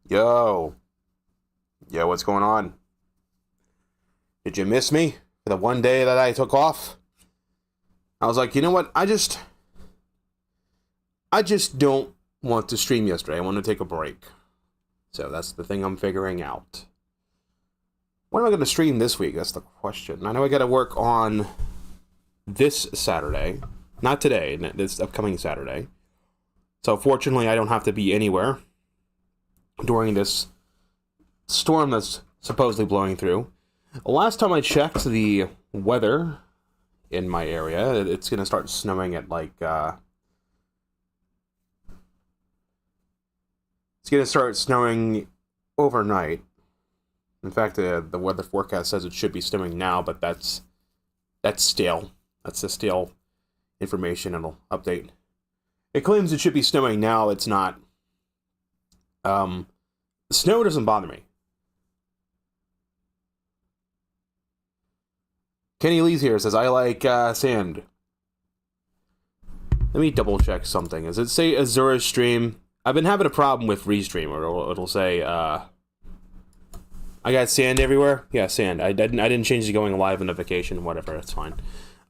Yo. Yo, what's going on? Did you miss me for the one day that I took off? I was like, you know what? I just don't want to stream yesterday. I want to take a break. So that's the thing I'm figuring out. When am I going to stream this week? That's the question. I know I got to work on this Saturday. Not today, this upcoming Saturday. So fortunately, I don't have to be anywhere during this storm that's supposedly blowing through. Last time I checked the weather in my area, it's going to start snowing at like, it's going to start snowing overnight. In fact, the weather forecast says it should be snowing now, but that's stale. That's the stale information it'll update. It claims it should be snowing now. It's not. Snow doesn't bother me. Kenny Lee's here, says, I like sand. Let me double check something. Does it say Azura stream? I've been having a problem with Restream, or it'll say, I got sand everywhere? Yeah, sand. I didn't change the going live notification, whatever, that's fine.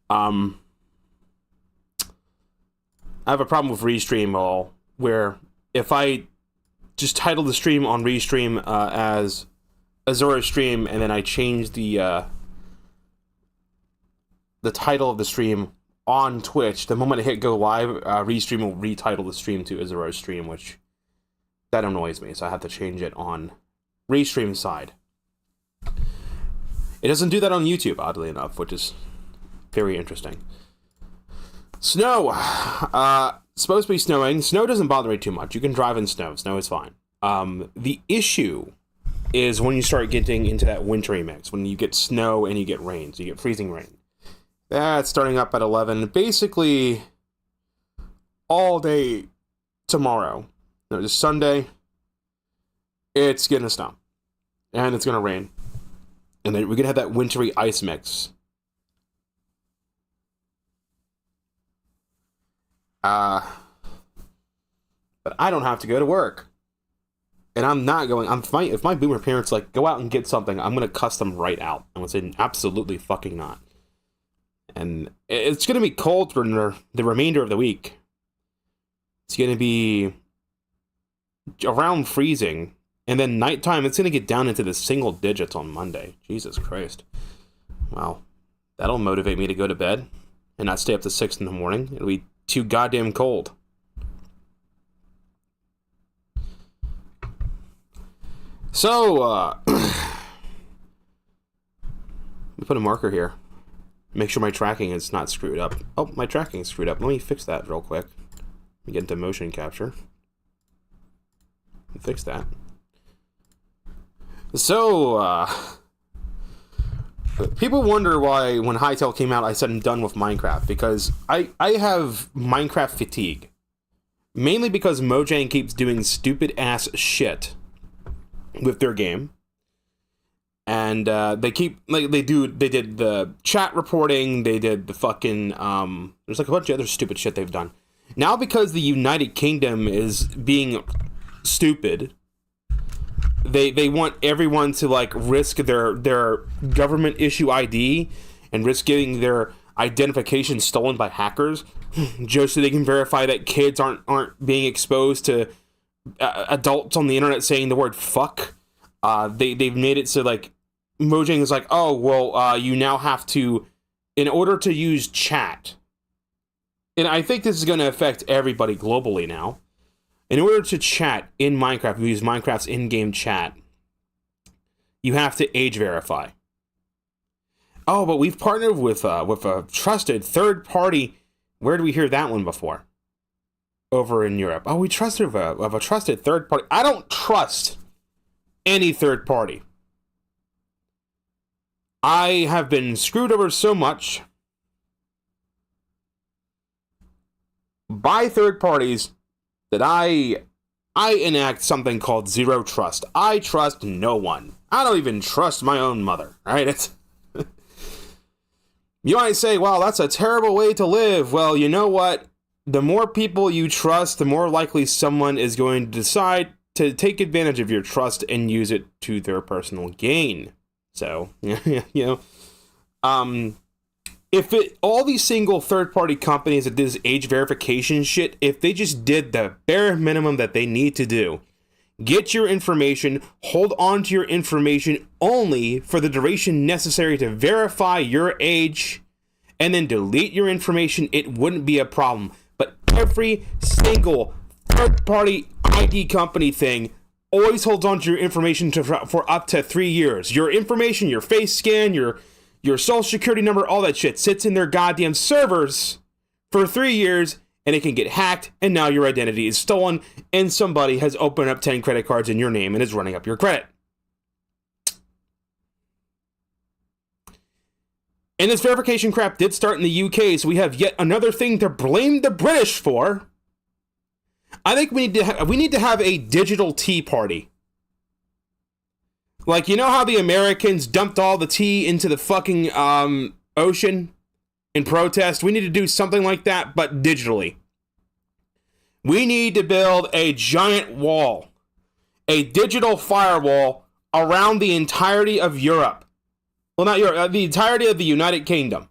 I have a problem with Restream, where if I just title the stream on Restream as Azura stream, and then I change the title of the stream on Twitch, the moment I hit go live, Restream will retitle the stream to Azura stream, which that annoys me, so I have to change it on Restream side. It doesn't do that on YouTube, oddly enough, which is very interesting. Snow! Supposed to be snowing. Snow doesn't bother me too much. You can drive in snow. Snow is fine. The issue is when you start getting into that wintry mix, when you get snow and you get rain, so you get freezing rain. That's starting up at 11. Basically, all day tomorrow, no, just Sunday, it's going to snow. And it's going to rain. And then we're going to have that wintry ice mix. But I don't have to go to work. And I'm not going, I'm fine. If my boomer parents like, go out and get something, I'm going to cuss them right out. I'm going to say, absolutely fucking not. And it's going to be cold for the remainder of the week. It's going to be around freezing. And then nighttime, it's going to get down into the single digits on Monday. Jesus Christ. Wow. That'll motivate me to go to bed and not stay up to 6 in the morning. It'll be too goddamn cold. So, let me put a marker here. Make sure my tracking is not screwed up. Oh, my tracking is screwed up. Let me fix that real quick. Let me get into motion capture. Fix that. So, people wonder why when Hytale came out I said I'm done with Minecraft. Because I have Minecraft fatigue. Mainly because Mojang keeps doing stupid ass shit with their game. And they keep, like, they did the chat reporting, they did the fucking, there's like a bunch of other stupid shit they've done. Now because the United Kingdom is being stupid, they want everyone to, like, risk their government issue ID and risk getting their identification stolen by hackers just so they can verify that kids aren't being exposed to adults on the internet saying the word fuck. They've made it so, like, Mojang is like, oh, well, you now have to, in order to use chat, and I think this is going to affect everybody globally now, in order to chat in Minecraft, use Minecraft's in-game chat, you have to age verify. Oh, but we've partnered with a trusted third party. Where did we hear that one before? Over in Europe. Oh, we trusted of a trusted third party. I don't trust any third party. I have been screwed over so much by third parties that I enact something called zero trust. I trust no one. I don't even trust my own mother, right? It's you might say, well, that's a terrible way to live. Well, you know what? The more people you trust, the more likely someone is going to decide to take advantage of your trust and use it to their personal gain. So, if all these single third-party companies that do this age verification shit, if they just did the bare minimum that they need to do, get your information, hold on to your information only for the duration necessary to verify your age, and then delete your information, it wouldn't be a problem. But every single third-party ID company thing always holds on to your information for up to 3 years. Your information, your face scan, your social security number, all that shit sits in their goddamn servers for 3 years, and it can get hacked, and now your identity is stolen, and somebody has opened up 10 credit cards in your name and is running up your credit. And this verification crap did start in the UK, so we have yet another thing to blame the British for. I think we need to have a digital tea party. Like, you know how the Americans dumped all the tea into the fucking ocean in protest? We need to do something like that, but digitally. We need to build a giant wall, a digital firewall around the entirety of Europe. Well, not Europe, the entirety of the United Kingdom.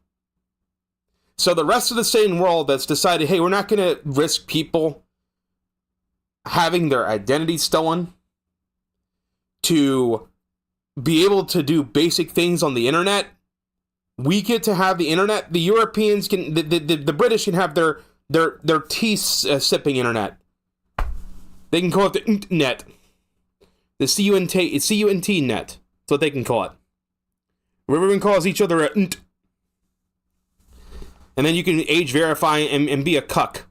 So the rest of the sane world that's decided, hey, we're not going to risk people having their identity stolen to be able to do basic things on the internet. We get to have the internet. The Europeans can, the British can have their tea sipping internet. They can call it the internet. The CUNT net. That's what they can call it. Everyone calls each other a nt. And then you can age verify and be a cuck.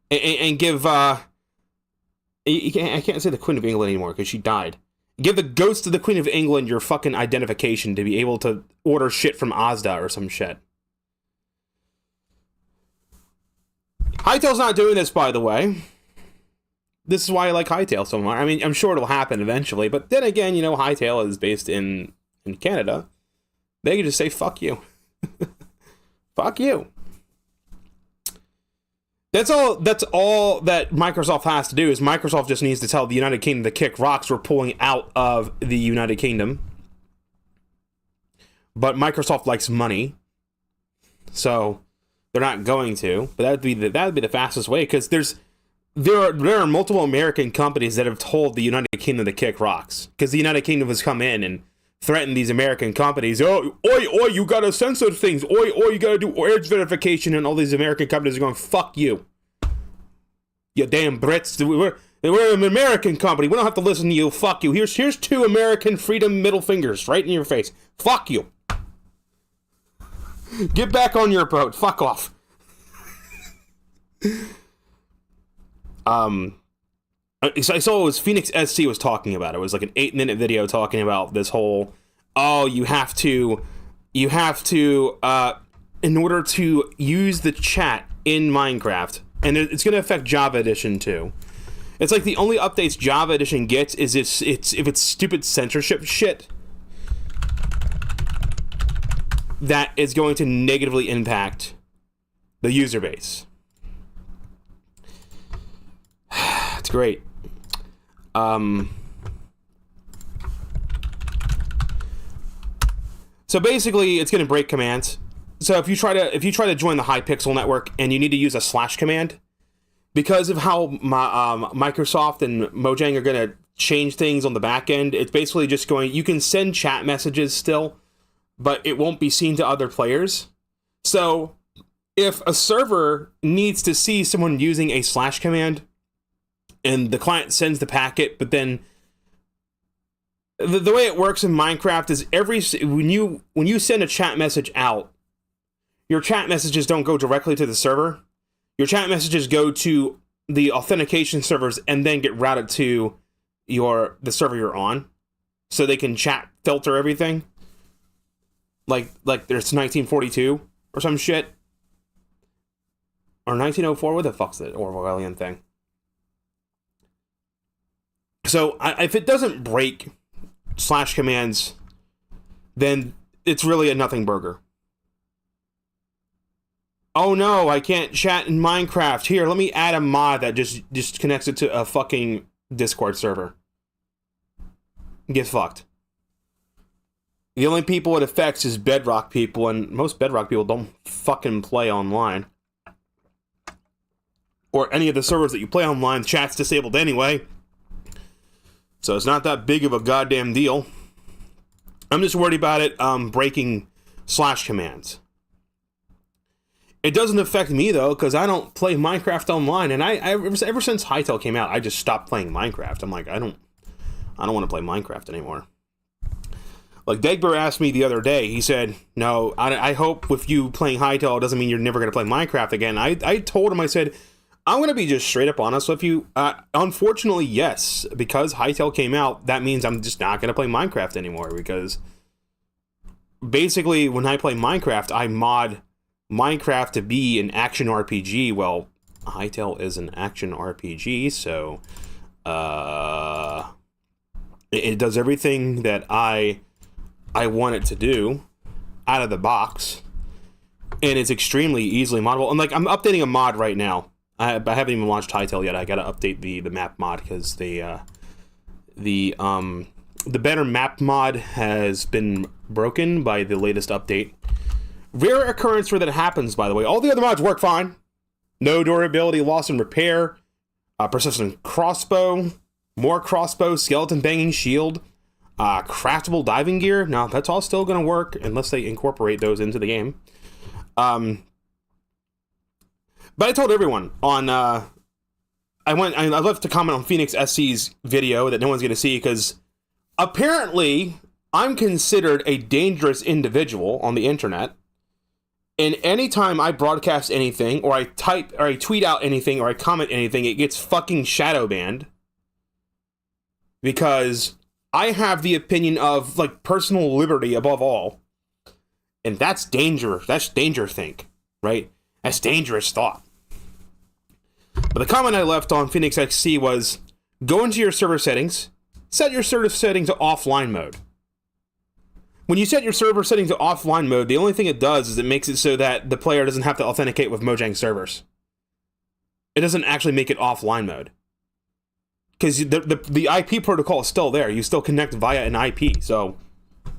And give, I can't say the Queen of England anymore because she died. Give the ghost of the Queen of England your fucking identification to be able to order shit from Asda or some shit. Hytale's not doing this, by the way. This is why I like Hytale so much. I mean, I'm sure it'll happen eventually, but then again, Hytale is based in Canada. They can just say, fuck you. Fuck you. That's all that Microsoft has to do, is Microsoft just needs to tell the United Kingdom to kick rocks. We're pulling out of the United Kingdom. But Microsoft likes money. So they're not going to. But that would be the fastest way, because there are multiple American companies that have told the United Kingdom to kick rocks. Because the United Kingdom has come in and threatened these American companies. Oh, oi, you gotta censor things. Oi, you gotta do age verification. And all these American companies are going, fuck you. You damn Brits. We're an American company. We don't have to listen to you. Fuck you. Here's 2 American freedom middle fingers right in your face. Fuck you. Get back on your boat. Fuck off. I saw it was Phoenix SC was talking about it. It was like an 8-minute video talking about this whole, you have to, in order to use the chat in Minecraft, and it's going to affect Java Edition too. It's like the only updates Java Edition gets is if it's stupid censorship shit that is going to negatively impact the user base. It's great. So basically, it's going to break commands. So if you try to join the Hypixel network and you need to use a / command, because of how Microsoft and Mojang are going to change things on the back end, it's basically just going. You can send chat messages still, but it won't be seen to other players. So if a server needs to see someone using a / command, and the client sends the packet, but then the way it works in Minecraft is when you send a chat message out, your chat messages don't go directly to the server. Your chat messages go to the authentication servers and then get routed to the server you're on, so they can chat filter everything. Like there's 1942 or some shit, or 1904. What the fuck's the Orwellian thing? So if it doesn't break / commands, then it's really a nothing burger. Oh no, I can't chat in Minecraft. Here, let me add a mod that just connects it to a fucking Discord server gets fucked. The only people it affects is Bedrock people, and most Bedrock people don't fucking play online. Or any of the servers that you play online, chat's disabled anyway. So it's not that big of a goddamn deal. I'm just worried about it breaking slash commands. It doesn't affect me, though, because I don't play Minecraft online, and I ever since Hytale came out, I just stopped playing Minecraft. I'm like, I don't want to play Minecraft anymore. Like, Dagber asked me the other day, he said, no, I hope with you playing Hytale, it doesn't mean you're never going to play Minecraft again. I told him, I said, I'm going to be just straight up honest with you. Unfortunately, yes, because Hytale came out, that means I'm just not going to play Minecraft anymore, because basically, when I play Minecraft, I mod Minecraft to be an action RPG. Well, Hytale is an action RPG, so it does everything that I want it to do out of the box, and it's extremely easily moddable. And like, I'm updating a mod right now. I haven't even launched Hytale yet. I gotta update the map mod because the better map mod has been broken by the latest update. Rare occurrence where that happens, by the way. All the other mods work fine. No durability, loss and repair, persistent crossbow, more crossbow, skeleton banging shield, craftable diving gear. Now, that's all still going to work unless they incorporate those into the game. But I told everyone on, I left to comment on Phoenix SC's video that no one's going to see because apparently I'm considered a dangerous individual on the internet. And anytime I broadcast anything, or I type, or I tweet out anything, or I comment anything, it gets fucking shadow banned. Because I have the opinion of, like, personal liberty above all. And that's danger. That's danger think, right? That's dangerous thought. But the comment I left on Phoenix XC was, go into your server settings, set your server settings to offline mode. When you set your server settings to offline mode, the only thing it does is it makes it so that the player doesn't have to authenticate with Mojang servers. It doesn't actually make it offline mode. Because the IP protocol is still there. You still connect via an IP. So,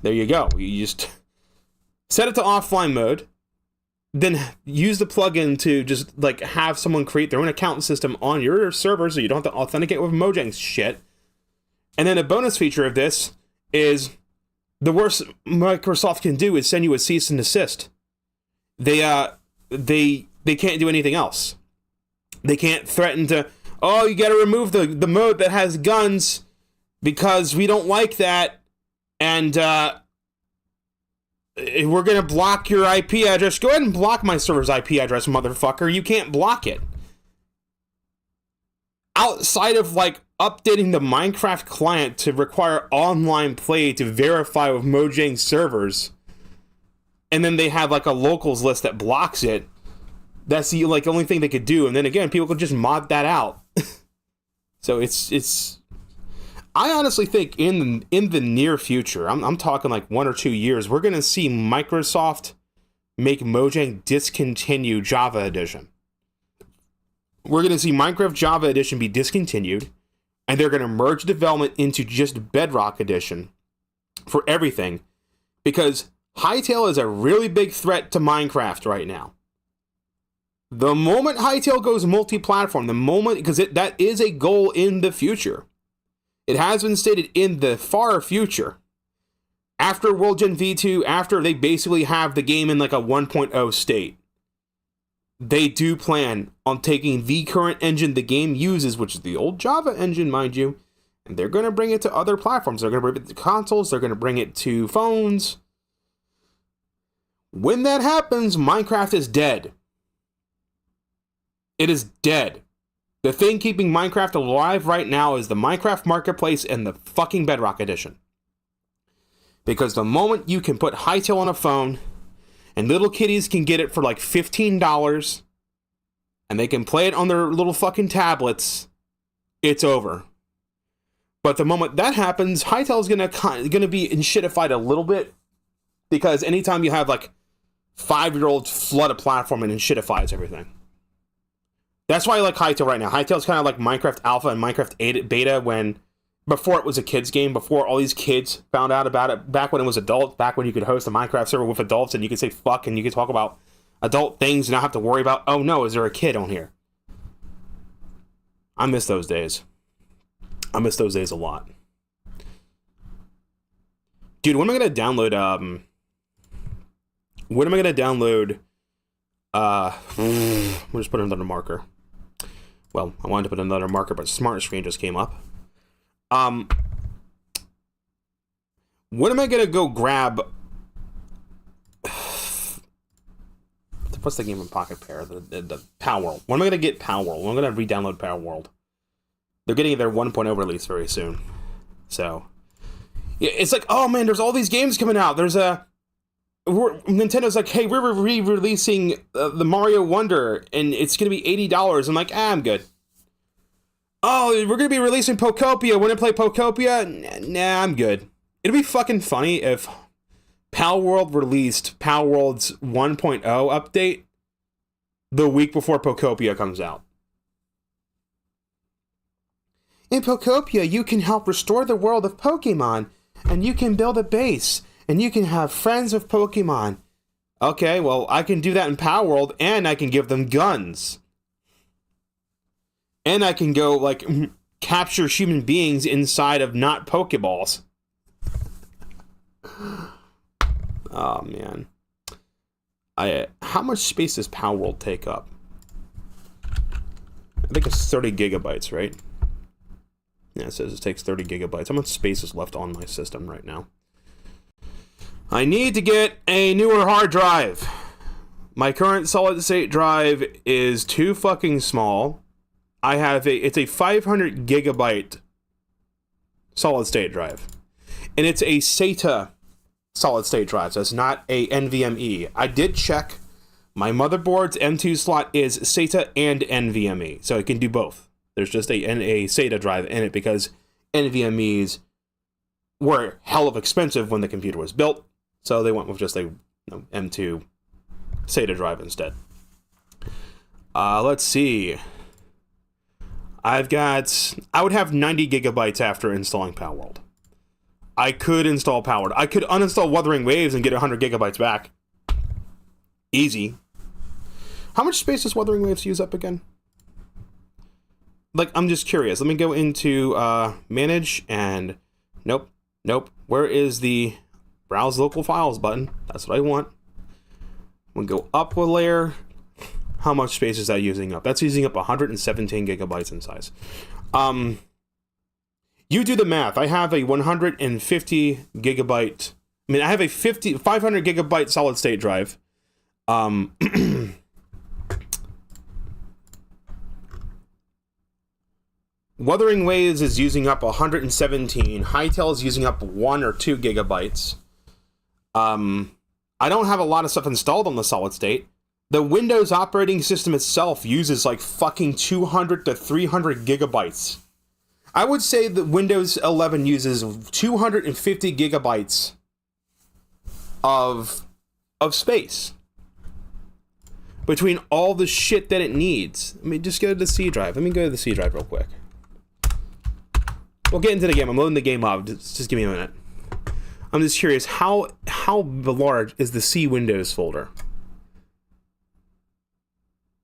there you go. You just set it to offline mode. Then use the plugin to just like have someone create their own account system on your server so you don't have to authenticate with Mojang's shit. And then a bonus feature of this is the worst Microsoft can do is send you a cease and desist. They can't do anything else. They can't threaten to, oh, you gotta remove the mode that has guns because we don't like that, and we're gonna block your IP address. Go ahead and block my server's IP address, motherfucker. You can't block it. Outside of, like, updating the Minecraft client to require online play to verify with Mojang servers, and then they have, like, a locals list that blocks it, that's the, like, only thing they could do. And then again, people could just mod that out. So it's I honestly think in the near future, I'm talking like 1 or 2 years, we're going to see Microsoft make Mojang discontinue Java Edition. We're going to see Minecraft Java Edition be discontinued, and they're going to merge development into just Bedrock Edition for everything, because Hytale is a really big threat to Minecraft right now. The moment Hytale goes multi-platform, because that is a goal in the future. It has been stated in the far future. After World Gen V2, after they basically have the game in like a 1.0 state, they do plan on taking the current engine the game uses, which is the old Java engine, mind you, and they're going to bring it to other platforms. They're going to bring it to consoles. They're going to bring it to phones. When that happens, Minecraft is dead. It is dead. The thing keeping Minecraft alive right now is the Minecraft Marketplace and the fucking Bedrock Edition. Because the moment you can put Hytale on a phone, and little kiddies can get it for like $15, and they can play it on their little fucking tablets, it's over. But the moment that happens, Hytale's gonna be shitified a little bit, because anytime you have like 5-year-olds flood a platform and shitifies everything. That's why I like Hytale right now. Hytale's kind of like Minecraft Alpha and Minecraft Beta when, before it was a kids game, before all these kids found out about it, back when it was adults, back when you could host a Minecraft server with adults and you could say fuck and you could talk about adult things and not have to worry about, oh no, is there a kid on here? I miss those days. I miss those days a lot. Dude, when am I going to download, we'll just put another marker. Well, I wanted to put another marker, but Smart Screen just came up. When am I gonna go grab? What's the game in Pocket Pair? The Power World. When am I gonna get Power World? When am I gonna re-download Power World? They're getting their 1.0 release very soon, so yeah, it's like, oh man, there's all these games coming out. Nintendo's like, hey, we're re-releasing the Mario Wonder, and it's gonna be $80. I'm like, I'm good. Oh, we're gonna be releasing Pokopia. Want to play Pokopia? Nah, I'm good. It'd be fucking funny if Pal World released Pal World's 1.0 update the week before Pokopia comes out. In Pokopia, you can help restore the world of Pokemon, and you can build a base, and you can have friends with Pokemon. Okay, well, I can do that in Pal World, and I can give them guns. And I can go, like, capture human beings inside of not Pokeballs. Oh, man. How much space does Power World take up? I think it's 30 gigabytes, right? Yeah, it says it takes 30 gigabytes. How much space is left on my system right now? I need to get a newer hard drive. My current solid-state drive is too fucking small. It's a 500 gigabyte solid state drive. And it's a SATA solid state drive, so it's not a NVMe. I did check. My motherboard's M2 slot is SATA and NVMe, so it can do both. There's just a SATA drive in it because NVMe's were hell of expensive when the computer was built, so they went with just a M2 SATA drive instead. Let's see. I would have 90 gigabytes after installing Power World. I could install Power World. I could uninstall Wuthering Waves and get 100 gigabytes back. Easy. How much space does Wuthering Waves use up again? Like, I'm just curious. Let me go into Manage and... Nope. Where is the Browse Local Files button? That's what I want. I'm going to go up a layer. How much space is that using up? That's using up 117 gigabytes in size. You do the math. I have a 150 gigabyte... I have a 500 gigabyte solid state drive. Wuthering Waves is using up 117. Hytale is using up 1 or 2 gigabytes. I don't have a lot of stuff installed on the solid state. The Windows operating system itself uses like fucking 200 to 300 gigabytes. I would say that Windows 11 uses 250 gigabytes of space between all the shit that it needs. Just go to the C drive. Let me go to the C drive real quick. We'll get into the game. I'm loading the game up. Just give me a minute. I'm just curious, how large is the C Windows folder?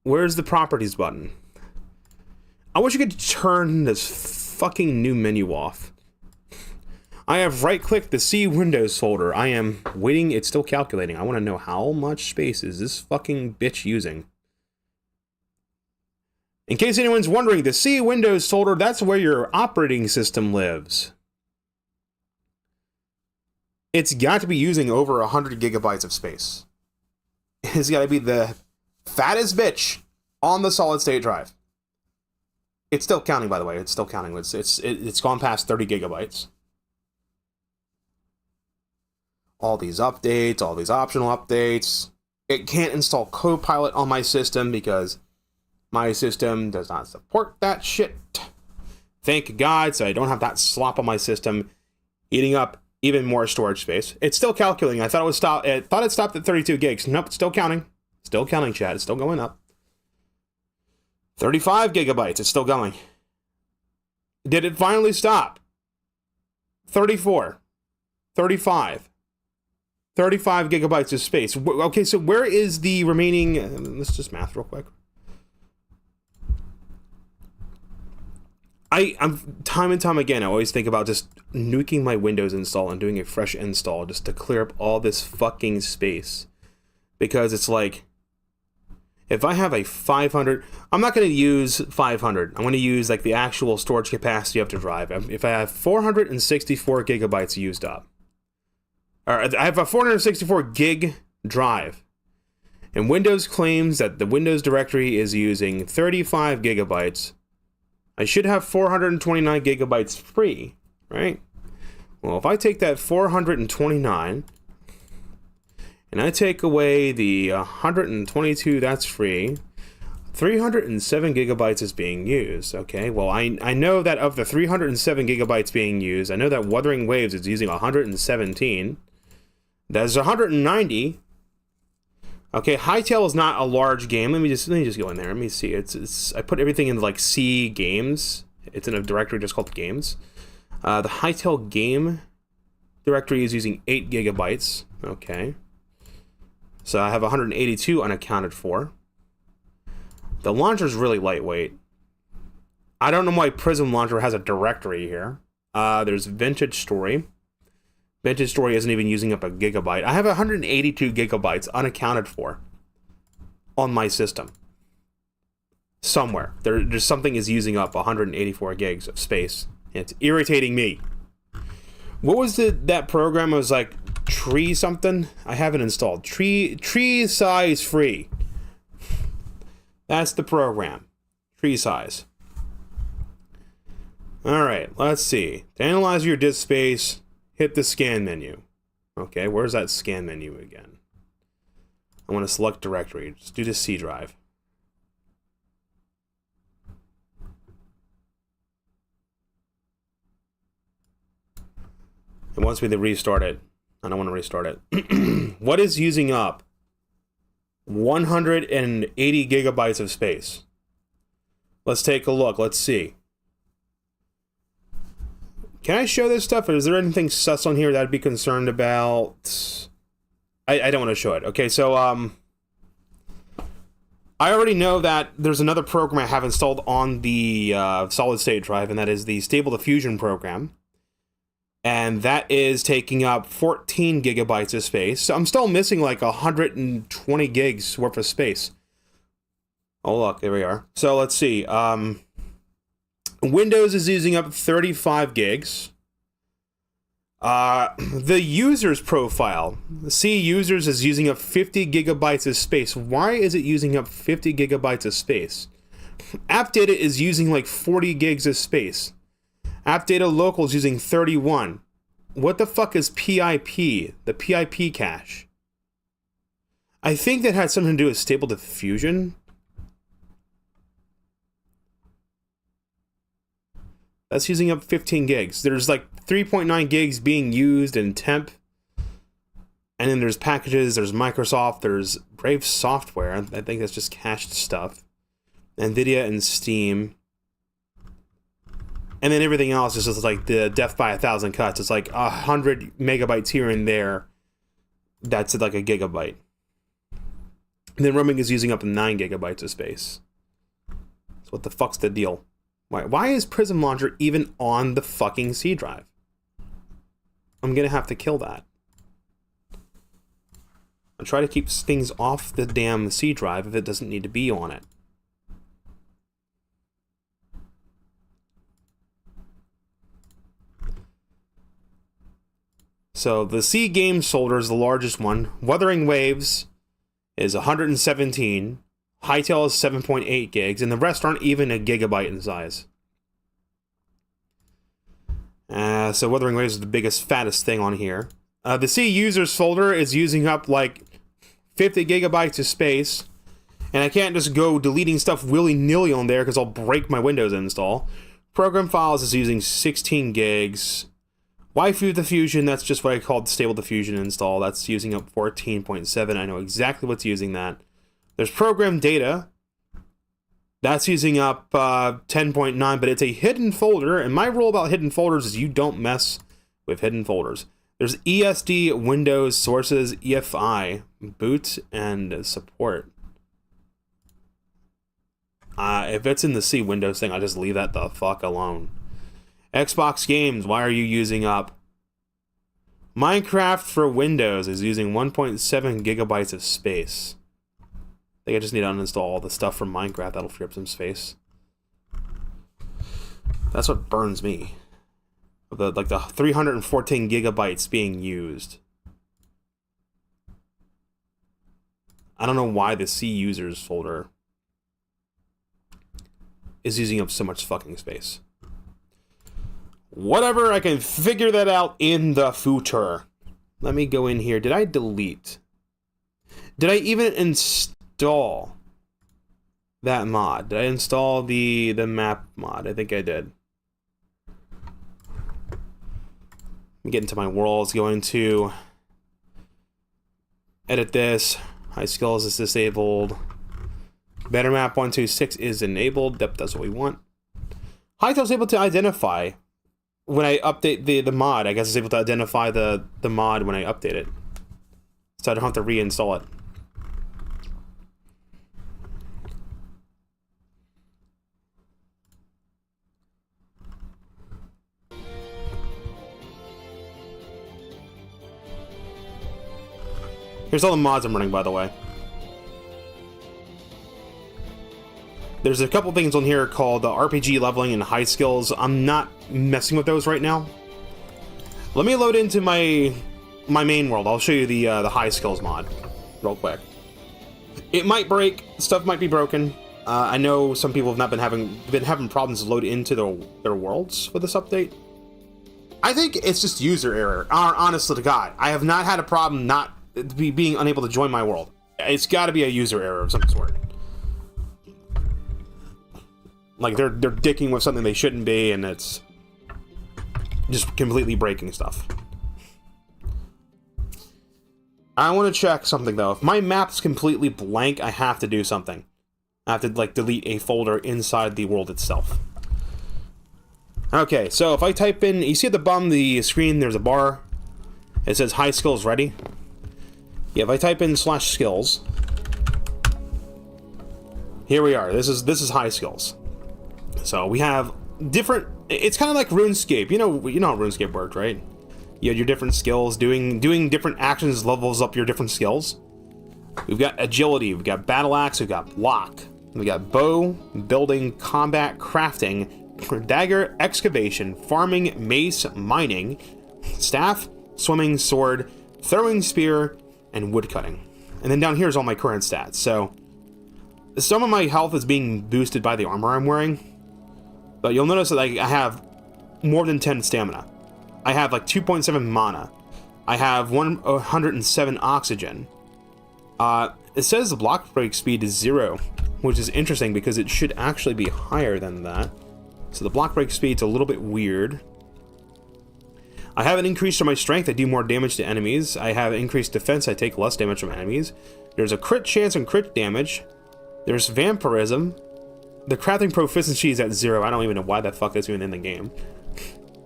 Where's the properties button? I wish you could turn this fucking new menu off. I have right-clicked the C Windows folder. I am waiting. It's still calculating. I want to know how much space is this fucking bitch using. In case anyone's wondering, the C Windows folder, that's where your operating system lives. It's got to be using over 100 gigabytes of space. It's got to be the fattest bitch on the solid state drive. It's still counting, by the way. It's still counting. It's gone past 30 gigabytes. All these updates, all these optional updates. It can't install Copilot on my system because my system does not support that shit. Thank God, so I don't have that slop on my system eating up even more storage space. It's still calculating. I thought it stopped at 32 gigs. Nope, it's still counting. Still counting, chat. It's still going up. 35 gigabytes. It's still going. Did it finally stop? 34. 35. 35 gigabytes of space. Okay, so where is the remaining... let's just math real quick. I'm time and time again, I always think about just nuking my Windows install and doing a fresh install just to clear up all this fucking space. Because it's like, if I have a 500, I'm not going to use 500. I'm going to use like the actual storage capacity of the drive. If I have 464 gigabytes used up, or I have a 464 gig drive, and Windows claims that the Windows directory is using 35 gigabytes, I should have 429 gigabytes free, right? Well, if I take that 429 and I take away the 122 that's free, 307 gigabytes is being used. Okay, well, I know that of the 307 gigabytes being used, I know that Wuthering Waves is using 117. There's 190. Okay, Hytale is not a large game. Let me just go in there. Let me see. It's I put everything in like C games. It's in a directory just called games. The Hytale game directory is using 8 gigabytes. Okay. So I have 182 unaccounted for. The launcher is really lightweight. I don't know why Prism Launcher has a directory here. There's Vintage Story. Vintage Story isn't even using up a gigabyte. I have 182 gigabytes unaccounted for on my system. Somewhere. There's something is using up 184 gigs of space. It's irritating me. What was that program? It was like Tree something? I haven't installed. Tree Size Free. That's the program. Tree Size. Alright, let's see. To analyze your disk space, hit the scan menu. Okay, where's that scan menu again? I want to select directory. Just do the C drive. It wants me to restart it. I don't want to restart it. What is using up 180 gigabytes of space? Let's take a look. Let's see. Can I show this stuff? Or is there anything sus on here that I'd be concerned about? I don't want to show it. Okay, so I already know that there's another program I have installed on the solid state drive, and that is the Stable Diffusion program. And that is taking up 14 gigabytes of space. So I'm still missing like 120 gigs worth of space. Oh, look, there we are. So let's see. Windows is using up 35 gigs. The user's profile, C users is using up 50 gigabytes of space. Why is it using up 50 gigabytes of space? App data is using like 40 gigs of space. App data local is using 31. What the fuck is PIP? The PIP cache. I think that had something to do with Stable Diffusion. That's using up 15 gigs. There's like 3.9 gigs being used in temp. And then there's packages, there's Microsoft, there's Brave Software. I think that's just cached stuff. NVIDIA and Steam. And then everything else is just like the death by 1,000 cuts. It's like 100 megabytes here and there. That's like a gigabyte. And then roaming is using up 9 gigabytes of space. So what the fuck's the deal? Why is Prism Launcher even on the fucking C drive? I'm gonna have to kill that. I'll try to keep things off the damn C drive if it doesn't need to be on it. So the C Games folder is the largest one. Wuthering Waves is 117. Hytale is 7.8 gigs, and the rest aren't even a gigabyte in size. So Wuthering Waves is the biggest, fattest thing on here. The C users folder is using up like 50 gigabytes of space, and I can't just go deleting stuff willy-nilly on there because I'll break my Windows install. Program files is using 16 gigs. Waifu Diffusion, that's just what I called Stable Diffusion install. That's using up 14.7. I know exactly what's using that. There's program data. That's using up 10.9, but it's a hidden folder, and my rule about hidden folders is you don't mess with hidden folders. There's ESD, Windows, Sources, EFI, Boot, and Support. If it's in the C Windows thing, I'll just leave that the fuck alone. Xbox games, why are you using up? Minecraft for Windows is using 1.7 gigabytes of space. I think I just need to uninstall all the stuff from Minecraft. That'll free up some space. That's what burns me. The 314 gigabytes being used. I don't know why the C users folder is using up so much fucking space. Whatever, I can figure that out in the future. Let me go in here. Did I delete? Did I even install that mod? Did I install the map mod? I think I did. Let me get into my worlds, go into edit this. High skills is disabled. Better map 126 is enabled. Yep, that's what we want. Hytale's able to identify when I update the mod. I guess it's able to identify the mod when I update it. So I don't have to reinstall it. Here's all the mods I'm running, by the way. There's a couple things on here called RPG leveling and high skills. I'm not messing with those right now. Let me load into my main world. I'll show you the high skills mod real quick. It might break. Stuff might be broken. I know some people have not been having problems load into their worlds with this update. I think it's just user error. Honestly to God, I have not had a problem not being unable to join my world. It's got to be a user error of some sort. Like they're dicking with something they shouldn't be, and it's just completely breaking stuff. I want to check something though. If my map's completely blank, I have to do something. I have to like delete a folder inside the world itself. Okay, so if I type in, you see at the bottom of the screen, there's a bar. It says high skills ready. Yeah, if I type in /skills, here we are. This is high skills. So we have different. It's kind of like RuneScape. You know how RuneScape works, right? You have your different skills. Doing different actions levels up your different skills. We've got agility. We've got battle axe. We've got block. We got bow, building, combat, crafting, dagger, excavation, farming, mace, mining, staff, swimming, sword, throwing spear, and woodcutting. And then down here is all my current stats. So some of my health is being boosted by the armor I'm wearing, but you'll notice that I have more than 10 stamina. I have like 2.7 mana. I have 107 oxygen. It says the block break speed is 0, which is interesting because it should actually be higher than that. So the block break speed's a little bit weird. I have an increase to my strength. I do more damage to enemies. I have increased defense. I take less damage from enemies. There's a crit chance and crit damage. There's vampirism. The crafting proficiency is at 0. I don't even know why the fuck that's even in the game.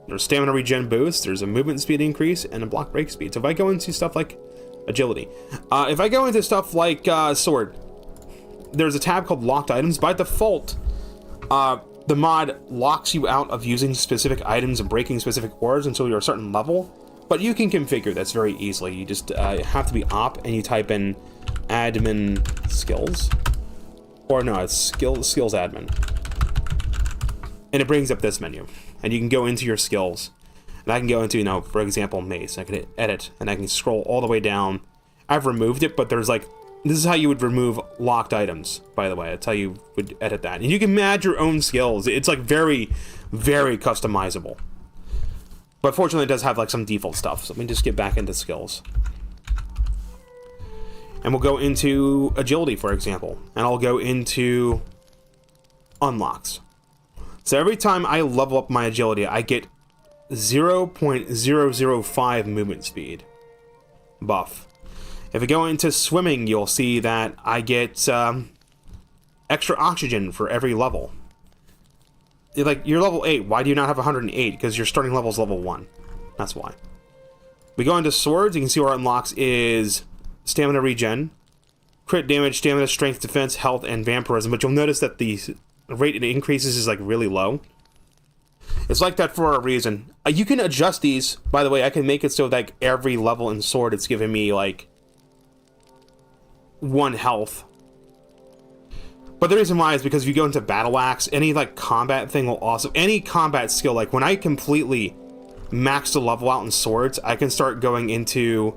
There's stamina regen boost. There's a movement speed increase and a block break speed. So if I go into stuff like agility, if I go into stuff like sword, there's a tab called locked items. By default, the mod locks you out of using specific items and breaking specific ores until you're a certain level, but you can configure this very easily. You just have to be op and you type in admin skills, or no, it's skills admin, and it brings up this menu, and you can go into your skills, and I can go into, for example, mace. I can hit edit, and I can scroll all the way down. I've removed it, but there's like, this is how you would remove locked items, by the way. That's how you would edit that. And you can add your own skills. It's like very, very customizable. But fortunately, it does have like some default stuff. So let me just get back into skills. And we'll go into agility, for example. And I'll go into unlocks. So every time I level up my agility, I get 0.005 movement speed buff. If I go into swimming, you'll see that I get Extra oxygen for every level. You're level 8. Why do you not have 108? Because your starting level is level 1. That's why. We go into swords. You can see where it unlocks is stamina regen, crit damage, stamina, strength, defense, health, and vampirism. But you'll notice that the rate it increases is like really low. It's like that for a reason. You can adjust these. By the way, I can make it so that like, every level in sword it's giving me like 1 health. But the reason why is because if you go into battle axe, any like combat thing will also, any combat skill, like when I completely max the level out in swords, I can start going into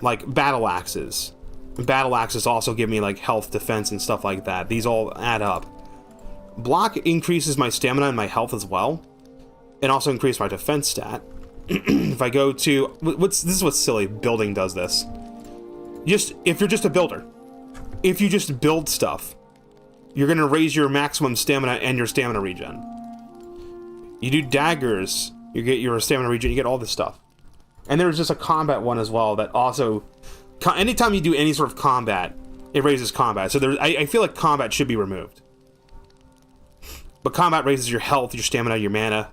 like battle axes. Battle axes also give me like health, defense, and stuff like that. These all add up. Block increases my stamina and my health as well, and also increase my defense stat. If I go to, this is what's silly, building does this. If you're just a builder, if you just build stuff, you're going to raise your maximum stamina and your stamina regen. You do daggers, you get your stamina regen, you get all this stuff. And there's just a combat one as well that also, anytime you do any sort of combat, it raises combat. So I feel like combat should be removed. But combat raises your health, your stamina, your mana,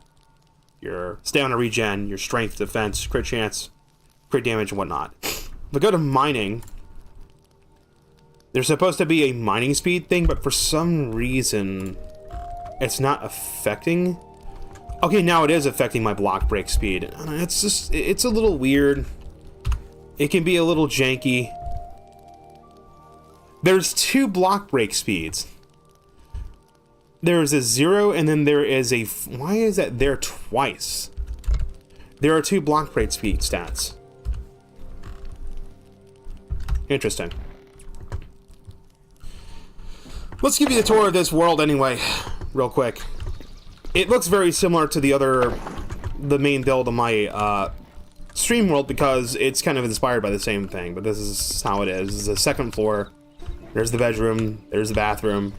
your stamina regen, your strength, defense, crit chance, crit damage, and whatnot. But go to mining. There's supposed to be a mining speed thing, but for some reason, it's not affecting. Okay, now it is affecting my block break speed. It's a little weird. It can be a little janky. There's 2 block break speeds. There's a 0, and then there is a... Why is that there twice? There are 2 block break speed stats. Interesting. Let's give you the tour of this world anyway, real quick. It looks very similar to the main build of my stream world because it's kind of inspired by the same thing, but this is how it is. This is the second floor. There's the bedroom. There's the bathroom.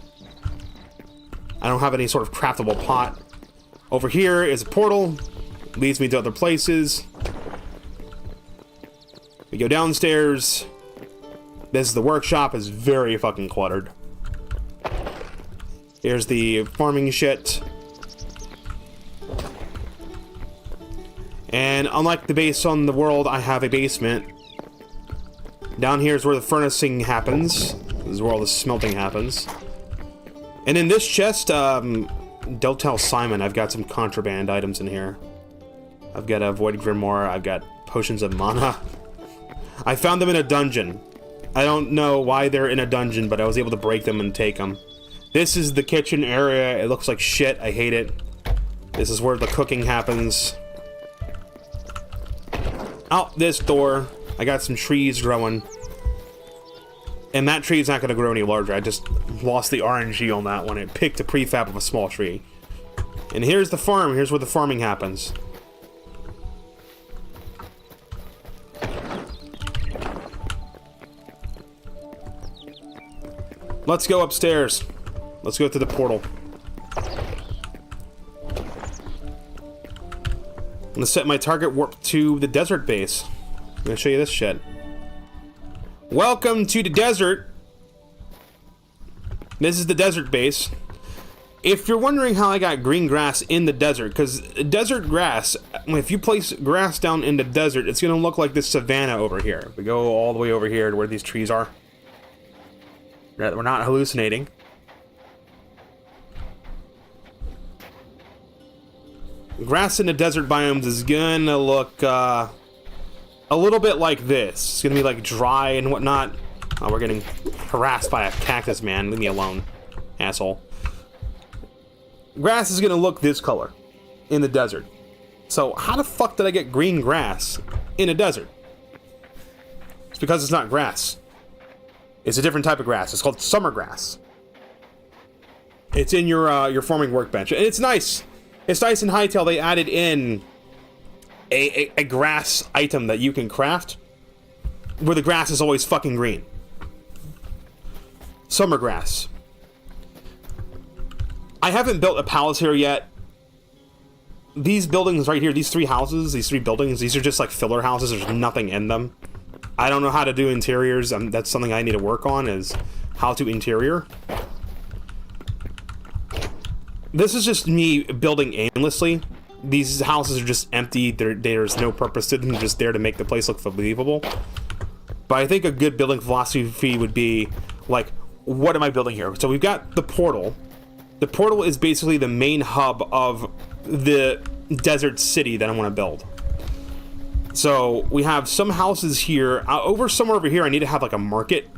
I don't have any sort of craftable pot. Over here is a portal. Leads me to other places. We go downstairs. This is the workshop. It's very fucking cluttered. Here's the farming shit. And unlike the base on the world, I have a basement. Down here is where the furnacing happens. This is where all the smelting happens. And in this chest, don't tell Simon, I've got some contraband items in here. I've got a Void Grimoire, I've got potions of mana. I found them in a dungeon. I don't know why they're in a dungeon, but I was able to break them and take them. This is the kitchen area. It looks like shit. I hate it. This is where the cooking happens. Out this door. I got some trees growing. And that tree is not going to grow any larger. I just lost the RNG on that one. It picked a prefab of a small tree. And here's the farm. Here's where the farming happens. Let's go upstairs. Let's go to the portal. I'm gonna set my target warp to the desert base. I'm gonna show you this shit. Welcome to the desert. This is the desert base. If you're wondering how I got green grass in the desert, because desert grass, if you place grass down in the desert, it's gonna look like this savanna over here. We go all the way over here to where these trees are. We're not hallucinating. Grass in the desert biomes is gonna look a little bit like this. It's gonna be like dry and whatnot. Oh, we're getting harassed by a cactus man. Leave me alone, asshole. Grass is gonna look this color in the desert. So how the fuck did I get green grass in a desert? It's because it's not grass. It's a different type of grass. It's called summer grass. It's in your farming workbench, and it's nice. It's nice in Hytale. They added in a grass item that you can craft, where the grass is always fucking green. Summer grass. I haven't built a palace here yet. These buildings right here, these 3 houses, these 3 buildings, these are just like filler houses. There's nothing in them. I don't know how to do interiors. That's something I need to work on, is how to interior. This is just me building aimlessly. These houses are just empty. There's no purpose to them. They're just there to make the place look believable. But I think a good building philosophy would be, like, what am I building here? So we've got the portal. The portal is basically the main hub of the desert city that I want to build. So we have some houses here. Somewhere over here, I need to have, like, a market.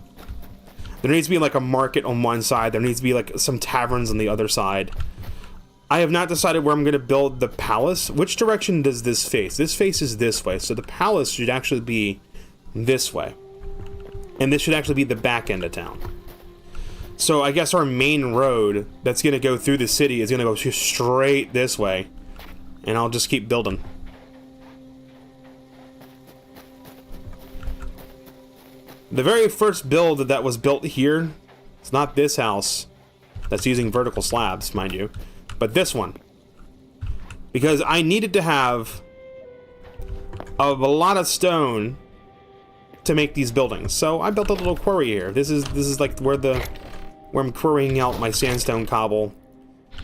There needs to be, like, a market on one side. There needs to be, like, some taverns on the other side. I have not decided where I'm going to build the palace. Which direction does this face? This faces this way. So the palace should actually be this way. And this should actually be the back end of town. So I guess our main road that's going to go through the city is going to go straight this way. And I'll just keep building. The very first build that was built here, it's not this house that's using vertical slabs, mind you, but this one. Because I needed to have a lot of stone to make these buildings. So I built a little quarry here. This is like where I'm quarrying out my sandstone cobble.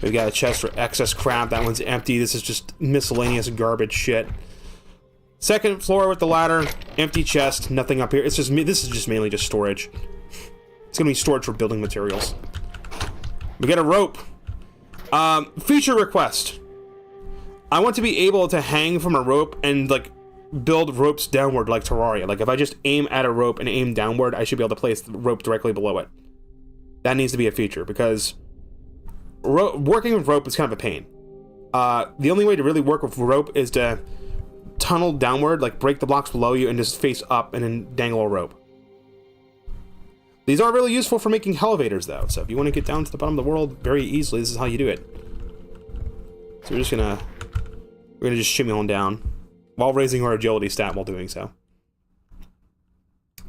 We've got a chest for excess crap. That one's empty. This is just miscellaneous garbage shit. Second floor with the ladder, empty chest, nothing up here. It's just me. This is just mainly just storage. It's gonna be storage for building materials. We get a rope. Feature request. I want to be able to hang from a rope and, like, build ropes downward like Terraria. Like, if I just aim at a rope and aim downward, I should be able to place the rope directly below it. That needs to be a feature, because working with rope is kind of a pain. The only way to really work with rope is to tunnel downward, like break the blocks below you and just face up and then dangle a rope. These aren't really useful for making elevators, though, so if you want to get down to the bottom of the world very easily, this is how you do it. So we're gonna just shimmy on down while raising our agility stat while doing so.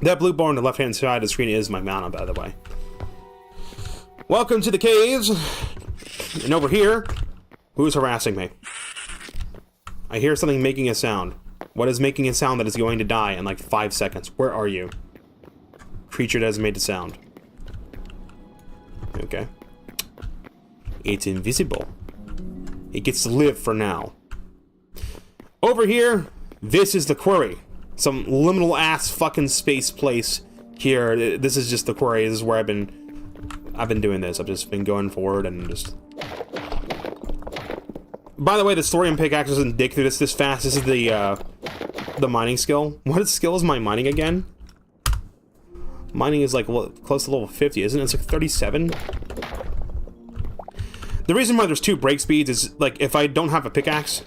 That blue bar on the left-hand side of the screen is my mana, by the way. Welcome to the caves. And over here, who's harassing me? I hear something making a sound. What is making a sound that is going to die in like 5 seconds? Where are you? Creature that has made a sound. Okay. It's invisible. It gets to live for now. Over here, this is the quarry. Some liminal ass fucking space place here. This is just the quarry. This is where I've been doing this. I've just been going forward and just... By the way, the thorium pickaxe doesn't dig through this fast. This is the mining skill. What skill is my mining again? Mining is like close to level 50, isn't it? It's like 37. The reason why there's 2 break speeds is, like, if I don't have a pickaxe,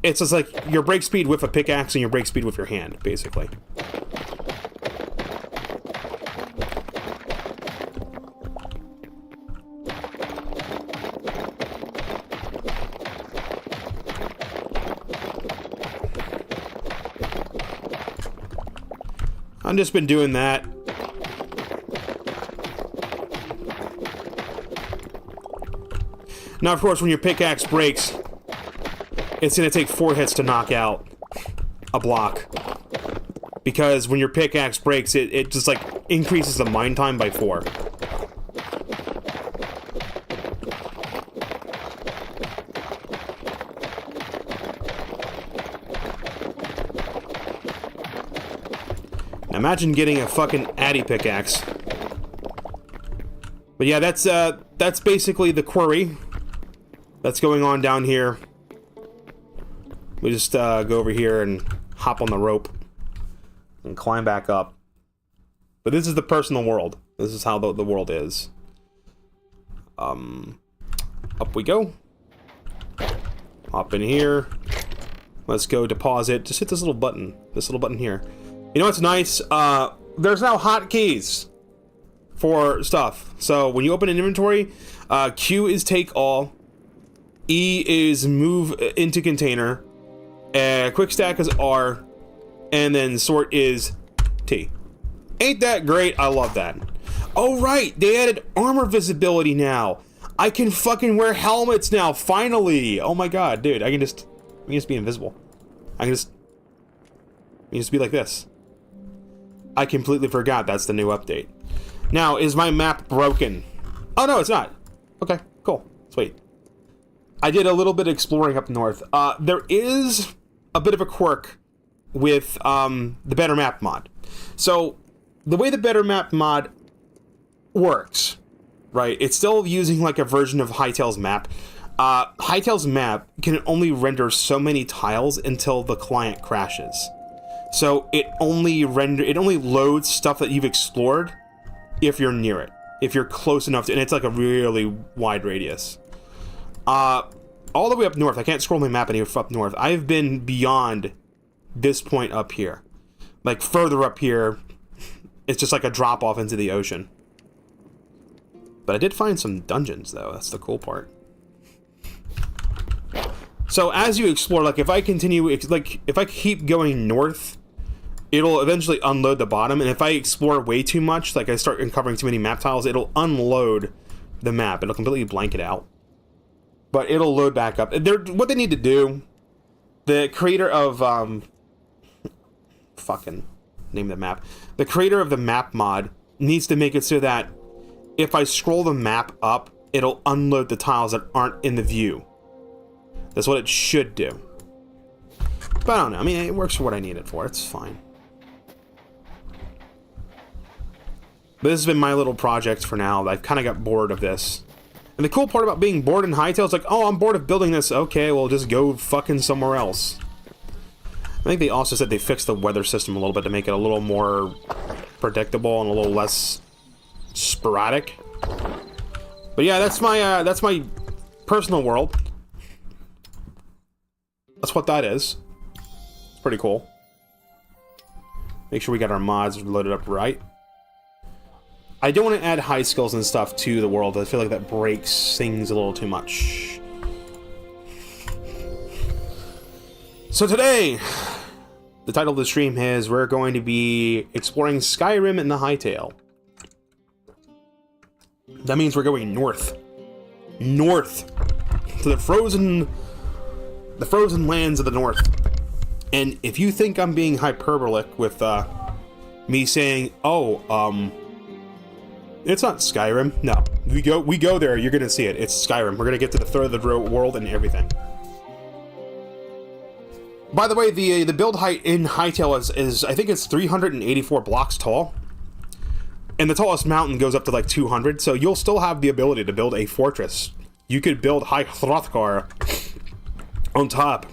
it's just like your break speed with a pickaxe and your break speed with your hand, basically. I've just been doing that. Now, of course, when your pickaxe breaks, it's going to take 4 hits to knock out a block. Because when your pickaxe breaks, it just, like, increases the mine time by 4. Imagine getting a fucking Addy pickaxe. But yeah, that's basically the quarry that's going on down here. We just go over here and hop on the rope and climb back up. But this is the personal world. This is how the world is. Up we go. Hop in here. Let's go deposit. Just hit this little button. This little button here. You know what's nice? There's now hotkeys for stuff. So when you open an inventory, Q is take all, E is move into container, quick stack is R, and then sort is T. Ain't that great? I love that. Oh right, they added armor visibility now. I can fucking wear helmets now, finally! Oh my god, dude, I can just be invisible. I can just be like this. I completely forgot that's the new update. Now, is my map broken? Oh, no, it's not. Okay, cool. Sweet. I did a little bit of exploring up north. There is a bit of a quirk with the Better Map mod. So, the way the Better Map mod works, right, it's still using like a version of Hytale's map. Hytale's map can only render so many tiles until the client crashes. So it only loads stuff that you've explored if you're near it, if you're close enough to, and it's like a really wide radius. All the way up north, I can't scroll my map any up north. I've been beyond this point up here. Like further up here, it's just like a drop off into the ocean. But I did find some dungeons though, that's the cool part. So as you explore, like if I continue, like if I keep going north, it'll eventually unload the bottom, and if I explore way too much, like I start uncovering too many map tiles, it'll unload the map. It'll completely blank it out. But it'll load back up. What they need to do, the creator of, fucking name the map. The creator of the map mod needs to make it so that if I scroll the map up, it'll unload the tiles that aren't in the view. That's what it should do. But I don't know. I mean, it works for what I need it for. It's fine. But this has been my little project for now. I've kind of got bored of this. And the cool part about being bored in Hytale is like, oh, I'm bored of building this. Okay, well, just go fucking somewhere else. I think they also said they fixed the weather system a little bit to make it a little more predictable and a little less sporadic. But yeah, that's my personal world. That's what that is. It's pretty cool. Make sure we got our mods loaded up right. I don't want to add high skills and stuff to the world. I feel like that breaks things a little too much. So today, the title of the stream is we're going to be exploring Skyrim in the Hytale. That means we're going north. North. To the frozen lands of the north. And if you think I'm being hyperbolic with me saying, oh, it's not Skyrim. No, we go there. You're gonna see it. It's Skyrim. We're gonna get to the third of the world and everything. By the way, the build height in Hytale is I think it's 384 blocks tall, and the tallest mountain goes up to like 200. So you'll still have the ability to build a fortress. You could build High Hrothgar on top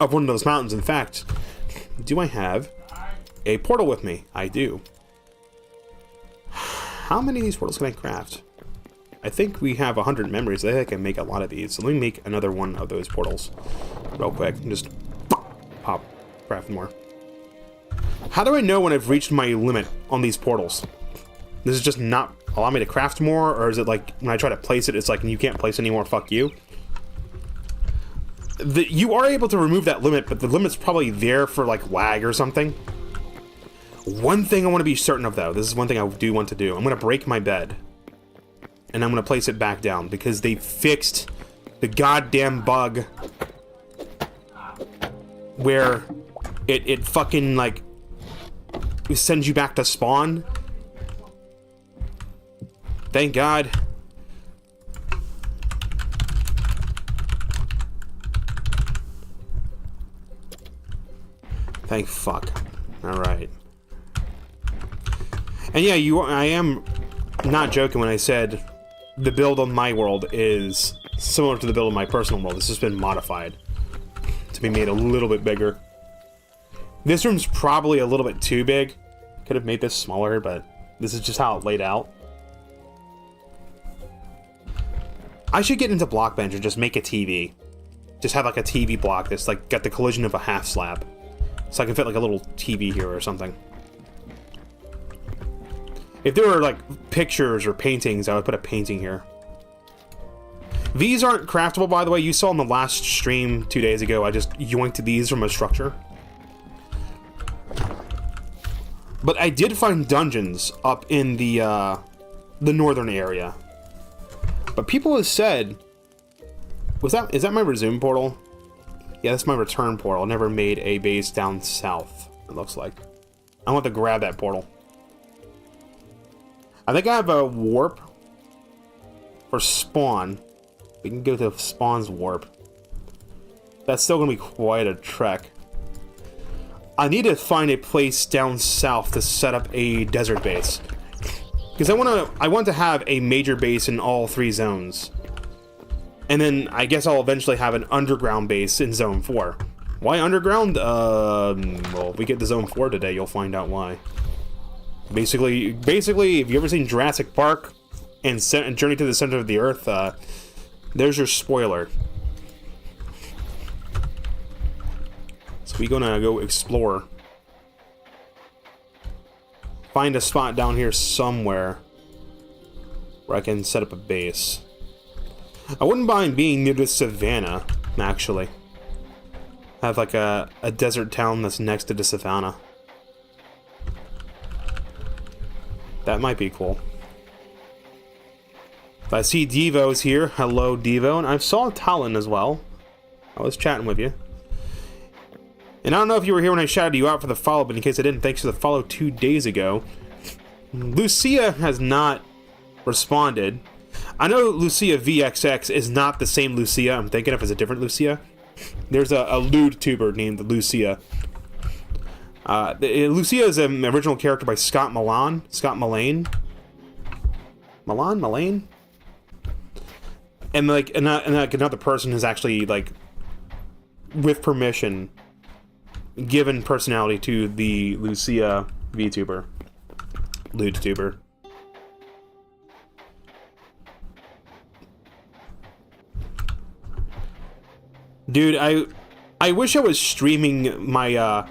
of one of those mountains. In fact, do I have a portal with me? I do. How many of these portals can I craft? I think we have 100 memories. I think I can make a lot of these. So let me make another one of those portals real quick. And just pop, craft more. How do I know when I've reached my limit on these portals? This is just not allow me to craft more, or is it like when I try to place it, it's like you can't place anymore, fuck you? You are able to remove that limit, but the limit's probably there for like lag or something. One thing I want to be certain of, though, this is one thing I do want to do. I'm going to break my bed. And I'm going to place it back down, because they fixed the goddamn bug where it fucking, like, sends you back to spawn. Thank God. Thank fuck. Alright. And yeah, I am not joking when I said the build on my world is similar to the build on my personal world. This has been modified to be made a little bit bigger. This room's probably a little bit too big. Could have made this smaller, but this is just how it laid out. I should get into Blockbench and just make a TV. Just have like a TV block that's like got the collision of a half slab. So I can fit like a little TV here or something. If there were, like, pictures or paintings, I would put a painting here. These aren't craftable, by the way. You saw in the last stream 2 days ago, I just yoinked these from a structure. But I did find dungeons up in the northern area. But people have said... is that my resume portal? Yeah, that's my return portal. I never made a base down south, it looks like. I want to grab that portal. I think I have a warp for spawn. We can go to spawn's warp. That's still gonna be quite a trek. I need to find a place down south to set up a desert base. Because I want to have a major base in all 3 zones. And then I guess I'll eventually have an underground base in Zone 4. Why underground? Well, we get to Zone 4 today, you'll find out why. Basically, if you've ever seen Jurassic Park and Journey to the Center of the Earth, there's your spoiler. So we're gonna go explore. Find a spot down here somewhere where I can set up a base. I wouldn't mind being near the savannah, actually. Have like a desert town that's next to the savannah. That might be cool. I see Devo's here. Hello, Devo. And I saw Talon as well. I was chatting with you. And I don't know if you were here when I shouted you out for the follow, but in case I didn't, thanks for the follow 2 days ago. Lucia has not responded. I know Lucia VXX is not the same Lucia I'm thinking of as a different Lucia. There's a lewd tuber named Lucia. Lucia is an original character by Scott Mullane. Mullane? And like another person has actually, like, with permission, given personality to the Lucia VTuber. Lewd tuber. Dude, I wish I was streaming my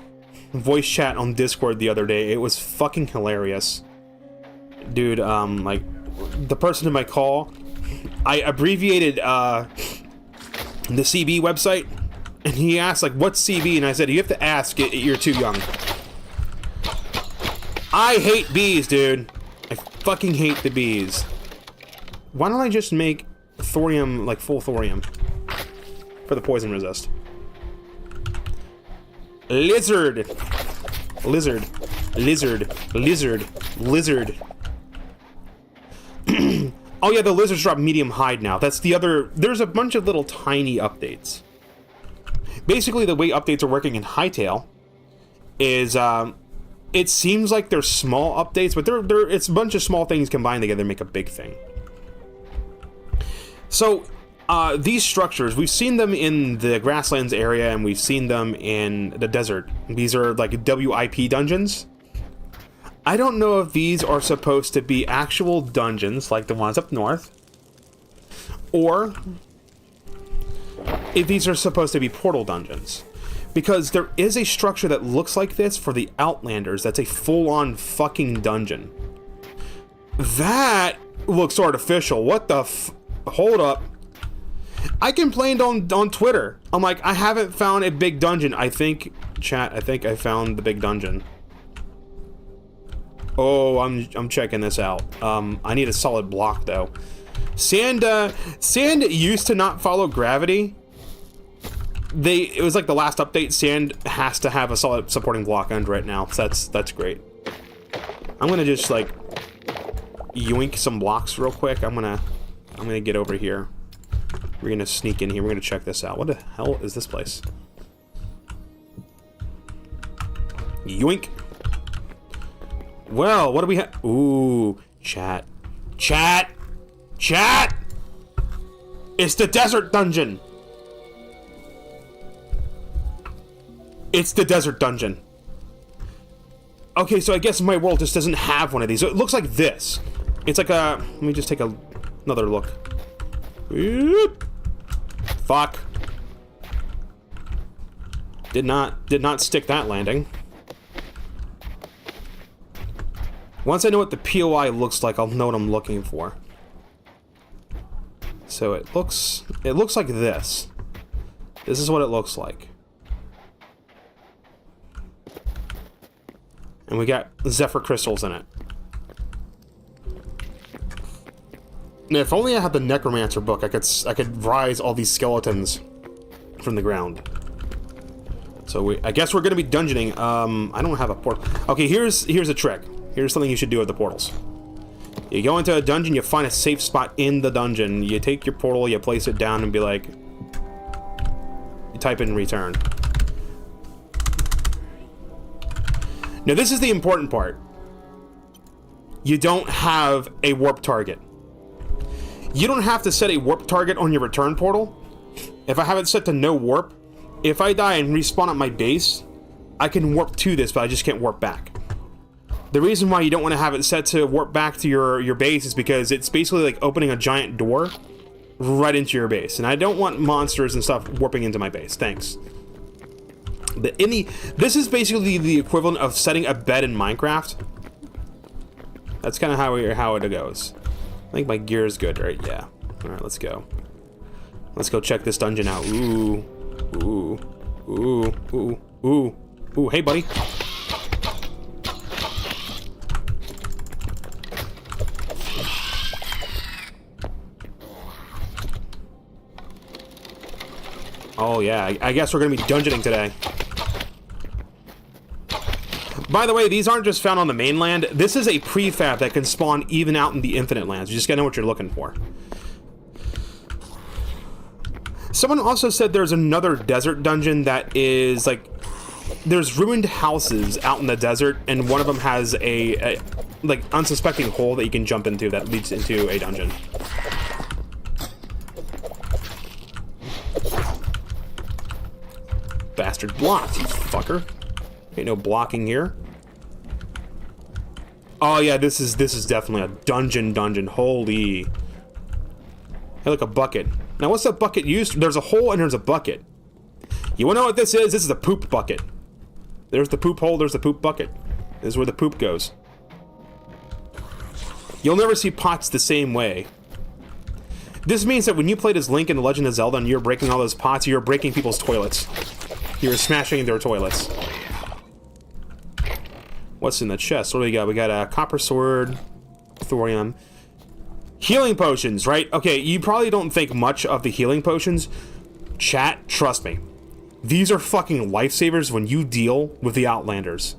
voice chat on Discord the other day. It was fucking hilarious. Dude, like, the person in my call, I abbreviated the CB website, and he asked, like, what's CB? And I said, you have to ask it, you're too young. I hate bees, dude. I fucking hate the bees. Why don't I just make thorium, like, full thorium? For the poison resist. Lizard. Lizard. Lizard. Lizard. Lizard. Oh yeah, the lizards drop medium hide now. That's the other... There's a bunch of little tiny updates. Basically, the way updates are working in Hytale is, it seems like they're small updates, but it's a bunch of small things combined together to make a big thing. So, these structures, we've seen them in the grasslands area, and we've seen them in the desert. These are like WIP dungeons. I don't know if these are supposed to be actual dungeons, like the ones up north, or if these are supposed to be portal dungeons. Because there is a structure that looks like this for the Outlanders that's a full-on fucking dungeon. That looks artificial. What the Hold up. I complained on Twitter. I'm like, I haven't found a big dungeon. I think, chat, I think I found the big dungeon. Oh, I'm checking this out. I need a solid block though. Sand used to not follow gravity. It was like the last update. Sand has to have a solid supporting block under it now. So that's great. I'm gonna just like yoink some blocks real quick. I'm gonna get over here. We're gonna sneak in here. We're gonna check this out. What the hell is this place? Yoink. Well, what do we have? Ooh, chat. Chat! Chat! It's the desert dungeon! It's the desert dungeon. Okay, so I guess my world just doesn't have one of these. So it looks like this. It's like a... Let me just take another look. Fuck. Did not stick that landing. Once I know what the POI looks like, I'll know what I'm looking for. So it looks like this. This is what it looks like. And we got Zephyr crystals in it. Now, if only I had the Necromancer book, I could rise all these skeletons from the ground. So I guess we're gonna be dungeoning. I don't have a port. Okay, here's a trick. Here's something you should do with the portals. You go into a dungeon, you find a safe spot in the dungeon. You take your portal, you place it down, and be like... You type in return. Now, this is the important part. You don't have a warp target. You don't have to set a warp target on your return portal. If I have it set to no warp, if I die and respawn at my base, I can warp to this, but I just can't warp back. The reason why you don't want to have it set to warp back to your base is because it's basically like opening a giant door right into your base. And I don't want monsters and stuff warping into my base. Thanks. This is basically the equivalent of setting a bed in Minecraft. That's kind of how it goes. I think my gear is good, right? Yeah. Alright, let's go. Let's go check this dungeon out. Ooh. Ooh. Ooh. Ooh. Ooh. Ooh. Hey, buddy. Oh, yeah. I guess we're going to be dungeoning today. By the way, these aren't just found on the mainland. This is a prefab that can spawn even out in the infinite lands. You just gotta know what you're looking for. Someone also said there's another desert dungeon that is like... There's ruined houses out in the desert, and one of them has a like unsuspecting hole that you can jump into that leads into a dungeon. Bastard blocked, you fucker. Ain't no blocking here. Oh yeah, this is definitely a dungeon. Holy. Hey, look, a bucket. Now what's that bucket used? There's a hole and there's a bucket. You wanna know what this is? This is a poop bucket. There's the poop hole, there's the poop bucket. This is where the poop goes. You'll never see pots the same way. This means that when you played as Link in The Legend of Zelda and you're breaking all those pots, you're breaking people's toilets. You're smashing their toilets. What's in the chest? What do we got? We got a copper sword, thorium, healing potions, right? Okay, you probably don't think much of the healing potions. Chat, trust me. These are fucking lifesavers when you deal with the Outlanders.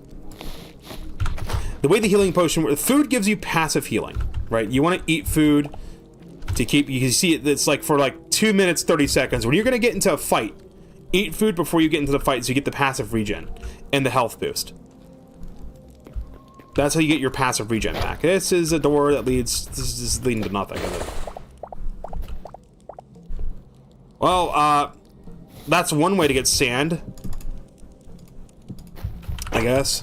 The way the healing potion... Food gives you passive healing, right? You want to eat food to keep... You can see it's like for like 2 minutes, 30 seconds. When you're going to get into a fight, eat food before you get into the fight so you get the passive regen and the health boost. That's how you get your passive regen back. This is a door that leads... This is leading to nothing, is it? Well, that's one way to get sand. I guess.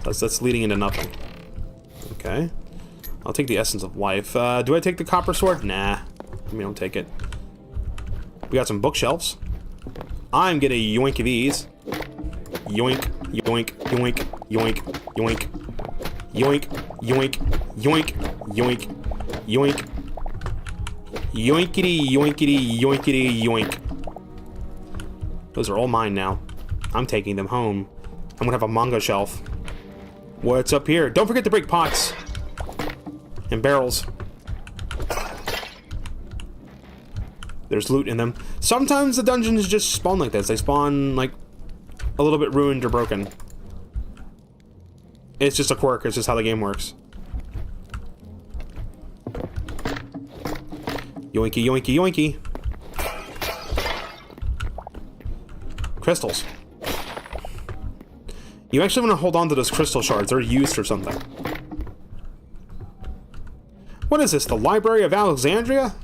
That's leading into nothing. Okay. I'll take the essence of life. Do I take the copper sword? Nah. I mean, don't take it. We got some bookshelves. I'm gonna yoink these. Yoink, yoink, yoink, yoink, yoink, yoink, yoink, yoink, yoink, yoink, yoinkity, yoinkity, yoinkity, yoink. Those are all mine now. I'm taking them home. I'm gonna have a manga shelf. What's up here? Don't forget to break pots and barrels. There's loot in them. Sometimes the dungeons just spawn like this. They spawn like a little bit ruined or broken. It's just a quirk. It's just how the game works. Yoinky, yoinky, yoinky. Crystals. You actually want to hold on to those crystal shards. They're used for something. What is this? The Library of Alexandria?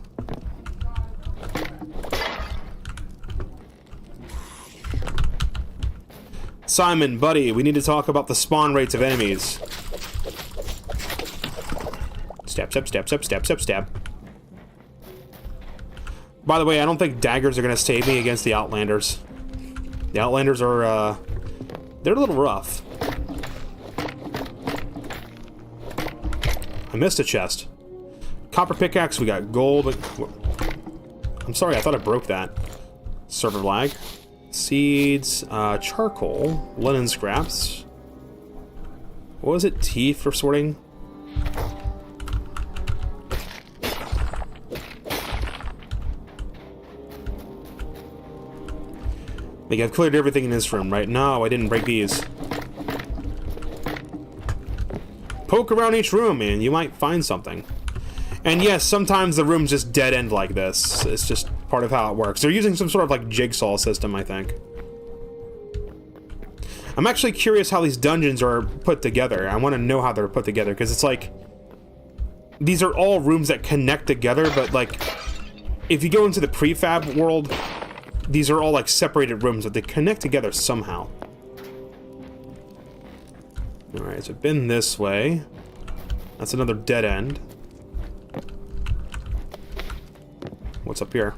Simon, buddy, we need to talk about the spawn rates of enemies. Stab, stab, stab, stab, stab, stab, stab. By the way, I don't think daggers are going to save me against the Outlanders. The Outlanders are, they're a little rough. I missed a chest. Copper pickaxe, we got gold. I'm sorry, I thought I broke that. Server lag. Seeds, charcoal, linen scraps. What was it? T for sorting? Like, I've cleared everything in this room, right? No, I didn't break these. poke around each room and you might find something. And yes, sometimes the rooms just dead end like this. It's just part of how it works. They're using some sort of like jigsaw system, I think. I'm actually curious how these dungeons are put together. I want to know how they're put together, because it's like these are all rooms that connect together, but like if you go into the prefab world, these are all like separated rooms, but they connect together somehow. Alright, so been this way. That's another dead end. What's up here?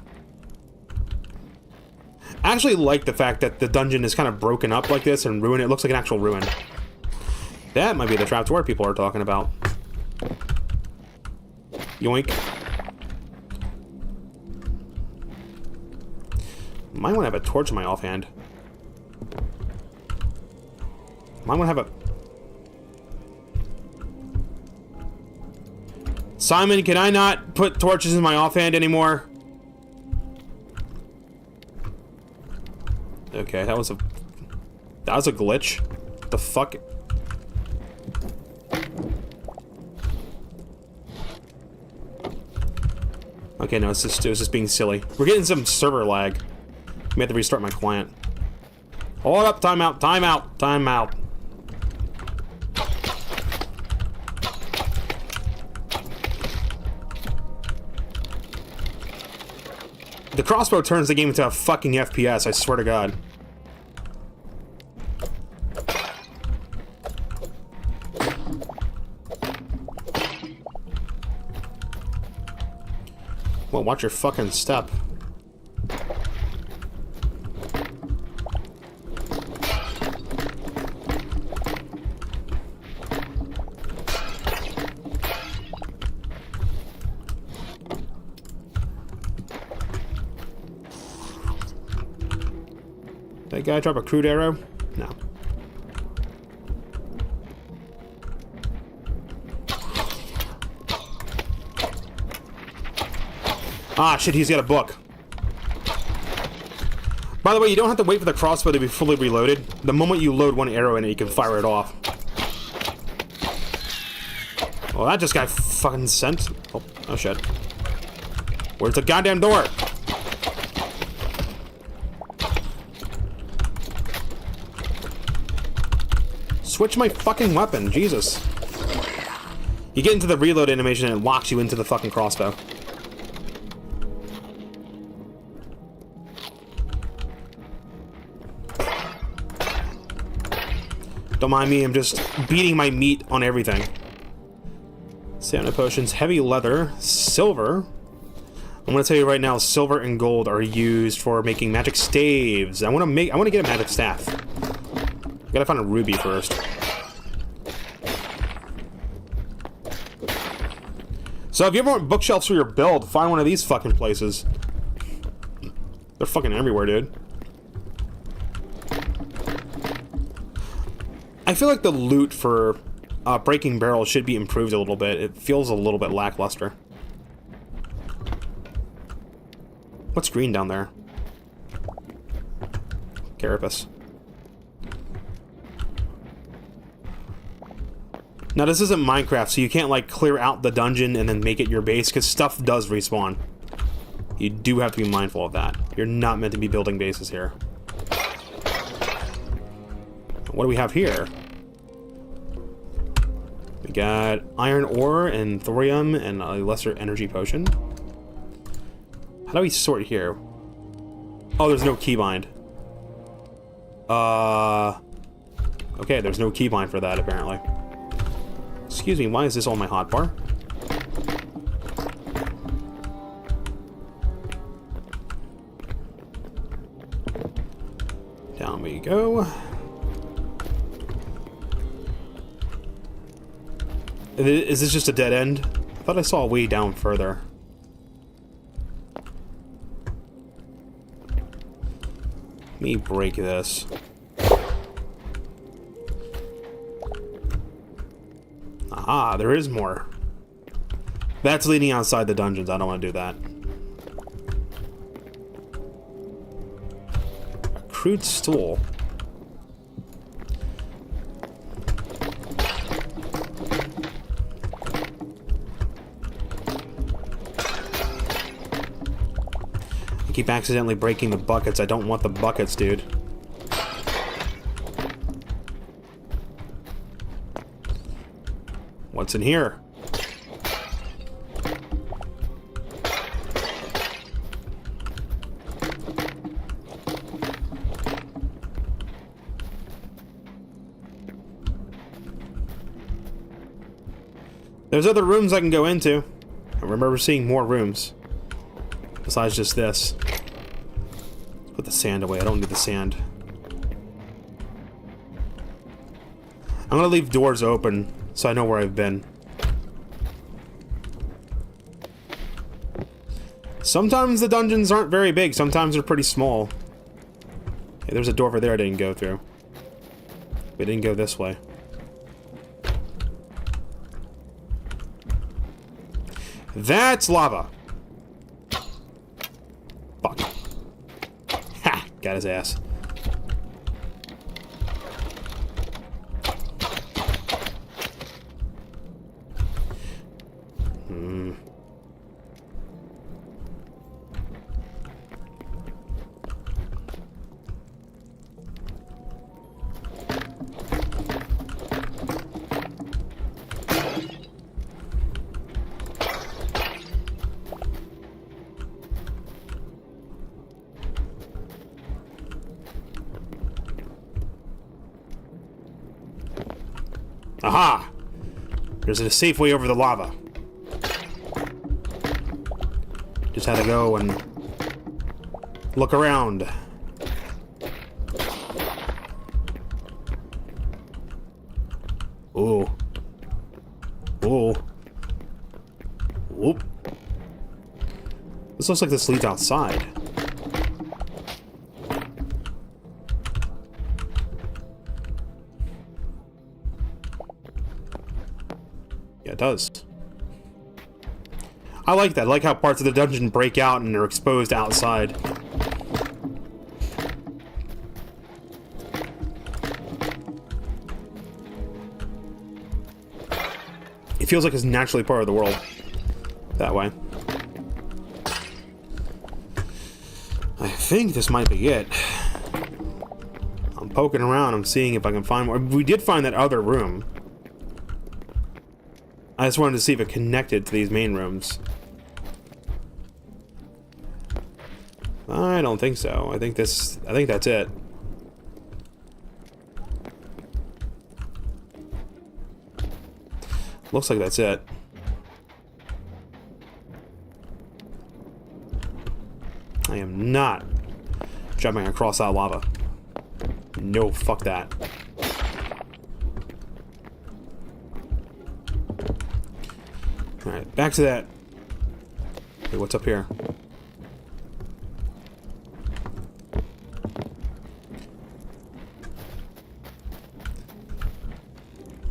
I actually like the fact that the dungeon is kind of broken up like this and ruined. It looks like an actual ruin. That might be the trapdoor people are talking about. Yoink. Might want to have a torch in my offhand. Might want to have a... Simon, can I not put torches in my offhand anymore? Okay, that was a glitch. What the fuck? Okay, no, it was just being silly. We're getting some server lag. I have to restart my client. Hold up, timeout, timeout, timeout. The crossbow turns the game into a fucking FPS, I swear to God. Well, watch your fucking step. That guy drop a crude arrow? No. Ah, shit, he's got a book. By the way, you don't have to wait for the crossbow to be fully reloaded. The moment you load one arrow in it, you can fire it off. Well, that just got fucking sent. Oh shit. Where's the goddamn door? Switch my fucking weapon, Jesus. You get into the reload animation and it locks you into the fucking crossbow. Don't mind me, I'm just beating my meat on everything. Stamina potions, heavy leather, silver. I'm gonna tell you right now, silver and gold are used for making magic staves. I wanna get a magic staff. I gotta find a ruby first. So if you ever want bookshelves for your build, find one of these fucking places. They're fucking everywhere, dude. I feel like the loot for breaking barrels should be improved a little bit. It feels a little bit lackluster. What's green down there? Carapace. Now this isn't Minecraft, so you can't like clear out the dungeon and then make it your base, because stuff does respawn. You do have to be mindful of that. You're not meant to be building bases here. What do we have here? We got iron ore and thorium and a lesser energy potion. How do we sort here? Oh, there's no keybind. Okay, there's no keybind for that apparently. Excuse me, why is this on my hotbar? Down we go. Is this just a dead end? I thought I saw a way down further. Let me break this. Aha, there is more. That's leading outside the dungeons. I don't want to do that. A crude stool. keep accidentally breaking the buckets. I don't want the buckets, dude. What's in here? There's other rooms I can go into. I remember seeing more rooms. Besides just this. Let's put the sand away. I don't need the sand. I'm gonna leave doors open so I know where I've been. Sometimes the dungeons aren't very big. Sometimes they're pretty small. Hey, there's a door over there I didn't go through. We didn't go this way. That's lava. Fuck. Ha! Got his ass. Aha! There's a safe way over the lava. Just had to go and look around. Ooh. Ooh. Whoop. This looks like this leads outside. Yeah, it does. I like that. I like how parts of the dungeon break out and are exposed outside. It feels like it's naturally part of the world. That way. I think this might be it. I'm poking around. I'm seeing if I can find more. We did find that other room. I just wanted to see if it connected to these main rooms. I don't think so. I think that's it. Looks like that's it. I am not jumping across that lava. No, fuck that. Alright, back to that. Hey, what's up here?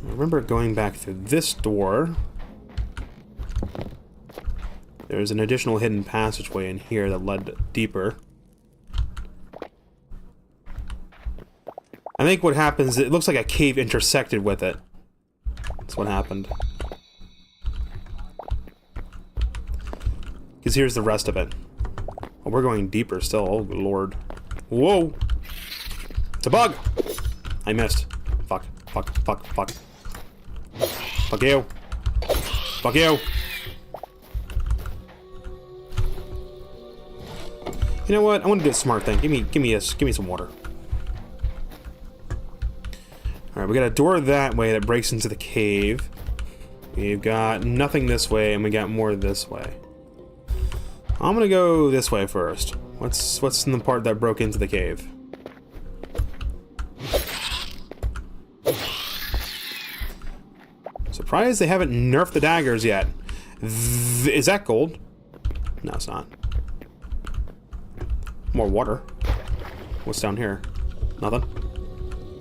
I remember going back through this door. There's an additional hidden passageway in here that led deeper. I think what happens, it looks like a cave intersected with it. That's what happened. Because here's the rest of it. Oh, we're going deeper still. Oh, lord. Whoa! It's a bug! I missed. Fuck. Fuck. Fuck. Fuck. Fuck you. Fuck you. You know what? I want to do a smart thing. Give me some water. Alright, we got a door that way that breaks into the cave. We've got nothing this way, and we got more this way. I'm gonna go this way first. What's in the part that broke into the cave? Surprised they haven't nerfed the daggers yet. Is that gold? No, it's not. More water. What's down here? Nothing?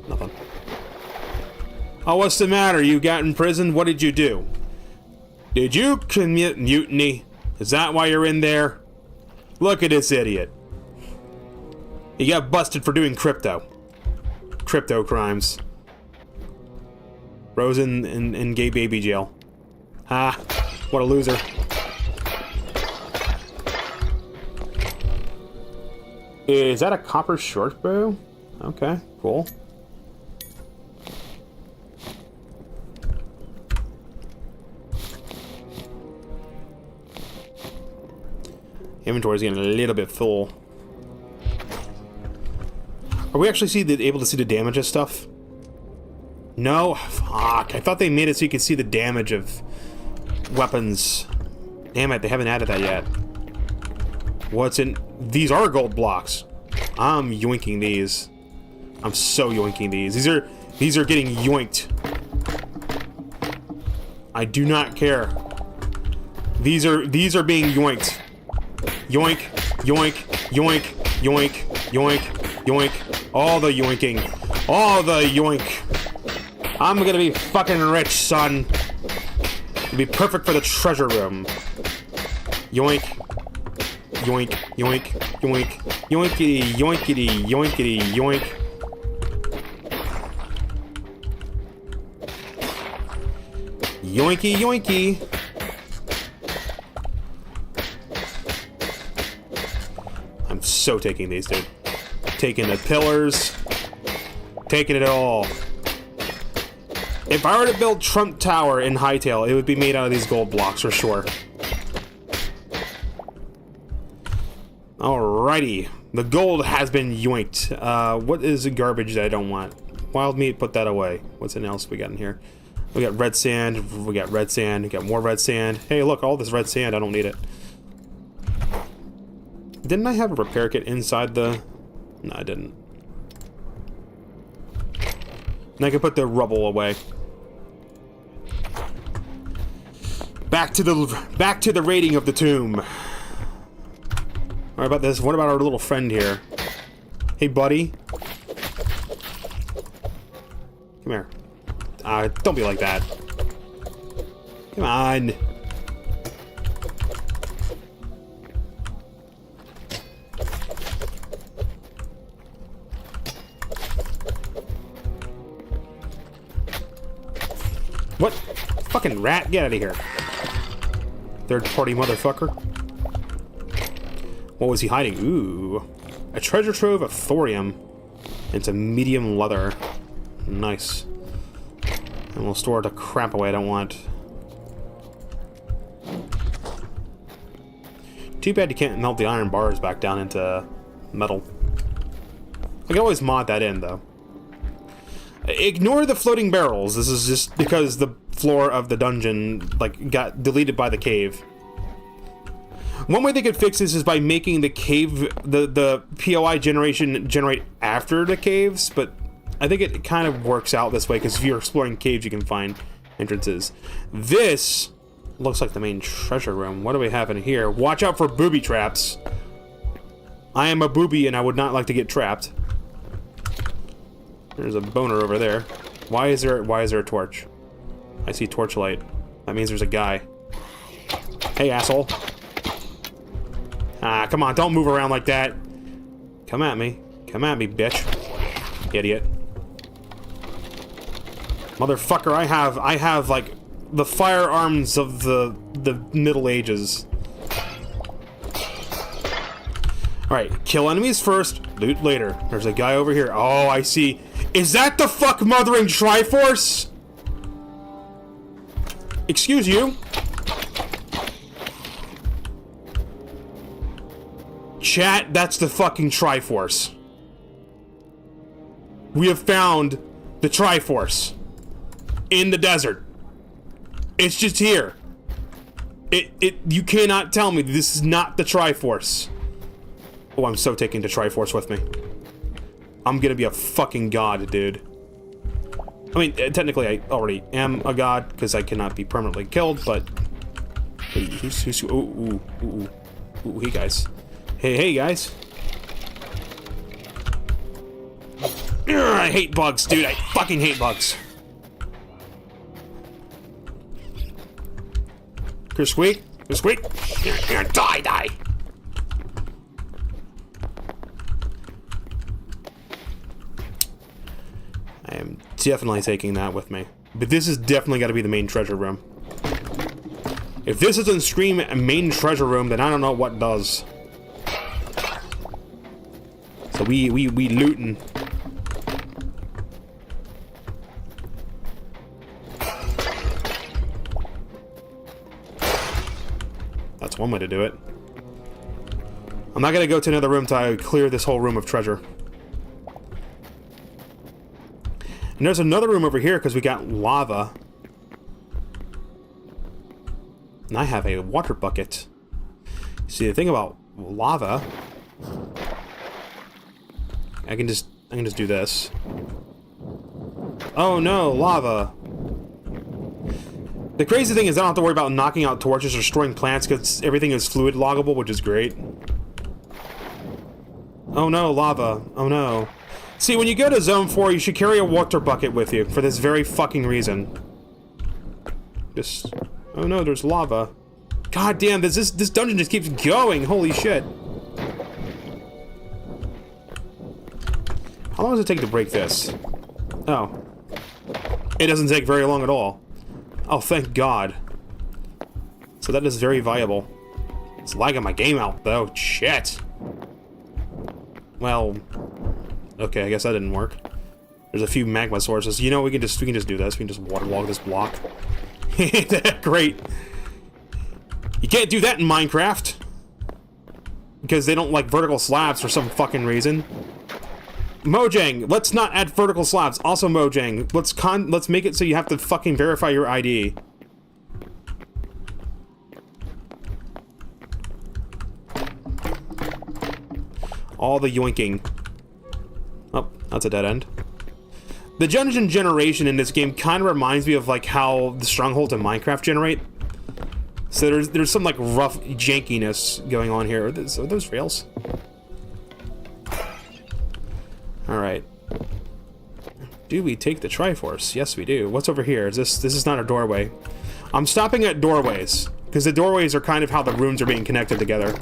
Nothing. Oh, what's the matter? You got imprisoned? What did you do? Did you commit mutiny? Is that why you're in there? Look at this idiot. He got busted for doing crypto. Crypto crimes. Rose in gay baby jail. Ah, what a loser. Is that a copper short bow? Okay, cool. Inventory's getting a little bit full. Are we actually able to see the damage of stuff? No? Fuck. I thought they made it so you could see the damage of weapons. Damn it, they haven't added that yet. What's in... These are gold blocks. I'm yoinking these. I'm so yoinking these. These are getting yoinked. I do not care. These are being yoinked. Yoink, yoink, yoink, yoink, yoink, yoink. All the yoinking. All the yoink. I'm gonna be fucking rich, son. It'll be perfect for the treasure room. Yoink. Yoink, yoink, yoink. Yoinkity, yoinkity, yoinkity, yoink. Yoinky, yoinky. I'm so taking these, dude. Taking the pillars. Taking it all. If I were to build Trump Tower in Hytale, it would be made out of these gold blocks for sure. Alrighty. The gold has been yoinked. What is the garbage that I don't want? Wild meat, put that away. What's else we got in here? We got red sand. We got red sand. We got more red sand. Hey, look, all this red sand. I don't need it. Didn't I have a repair kit inside the... No, I didn't. And I can put the rubble away. Back to the raiding of the tomb. Alright, about this. What about our little friend here? Hey, buddy. Come here. Don't be like that. Come on. What? Fucking rat, get out of here. Third party motherfucker. What was he hiding? Ooh. A treasure trove of thorium. It's a medium leather. Nice. And we'll store the crap away I don't want. Too bad you can't melt the iron bars back down into metal. I can always mod that in, though. Ignore the floating barrels. This is just because the floor of the dungeon, like, got deleted by the cave. One way they could fix this is by making the cave, the POI generation generate after the caves, but I think it kind of works out this way, because if you're exploring caves, you can find entrances. This looks like the main treasure room. What do we have in here? Watch out for booby traps. I am a booby, and I would not like to get trapped. There's a boner over there. Why is there a torch? I see torchlight. That means there's a guy. Hey, asshole. Ah, come on, don't move around like that. Come at me. Come at me, bitch. Idiot. Motherfucker, I have like the firearms of the Middle Ages. Alright, kill enemies first, loot later. There's a guy over here. Oh, I see. Is that the fuck mothering Triforce? Excuse you? Chat, that's the fucking Triforce. We have found the Triforce. In the desert. It's just here. You cannot tell me this is not the Triforce. Oh, I'm so taking the Triforce with me. I'm gonna be a fucking god, dude. I mean, technically I already am a god, because I cannot be permanently killed, but... Hey, who's... Ooh, hey, guys. Hey, guys. Urgh, I hate bugs, dude. I fucking hate bugs. Here, squeak. Here, squeak. Here, die. I am definitely taking that with me. But this is definitely got to be the main treasure room. If this doesn't scream main treasure room, then I don't know what does. So we looting. That's one way to do it. I'm not gonna go to another room till I clear this whole room of treasure. And there's another room over here because we got lava. And I have a water bucket. See, the thing about lava, I can just do this. Oh no, lava. The crazy thing is I don't have to worry about knocking out torches or destroying plants because everything is fluid loggable, which is great. Oh no, lava. Oh no. See, when you go to Zone 4, you should carry a water bucket with you for this very fucking reason. Just... Oh no, there's lava. God damn, this dungeon just keeps going. Holy shit. How long does it take to break this? Oh. It doesn't take very long at all. Oh, thank God. So that is very viable. It's lagging my game out, though. Shit. Well... Okay, I guess that didn't work. There's a few magma sources. You know, we can just do this. We can just waterlog this block. Great. You can't do that in Minecraft. Because they don't like vertical slabs for some fucking reason. Mojang, let's not add vertical slabs. Also, Mojang, let's make it so you have to fucking verify your ID. All the yoinking. Oh, that's a dead end. The dungeon generation in this game kind of reminds me of like how the strongholds in Minecraft generate. So there's some like rough jankiness going on here. Are those rails? All right. Do we take the Triforce? Yes, we do. What's over here? This is not a doorway. I'm stopping at doorways because the doorways are kind of how the rooms are being connected together.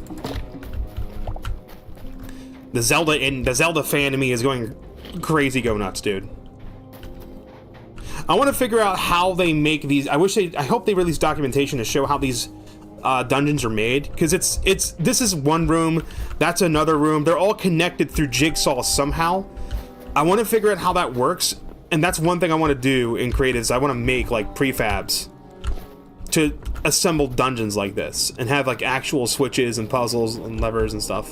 The Zelda fan in me is going crazy go nuts, dude. I want to figure out how they make these. I hope they release documentation to show how these dungeons are made, because this is one room, that's another room. They're all connected through jigsaw somehow. I want to figure out how that works, and that's one thing I want to do in creatives. I want to make like prefabs to assemble dungeons like this and have like actual switches and puzzles and levers and stuff.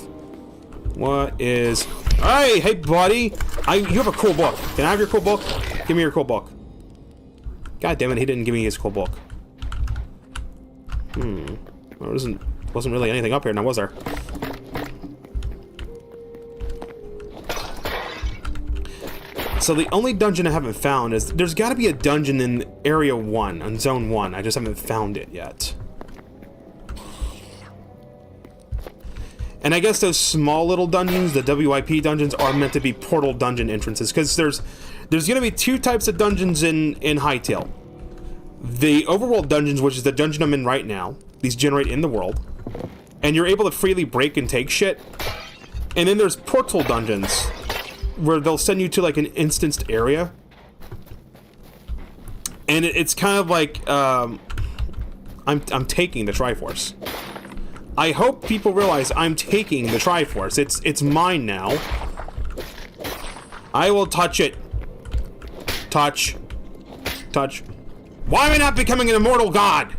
What is... Hey buddy! You have a cool book. Can I have your cool book? Give me your cool book. God damn it, he didn't give me his cool book. Well, there wasn't really anything up here now, was there? So the only dungeon I haven't found is... There's gotta be a dungeon in Area 1, on Zone 1. I just haven't found it yet. And I guess those small little dungeons, the WIP dungeons, are meant to be portal dungeon entrances, because there's going to be two types of dungeons in Hytale. The overworld dungeons, which is the dungeon I'm in right now, these generate in the world, and you're able to freely break and take shit. And then there's portal dungeons, where they'll send you to like an instanced area. And it's kind of like, I'm taking the Triforce. I hope people realize I'm taking the Triforce. It's mine now. I will touch it. Touch. Why am I not becoming an immortal god?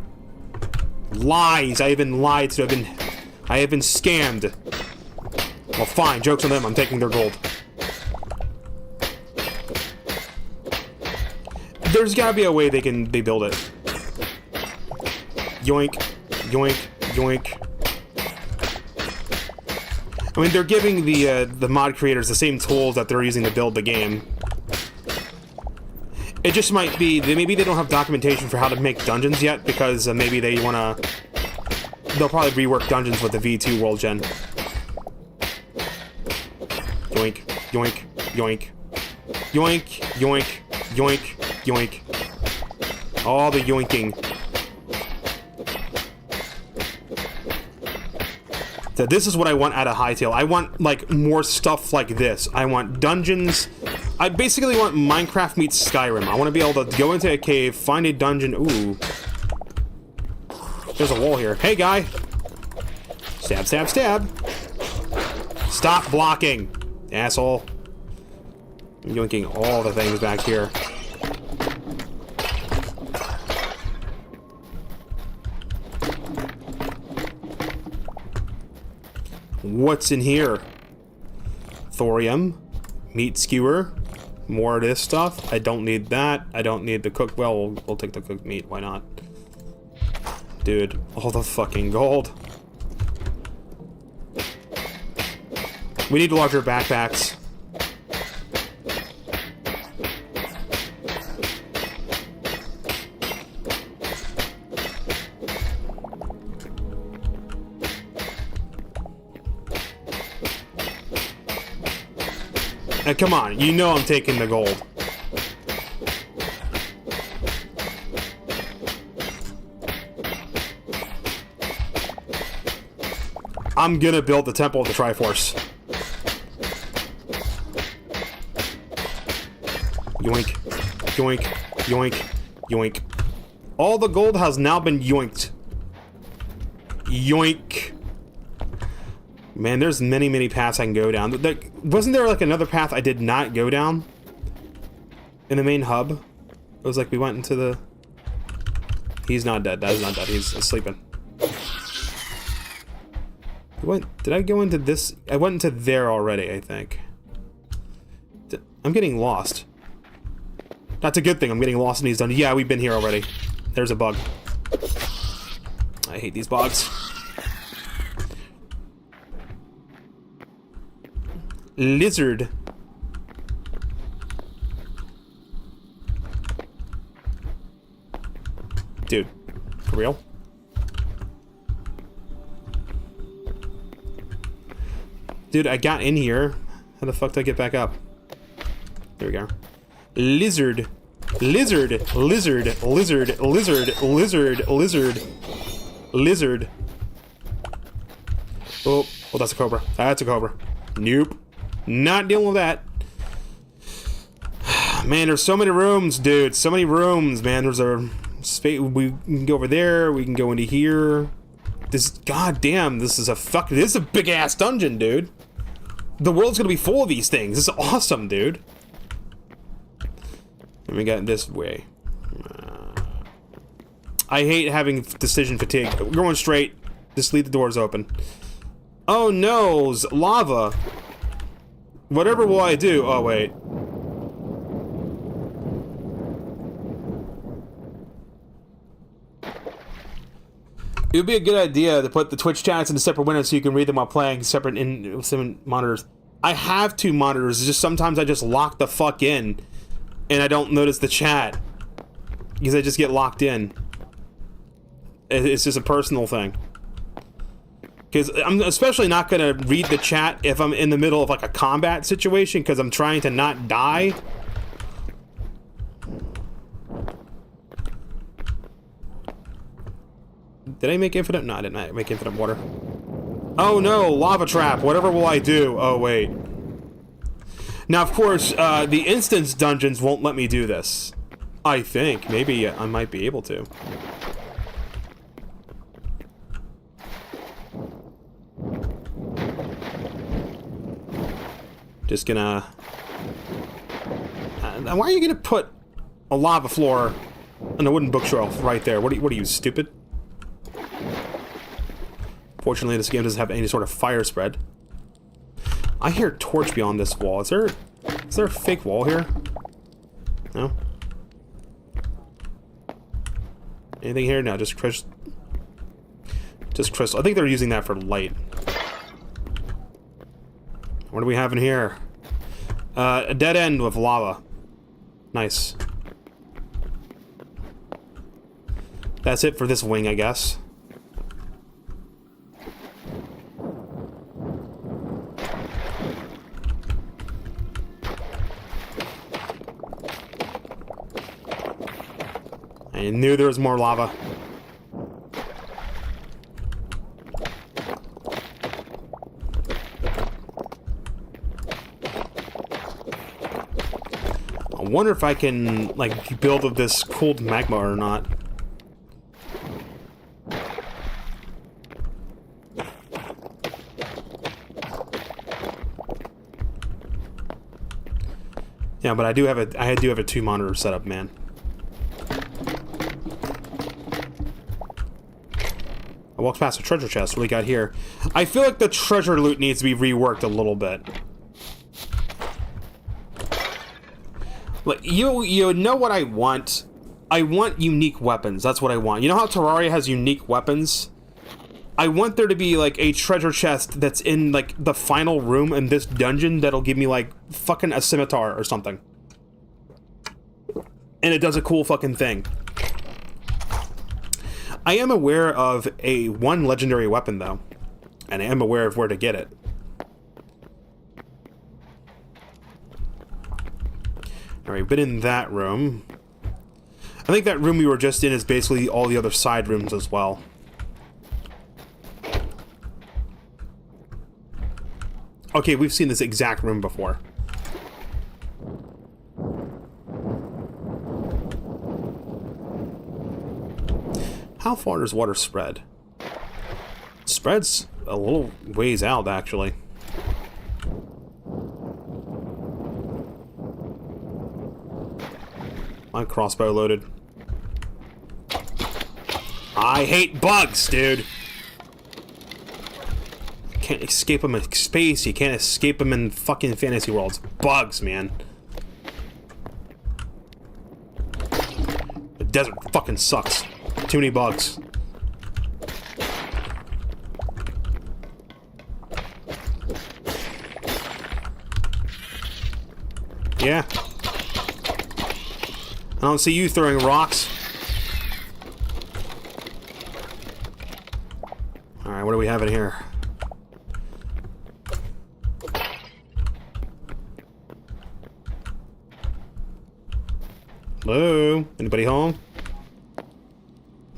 Lies. I have been lied to. I have been scammed. Well, fine. Joke's on them. I'm taking their gold. There's gotta be a way they build it. Yoink. Yoink. Yoink. I mean, they're giving the mod creators the same tools that they're using to build the game. It just might be maybe they don't have documentation for how to make dungeons yet, because maybe they wanna. They'll probably rework dungeons with the V2 world gen. Yoink, yoink, yoink, yoink, yoink, yoink, yoink. All the yoinking. So this is what I want out of Hytale. I want, like, more stuff like this. I want dungeons. I basically want Minecraft meets Skyrim. I want to be able to go into a cave, find a dungeon. Ooh. There's a wall here. Hey, guy. Stab, stab, stab. Stop blocking. Asshole. I'm yoinking all the things back here. What's in here? Thorium. Meat skewer. More of this stuff. I don't need that. I don't need the cooked... Well, we'll take the cooked meat. Why not? Dude, all the fucking gold. We need larger backpacks. Now, come on, you know I'm taking the gold. I'm gonna build the Temple of the Triforce. Yoink, yoink, yoink, yoink. All the gold has now been yoinked. Yoink. Man, there's many, many paths I can go down. Wasn't there like another path I did not go down? In the main hub? It was like we went into the... He's not dead. That is not dead. He's sleeping. Did I go into this? I went into there already, I think. I'm getting lost. That's a good thing. I'm getting lost and he's done. Yeah, we've been here already. There's a bug. I hate these bugs. Lizard. Dude, for real? Dude, I got in here. How the fuck did I get back up? There we go. Lizard. Lizard. Lizard. Lizard. Lizard. Lizard. Lizard. Lizard. Oh, that's a cobra. That's a cobra. Nope. Not dealing with that. Man, there's so many rooms, dude. So many rooms, man. There's a space. We can go over there. We can go into here. This, goddamn, this is a big ass dungeon, dude. The world's gonna be full of these things. This is awesome, dude. And we got this way. I hate having decision fatigue. We're going straight. Just leave the doors open. Oh no, lava. Whatever will I do? Oh wait. It would be a good idea to put the Twitch chats into separate windows so you can read them while playing separate monitors. I have two monitors, it's just sometimes I just lock the fuck in and I don't notice the chat because I just get locked in. It's just a personal thing. Because I'm especially not going to read the chat if I'm in the middle of like a combat situation because I'm trying to not die. Did I make infinite? No, I didn't make infinite water. Oh no, lava trap. Whatever will I do? Oh wait. Now of course, the instance dungeons won't let me do this. I think. Maybe I might be able to. Just gonna... why are you gonna put a lava floor on a wooden bookshelf right there? What are you, stupid? Fortunately, this game doesn't have any sort of fire spread. I hear a torch beyond this wall. Is there a fake wall here? No? Anything here? No, just crystal. Just crystal. I think they're using that for light. What do we have in here? A dead end with lava. Nice. That's it for this wing, I guess. I knew there was more lava. I wonder if I can, like, build of this cooled magma or not. Yeah, but I do have a 2 monitor setup, man. I walked past a treasure chest. What do we got here? I feel like the treasure loot needs to be reworked a little bit. Like, you know what I want? I want unique weapons. That's what I want. You know how Terraria has unique weapons? I want there to be, like, a treasure chest that's in, like, the final room in this dungeon that'll give me, like, fucking a scimitar or something. And it does a cool fucking thing. I am aware of one legendary weapon, though. And I am aware of where to get it. Alright, been in that room. I think that room we were just in is basically all the other side rooms as well. Okay, we've seen this exact room before. How far does water spread? Spreads a little ways out, actually. My crossbow loaded. I hate bugs, dude! Can't escape them in space, you can't escape them in fucking fantasy worlds. Bugs, man. The desert fucking sucks. Too many bugs. Yeah. I don't see you throwing rocks. Alright, what do we have in here? Hello? Anybody home?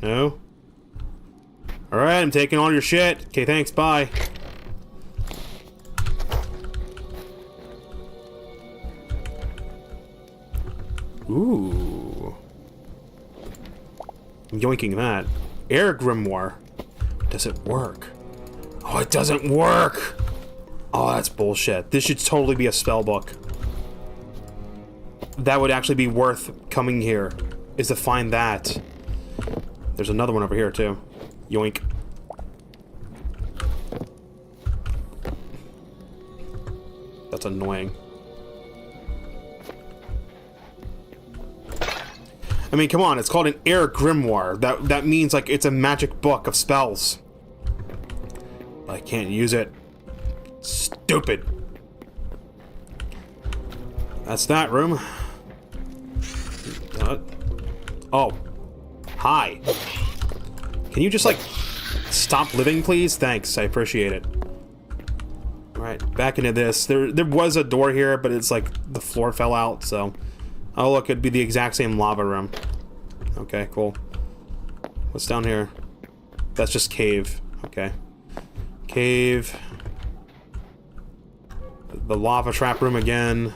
No? Alright, I'm taking all your shit. Okay, thanks, bye. Ooh. I'm yoinking that. Air Grimoire. Does it work? Oh, it doesn't work! Oh, that's bullshit. This should totally be a spell book. That would actually be worth coming here, is to find that. There's another one over here, too. Yoink. That's annoying. I mean, come on, it's called an Air Grimoire. That means, like, it's a magic book of spells. But I can't use it. Stupid. That's that room. Oh. Hi. Can you just, like, stop living, please? Thanks, I appreciate it. Alright, back into this. There was a door here, but it's like the floor fell out, so... Oh, look, it'd be the exact same lava room. Okay, cool. What's down here? That's just cave. Okay. Cave. The lava trap room again.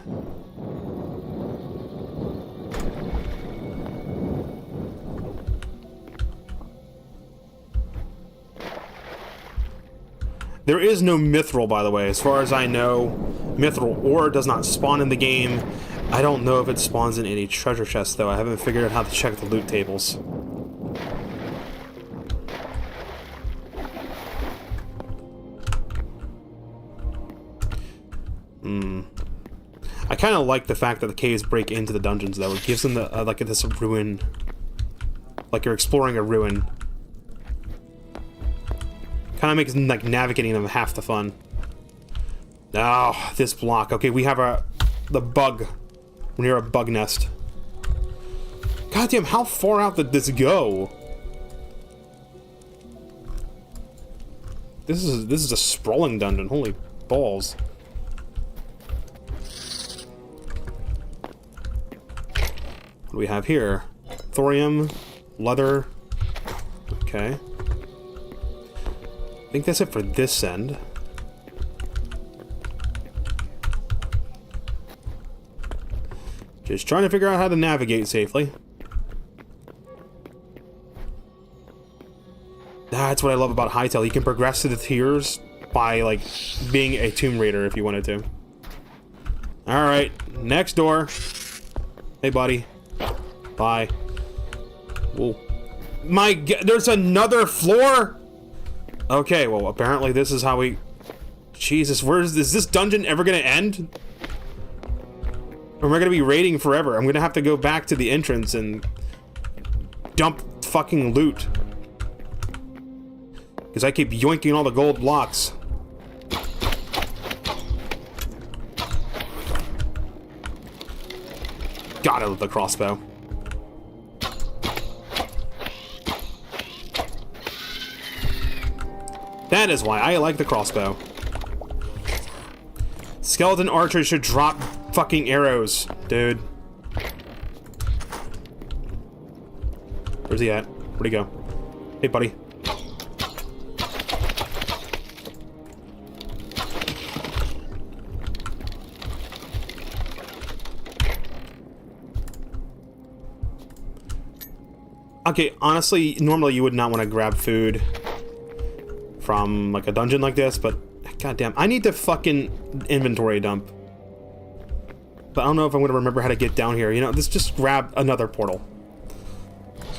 There is no mithril, by the way. As far as I know, mithril ore does not spawn in the game. I don't know if it spawns in any treasure chests, though. I haven't figured out how to check the loot tables. I kind of like the fact that the caves break into the dungeons, though. It gives them the, like, this ruin. Like you're exploring a ruin. Kind of makes, like, navigating them half the fun. Oh, this block. Okay, we have the bug. We're near a bug nest. Goddamn, how far out did this go? This is a sprawling dungeon. Holy balls. What do we have here? Thorium, leather. Okay. I think that's it for this end. Just trying to figure out how to navigate safely. That's what I love about Hytale. You can progress to the tiers by, like, being a Tomb Raider if you wanted to. Alright, Next door. Hey, buddy. Bye. Whoa. My God, there's another floor? Okay, well, apparently this is how we... Jesus, is this dungeon ever gonna end? Or am I gonna be raiding forever? I'm gonna have to go back to the entrance and dump fucking loot. Because I keep yoinking all the gold blocks. God, I love the crossbow. That is why I like the crossbow. Skeleton archers should drop fucking arrows, dude. Where's he at? Where'd he go? Hey, buddy. Okay, honestly, normally you would not want to grab food from, like, a dungeon like this, but goddamn, I need to fucking inventory dump. But I don't know if I'm gonna remember how to get down here. You know, let's just grab another portal.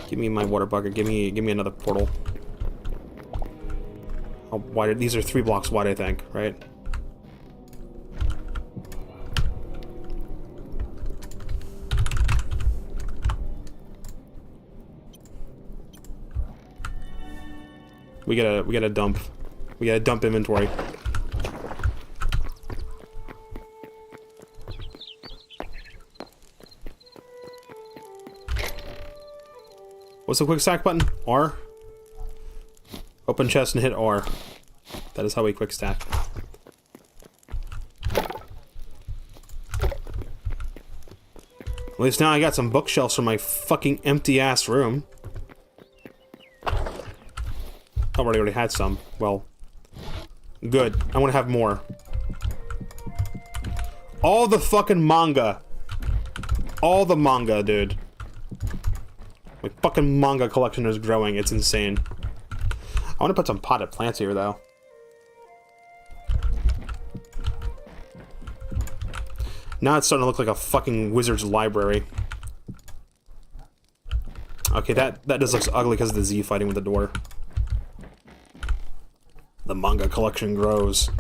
Give me my water bucket. Give me another portal. How wide are these? Are 3 blocks wide, I think, right? We gotta dump. We gotta dump inventory. What's the quick stack button? R? Open chest and hit R. That is how we quick stack. At least now I got some bookshelves for my fucking empty ass room. I already had some. Well, good. I want to have more. All the fucking manga. All the manga, dude. My fucking manga collection is growing. It's insane. I want to put some potted plants here, though. Now it's starting to look like a fucking wizard's library. Okay, that just looks ugly because of the Z fighting with the door. The manga collection grows.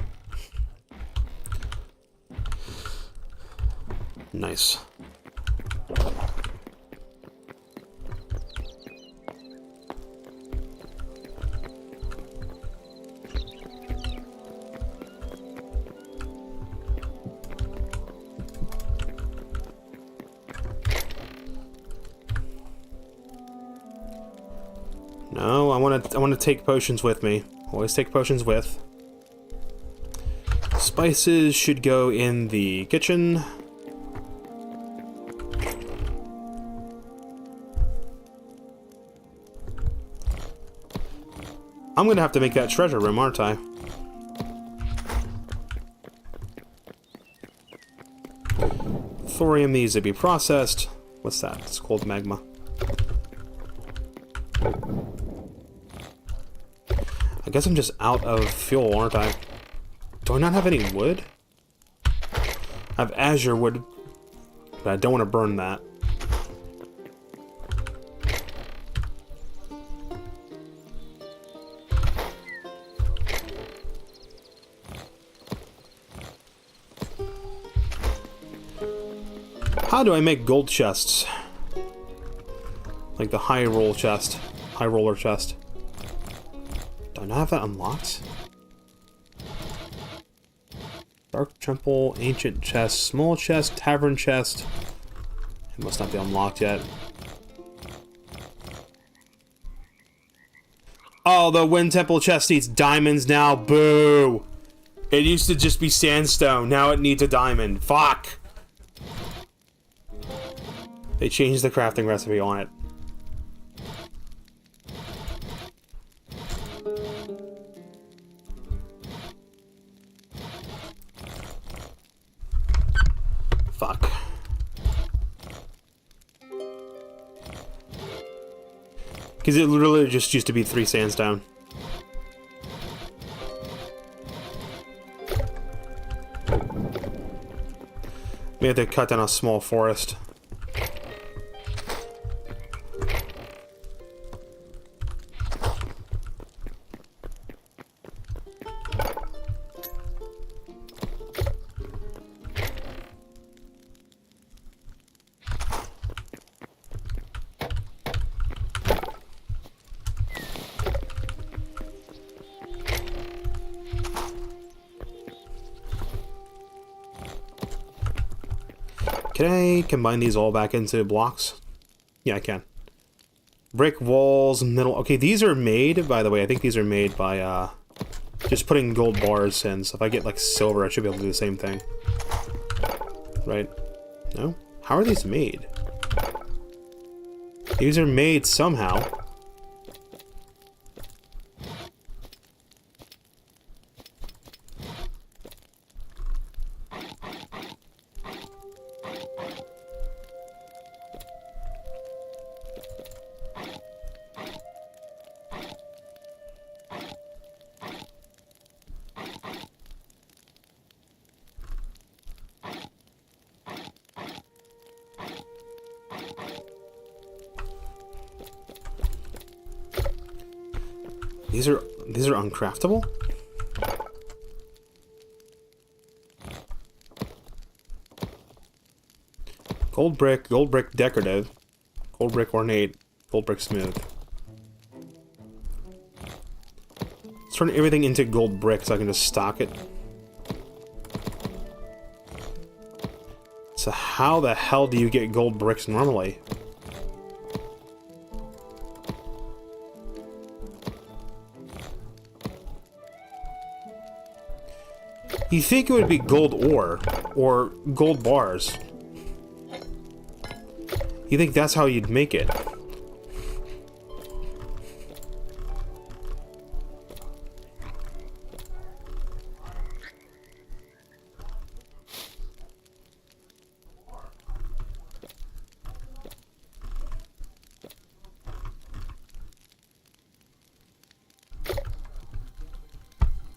Nice. No, I want to take potions with me. Always take potions with. Spices should go in the kitchen. I'm gonna have to make that treasure room, aren't I? Thorium needs to be processed. What's that? It's cold magma. I guess I'm just out of fuel, aren't I? Do I not have any wood? I have azure wood, but I don't want to burn that. How do I make gold chests? Like the high roller chest. Do I not have that unlocked? Dark temple, ancient chest, small chest, tavern chest. It must not be unlocked yet. Oh, the wind temple chest needs diamonds now. Boo! It used to just be sandstone. Now it needs a diamond. Fuck! They changed the crafting recipe on it. Fuck. Because it literally just used to be 3 sandstone. We have to cut down a small forest. Can I combine these all back into blocks? Yeah, I can. Brick walls, middle... Okay, these are made, by the way, I think these are made by, just putting gold bars in. So if I get, like, silver, I should be able to do the same thing. Right? No? How are these made? These are made somehow. These are uncraftable? Gold brick decorative, gold brick ornate, gold brick smooth. Let's turn everything into gold brick so I can just stock it. So how the hell do you get gold bricks normally? You think it would be gold ore, or gold bars. You think that's how you'd make it.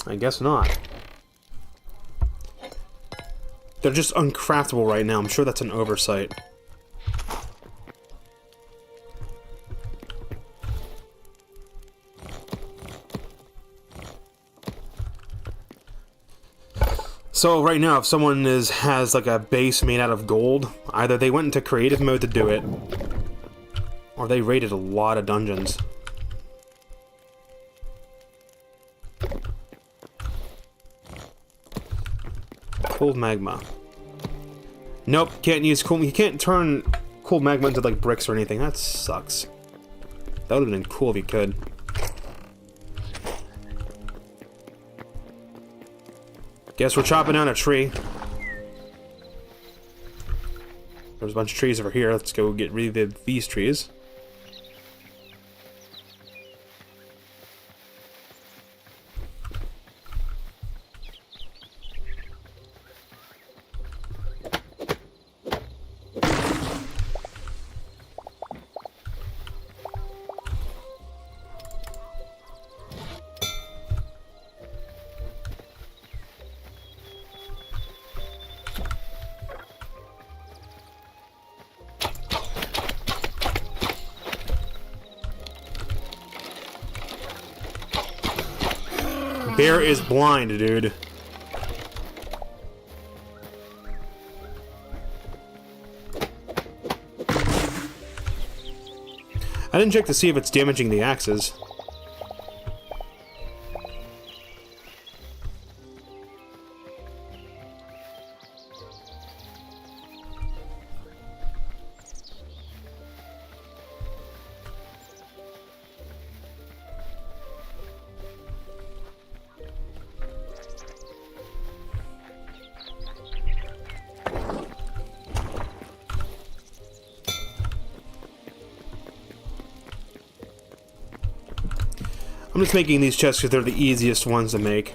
I guess not. They're just uncraftable right now. I'm sure that's an oversight. So right now, if someone has like a base made out of gold, either they went into creative mode to do it, or they raided a lot of dungeons. Cold magma. Nope, can't use cool. You can't turn cold magma into like bricks or anything. That sucks. That would have been cool if you could. Guess we're chopping down a tree. There's a bunch of trees over here. Let's go get rid of these trees. Bear is blind, dude. I didn't check to see if it's damaging the axes. I'm just making these chests because they're the easiest ones to make.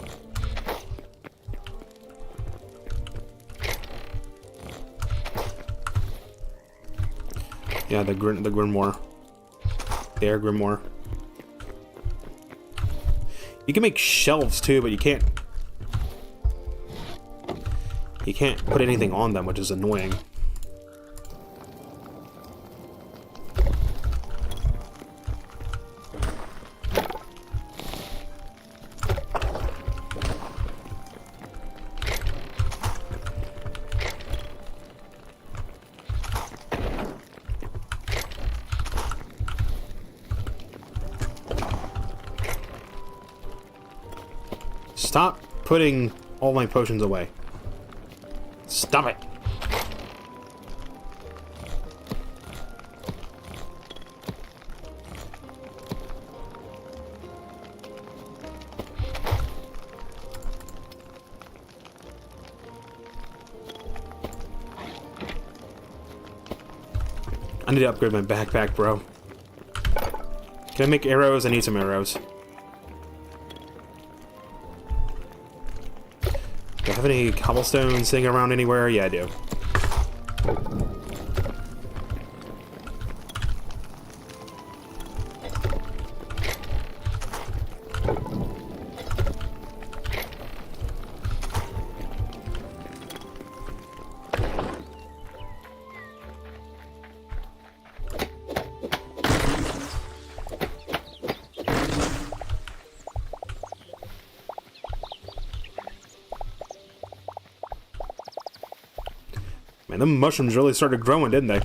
Yeah, the grimoire. The air grimoire. You can make shelves too, but you can't You can't put anything on them, which is annoying. Stop putting all my potions away. Stop it. I need to upgrade my backpack, bro. Can I make arrows? I need some arrows. Do I have any cobblestone sitting around anywhere? Yeah, I do. Man, them mushrooms really started growing, didn't they?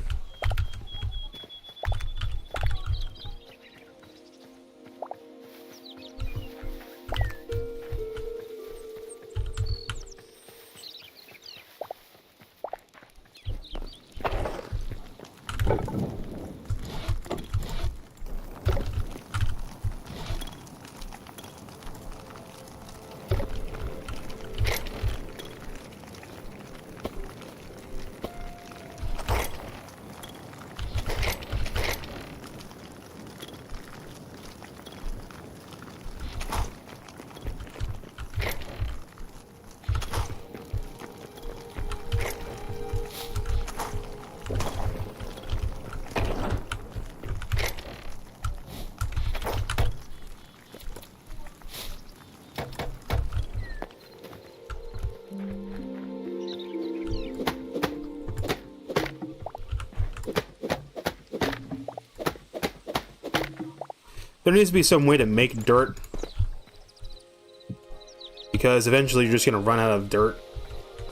There needs to be some way to make dirt. Because eventually you're just going to run out of dirt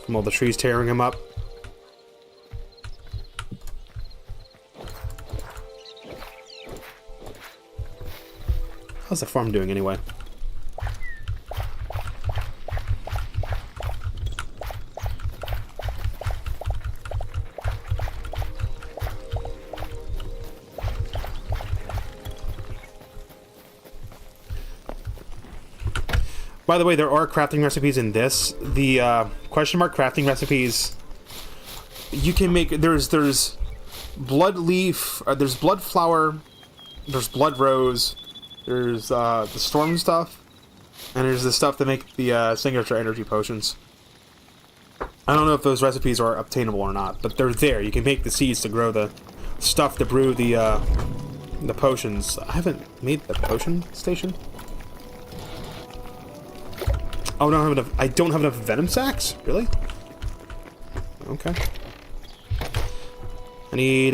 from all the trees tearing them up. How's the farm doing anyway? By the way, there are crafting recipes in this. The question mark crafting recipes, you can make, there's blood leaf, there's blood flower, there's blood rose, there's the storm stuff, and there's the stuff that make the signature energy potions. I don't know if those recipes are obtainable or not, but they're there. You can make the seeds to grow the stuff to brew the potions. I haven't made the potion station. Oh, I don't have enough venom sacks? Really? Okay. I need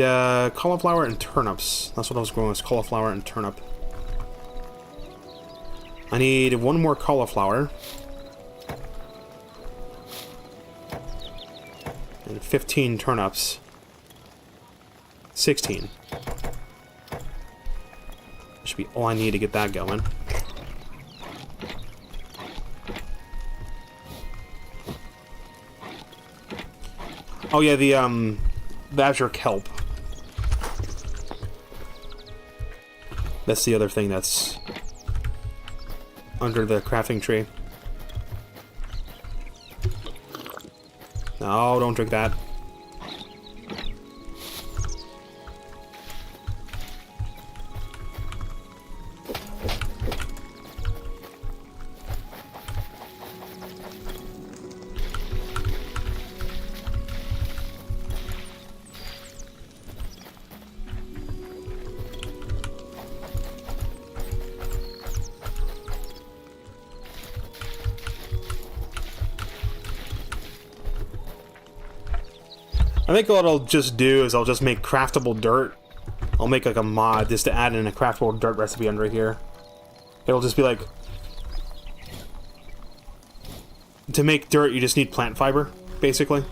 cauliflower and turnips. That's what I was growing, was cauliflower and turnip. I need one more cauliflower. And 15 turnips. 16. Should be all I need to get that going. Oh yeah, the azure kelp. That's the other thing that's under the crafting tree. No, don't drink that. I think what I'll just do is I'll just make craftable dirt. I'll make like a mod just to add in a craftable dirt recipe under here. It'll just be like... To make dirt, you just need plant fiber, basically.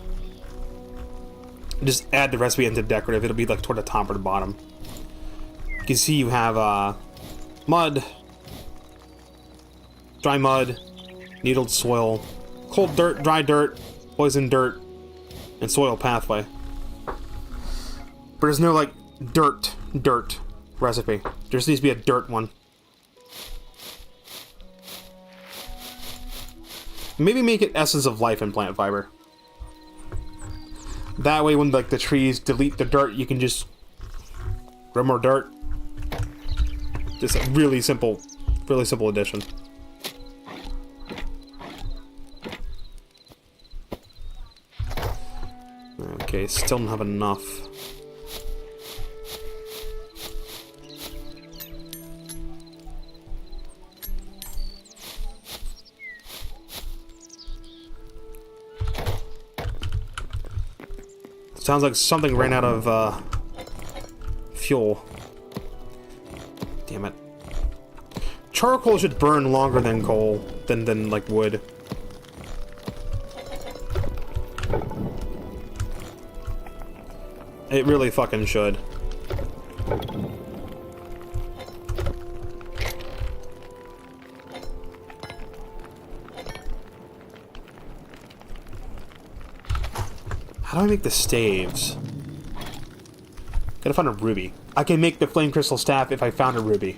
Just add the recipe into decorative. It'll be like toward the top or the bottom. You can see you have mud, dry mud, needled soil, cold dirt, dry dirt, poison dirt, and soil pathway. But there's no like dirt recipe. There just needs to be a dirt one. Maybe make it essence of life and plant fiber. That way when like the trees delete the dirt, you can just grow more dirt. Just a really simple addition. Okay, still don't have enough. Sounds like something ran out of fuel. Damn it. Charcoal should burn longer than coal, than like wood. It really fucking should. How do I make the staves? Gotta find a ruby. I can make the flame crystal staff if I found a ruby.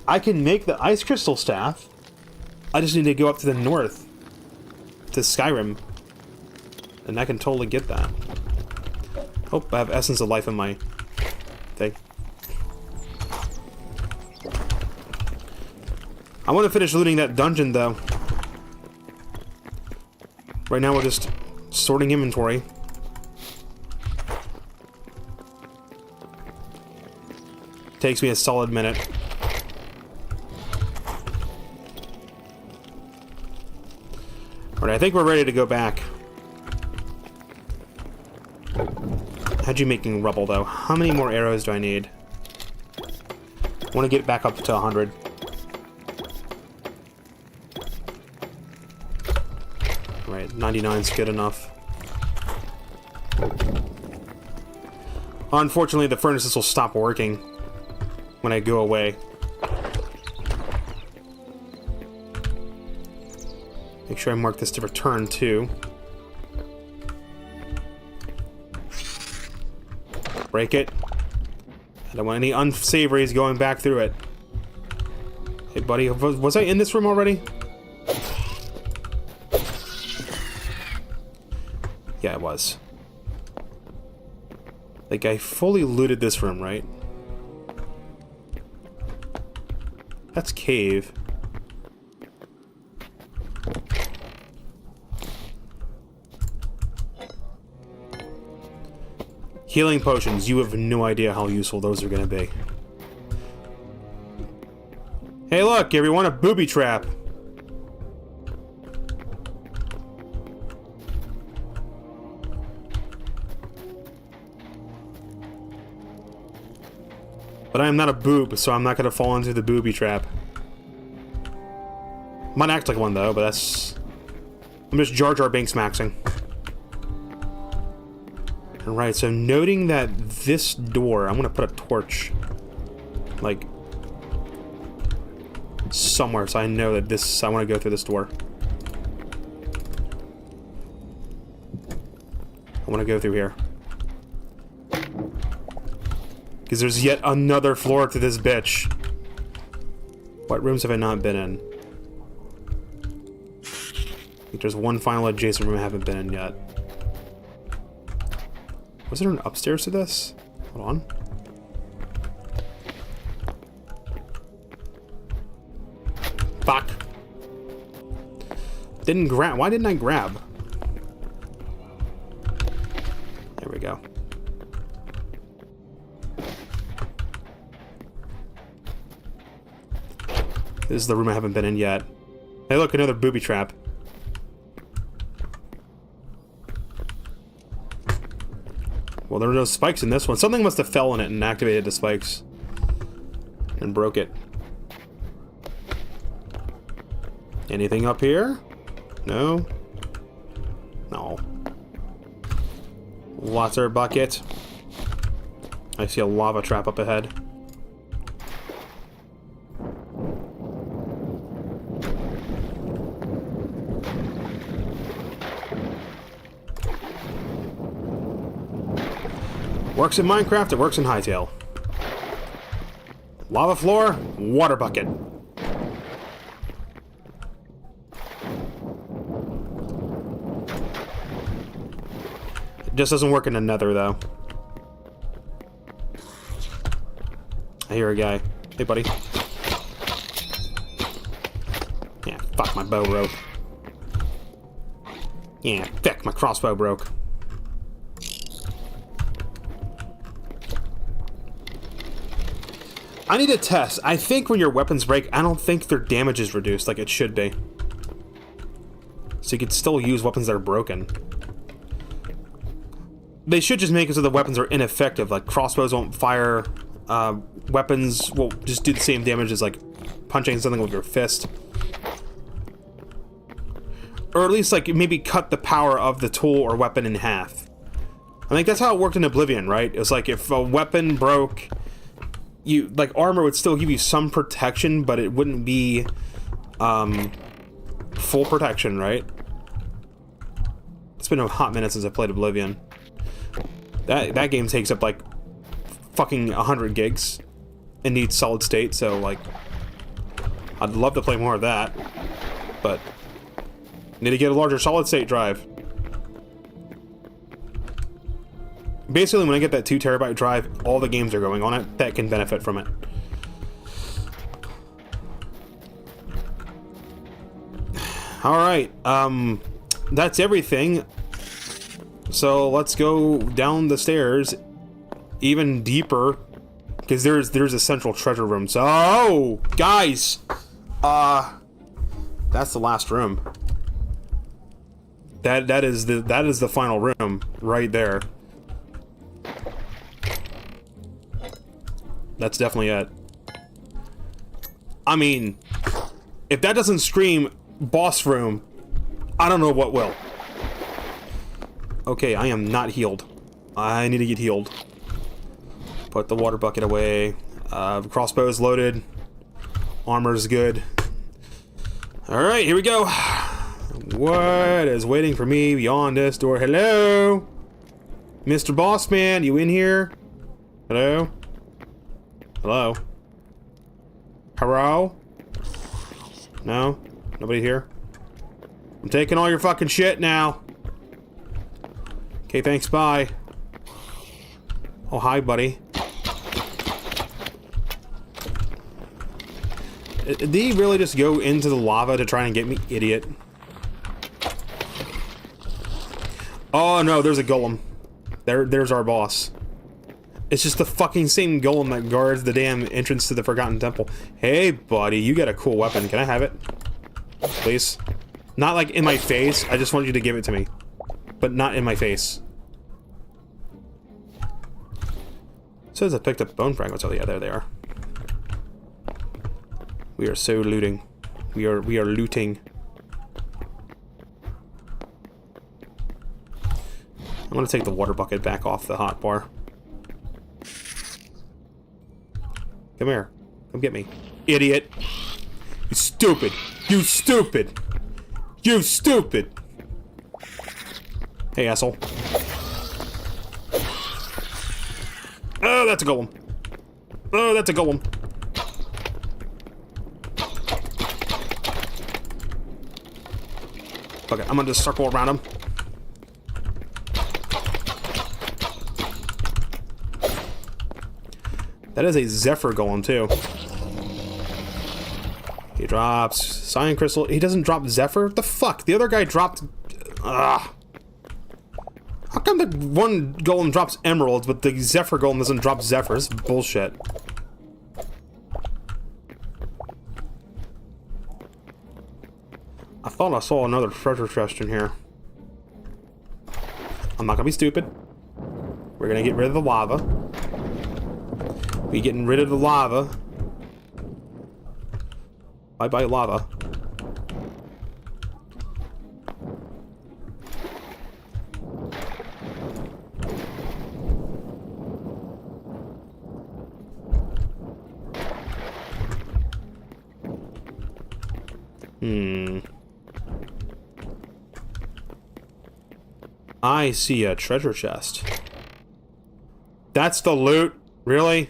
I can make the ice crystal staff. I just need to go up to the north. To Skyrim. And I can totally get that. Oh, I have essence of life in my thing. I want to finish looting that dungeon, though. Right now we're just sorting inventory. Takes me a solid minute. Alright, I think we're ready to go back. How'd you making rubble, though? How many more arrows do I need? I want to get back up to 100. Right, 99's good enough. Unfortunately, the furnaces will stop working when I go away. Make sure I mark this to return, too. Break it. I don't want any unsavories going back through it. Hey, buddy, was I in this room already? Yeah, I was. Like, I fully looted this room, right? That's cave. Healing potions. You have no idea how useful those are going to be. Hey, look, everyone, a booby trap. But I am not a boob, so I'm not going to fall into the booby trap. Might act like one, though, but that's... I'm just Jar Jar Binks maxing. Alright, so noting that this door... I'm going to put a torch. Like... somewhere, so I know that this... I want to go through this door. I want to go through here. Because there's yet another floor to this bitch. What rooms have I not been in? I think there's one final adjacent room I haven't been in yet. Was there an upstairs to this? Hold on. Fuck. Didn't grab. Why didn't I grab? There we go. This is the room I haven't been in yet. Hey, look, another booby trap. Well, there were no spikes in this one. Something must have fell in it and activated the spikes. And broke it. Anything up here? No? No. Water bucket. I see a lava trap up ahead. Works in Minecraft, it works in Hytale. Lava floor, water bucket. It just doesn't work in the Nether, though. I hear a guy. Hey, buddy. Yeah, fuck, my bow broke. Yeah, fuck, my crossbow broke. I need to test. I think when your weapons break, I don't think their damage is reduced like it should be. So you could still use weapons that are broken. They should just make it so the weapons are ineffective. Like crossbows won't fire. Weapons will just do the same damage as like punching something with your fist. Or at least like maybe cut the power of the tool or weapon in half. I think that's how it worked in Oblivion, right? It was like if a weapon broke... You like armor would still give you some protection, but it wouldn't be full protection, right? It's been a hot minute since I played Oblivion. That game takes up like fucking 100 gigs and needs solid state, so like I'd love to play more of that, but need to get a larger solid state drive. Basically, when I get that 2 terabyte drive, all the games are going on it that can benefit from it. Alright, that's everything. So let's go down the stairs even deeper, because there's a central treasure room. So, oh, guys, that's the last room. That is the final room right there. That's definitely it. I mean, if that doesn't scream boss room, I don't know what will. Okay, I am not healed. I need to get healed. Put the water bucket away. Crossbow is loaded. Armor is good. Alright, here we go. What is waiting for me beyond this door? Hello? Mr. Bossman, you in here? Hello? Hello? Hello? No? Nobody here? I'm taking all your fucking shit now. Okay, thanks, bye. Oh, hi, buddy. Did he really just go into the lava to try and get me? Idiot. Oh, no, there's a golem. There's our boss. It's just the fucking same golem that guards the damn entrance to the Forgotten Temple. Hey, buddy, you got a cool weapon. Can I have it? Please? Not like in my face. I just want you to give it to me. But not in my face. It says I picked up bone fragments. Oh yeah, there they are. We are so looting. We are looting. I'm gonna take the water bucket back off the hotbar. Come here. Come get me. Idiot. You stupid. You stupid. You stupid. Hey, asshole. Oh, that's a golem. Oh, that's a golem. Okay, I'm gonna just circle around him. That is a Zephyr golem, too. He drops Cyan Crystal. He doesn't drop Zephyr? What the fuck? The other guy dropped... Ugh. How come the one golem drops emeralds, but the Zephyr golem doesn't drop Zephyrs? Bullshit. I thought I saw another treasure chest in here. I'm not gonna be stupid. We're We're gonna get rid of the lava. We getting rid of the lava. Bye-bye, lava. I see a treasure chest. That's the loot? Really?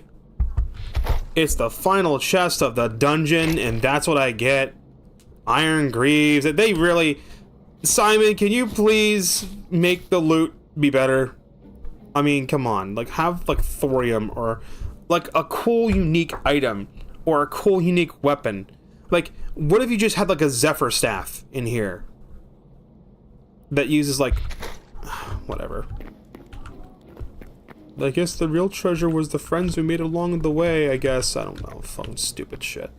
It's the final chest of the dungeon, and that's what I get? Iron Greaves. They really... Simon, can you please make the loot be better? I mean, come on. Like, have, like, thorium, or, like, a cool, unique item, or a cool, unique weapon. Like, what if you just had, like, a Zephyr Staff in here? That uses, like... Whatever. I guess the real treasure was the friends we made along the way, I guess. I don't know. Fucking stupid shit.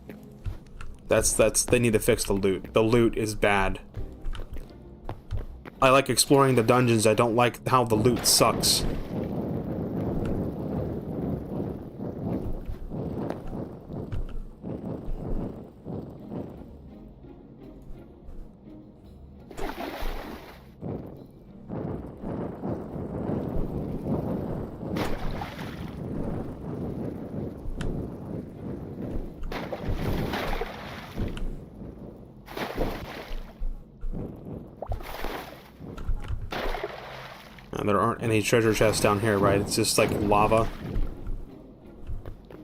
They need to fix the loot. The loot is bad. I like exploring the dungeons. I don't like how the loot sucks. There aren't any treasure chests down here, right? It's just like lava.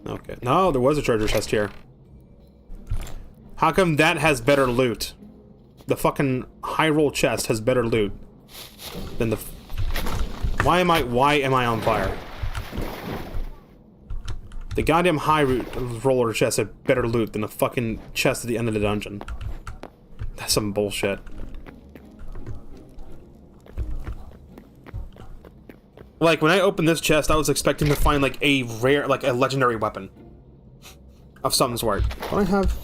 Okay. No, there was a treasure chest here. How come that has better loot? The fucking high roll chest has better loot than the... Why am I on fire? The goddamn high roller chest had better loot than the fucking chest at the end of the dungeon. That's some bullshit. Like, when I opened this chest, I was expecting to find, like, a rare, like, a legendary weapon. Of some sort. Do I have...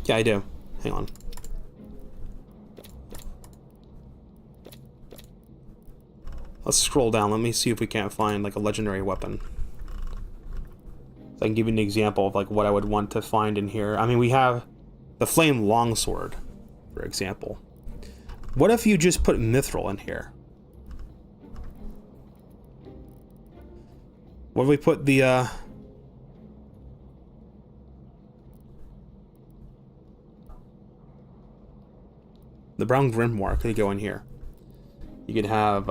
Yeah, I do. Hang on. Let's scroll down. Let me see if we can't find, like, a legendary weapon. So I can give you an example of, like, what I would want to find in here. I mean, we have the Flame Longsword, for example. What if you just put Mithril in here? What if we put the, Brown Grimoire could go in here. You could have,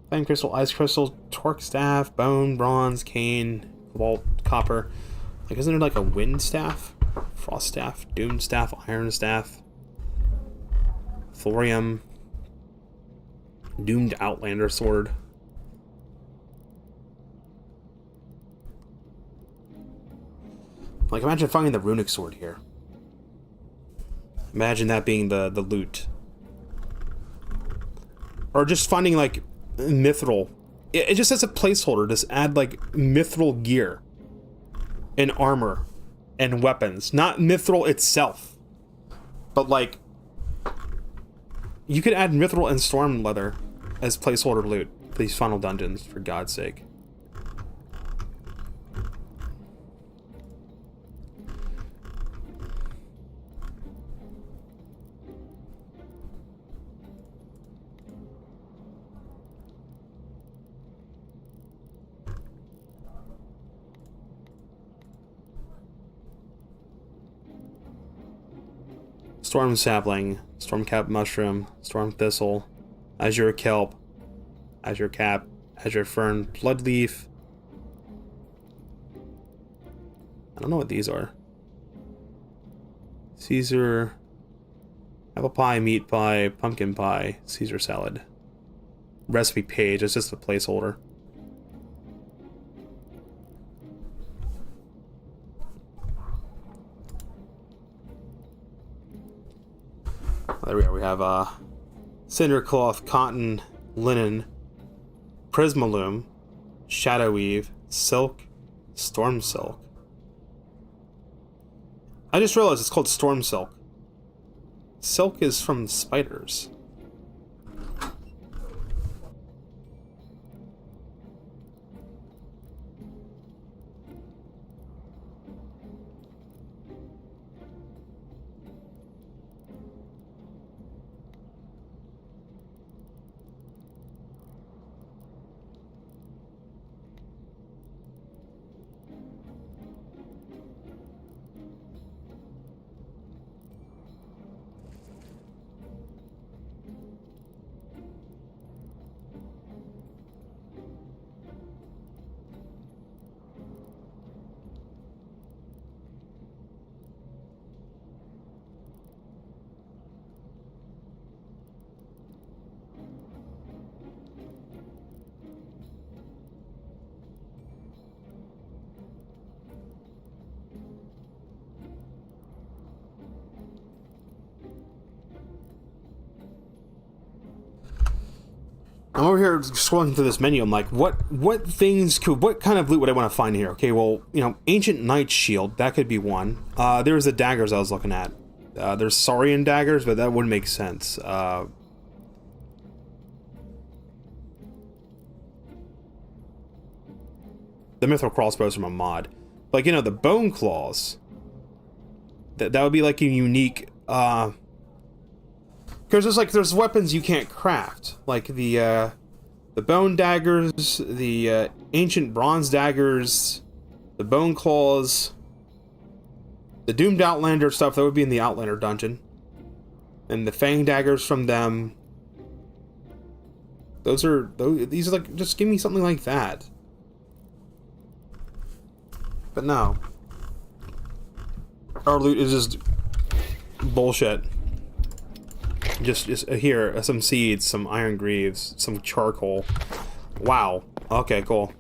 Flame Crystal, Ice Crystal, Torque Staff, Bone, Bronze, Cane, Cobalt, Copper. Like, isn't there like a Wind Staff? Frost Staff, Doom Staff, Iron Staff, Thorium, Doomed Outlander Sword. Like, imagine finding the runic sword here. Imagine that being the loot. Or just finding, like, mithril. It just as a placeholder. Just add, like, mithril gear. And armor. And weapons. Not mithril itself. But, like... You could add mithril and storm leather as placeholder loot for these final dungeons, for God's sake. Storm Sapling, Storm Cap Mushroom, Storm Thistle, Azure Kelp, Azure Cap, Azure Fern, Bloodleaf. I don't know what these are. Caesar, Apple Pie, Meat Pie, Pumpkin Pie, Caesar Salad. Recipe page, it's just a placeholder. There we go. We have cinder cloth, cotton, linen, prismalume, shadow weave, silk, storm silk. I just realized it's called storm silk. Silk is from spiders. I'm over here scrolling through this menu. I'm like, what kind of loot would I want to find here? Okay, well, you know, Ancient Knight Shield, that could be one. There's the daggers I was looking at. There's Saurian daggers, but that wouldn't make sense. The Mithril Crossbows from a mod. Like, you know, the Bone Claws. That would be like a unique, because there's weapons you can't craft, like the bone daggers, the ancient bronze daggers, the bone claws, the doomed Outlander stuff that would be in the Outlander dungeon, and the fang daggers from them. These are like, just give me something like that. But no, our loot is just bullshit. Just here, some seeds, some iron greaves, some charcoal. Wow. Okay, cool.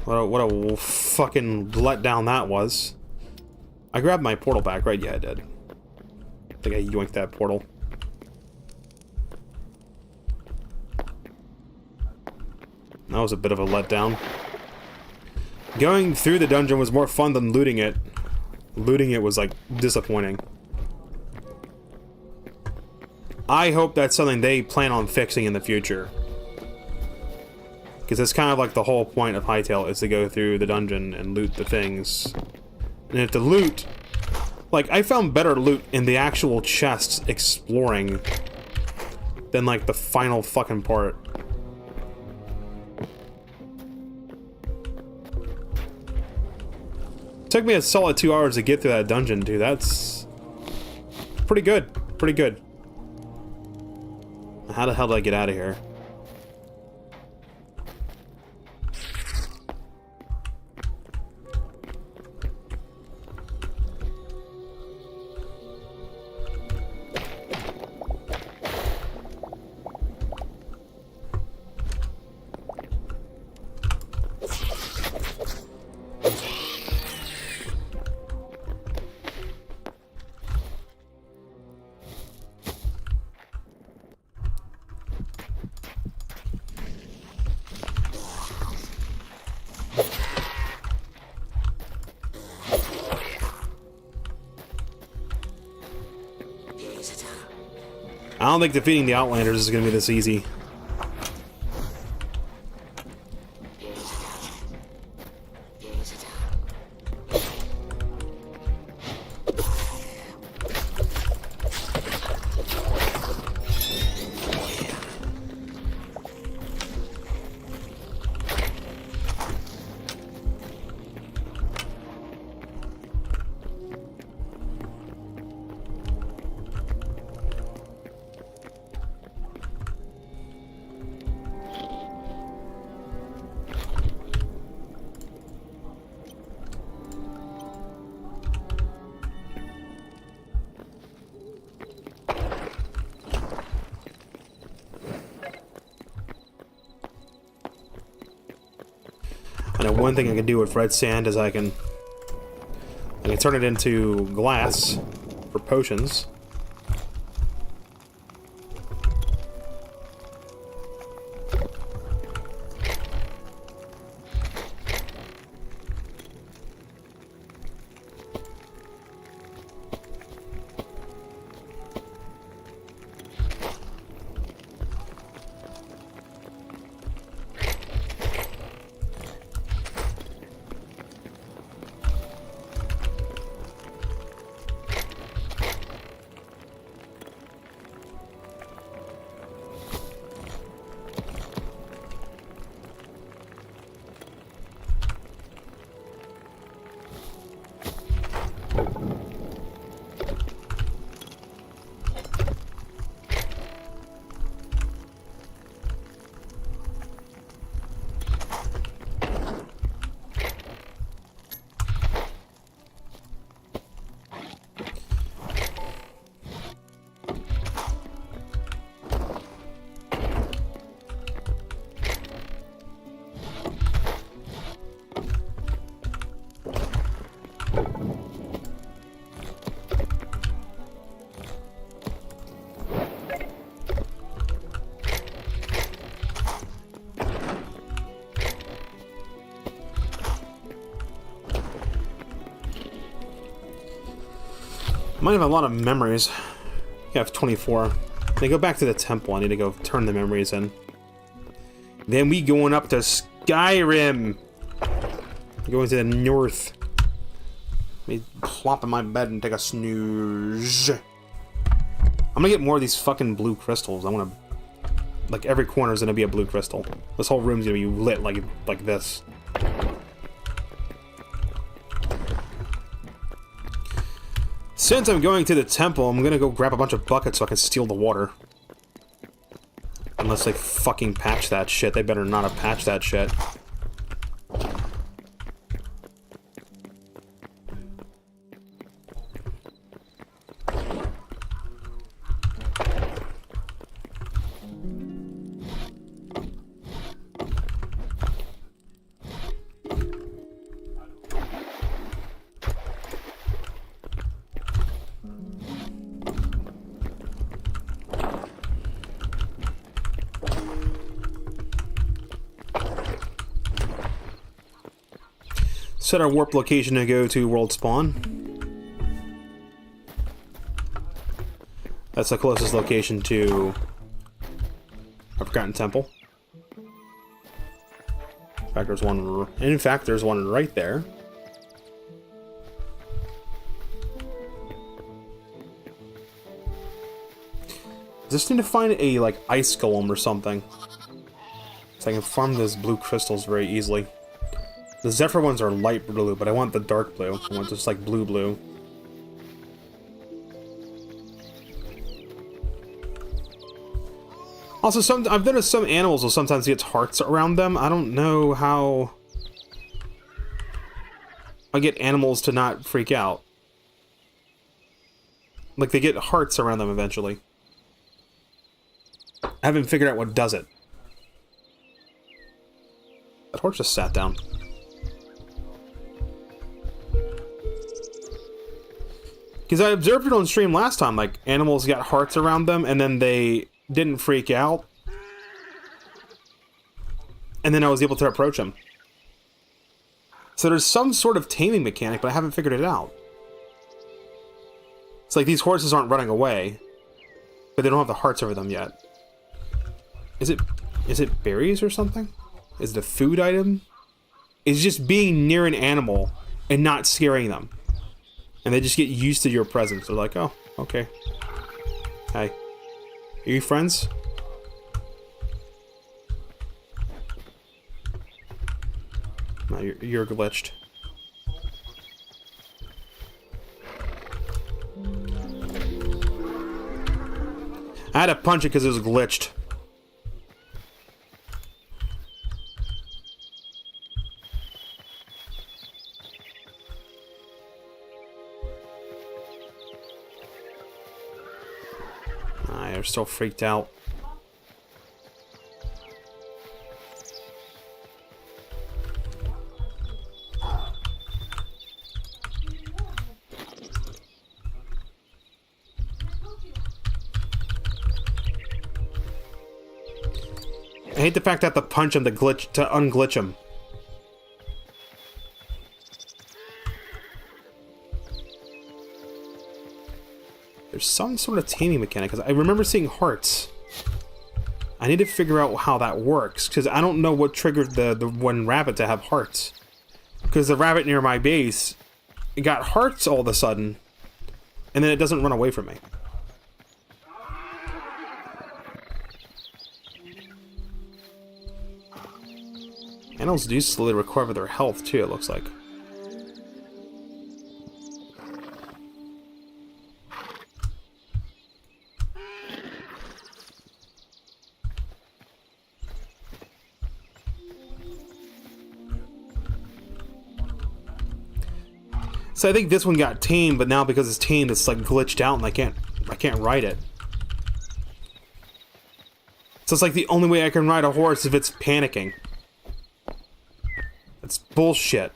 What a fucking letdown that was. I grabbed my portal back, right? Yeah, I did. I think I yoinked that portal. That was a bit of a letdown. Going through the dungeon was more fun than looting it. Looting it was, like, disappointing. I hope that's something they plan on fixing in the future. Because that's kind of like the whole point of Hytale, is to go through the dungeon and loot the things. And if the loot... Like, I found better loot in the actual chests exploring than, like, the final fucking part. Took me a solid 2 hours to get through that dungeon, dude. That's... pretty good. Pretty good. How the hell did I get out of here? I don't think defeating the Outlanders is going to be this easy. I know one thing I can do with red sand is I can turn it into glass for potions. Might have a lot of memories. I have 24. They go back to the temple. I need to go turn the memories in. Then we going up to Skyrim. Going to the north. Let me plop in my bed and take a snooze. I'm gonna get more of these fucking blue crystals. I wanna... Like, every corner is gonna be a blue crystal. This whole room's gonna be lit like this. Since I'm going to the temple, I'm gonna go grab a bunch of buckets so I can steal the water. Unless they fucking patch that shit. They better not have patched that shit. Set our warp location to go to World Spawn. That's the closest location to a Forgotten Temple. In fact, there's one right there. I just need to find a, like, ice golem or something. So I can farm those blue crystals very easily. The Zephyr ones are light blue, but I want the dark blue. I want just like blue. Also, I've noticed some animals will sometimes get hearts around them. I don't know how I get animals to not freak out. Like, they get hearts around them eventually. I haven't figured out what does it. That horse just sat down. Because I observed it on stream last time, like, animals got hearts around them, and then they didn't freak out. And then I was able to approach them. So there's some sort of taming mechanic, but I haven't figured it out. It's like these horses aren't running away, but they don't have the hearts over them yet. Is it berries or something? Is it a food item? It's just being near an animal and not scaring them. And they just get used to your presence. They're like, oh, okay. Hi. Are you friends? No, you're glitched. I had to punch it because it was glitched. They're still freaked out. I hate the fact that I have to punch him to unglitch him. There's some sort of taming mechanic, because I remember seeing hearts. I need to figure out how that works, because I don't know what triggered the one rabbit to have hearts. Because the rabbit near my base, it got hearts all of a sudden, and then it doesn't run away from me. Animals do slowly recover their health, too, it looks like. So I think this one got tamed, but now because it's tamed, it's like glitched out, and I can't ride it. So it's like the only way I can ride a horse is if it's panicking. That's bullshit.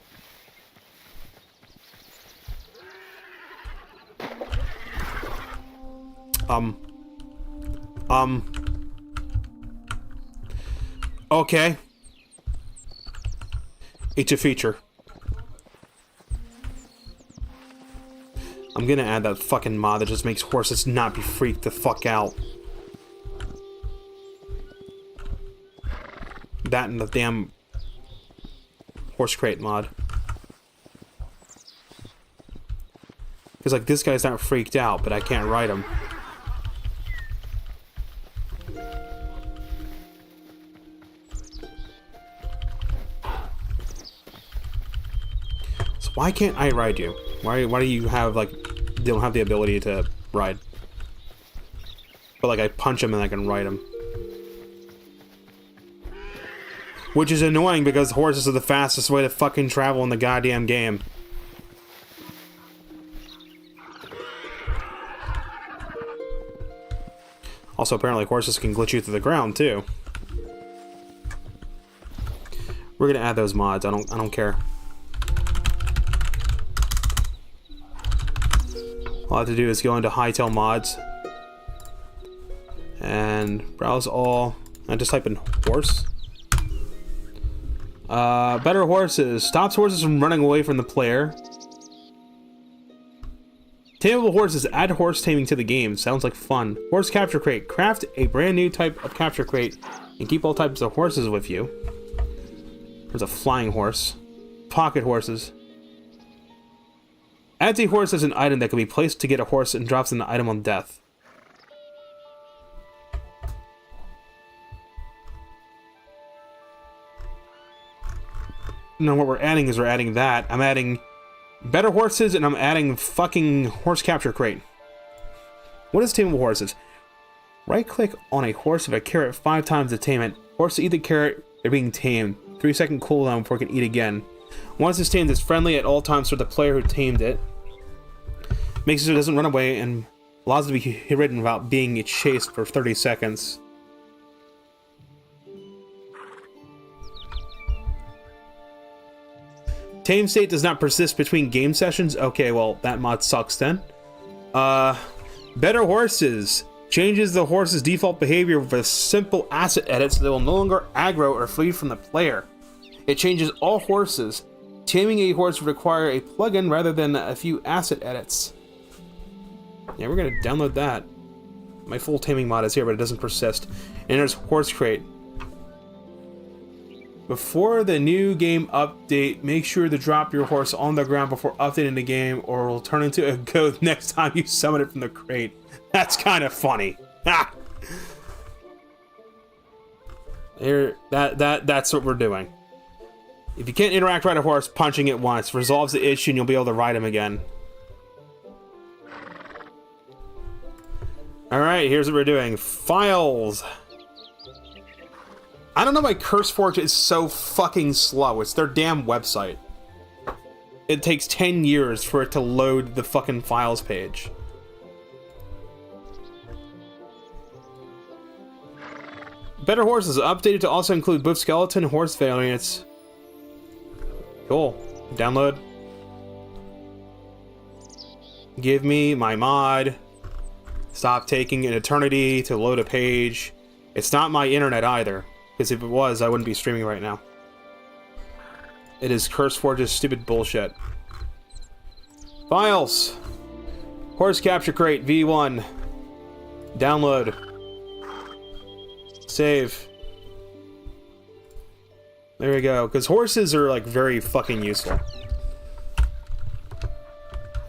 Okay. It's a feature. I'm gonna add that fucking mod that just makes horses not be freaked the fuck out. That and the damn horse crate mod. Because, like, this guy's not freaked out, but I can't ride him. So why can't I ride you? Why do you have, like, you don't have the ability to ride? But, like, I punch him and I can ride him. Which is annoying because horses are the fastest way to fucking travel in the goddamn game. Also, apparently horses can glitch you through the ground too. We're gonna add those mods. I don't care. All I have to do is go into Hytale mods and browse all. I just type in horse. Better horses. Stops horses from running away from the player. Tameable horses. Add horse taming to the game. Sounds like fun. Horse capture crate. Craft a brand new type of capture crate and keep all types of horses with you. There's a flying horse. Pocket horses. Adds a horse as an item that can be placed to get a horse and drops an item on death. No, what we're adding is we're adding that. I'm adding better horses and I'm adding fucking horse capture crate. What is tameable horses? Right click on a horse with a carrot 5 times to tame it. Horse to eat the carrot, they're being tamed. 3-second cooldown before it can eat again. Once it's tamed, it's friendly at all times for the player who tamed it. Makes it so it doesn't run away and allows it to be ridden without being chased for 30 seconds. Tame state does not persist between game sessions. Okay, well, that mod sucks then. Better horses. Changes the horse's default behavior with a simple asset edit so they will no longer aggro or flee from the player. It changes all horses. Taming a horse would require a plugin rather than a few asset edits. Yeah, we're gonna download that. My full taming mod is here, but it doesn't persist. And there's horse crate. Before the new game update, make sure to drop your horse on the ground before updating the game or it will turn into a goat next time you summon it from the crate. That's kind of funny. Ha! Here, that's what we're doing. If you can't interact ride a horse, punching it once resolves the issue and you'll be able to ride him again. Alright, here's what we're doing. Files. I don't know why CurseForge is so fucking slow. It's their damn website. It takes 10 years for it to load the fucking files page. Better Horses updated to also include both skeleton and horse variants. Cool. Download. Give me my mod. Stop taking an eternity to load a page. It's not my internet either. Because if it was, I wouldn't be streaming right now. It is CurseForge's stupid bullshit. Files! Horse Capture Crate V1. Download. Save. There we go. Because horses are, like, very fucking useful.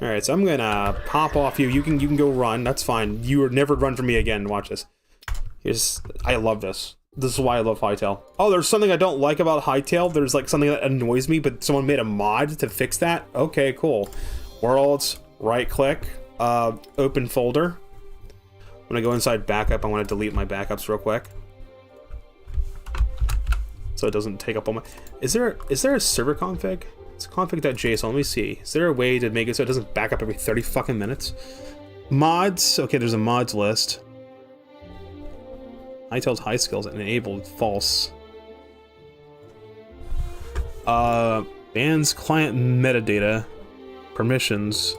Alright, so I'm gonna pop off you. You can go run. That's fine. You would never run from me again. Watch this. I love this. This is why I love Hytale. Oh, there's something I don't like about Hytale. There's like something that annoys me, but someone made a mod to fix that. Okay, cool. Worlds, right click, open folder. When I go inside backup, I want to delete my backups real quick. So it doesn't take up all my... Is there a server config? It's config.json. Let me see. Is there a way to make it so it doesn't back up every 30 fucking minutes? Mods. Okay, there's a mods list. Hytale's high skills enabled. False. Bans client metadata. Permissions.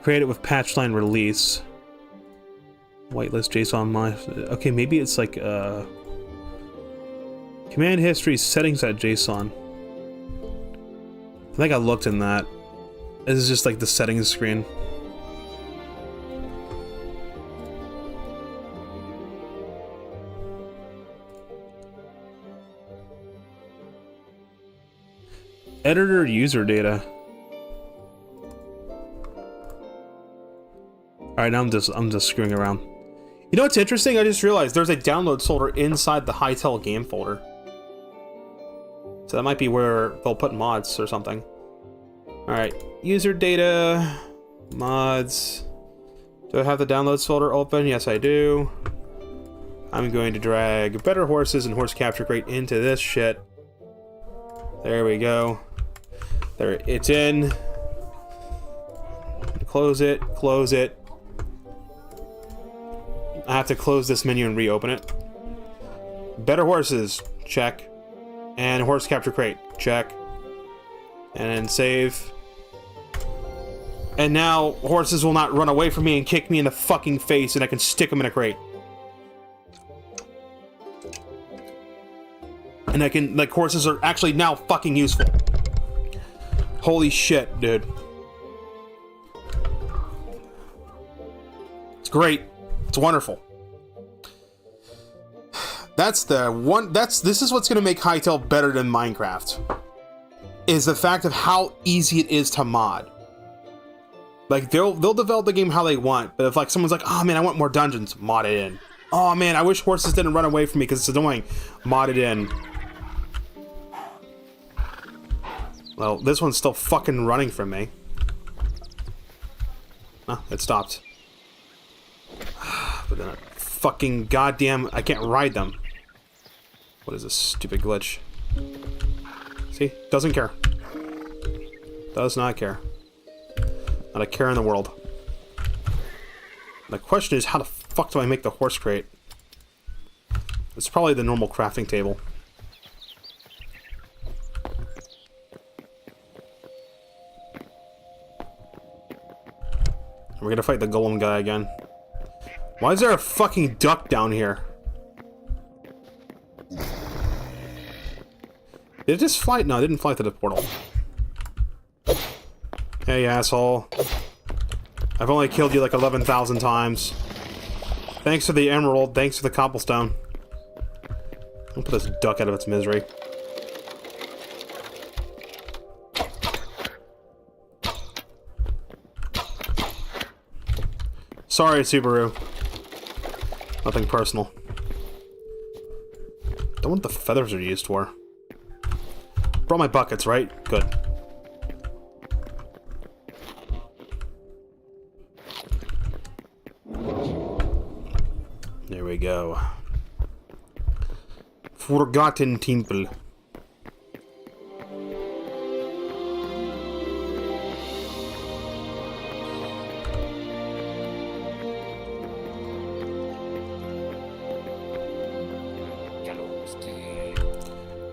Created with patch line release. Whitelist JSON my. Okay, maybe it's like command history settings at JSON. I think I looked in that. This is just like the settings screen. Editor user data. Alright, now I'm just screwing around. You know what's interesting? I just realized there's a downloads folder inside the Hytale game folder. So that might be where they'll put mods or something. Alright, user data, mods. Do I have the downloads folder open? Yes, I do. I'm going to drag Better Horses and Horse Capture Crate into this shit. There we go. There, it's in. Close it, close it. I have to close this menu and reopen it. Better Horses, check. And Horse Capture Crate, check. And then save. And now horses will not run away from me and kick me in the fucking face, and I can stick them in a crate. And I can, like, horses are actually now fucking useful. Holy shit, dude. It's great. It's wonderful. This is what's gonna make Hytale better than Minecraft. Is the fact of how easy it is to mod. Like, they'll develop the game how they want, but if, like, someone's like, oh man, I want more dungeons, mod it in. Oh man, I wish horses didn't run away from me because it's annoying, mod it in. Well, this one's still fucking running from me. Oh, it stopped. But then fucking goddamn, I can't ride them. What is this stupid glitch? See? Doesn't care. Does not care. Not a care in the world. The question is, how the fuck do I make the horse crate? It's probably the normal crafting table. We're gonna fight the golem guy again. Why is there a fucking duck down here? Did it just fly? No, it didn't fly to the portal. Hey, asshole. I've only killed you like 11,000 times. Thanks for the emerald, thanks for the cobblestone. I'll put this duck out of its misery. Sorry, Subaru. Nothing personal. Don't know what the feathers are used for. Brought my buckets, right? Good. There we go. Forgotten Temple.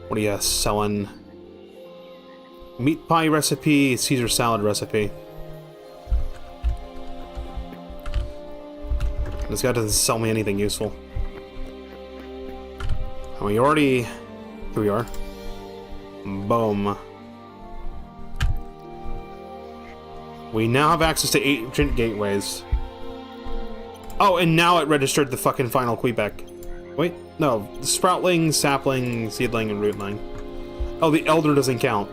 What are you selling? Meat pie recipe, Caesar salad recipe. This guy doesn't sell me anything useful. And we already... Here we are. Boom. We now have access to ancient gateways. Oh, and now it registered the fucking final Quebec. Wait, no. Sproutling, sapling, seedling, and rootling. Oh, the elder doesn't count.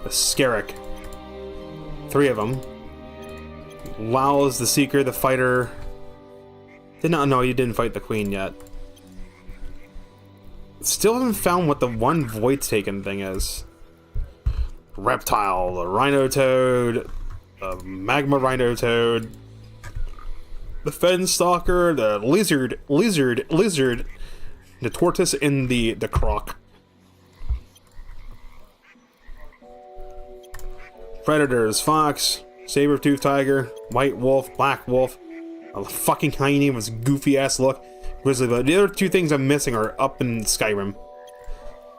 The Scarrick. 3 of them. Lao's the Seeker, the Fighter. Did not know you didn't fight the Queen yet. Still haven't found what the one Void Taken thing is. Reptile, the Rhino Toad, the Magma Rhino Toad, the Fen Stalker, the Lizard, the Tortoise, and the Croc. Predators, Fox, Saber-Tooth Tiger, White Wolf, Black Wolf, a fucking hyena with his goofy-ass look, Grizzly Bear. The other 2 things I'm missing are up in Skyrim.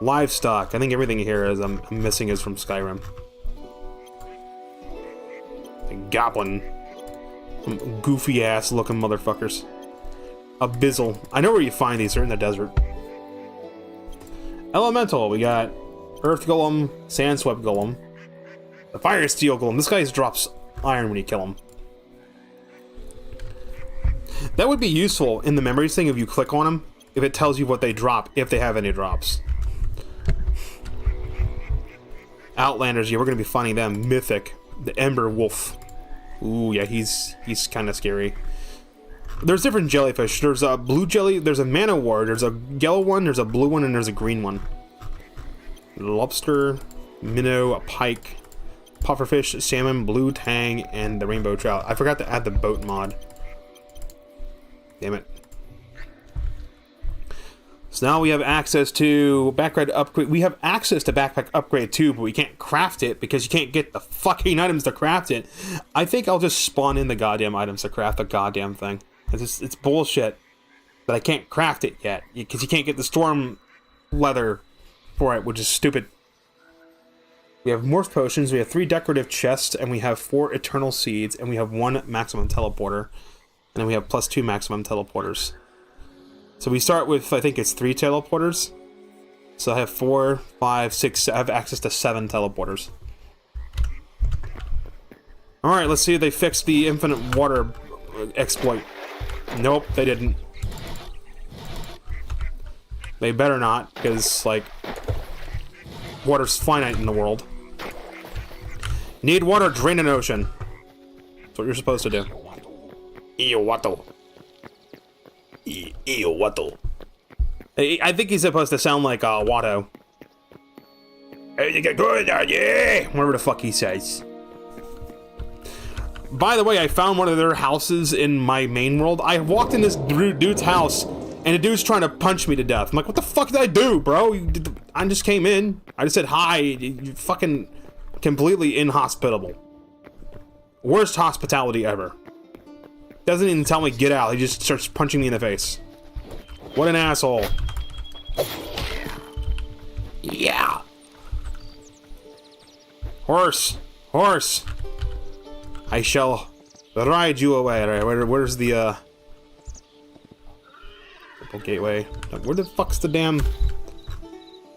Livestock. I think everything here is I'm missing is from Skyrim. A Goblin. Goofy-ass looking motherfuckers. Abyssal. I know where you find these. They're in the desert. Elemental. We got Earth Golem, Sandswept Golem. The fire steel golem. This guy drops iron when you kill him. That would be useful in the memories thing if you click on them, if it tells you what they drop, if they have any drops. Outlanders, yeah, we're gonna be finding them. Mythic. The Ember Wolf. Ooh, yeah, he's kind of scary. There's different jellyfish. There's a blue jelly, there's a man-o-war, there's a yellow one, there's a blue one, and there's a green one. Lobster, minnow, a pike, pufferfish, salmon, blue tang, and the rainbow trout. I forgot to add the boat mod. Damn it. So now we have access to backpack upgrade. We have access to backpack upgrade too, but we can't craft it because you can't get the fucking items to craft it. I think I'll just spawn in the goddamn items to craft the goddamn thing. It's bullshit that I can't craft it yet because you can't get the storm leather for it, which is stupid. We have morph potions, we have 3 decorative chests, and we have 4 eternal seeds, and we have 1 maximum teleporter, and then we have +2 maximum teleporters. So we start with, I think it's 3 teleporters. So I have 4, 5, 6, I have access to 7 teleporters. Alright, let's see if they fixed the infinite water exploit. Nope, they didn't. They better not, because, like, water's finite in the world. Need water, drain an ocean. That's what you're supposed to do. Eowato. Eowato. I think he's supposed to sound like Watto. Hey, you get good, yeah! Whatever the fuck he says. By the way, I found one of their houses in my main world. I walked in this dude's house, and the dude's trying to punch me to death. I'm like, what the fuck did I do, bro? I just came in. I just said hi. You fucking completely inhospitable. Worst hospitality ever. Doesn't even tell me get out. He just starts punching me in the face. What an asshole. Yeah. Horse. Horse. I shall ride you away. Alright, where's the, gateway? Where the fuck's the damn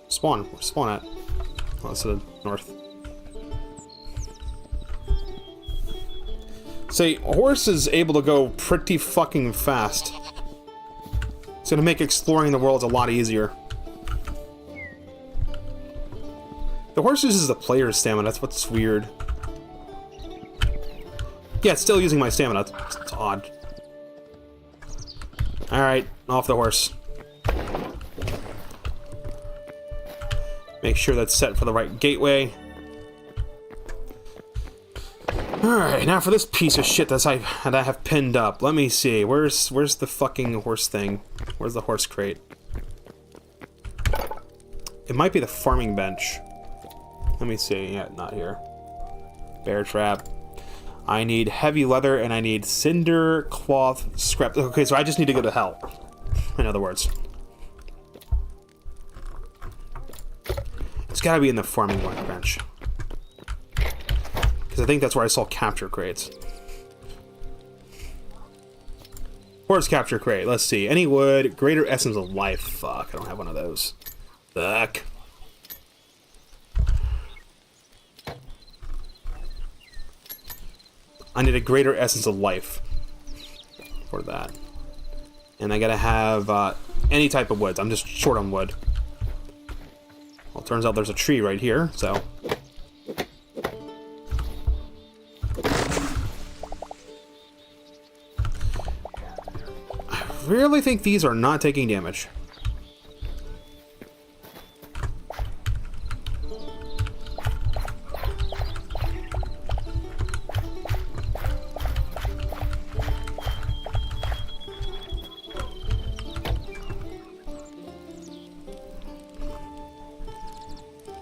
spawn? Where's spawn at? Oh, it's to the north. See, a horse is able to go pretty fucking fast. It's gonna make exploring the world a lot easier. The horse uses the player's stamina, that's what's weird. Yeah, it's still using my stamina, it's odd. Alright, off the horse. Make sure that's set for the right gateway. Alright, now for this piece of shit that I have pinned up. Let me see. Where's the fucking horse thing? Where's the horse crate? It might be the farming bench. Let me see. Yeah, not here. Bear trap. I need heavy leather and I need cinder, cloth, scrap. Okay, so I just need to go to hell. In other words. It's gotta be in the farming bench. Because I think that's where I saw capture crates. Horse capture crate. Let's see. Any wood. Greater essence of life. Fuck, I don't have one of those. Fuck. I need a greater essence of life for that. And I gotta have any type of woods. I'm just short on wood. Well, it turns out there's a tree right here, so... I really think these are not taking damage.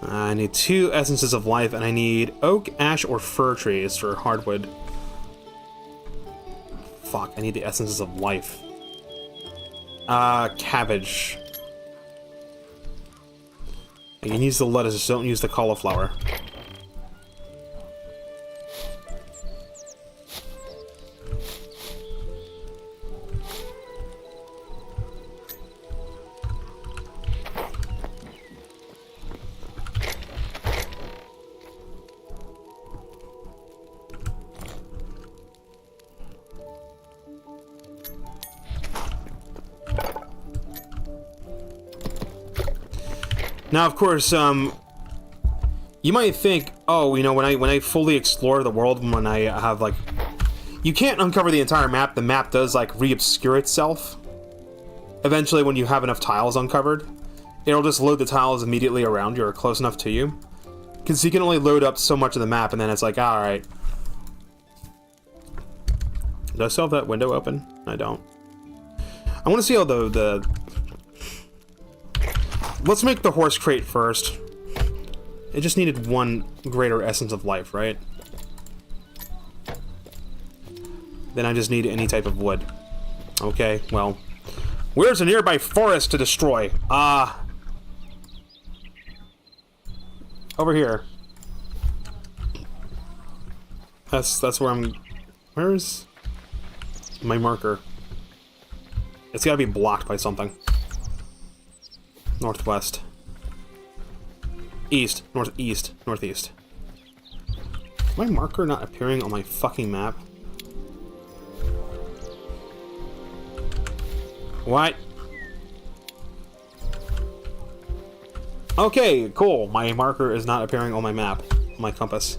I need 2 essences of life, and I need oak, ash, or fir trees for hardwood. Fuck, I need the essences of life. Cabbage. You can use the lettuce, don't use the cauliflower. Now, of course, you might think, oh, you know, when I fully explore the world, when I have, like... You can't uncover the entire map. The map does, like, re-obscure itself. Eventually, when you have enough tiles uncovered, it'll just load the tiles immediately around you or close enough to you. Because you can only load up so much of the map, and then it's like, alright. Do I still have that window open? I don't. I want to see how the... Let's make the horse crate first. It just needed one greater essence of life, right? Then I just need any type of wood. Okay, well... Where's a nearby forest to destroy? Over here. That's where I'm... Where's... my marker? It's gotta be blocked by something. Northwest. East. Northeast. Northeast. Is my marker not appearing on my fucking map? What? Okay, cool. My marker is not appearing on my map, on my compass.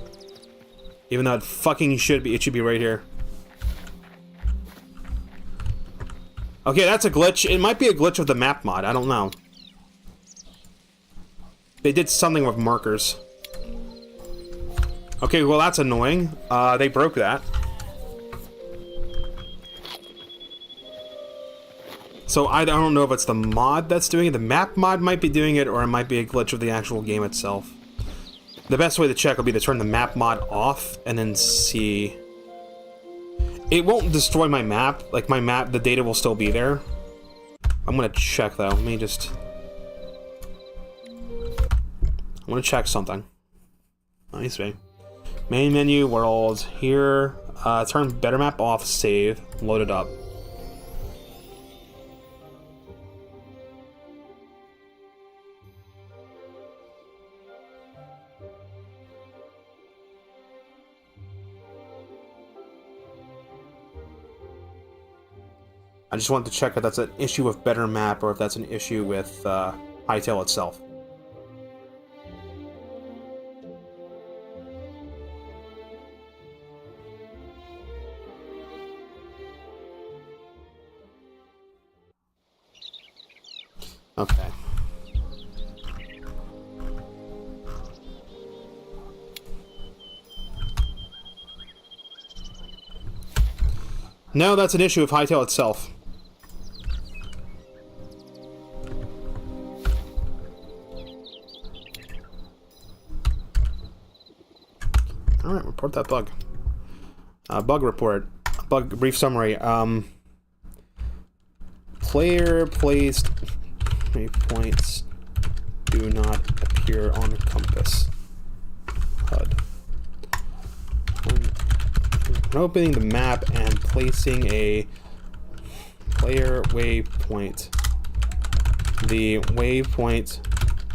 Even though it fucking should be. It should be right here. Okay, that's a glitch. It might be a glitch of the map mod. I don't know. They did something with markers. Okay, well that's annoying. They broke that. So I don't know if it's the mod that's doing it. The map mod might be doing it, or it might be a glitch of the actual game itself. The best way to check would be to turn the map mod off and then see. It won't destroy my map. Like my map, the data will still be there. I'm gonna check though. Let me just... I'm gonna check something. Nice, right? Main menu, world, here. Turn better map off, save, load it up. I just wanted to check if that's an issue with better map or if that's an issue with Hytale itself. Okay. No, that's an issue with Hytale itself. Alright, report that bug. Bug report. Bug brief summary. Player placed waypoints do not appear on compass HUD. When opening the map and placing a player waypoint, the waypoint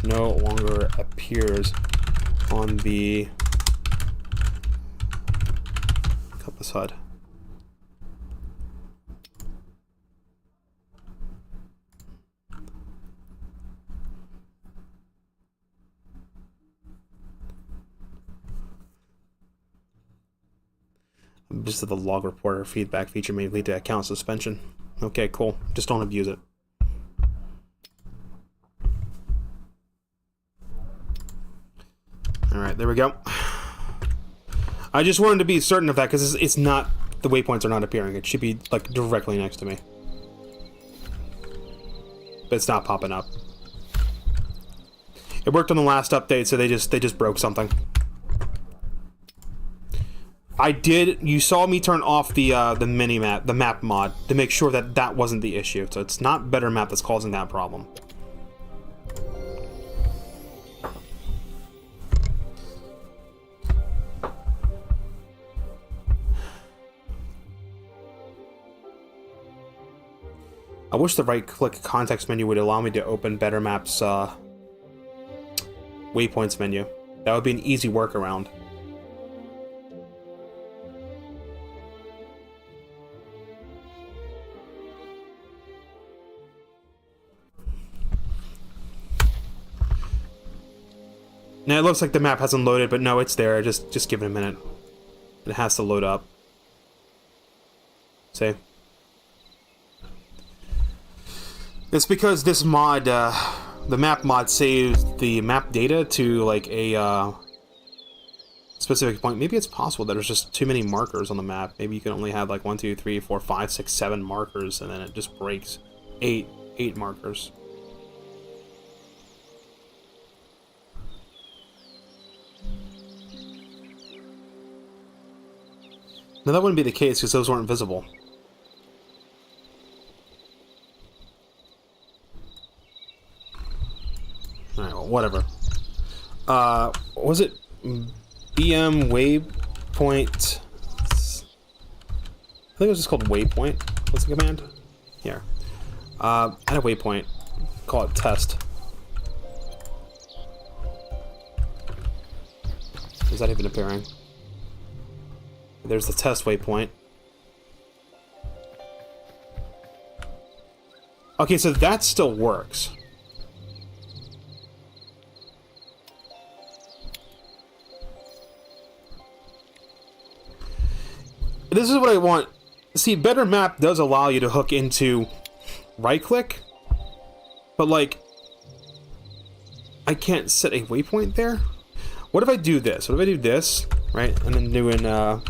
no longer appears on the compass HUD. Just the log reporter feedback feature may lead to account suspension. Okay, cool. Just don't abuse it. Alright, there we go. I just wanted to be certain of that because it's not, the waypoints are not appearing. It should be like directly next to me. But it's not popping up. It worked on the last update, so they just broke something. You saw me turn off the mini-map, the map mod, to make sure that that wasn't the issue. So it's not better map that's causing that problem. I wish the right-click context menu would allow me to open better maps waypoints menu. That would be an easy workaround. Now it looks like the map hasn't loaded, but no, it's there. Just give it a minute. It has to load up. See? It's because this mod, the map mod saves the map data to like a specific point. Maybe it's possible that there's just too many markers on the map. Maybe you can only have like 1, 2, 3, 4, 5, 6, 7 markers, and then it just breaks 8 markers. Now that wouldn't be the case because those weren't visible. Alright, well, whatever. Was it BM waypoint? I think it was just called waypoint. What's the command? Here. Add a waypoint. Call it test. Is that even appearing? There's the test waypoint. Okay, so that still works. This is what I want. See, Better Map does allow you to hook into right-click, but, like, I can't set a waypoint there? What if I do this? What if I do this, right, and then do an,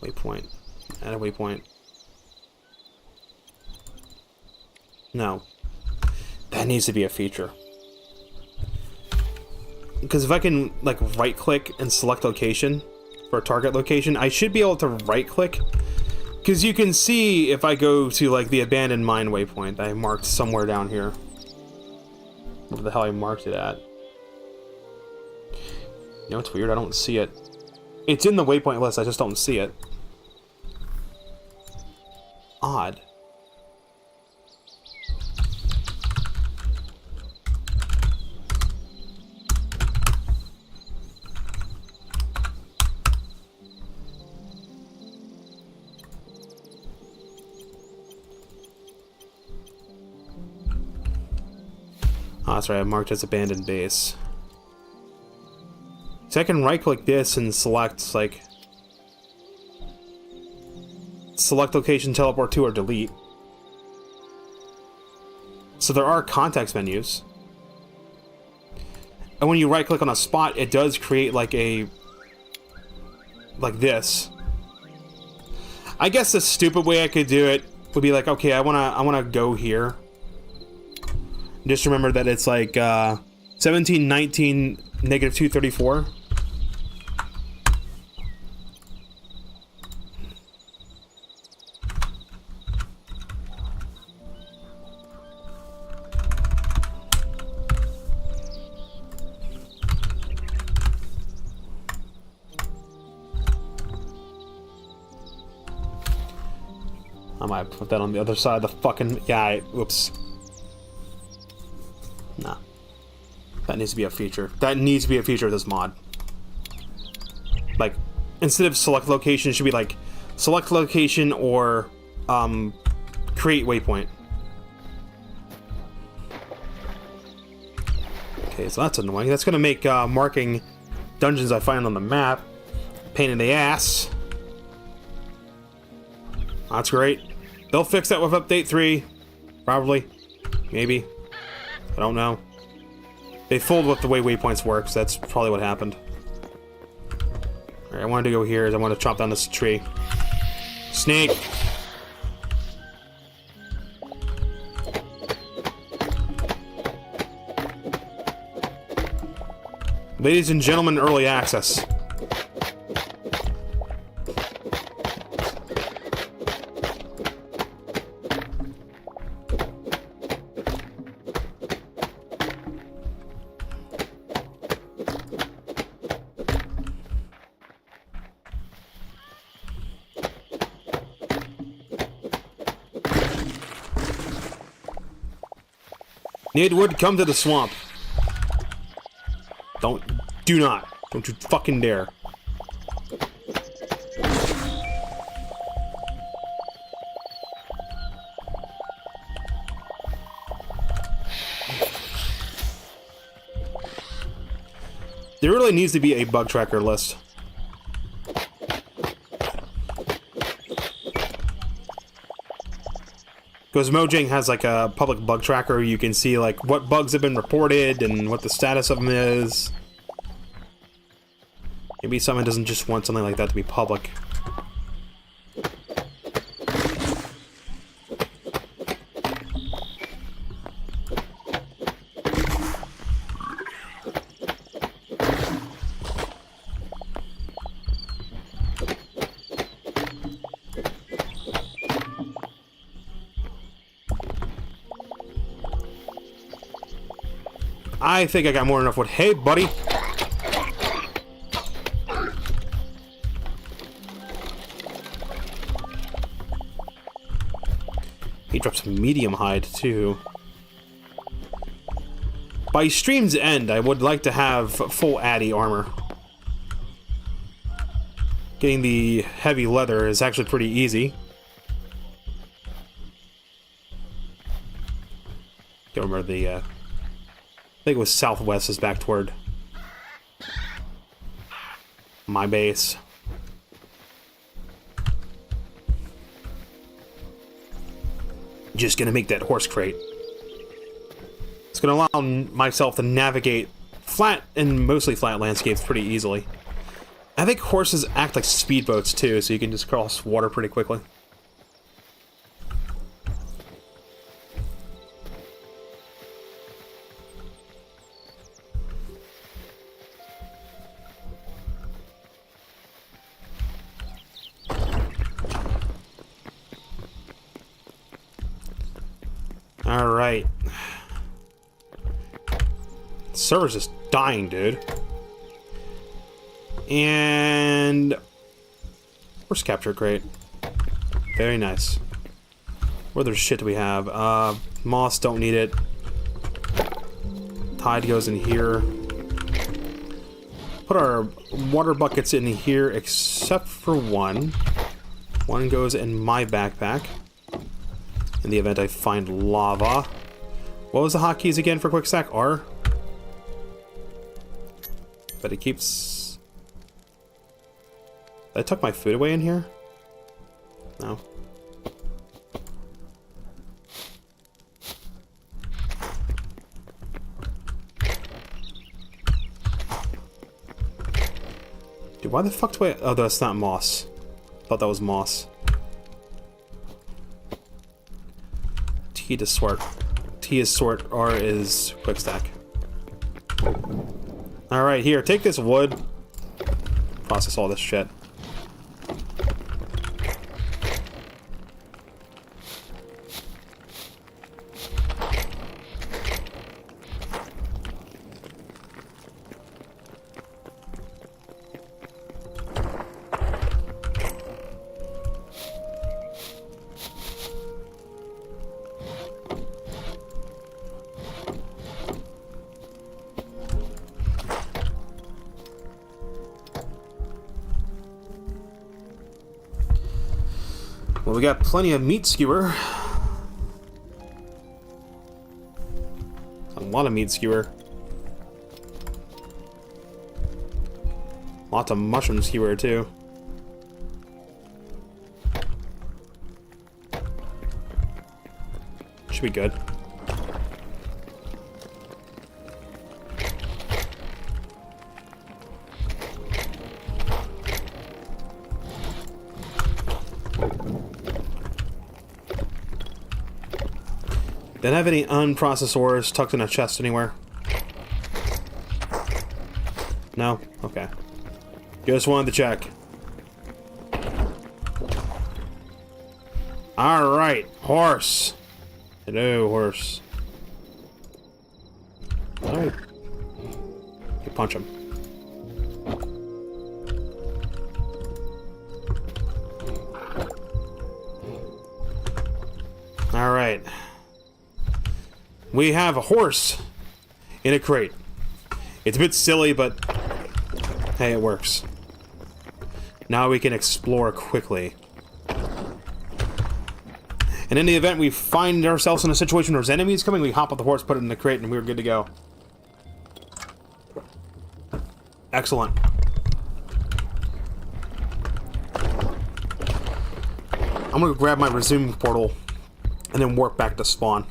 waypoint. Add a waypoint. No. That needs to be a feature. Because if I can, like, right-click and select location for a target location, I should be able to right-click. Because you can see if I go to, like, the abandoned mine waypoint that I marked somewhere down here. Where the hell I marked it at. You know, it's weird, I don't see it. It's in the waypoint list, I just don't see it. Odd. Oh, that's right, I marked as abandoned base. So I can right-click this and select, like... select location, teleport to, or delete. So there are context menus. And when you right-click on a spot, it does create, like, a... like this. I guess the stupid way I could do it would be like, okay, I wanna go here. Just remember that it's like 1719 negative 234. I might put that on the other side of the fucking... yeah, oops. Nah. That needs to be a feature. That needs to be a feature of this mod. Like, instead of select location, it should be like, select location or, create waypoint. Okay, so that's annoying. That's gonna make, marking dungeons I find on the map pain in the ass. That's great. They'll fix that with update 3. Probably. Maybe. I don't know. They fooled with the way waypoints work, so that's probably what happened. Alright, I wanted to go here, I want to chop down this tree. Snake! Ladies and gentlemen, early access. Need wood, come to the swamp. Do not. Don't you fucking dare. There really needs to be a bug tracker list. Because Mojang has like a public bug tracker, you can see like what bugs have been reported and what the status of them is. Maybe someone doesn't just want something like that to be public. I think I got more than enough wood. Hey, buddy! He dropped some medium hide, too. By stream's end, I would like to have full Addy armor. Getting the heavy leather is actually pretty easy. Don't remember the, I think it was southwest is back toward my base. Just gonna make that horse crate. It's gonna allow myself to navigate flat and mostly flat landscapes pretty easily. I think horses act like speedboats too, so you can just cross water pretty quickly. Alright. The server's just dying, dude. And... horse capture crate. Very nice. What other shit do we have? Moss, don't need it. Tide goes in here. Put our water buckets in here, except for one. One goes in my backpack. In the event I find lava. What was the hotkeys again for quick stack? R? But it keeps... Did I tuck my food away in here? No. Dude, why the fuck do I... Oh, that's not moss. Thought that was moss. T to sort. T is sort, R is quick stack. Alright, here, take this wood. Process all this shit. Well, we got plenty of meat skewer. A lot of meat skewer. Lots of mushroom skewer, too. Should be good. Didn't have any unprocessed ores tucked in a chest anywhere? No? Okay. Just wanted to check. Alright, horse. Hello, horse. Alright. You punch him. Alright. We have a horse in a crate. It's a bit silly, but hey, it works. Now we can explore quickly. And in the event we find ourselves in a situation where there's enemies coming, we hop on the horse, put it in the crate, and we're good to go. Excellent. I'm gonna grab my resume portal and then warp back to spawn.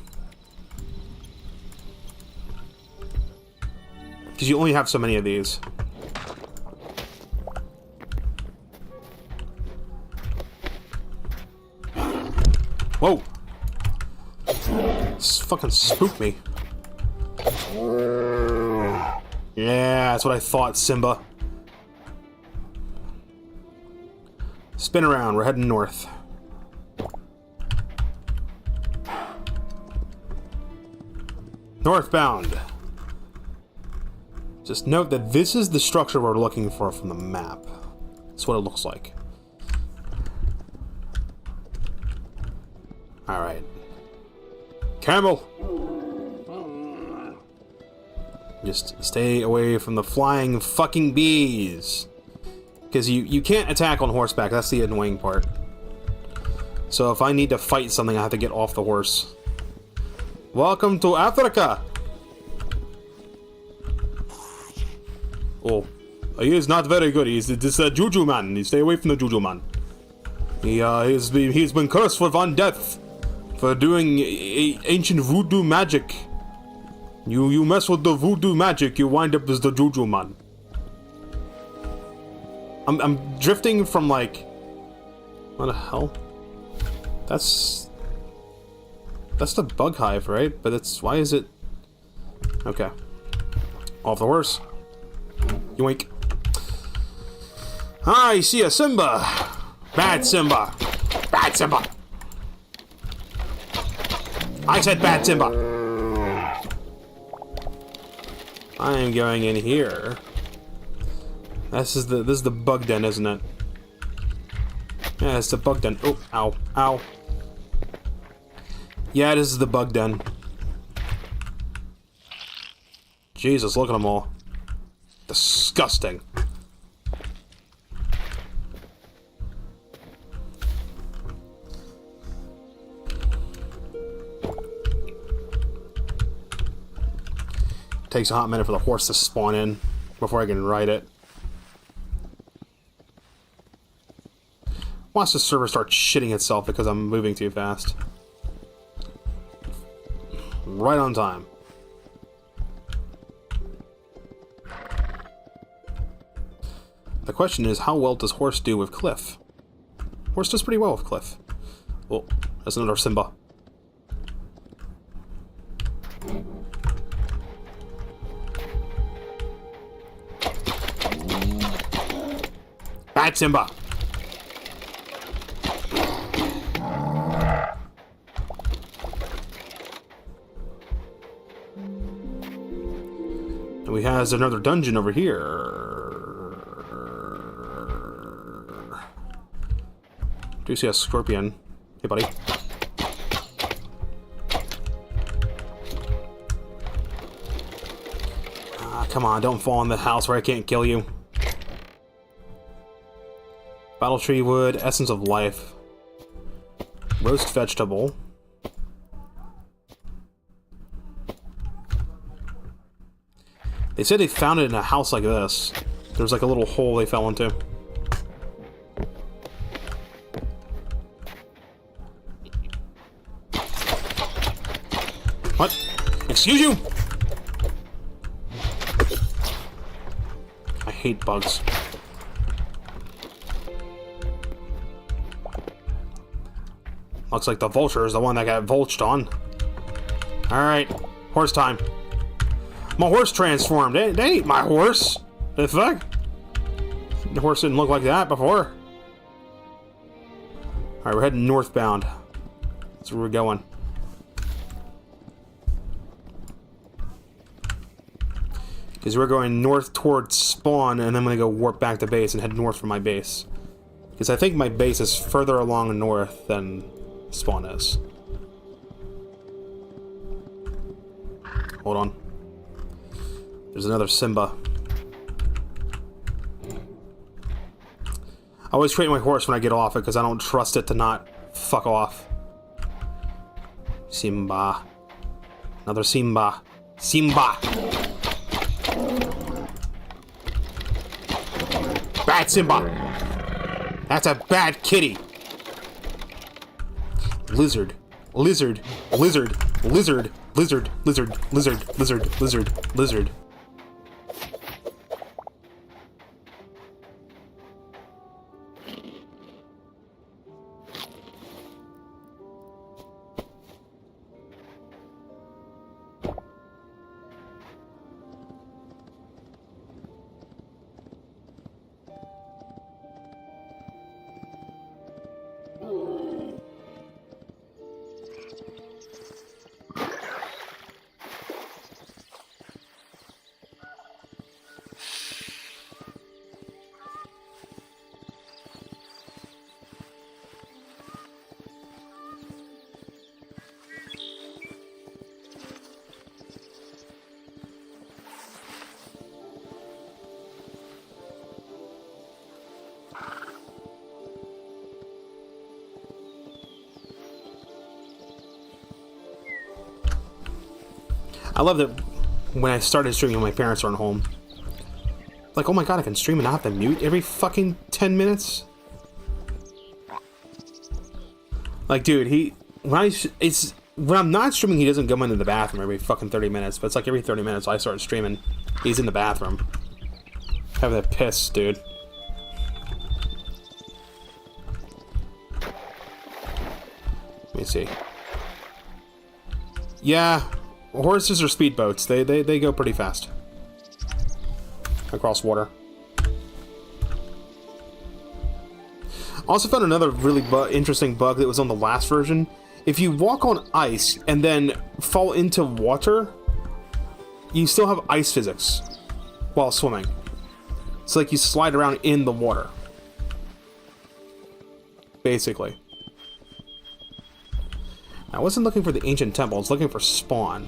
Because you only have so many of these. Whoa! This fucking spooked me. Yeah, that's what I thought, Simba. Spin around, we're heading north. Northbound. Just note that this is the structure we're looking for from the map. That's what it looks like. Alright. Camel! Just stay away from the flying fucking bees. Because you can't attack on horseback, that's the annoying part. So if I need to fight something, I have to get off the horse. Welcome to Africa! Oh, he is not very good. He's this juju man. You stay away from the juju man. He's been cursed for one death for doing ancient voodoo magic. You mess with the voodoo magic, you wind up as the juju man. I'm drifting from like, what the hell? That's the bug hive, right? But it's, why is it? Okay, off the horse. Yoink. I see a Simba. Bad Simba. Bad Simba. I said bad Simba. I am going in here. This is the bug den, isn't it? Yeah, it's the bug den. Oh, ow, ow. Yeah, this is the bug den. Jesus, look at them all. Disgusting. Takes a hot minute for the horse to spawn in before I can ride it. Watch the server start shitting itself because I'm moving too fast. Right on time. The question is, how well does horse do with Cliff? Horse does pretty well with Cliff. Oh, that's another Simba. Bad Simba! And we has another dungeon over here. Do you see a scorpion? Hey, buddy. Ah, come on, don't fall in the house where I can't kill you. Battle tree wood, essence of life. Roast vegetable. They said they found it in a house like this. There's like a little hole they fell into. What? Excuse you? I hate bugs. Looks like the vulture is the one that got vultured on. Alright, horse time. My horse transformed. They ain't my horse. The fuck? The horse didn't look like that before. Alright, we're heading northbound. That's where we're going. Because we're going north towards spawn, and then I'm going to go warp back to base and head north from my base. Because I think my base is further along north than spawn is. Hold on. There's another Simba. I always create my horse when I get off it because I don't trust it to not fuck off. Simba. Another Simba. Simba! bad, Simba. That's a bad kitty. Lizard. Lizard. Lizard. Lizard. Lizard. Lizard. Lizard. Lizard. Lizard. Lizard. I love that when I started streaming, my parents aren't home. Like, oh my god, I can stream and not have to mute every fucking 10 minutes? Like, dude, when I'm not streaming, he doesn't come into the bathroom every fucking 30 minutes, but it's like every 30 minutes I start streaming, he's in the bathroom. Having a piss, dude. Let me see. Yeah. Horses or speedboats, they go pretty fast across water. Also found another really interesting bug that was on the last version. If you walk on ice and then fall into water, you still have ice physics while swimming. It's like you slide around in the water, basically. I wasn't looking for the ancient temple, I was looking for spawn.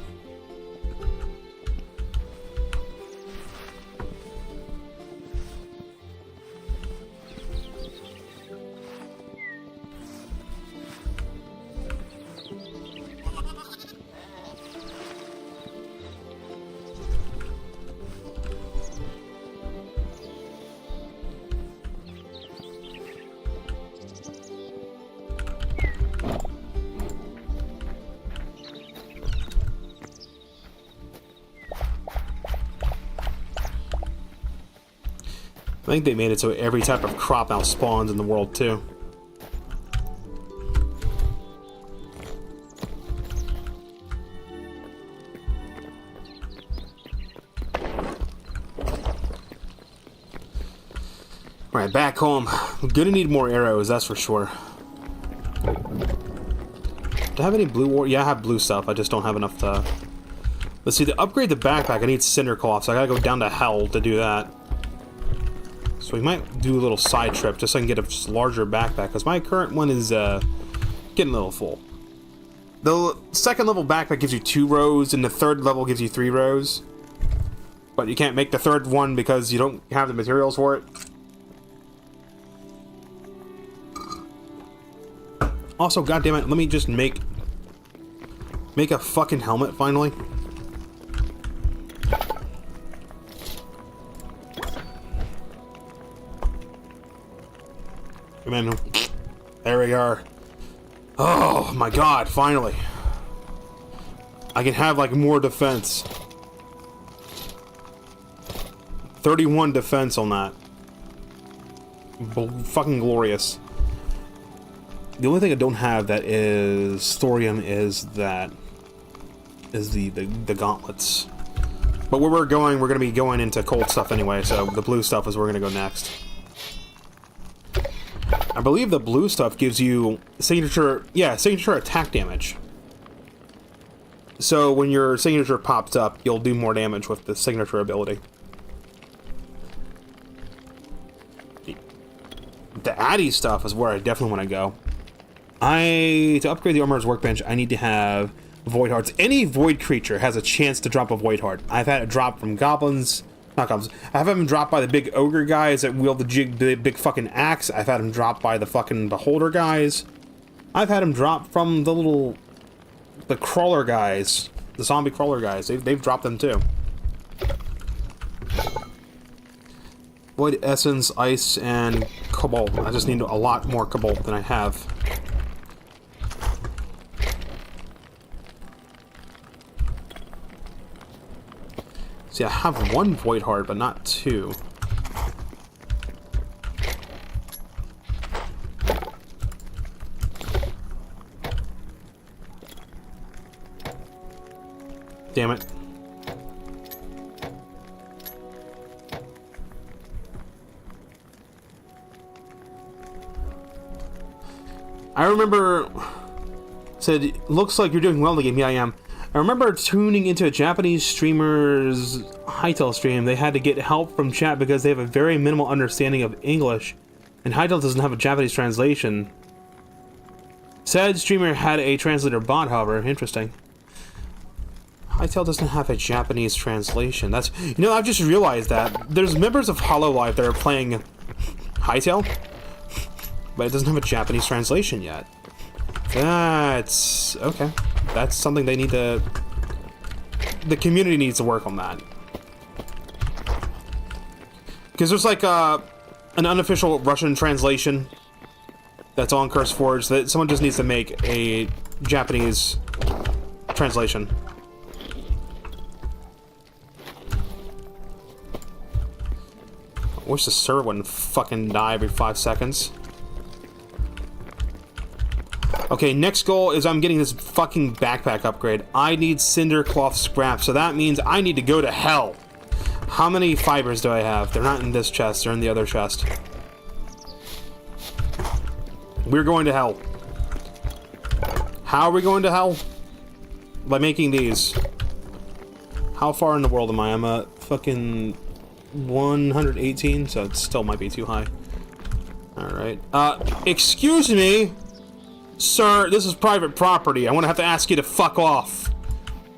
I think they made it so every type of crop now spawns in the world, too. Alright, back home. I'm gonna need more arrows, that's for sure. Do I have any blue war? Yeah, I have blue stuff, I just don't have enough to... Let's see, to upgrade the backpack, I need cinder cloth, so I gotta go down to hell to do that. So we might do a little side trip just so I can get a larger backpack, because my current one is getting a little full. The second level backpack gives you 2 rows, and the third level gives you 3 rows. But you can't make the third one because you don't have the materials for it. Also, goddammit, let me just make a fucking helmet finally. Come in. There we are. Oh my god, finally. I can have like more defense. 31 defense on that. Fucking glorious. The only thing I don't have that is thorium is the gauntlets. But where we're going, we're going to be going into cold stuff anyway, so the blue stuff is where we're going to go next. I believe the blue stuff gives you signature attack damage. So when your signature pops up, you'll do more damage with the signature ability. The Addy stuff is where I definitely want to go. To upgrade the Armorer's Workbench, I need to have Void Hearts. Any Void creature has a chance to drop a Void Heart. I've had it drop from goblins. Not goblins. I've had them dropped by the big ogre guys that wield the big fucking axe. I've had them dropped by the fucking beholder guys. I've had them drop from the crawler guys. The zombie crawler guys. They've dropped them too. Void Essence, Ice, and Cobalt. I just need a lot more Cobalt than I have. See, I have one Void Heart, but not two. Damn it. I remember... Said, looks like you're doing well in the game. Yeah, I am. I remember tuning into a Japanese streamer's Hytale stream. They had to get help from chat because they have a very minimal understanding of English. And Hytale doesn't have a Japanese translation. Said streamer had a translator bot, however. Interesting. Hytale doesn't have a Japanese translation. That's... You know, I've just realized that. There's members of Hololive that are playing Hytale, but it doesn't have a Japanese translation yet. That's... okay. That's something they need to... The community needs to work on that. Because there's like an unofficial Russian translation that's on CurseForge that someone just needs to make a Japanese translation. I wish the server wouldn't fucking die every 5 seconds. Okay, next goal is I'm getting this fucking backpack upgrade. I need cinder cloth scrap, so that means I need to go to hell. How many fibers do I have? They're not in this chest, they're in the other chest. We're going to hell. How are we going to hell? By making these. How far in the world am I? I'm a fucking 118, so it still might be too high. Alright. Excuse me? Sir, this is private property. I'm gonna have to ask you to fuck off.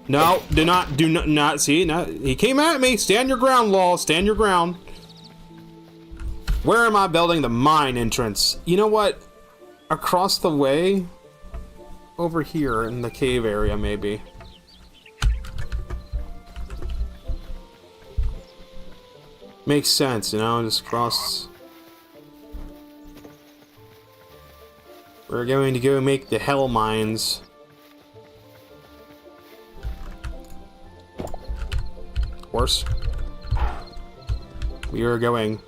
No, do not, see, no, he came at me. Stand your ground, Law, stand your ground. Where am I building the mine entrance? You know what? Across the way? Over here in the cave area, maybe. Makes sense, you know, just cross. We're going to go make the hell mines. Of course. We are going.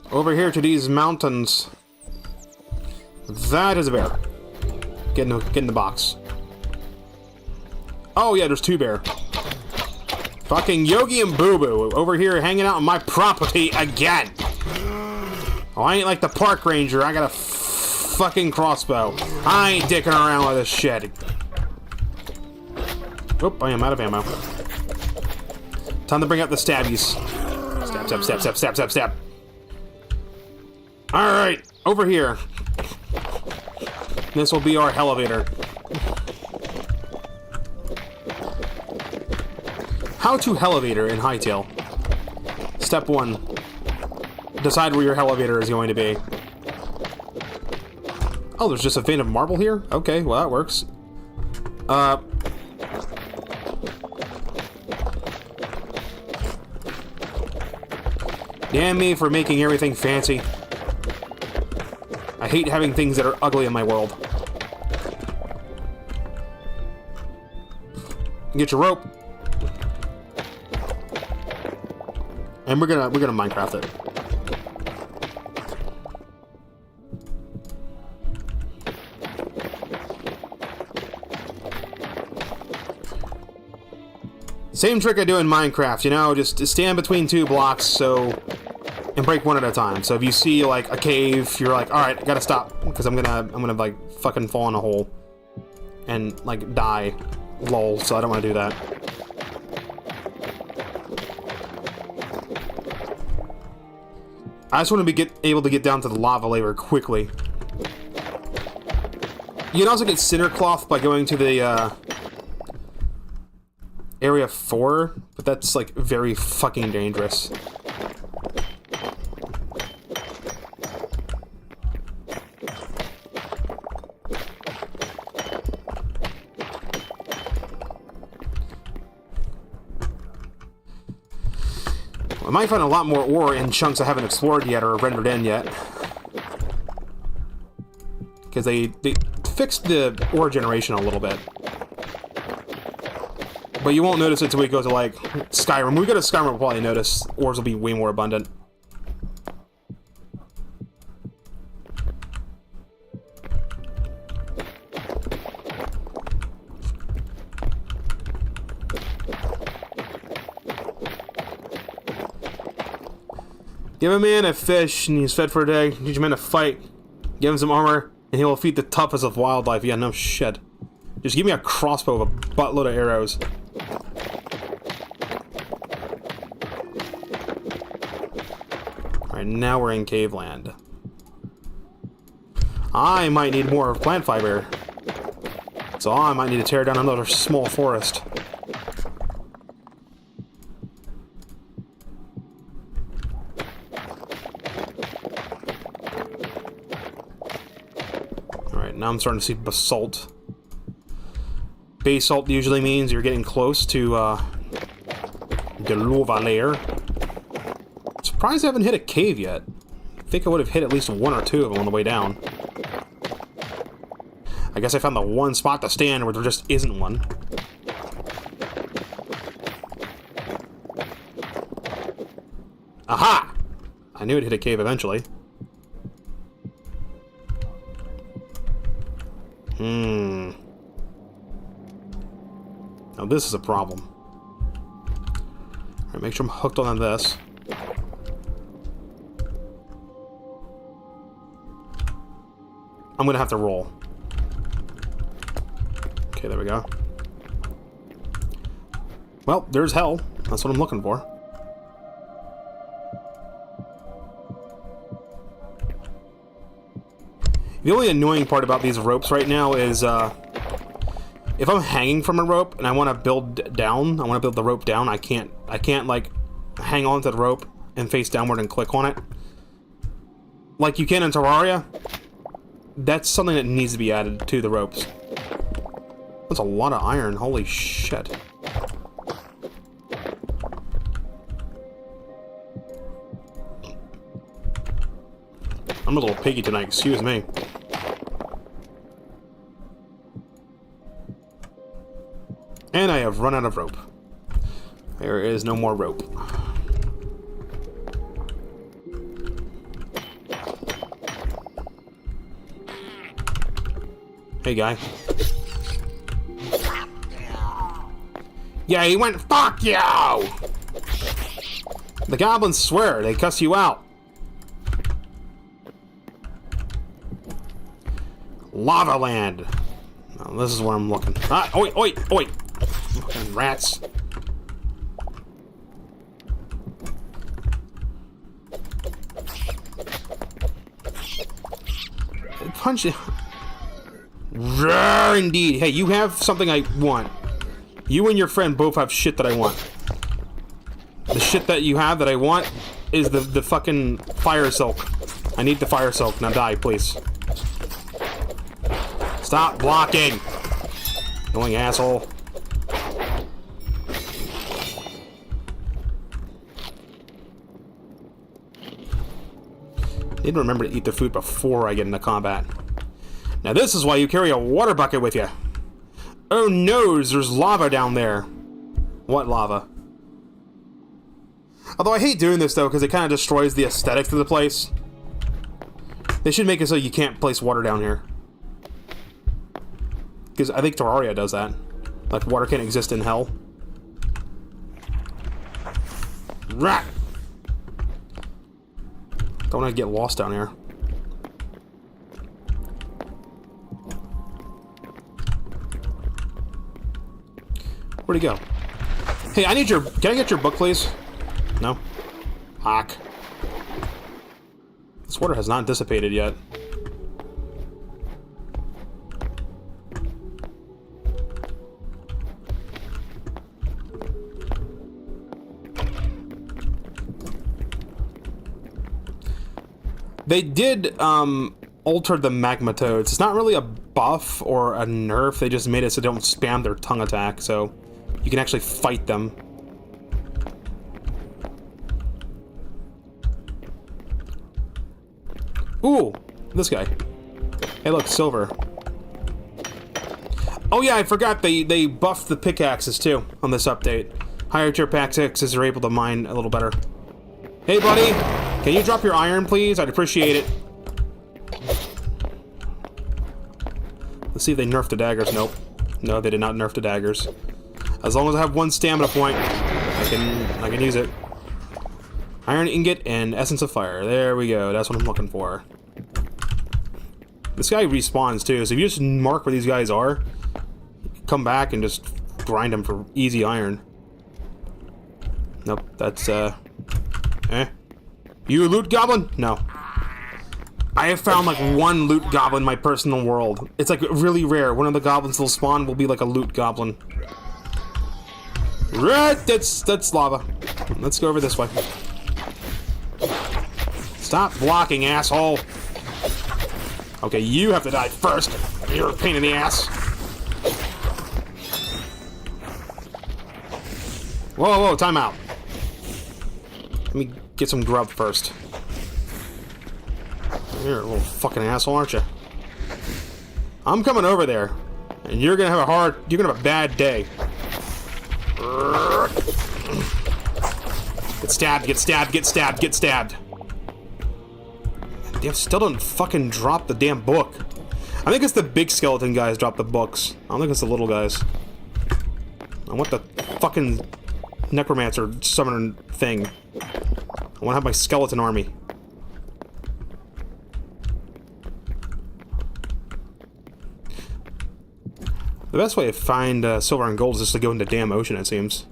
Over here to these mountains. That is a bear. Get in the box. Oh yeah, there's 2 bear. Fucking Yogi and Boo Boo over here hanging out on my property again. Oh, I ain't like the park ranger. I got a fucking crossbow. I ain't dicking around with this shit. Oop, I am out of ammo. Time to bring out the stabbies. Stab, stab, stab, stab, stab, stab, stab. Alright, over here. This will be our elevator. How to elevator in Hytale. Step 1. Decide where your elevator is going to be. Oh, there's just a vein of marble here? Okay, well that works. Damn me for making everything fancy. I hate having things that are ugly in my world. Get your rope. And we're gonna Minecraft it. Same trick I do in Minecraft, you know, just stand between 2 blocks, and break one at a time. So if you see like a cave, you're like, all right, I gotta stop because I'm gonna like fucking fall in a hole and like die, lol. So I don't want to do that. I just want to be able to get down to the lava layer quickly. You can also get cinder cloth by going to the area 4, but that's like very fucking dangerous. I might find a lot more ore in chunks I haven't explored yet or rendered in yet. Because they fixed the ore generation a little bit. But you won't notice it until we go to, like, Skyrim. When we go to Skyrim, we'll probably notice ores will be way more abundant. Give a man a fish and he's fed for a day. Teach a man to fight. Give him some armor and he will feed the toughest of wildlife. Yeah, no shit. Just give me a crossbow with a buttload of arrows. Alright, now we're in cave land. I might need more plant fiber. So I might need to tear down another small forest. Alright, now I'm starting to see basalt. Basalt usually means you're getting close to the lava layer. Surprised I haven't hit a cave yet. I think I would have hit at least one or two of them on the way down. I guess I found the one spot to stand where there just isn't one. Aha! I knew it'd hit a cave eventually. Now this is a problem. Alright, make sure I'm hooked on this. I'm gonna have to roll. Okay, there we go. Well, there's hell. That's what I'm looking for. The only annoying part about these ropes right now is, if I'm hanging from a rope and I want to build down, I want to build the rope down, I can't, like, hang on to the rope and face downward and click on it. Like you can in Terraria. That's something that needs to be added to the ropes. That's a lot of iron, holy shit. I'm a little piggy tonight, excuse me. And I have run out of rope. There is no more rope. Hey, guy. Yeah, he went, fuck you! The goblins swear, they cuss you out. Lava land. Oh, this is where I'm looking. Ah, oi, oi, oi! Fucking rats. Punch it. Roar, indeed. Hey, you have something I want. You and your friend both have shit that I want. The shit that you have that I want is the fucking fire silk. I need the fire silk. Now die, please. Stop blocking! Annoying asshole. Need to remember to eat the food before I get into combat. Now this is why you carry a water bucket with you. Oh no, there's lava down there. What lava? Although I hate doing this though, because it kind of destroys the aesthetics of the place. They should make it so you can't place water down here. Because I think Terraria does that. Like, water can't exist in hell. Rat! Don't want to get lost down here. Where'd he go? Hey, I need your... Can I get your book, please? No? Fuck. This water has not dissipated yet. They did, alter the magma toads. It's not really a buff or a nerf, they just made it so they don't spam their tongue attack, so you can actually fight them. Ooh, this guy. Hey, look, silver. Oh yeah, I forgot they buffed the pickaxes too on this update. Higher tier pickaxes are able to mine a little better. Hey, buddy, can you drop your iron, please? I'd appreciate it. Let's see if they nerfed the daggers. Nope. No, they did not nerf the daggers. As long as I have one stamina point, I can use it. Iron ingot and essence of fire. There we go. That's what I'm looking for. This guy respawns too, so if you just mark where these guys are, come back and just grind them for easy iron. Nope, that's You loot goblin? No. I have found like one loot goblin in my personal world. It's like really rare. One of the goblins that'll spawn will be like a loot goblin. Right, that's lava. Let's go over this way. Stop blocking, asshole. Okay, you have to die first. You're a pain in the ass. Whoa, whoa, time out. Let me get some grub first. You're a little fucking asshole, aren't you? I'm coming over there, and you're gonna have a bad day. Get stabbed, get stabbed, get stabbed, get stabbed. They still don't fucking drop the damn book. I think it's the big skeleton guys drop the books. I don't think it's the little guys. I want the fucking necromancer summoner thing. I want to have my skeleton army. The best way to find silver and gold is just to go into the damn ocean, it seems.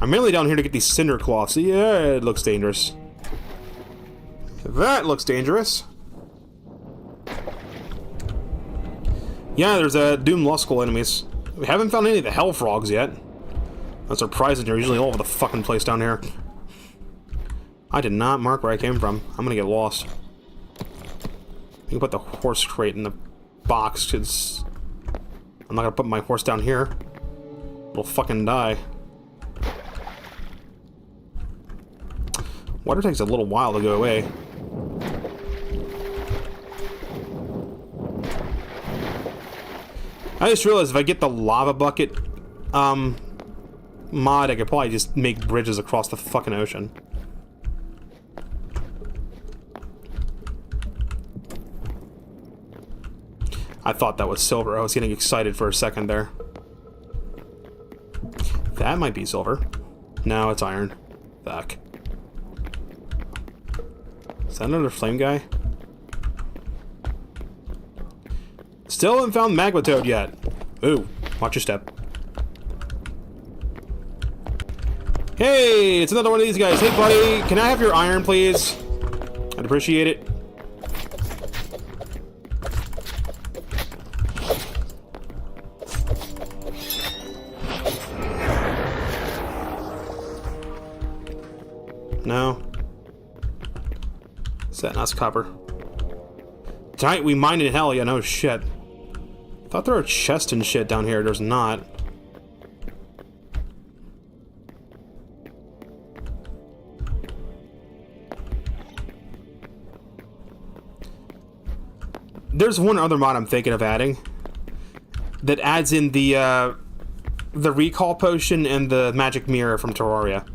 I'm mainly down here to get these cinder cloths. Yeah, it looks dangerous. That looks dangerous. Yeah, there's Doom Luskull enemies. We haven't found any of the hell frogs yet. That's surprising, they're usually all over the fucking place down here. I did not mark where I came from. I'm gonna get lost. You can put the horse crate in the box, because I'm not gonna put my horse down here. It'll fucking die. Water takes a little while to go away. I just realized if I get the lava bucket mod, I could probably just make bridges across the fucking ocean. I thought that was silver. I was getting excited for a second there. That might be silver. No, it's iron. Fuck. Is that another flame guy? Still haven't found Magma Toad yet. Ooh, watch your step. Hey, it's another one of these guys. Hey, buddy, can I have your iron, please? I'd appreciate it. No. Is that not copper? Tonight we mined in hell, yeah, no shit. Thought there were chests and shit down here, there's not. There's one other mod I'm thinking of adding that adds in the recall potion and the magic mirror from Terraria.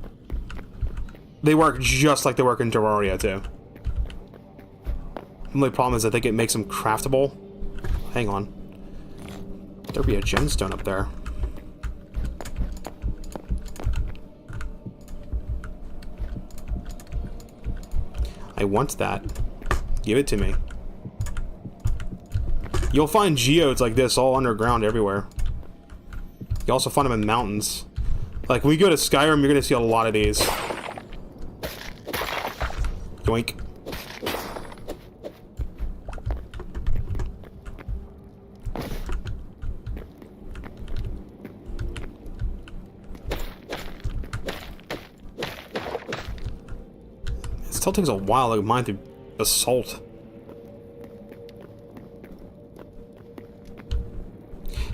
They work just like they work in Terraria too. The only problem is I think it makes them craftable. Hang on. There'd be a gemstone up there. I want that. Give it to me. You'll find geodes like this all underground everywhere. You also find them in mountains. Like, when you go to Skyrim, you're gonna see a lot of these. Yoink. It still takes a while to mine through basalt.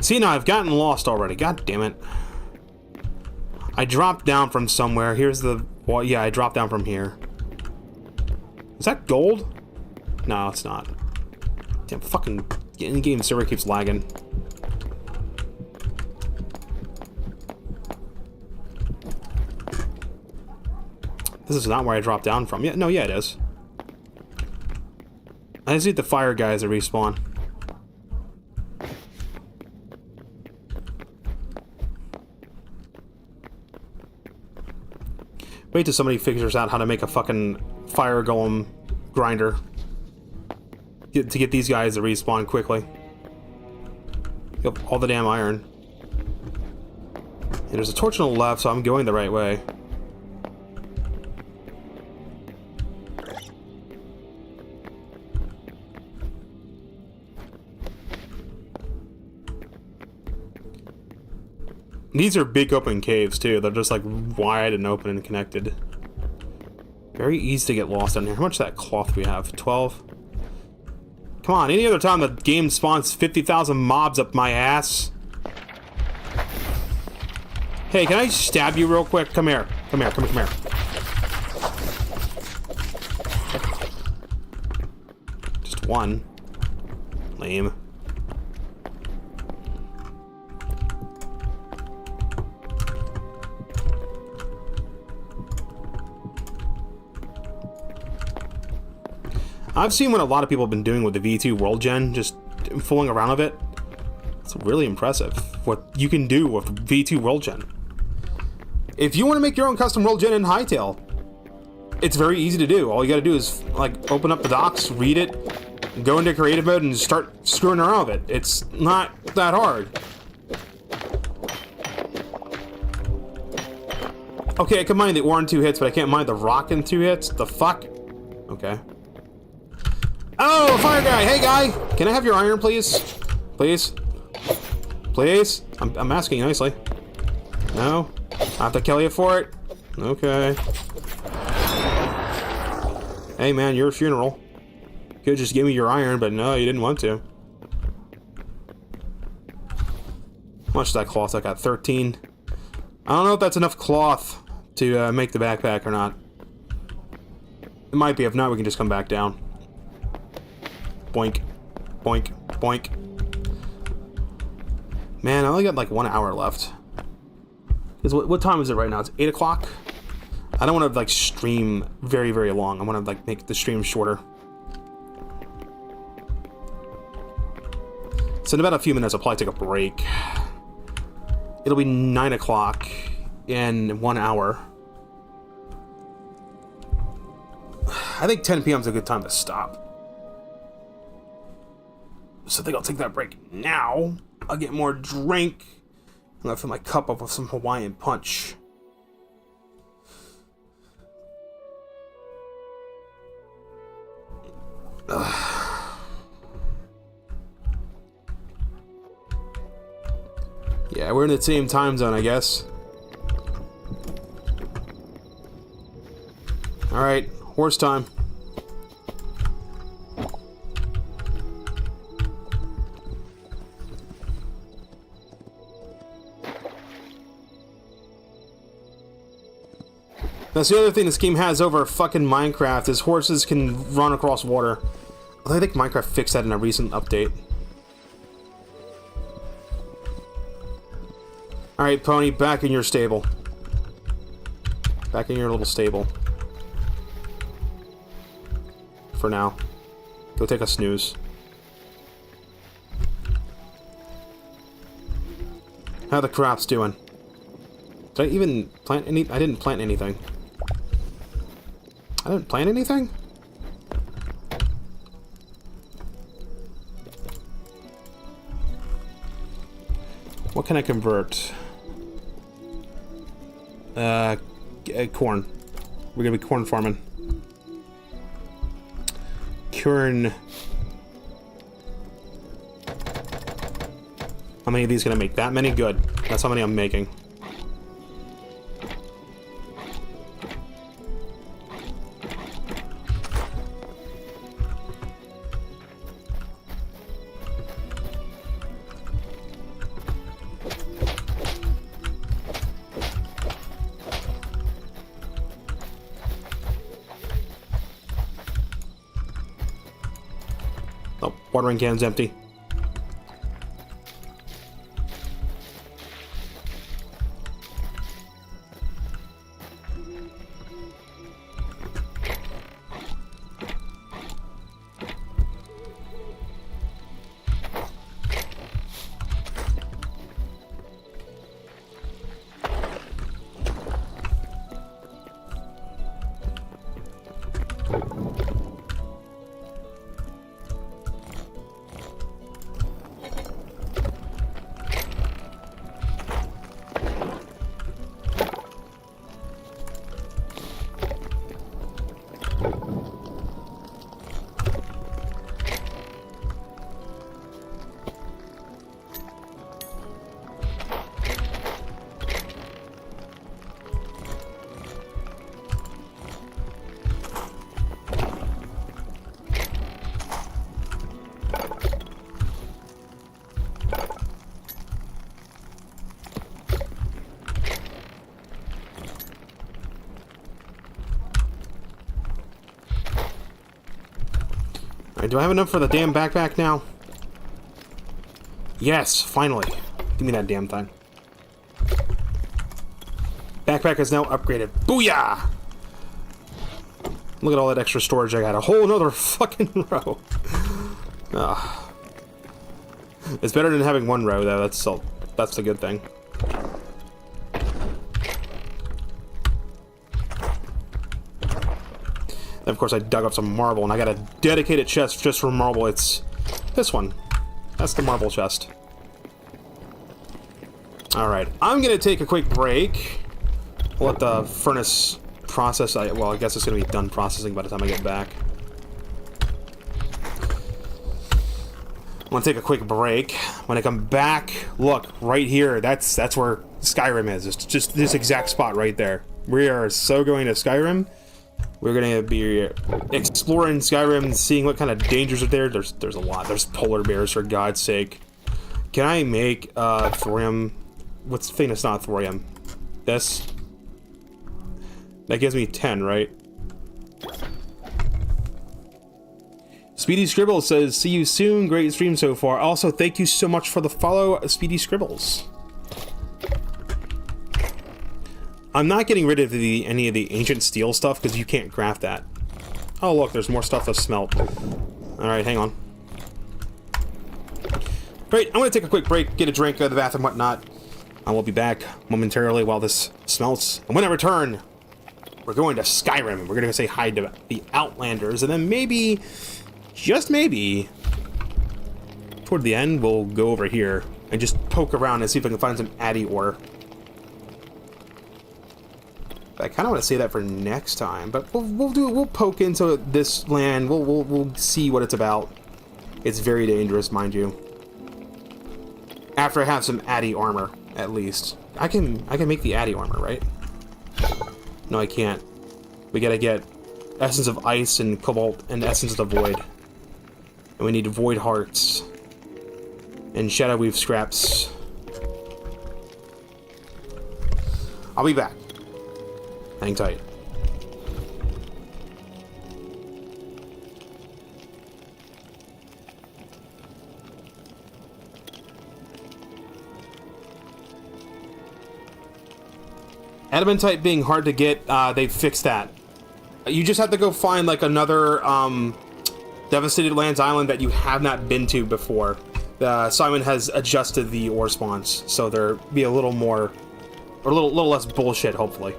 See, now I've gotten lost already. God damn it. I dropped down from somewhere. Here's the... Well, yeah, I dropped down from here. Is that gold? No, it's not. Damn, fucking in-game server keeps lagging. This is not where I dropped down from. Yeah, no, yeah, it is. I just need the fire guys to respawn. Wait till somebody figures out how to make a fucking fire golem grinder. To get these guys to respawn quickly. Get all the damn iron. And there's a torch on the left, so I'm going the right way. These are big open caves too. They're just like wide and open and connected. Very easy to get lost in here. How much of that cloth we have? 12? Come on, any other time the game spawns 50,000 mobs up my ass. Hey, can I stab you real quick? Come here. Come here, come here, come here. Just one. Lame. I've seen what a lot of people have been doing with the V2 World Gen, just fooling around with it. It's really impressive what you can do with V2 World Gen. If you want to make your own custom World Gen in Hytale, it's very easy to do. All you gotta do is like open up the docs, read it, go into creative mode and start screwing around with it. It's not that hard. Okay, I can mine the ore in 2 hits, but I can't mine the rock in 2 hits? The fuck? Okay. Oh, fire guy! Hey, guy! Can I have your iron, please? Please? Please? I'm asking nicely. No? I have to kill you for it? Okay. Hey, man, your funeral. You could just give me your iron, but no, you didn't want to. How much is that cloth? I got 13. I don't know if that's enough cloth to make the backpack or not. It might be. If not, we can just come back down. Boink. Boink. Boink. Man, I only got like 1 hour left. What time is it right now? It's 8 o'clock? I don't want to like stream very, very long. I want to like make the stream shorter. So in about a few minutes, I'll probably take a break. It'll be 9 o'clock in 1 hour. I think 10 p.m. is a good time to stop. So I think I'll take that break now. I'll get more drink. I'm gonna fill my cup up with some Hawaiian punch. Yeah, we're in the same time zone, I guess. Alright, horse time. That's the other thing this game has over fucking Minecraft is horses can run across water. Although I think Minecraft fixed that in a recent update. Alright, pony, back in your stable. Back in your little stable. For now. Go take a snooze. How the crops doing? Did I even plant any? I didn't plant anything. I didn't plant anything? What can I convert? Corn. We're gonna be corn farming. Corn. How many of these gonna make? That many? Good. That's how many I'm making. Watering can's empty. Alright, do I have enough for the damn backpack now? Yes, finally. Give me that damn thing. Backpack is now upgraded. Booyah! Look at all that extra storage I got. A whole nother fucking row. Ugh. It's better than having one row, though. That's the good thing. And of course, I dug up some marble, and I got a dedicated chest just for marble. It's this one. That's the marble chest. Alright, I'm gonna take a quick break. Let the furnace process. Well, I guess it's gonna be done processing by the time I get back. I'm gonna take a quick break. When I come back, look, right here, that's where Skyrim is. It's just this exact spot right there. We are so going to Skyrim. We're gonna be exploring Skyrim, seeing what kind of dangers are there. There's a lot. There's polar bears, for God's sake. Can I make thorium? What's the thing that's not thorium? This? That gives me 10, right? Speedy Scribbles says, "See you soon. Great stream so far." Also, thank you so much for the follow, Speedy Scribbles. I'm not getting rid of any of the ancient steel stuff because you can't craft that. Oh look, there's more stuff to smelt. Alright, hang on. Great, I'm gonna take a quick break, get a drink, go to the bathroom, whatnot. I will be back momentarily while this smelts. And when I return, we're going to Skyrim. We're gonna go say hi to the Outlanders, and then maybe, just maybe, toward the end, we'll go over here and just poke around and see if I can find some Addy ore. I kind of want to say that for next time, but we'll poke into this land. We'll see what it's about. It's very dangerous, mind you. After I have some Addy armor, at least. I can make the Addy armor, right? No, I can't. We gotta get Essence of Ice and Cobalt and Essence of the Void. And we need Void Hearts. And Shadow Weave Scraps. I'll be back. Hang tight. Adamantite being hard to get, they fixed that. You just have to go find like another Devastated Lands island that you have not been to before. Simon has adjusted the ore spawns, so there be a little more, or a little less bullshit, hopefully.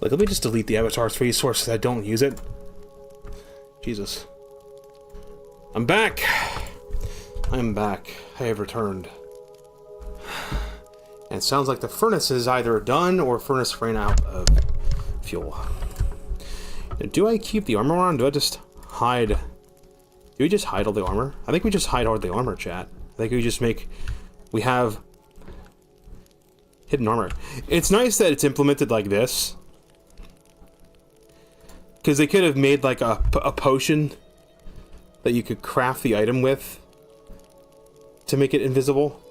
Like, let me just delete the avatar's resource because I don't use it. Jesus. I'm back! I'm back. I have returned. And it sounds like the furnace is either done or furnace ran out of fuel. Do I keep the armor on? Do I just hide? Do we just hide all the armor? I think we just hide all the armor, chat. I think we just make... We have... hidden armor. It's nice that it's implemented like this. Because they could have made like a potion that you could craft the item with to make it invisible.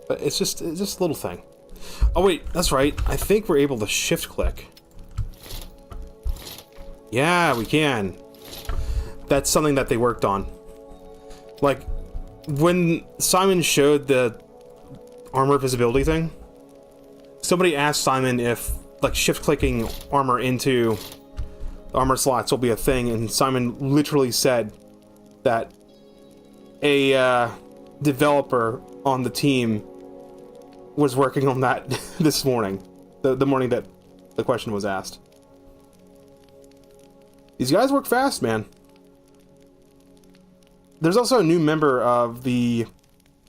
But it's just a little thing. Oh wait, that's right. I think we're able to shift click. Yeah, we can. That's something that they worked on. Like, when Simon showed the armor visibility thing, somebody asked Simon if, like, shift-clicking armor into the armor slots will be a thing, and Simon literally said that a developer on the team was working on that this morning. The morning that the question was asked. These guys work fast, man. There's also a new member of the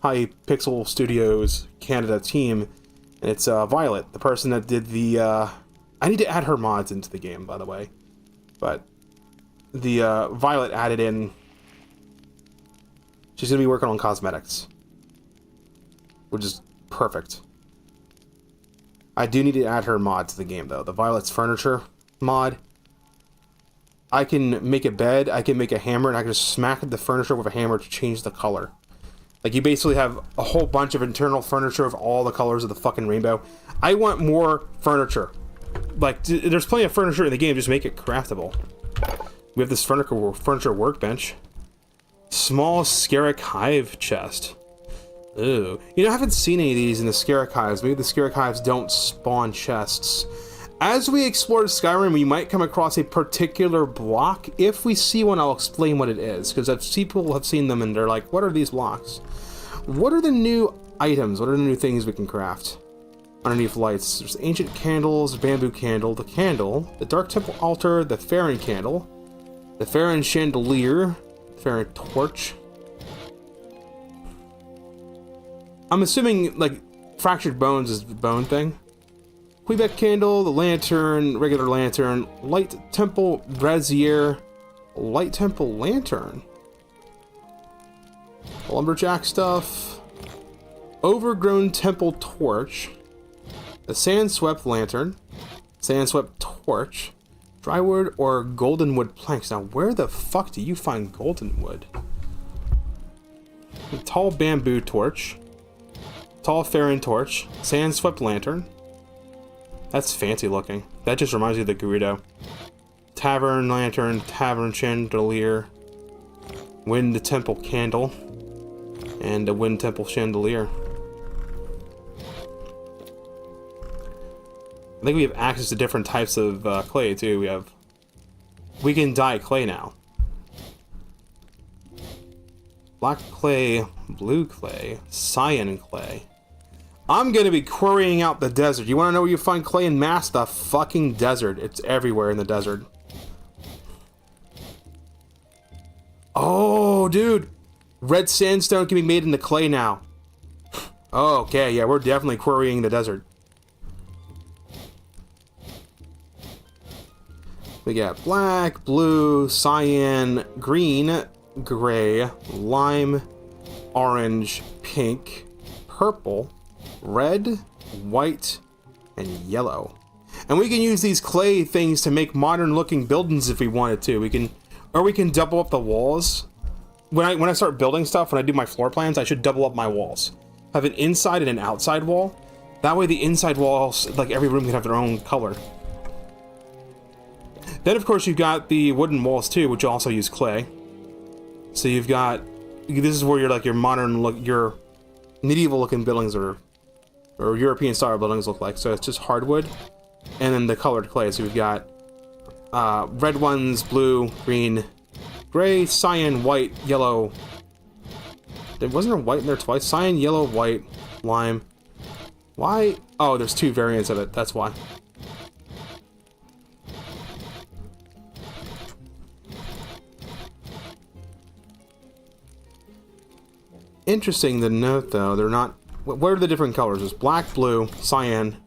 Hypixel Studios Canada team, and it's Violet, the person that did the... I need to add her mods into the game, by the way. But the Violet added in... She's going to be working on cosmetics. Which is perfect. I do need to add her mod to the game, though. The Violet's Furniture mod. I can make a bed, I can make a hammer, and I can just smack the furniture with a hammer to change the color. Like, you basically have a whole bunch of internal furniture of all the colors of the fucking rainbow. I want more furniture. Like, there's plenty of furniture in the game, just make it craftable. We have this furniture workbench. Small Scarrick Hive chest. Ooh. You know, I haven't seen any of these in the Scarrick Hives. Maybe the Scarrick Hives don't spawn chests. As we explore Skyrim, we might come across a particular block. If we see one, I'll explain what it is, because people have seen them and they're like, what are these blocks? What are the new items? What are the new things we can craft? Underneath lights, there's ancient candles, bamboo candle, the dark temple altar, the Farron candle, the Farron chandelier, Farron torch. I'm assuming, like, fractured bones is the bone thing. Quebec candle, the lantern, regular lantern, light temple brazier, light temple lantern, lumberjack stuff, overgrown temple torch, the sand swept lantern, sand swept torch, drywood or golden wood planks. Now, where the fuck do you find golden wood? A tall bamboo torch, tall Farron torch, sand swept lantern. That's fancy looking. That just reminds me of the Gerudo. Tavern lantern, tavern chandelier, wind temple candle, and a wind temple chandelier. I think we have access to different types of clay too. We can dye clay now. Black clay, blue clay, cyan clay. I'm gonna be quarrying out the desert. You wanna know where you find clay in mass? The fucking desert. It's everywhere in the desert. Oh, dude. Red sandstone can be made into clay now. Oh, okay, yeah, we're definitely quarrying the desert. We got black, blue, cyan, green, gray, lime, orange, pink, purple, red, white, and yellow. And we can use these clay things to make modern looking buildings if we wanted to. We can double up the walls. When I start building stuff, when I do my floor plans, I should double up my walls. Have an inside and an outside wall. That way the inside walls, like every room, can have their own color. Then of course you've got the wooden walls too, which also use clay. So you've got, this is where your modern look, your medieval looking buildings or European style buildings look like. So it's just hardwood and then the colored clay. So we've got red ones, blue, green, gray, cyan, white, yellow. Wasn't there white in there twice? Cyan, yellow, white, lime, Why? Oh, there's two variants of it. That's why. Interesting to note, though, they're not... What are the different colors? There's black, blue, cyan,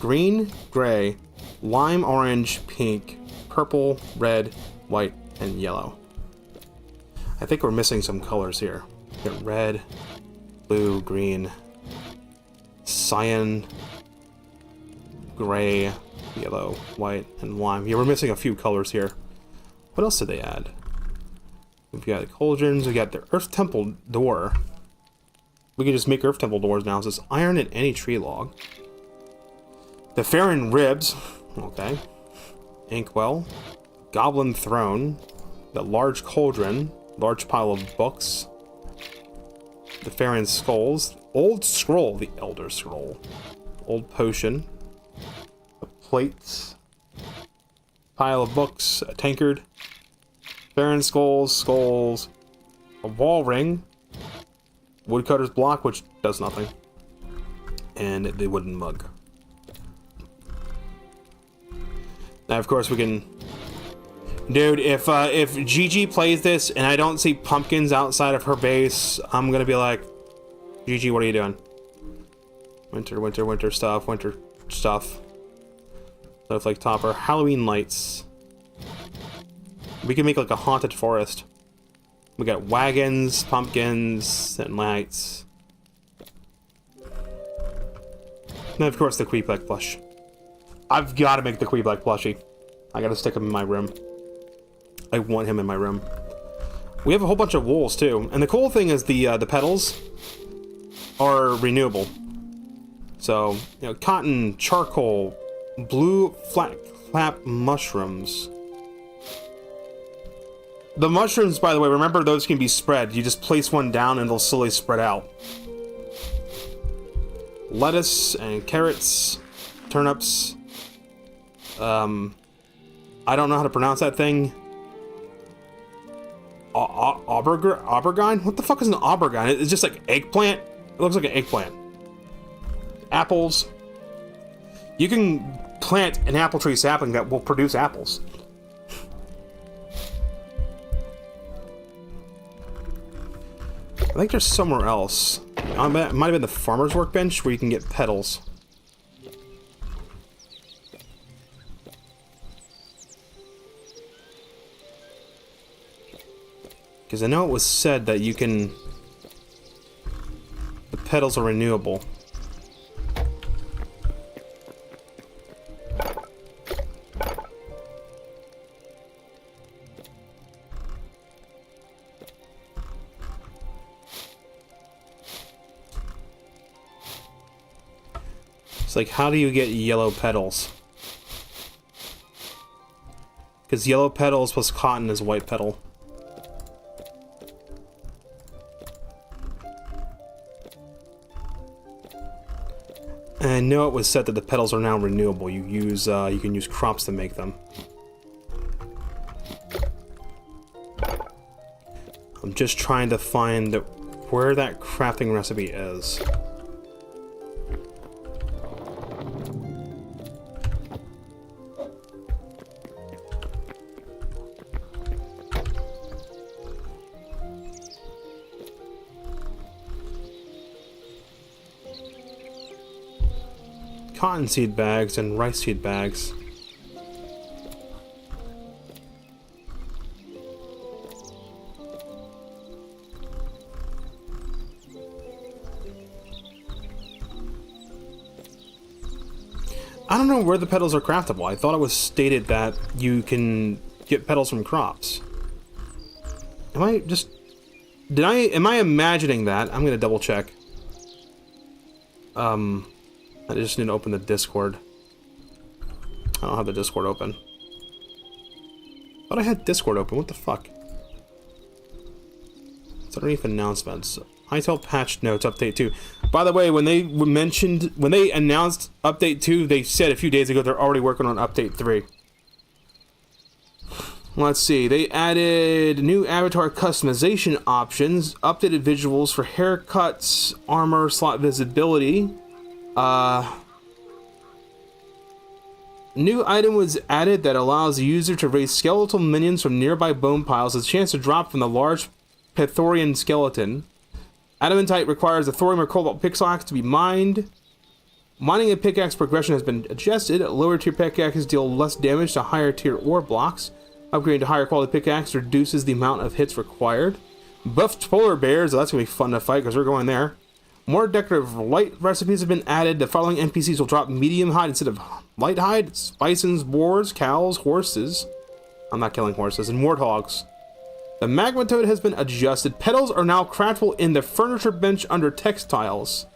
green, gray, lime, orange, pink, purple, red, white, and yellow. I think we're missing some colors here. We got red, blue, green, cyan, gray, yellow, white, and lime. Yeah, we're missing a few colors here. What else did they add? We've got cauldrons, we got the Earth Temple door. We can just make Earth Temple doors now. It says iron in any tree log. The Farron ribs. Okay. Inkwell. Goblin throne. The large cauldron. Large pile of books. The Farron skulls. Old scroll. The Elder Scroll. Old potion. The plates. Pile of books. A tankard. Farron skulls. A wall ring. Woodcutter's block, which does nothing. And the wooden mug. Now, of course, we can... Dude, if Gigi plays this and I don't see pumpkins outside of her base, I'm gonna be like, Gigi, what are you doing? Winter stuff, winter stuff. Snowflake topper. Halloween lights. We can make like a haunted forest. We got wagons, pumpkins, and lights. And of course the Queeplec plush. I've got to make the Queeplec plushie. I got to stick him in my room. I want him in my room. We have a whole bunch of wools too, and the cool thing is the petals are renewable. So, you know, cotton, charcoal, blue flat clap mushrooms. The mushrooms, by the way, remember those can be spread. You just place one down and they'll slowly spread out. Lettuce and carrots, turnips. I don't know how to pronounce that thing. Aubergine? What the fuck is an aubergine? It's just like eggplant. It looks like an eggplant. Apples. You can plant an apple tree sapling that will produce apples. I think there's somewhere else. It might have been the farmer's workbench where you can get petals. Because I know it was said that you can... The petals are renewable. It's like, how do you get yellow petals? Because yellow petals plus cotton is white petal. And I know it was said that the petals are now renewable. You can use crops to make them. I'm just trying to find where that crafting recipe is. Cottonseed bags and rice seed bags. I don't know where the petals are craftable. I thought it was stated that you can get petals from crops. Am I imagining that? I'm gonna double check. I just need to open the Discord. I don't have the Discord open. Thought I had Discord open. What the fuck? It's underneath announcements. Hytale patch notes update 2. By the way, when they announced update 2, they said a few days ago they're already working on update 3. Let's see. They added new avatar customization options, updated visuals for haircuts, armor, slot visibility. New item was added that allows the user to raise skeletal minions from nearby bone piles with a chance to drop from the large Pythorian skeleton. Adamantite requires a thorium or cobalt pickaxe to be mined. Mining a pickaxe progression has been adjusted. Lower tier pickaxes deal less damage to higher tier ore blocks. Upgrading to higher quality pickaxe reduces the amount of hits required. Buffed polar bears, that's going to be fun to fight because we're going there. More decorative light recipes have been added. The following NPCs will drop medium hide instead of light hide. Bisons, boars, cows, horses. I'm not killing horses. And warthogs. The magma toad has been adjusted. Petals are now craftable in the furniture bench under textiles.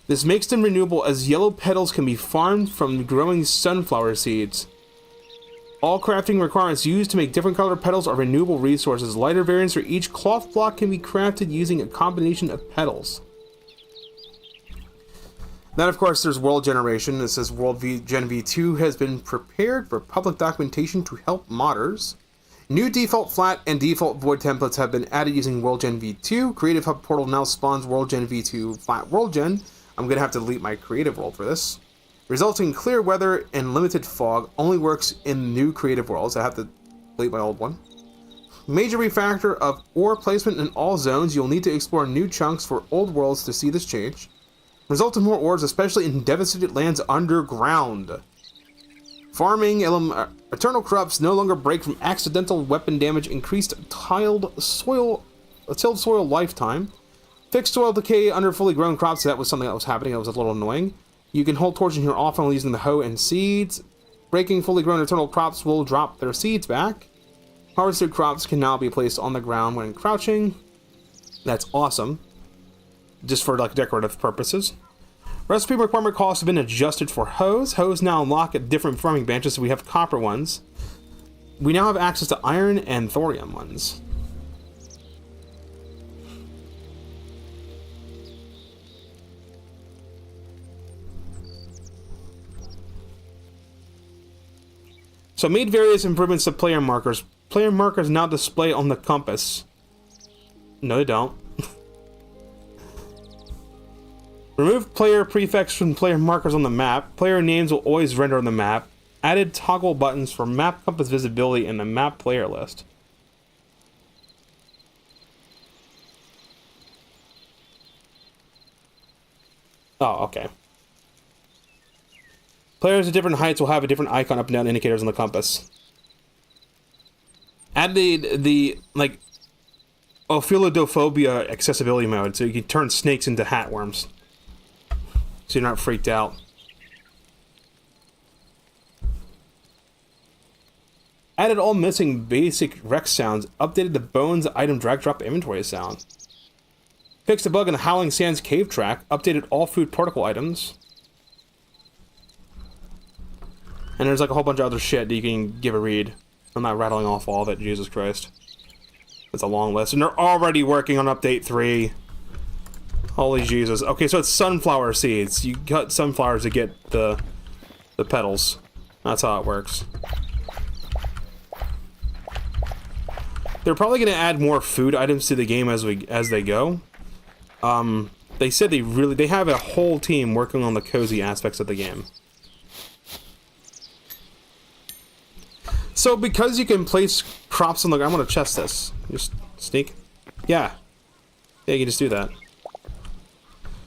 This makes them renewable as yellow petals can be farmed from growing sunflower seeds. All crafting requirements used to make different colored petals are renewable resources. Lighter variants for each cloth block can be crafted using a combination of petals. Then, of course, there's world generation. It says World Gen V2 has been prepared for public documentation to help modders. New default flat and default void templates have been added using World Gen V2. Creative Hub Portal now spawns World Gen V2 flat World Gen. I'm going to have to delete my creative world for this. Resulting in clear weather and limited fog only works in new creative worlds. I have to delete my old one. Major refactor of ore placement in all zones. You'll need to explore new chunks for old worlds to see this change. Result in more ores, especially in devastated lands underground. Farming eternal crops no longer break from accidental weapon damage. Increased tilled soil lifetime. Fixed soil decay under fully grown crops. So that was something that was happening. That was a little annoying. You can hold torches here often while using the hoe and seeds. Breaking fully grown eternal crops will drop their seeds back. Harvested crops can now be placed on the ground when crouching. That's awesome. Just for like decorative purposes. Recipe requirement costs have been adjusted for hoes. Hoes now unlock at different farming benches, so we have copper ones. We now have access to iron and thorium ones. So made various improvements to player markers. Player markers now display on the compass. No, they don't. Remove player prefix from player markers on the map. Player names will always render on the map. Added toggle buttons for map compass visibility in the map player list. Oh, okay. Players at different heights will have a different icon up and down indicators on the compass. Add the like Ophilodophobia accessibility mode, so you can turn snakes into hatworms. So you're not freaked out. Added all missing basic Rex sounds. Updated the bones item drag drop inventory sound. Fixed a bug in the Howling Sands cave track. Updated all food particle items. And there's like a whole bunch of other shit that you can give a read. I'm not rattling off all of it, Jesus Christ. It's a long list. And they're already working on update 3. Holy Jesus. Okay, so it's sunflower seeds. You cut sunflowers to get the petals. That's how it works. They're probably going to add more food items to the game as they go. They said they have a whole team working on the cozy aspects of the game. So because you can place crops on the... I'm going to chest this. Just sneak. Yeah. Yeah, you can just do that.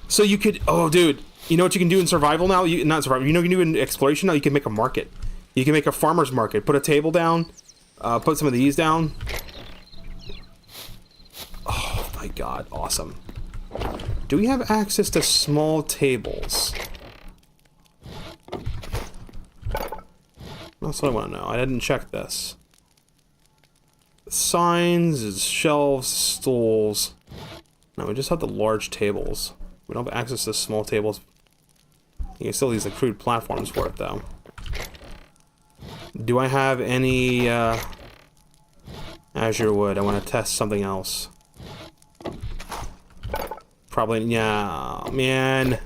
So you could... Oh, dude. You know what you can do in survival now? Not survival. You know what you can do in exploration now? You can make a market. You can make a farmer's market. Put a table down. Put some of these down. Oh, my God. Awesome. Do we have access to small tables? That's what I want to know. I didn't check this. Signs, shelves, stools. No, we just have the large tables. We don't have access to small tables. You can still use the crude platforms for it, though. Do I have any, Azure wood? I want to test something else. Probably, yeah, man.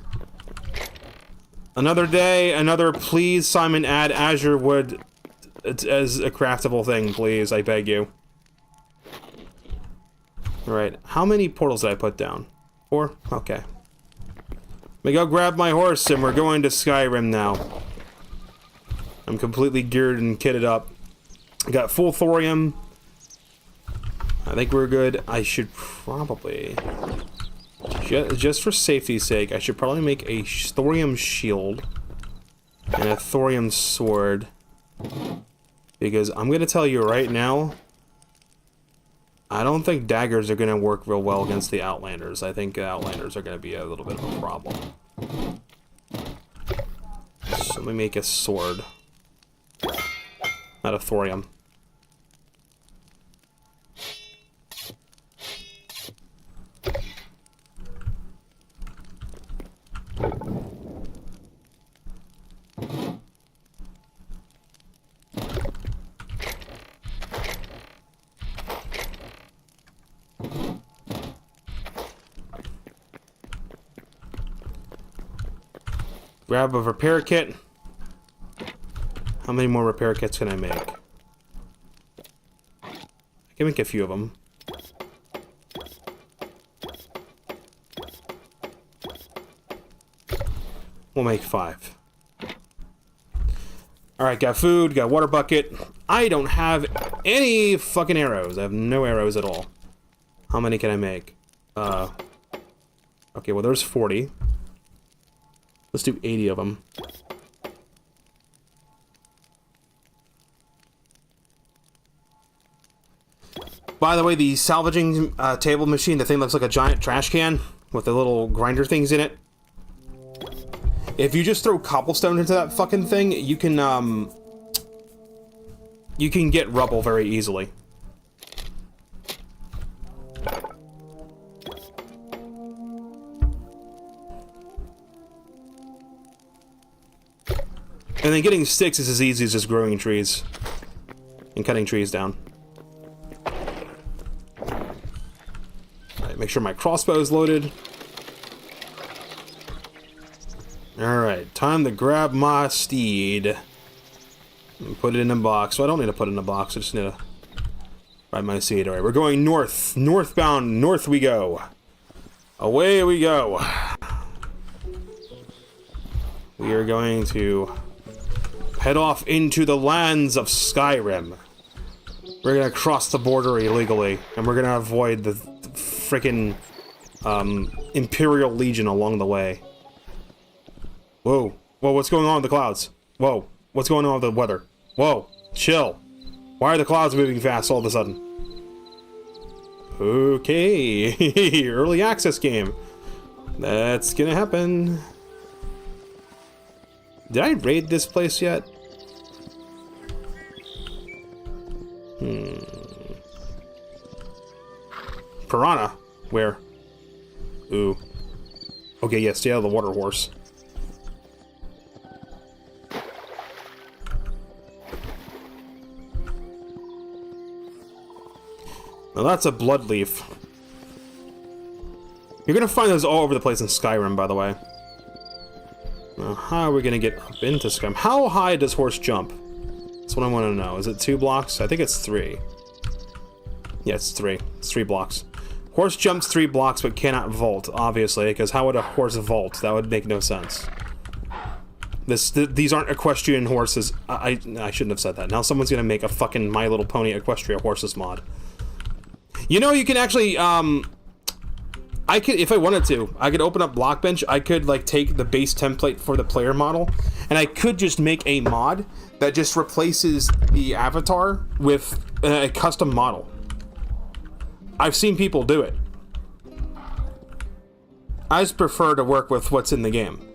Another day, another please, Simon, add Azure wood as a craftable thing, please, I beg you. Alright, how many portals did I put down? 4? Okay. Let me go grab my horse and we're going to Skyrim now. I'm completely geared and kitted up. I got full thorium. I think we're good. I should probably... Just for safety's sake, I should probably make a thorium shield and a thorium sword. Because I'm going to tell you right now, I don't think daggers are going to work real well against the Outlanders. I think Outlanders are going to be a little bit of a problem. So let me make a sword. Not a thorium. Grab a repair kit. How many more repair kits can I make? I can make a few of them. We'll make 5. Alright, got food, got water bucket. I don't have any fucking arrows. I have no arrows at all. How many can I make? Okay, well there's 40. Let's do 80 of them. By the way, the salvaging table machine, the thing looks like a giant trash can with the little grinder things in it. If you just throw cobblestone into that fucking thing, you can get rubble very easily. And then getting sticks is as easy as just growing trees and cutting trees down. Alright, make sure my crossbow is loaded. Alright, time to grab my steed and put it in a box. Well, I don't need to put it in a box, I just need to ride my steed. Alright, we're going north. Northbound, north we go. Away we go. We are going to head off into the lands of Skyrim. We're gonna cross the border illegally, and we're gonna avoid the frickin' Imperial Legion along the way. Whoa. Whoa, what's going on with the clouds? Whoa. What's going on with the weather? Whoa. Chill. Why are the clouds moving fast all of a sudden? Okay. Early access game. That's gonna happen. Did I raid this place yet? Piranha. Where? Ooh. Okay, yes, stay out of the water horse. Now that's a blood leaf. You're gonna find those all over the place in Skyrim, by the way. Now, how are we gonna get up into Skyrim? How high does horse jump? That's what I want to know. Is it 2 blocks? I think it's 3. Yeah, it's 3. It's 3 blocks. Horse jumps 3 blocks, but cannot vault, obviously, because how would a horse vault? That would make no sense. These aren't equestrian horses. I shouldn't have said that. Now someone's gonna make a fucking My Little Pony Equestria Horses mod. You know, you can actually, I could, if I wanted to, I could open up Blockbench, I could, like, take the base template for the player model, and I could just make a mod that just replaces the avatar with a custom model. I've seen people do it. I just prefer to work with what's in the game.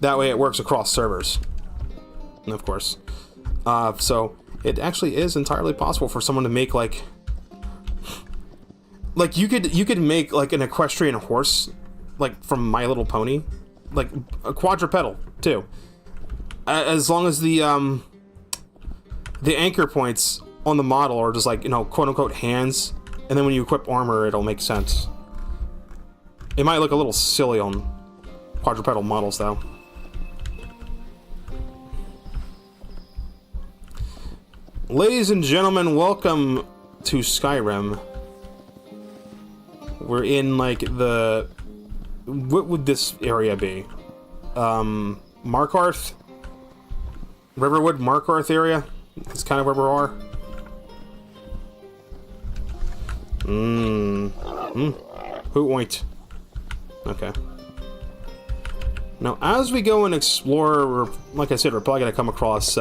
That way it works across servers. And of course. So, it actually is entirely possible for someone to make, like... Like, you could make, like, an equestrian horse, like, from My Little Pony. Like, a quadrupedal, too. As long as the anchor points on the model are just, like, you know, quote-unquote hands, and then when you equip armor, it'll make sense. It might look a little silly on quadrupedal models, though. Ladies and gentlemen, welcome to Skyrim. We're in, like, the what would this area be? Markarth? Riverwood, Markarth area? That's kind of where we are. Hoot-oint. Okay. Now, as we go and explore, like I said, we're probably going to come across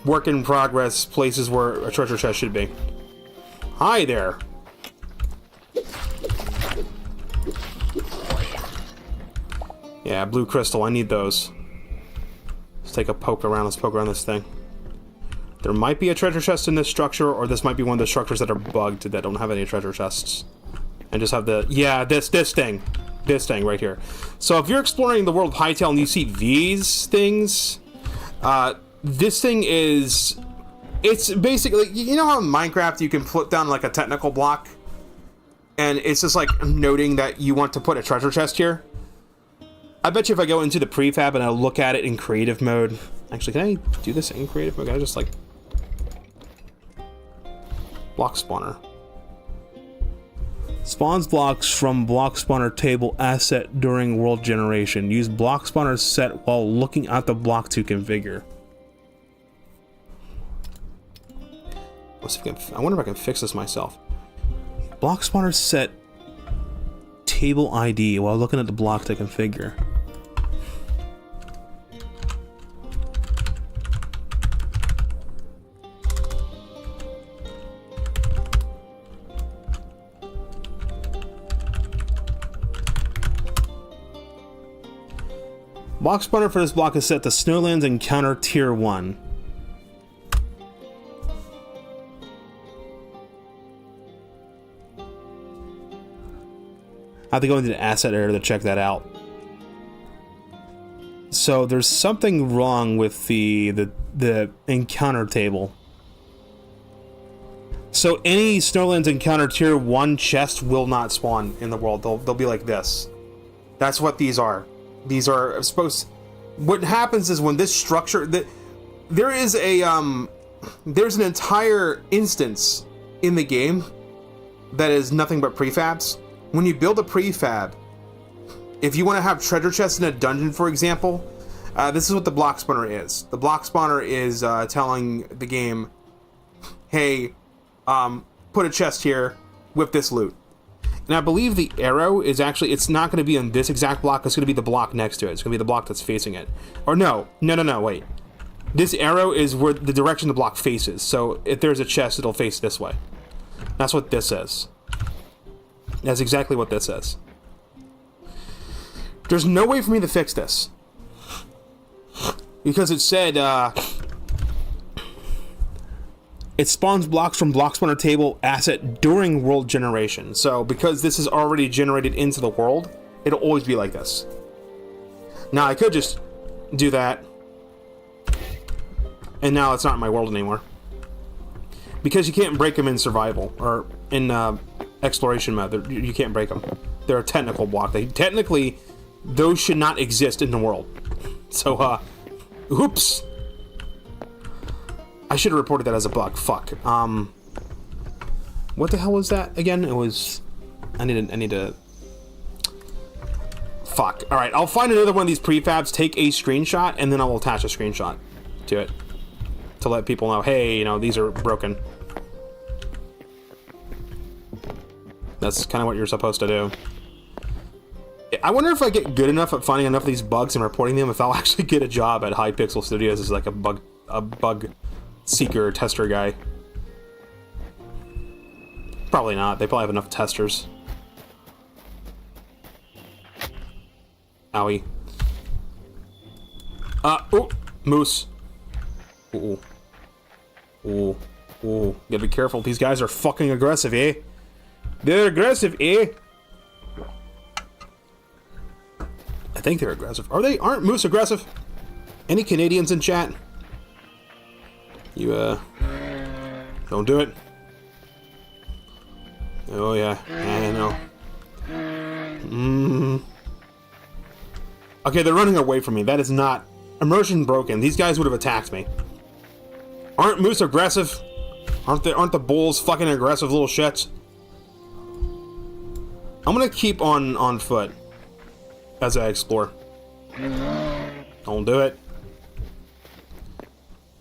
work in progress places where a treasure chest should be. Hi there. Yeah, blue crystal. I need those. Let's take a poke around. Let's poke around this thing. There might be a treasure chest in this structure, or this might be one of the structures that are bugged that don't have any treasure chests. And just have the... Yeah, this thing. This thing right here. So if you're exploring the world of Hytale and you see these things, this thing is... It's basically... You know how in Minecraft you can put down like a technical block? And it's just like noting that you want to put a treasure chest here? I bet you if I go into the prefab and I look at it in creative mode... Actually, can I do this in creative mode? Can I just like... Block spawner. Spawns blocks from block spawner table asset during world generation. Use block spawner set while looking at the block to configure. Let's see if I can, I wonder if I can fix this myself. Block spawner set table ID while looking at the block to configure. Block spawner for this block is set to Snowlands Encounter Tier 1. I have to go into the asset area to check that out. So there's something wrong with the encounter table. So any Snowlands Encounter Tier 1 chest will not spawn in the world. They'll be like this. That's what these are. These are supposed... What happens is when this structure... There is a... There's an entire instance in the game that is nothing but prefabs. When you build a prefab, if you want to have treasure chests in a dungeon, for example, this is what the block spawner is. The block spawner is telling the game, hey, put a chest here with this loot. And I believe the arrow is actually, it's not going to be on this exact block, it's going to be the block next to it. It's going to be the block that's facing it. Or no, wait. This arrow is where the direction the block faces. So if there's a chest, it'll face this way. That's what this is. That's exactly what this is. There's no way for me to fix this. Because it said, it spawns blocks from block spawner table asset during world generation. So because this is already generated into the world, it'll always be like this. Now I could just do that, and now it's not in my world anymore. Because you can't break them in survival or in exploration mode. You can't break them. They're a technical block. Technically, those should not exist in the world. So, oops. I should have reported that as a bug. Fuck. What the hell was that again? It was... I need to... Fuck. Alright, I'll find another one of these prefabs, take a screenshot, and then I'll attach a screenshot to it. To let people know, hey, you know, these are broken. That's kind of what you're supposed to do. I wonder if I get good enough at finding enough of these bugs and reporting them, if I'll actually get a job at Hypixel Studios as like a bug seeker tester guy. Probably not. They probably have enough testers. Owie. Oh, moose. Ooh. Ooh. Ooh. Gotta be careful. These guys are fucking aggressive, eh? They're aggressive, eh? I think they're aggressive. Are they? Aren't moose aggressive? Any Canadians in chat? You, don't do it. Oh, yeah. I know. Okay, they're running away from me. That is not... Immersion broken. These guys would have attacked me. Aren't moose aggressive? Aren't the bulls fucking aggressive little shits? I'm gonna keep on foot as I explore. Don't do it.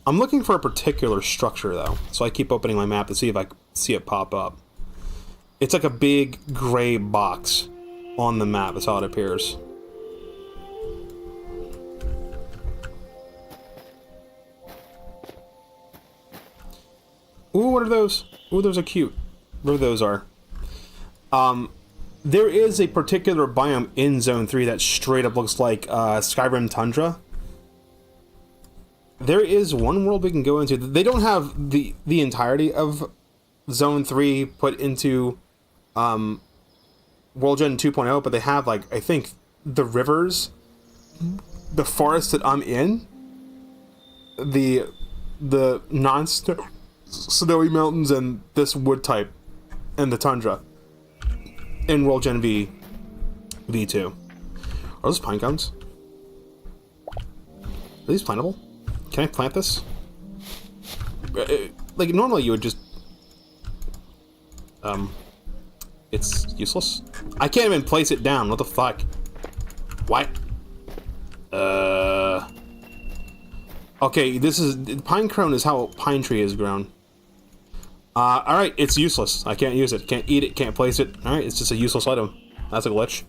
I'm looking for a particular structure though, so I keep opening my map to see if I see it pop up. It's like a big gray box on the map, that's how it appears. Ooh, what are those? Ooh, those are cute. Where those are. There is a particular biome in Zone 3 that straight up looks like Skyrim Tundra. There is one world we can go into. They don't have the entirety of Zone 3 put into World Gen 2.0, but they have, like, I think, the rivers, the forest that I'm in, the non-snowy mountains, and this wood type, and the tundra in World Gen V2. Are those pine cones? Are these plantable? Can I plant this? Like, normally you would just... It's useless? I can't even place it down, what the fuck? What? Okay, this is... Pine cone is how pine tree is grown. Alright, it's useless. I can't use it. Can't eat it, can't place it. Alright, it's just a useless item. That's a glitch.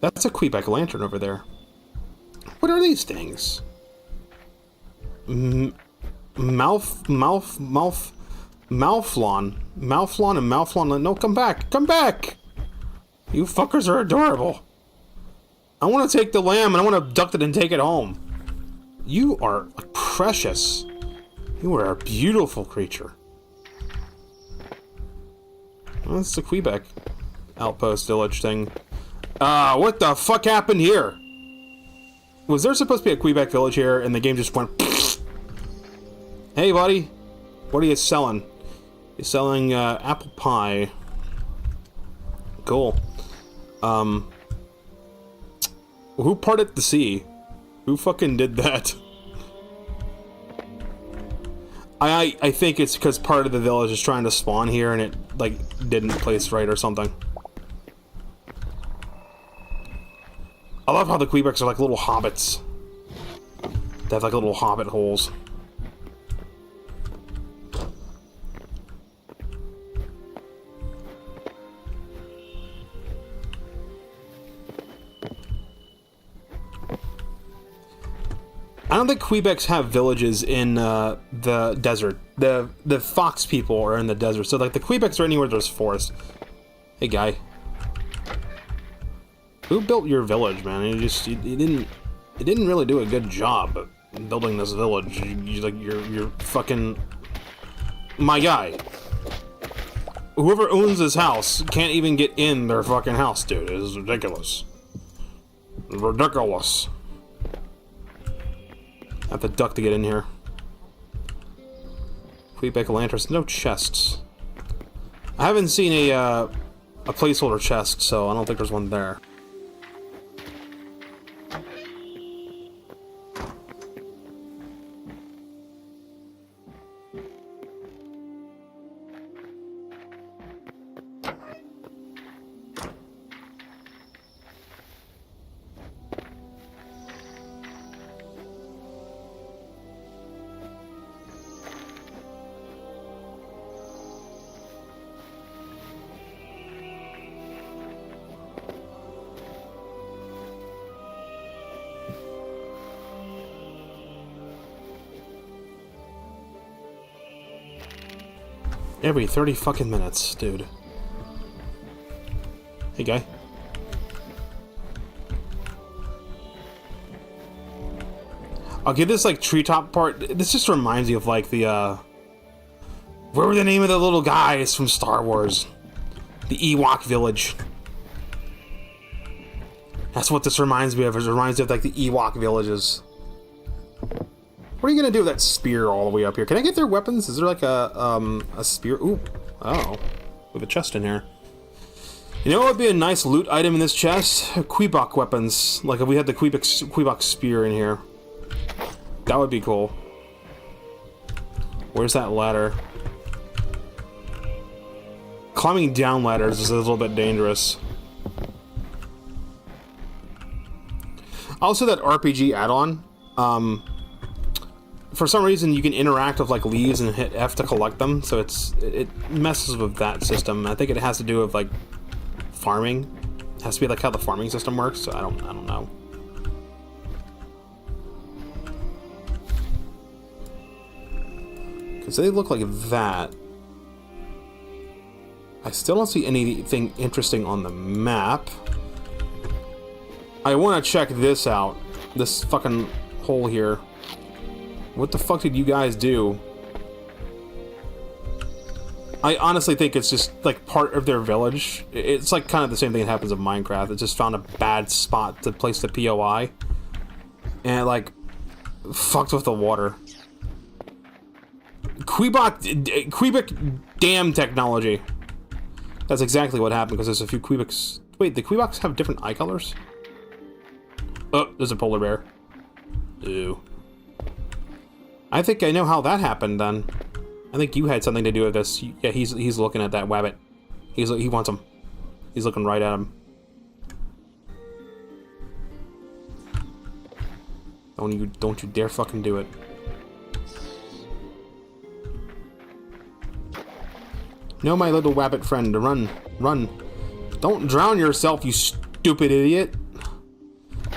That's a Quebec lantern over there. What are these things? Malflon and Malflon. No, come back! Come back! You fuckers are adorable. I want to take the lamb and I want to abduct it and take it home. You are precious. You are a beautiful creature. Well, that's the Quebec outpost village thing. What the fuck happened here? Was there supposed to be a Quebec village here and the game just went... Hey, buddy. What are you selling? You're selling, apple pie. Cool. Who parted the sea? Who fucking did that? I think it's because part of the village is trying to spawn here and it, like, didn't place right or something. I love how the Quebecs are like little hobbits. They have like little hobbit holes. I don't think Quebecs have villages in the desert. The fox people are in the desert. So like the Quebecs are anywhere there's forest. Hey guy. Who built your village, man? You didn't really do a good job building this village. You're fucking my guy. Whoever owns this house can't even get in their fucking house, dude. It's ridiculous. Ridiculous. I have to duck to get in here. Quebec lanterns, no chests. I haven't seen a placeholder chest, so I don't think there's one there. Every 30 fucking minutes, dude. Hey, guy. Okay, this, like, treetop part, this just reminds me of, like, the, what were the name of the little guys from Star Wars? The Ewok village. That's what this reminds me of. It reminds me of, like, the Ewok villages. What are you gonna do with that spear all the way up here? Can I get their weapons? Is there like a spear? Ooh, oh, with a chest in here. You know what would be a nice loot item in this chest? Quebec weapons. Like if we had the Quebec spear in here. That would be cool. Where's that ladder? climbing down ladders is a little bit dangerous. Also, that RPG add-on, for some reason you can interact with like leaves and hit F to collect them, so it messes with that system. I think it has to do with like farming. It has to be like how the farming system works. So I don't know. Because they look like that. I still don't see anything interesting on the map. I want to check this out. This fucking hole here. What the fuck did you guys do? I honestly think it's just like part of their village. It's like kind of the same thing that happens in Minecraft. It just found a bad spot to place the POI. And it like fucked with the water. Quebec dam technology. That's exactly what happened because there's a few Quebecs. Wait, the Quebecs have different eye colors? Oh, there's a polar bear. Ew. I think I know how that happened then. I think you had something to do with this. Yeah, he's looking at that wabbit. He wants him. He's looking right at him. Don't you dare fucking do it. No, my little wabbit friend, run, run. Don't drown yourself, you stupid idiot.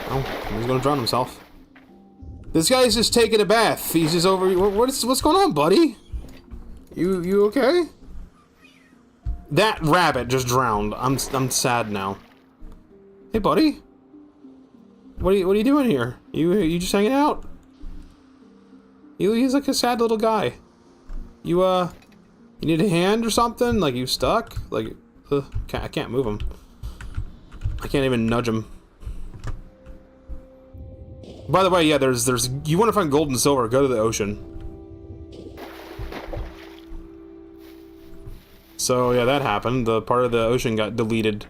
Oh, he's gonna drown himself. This guy's just taking a bath. He's just over. What's going on, buddy? You okay? That rabbit just drowned. I'm sad now. Hey, buddy. What are you doing here? You just hanging out? He's like a sad little guy. You need a hand or something? Like you stuck? Like I can't move him. I can't even nudge him. By the way, yeah, there's you want to find gold and silver, go to the ocean. So yeah, that happened. The part of the ocean got deleted.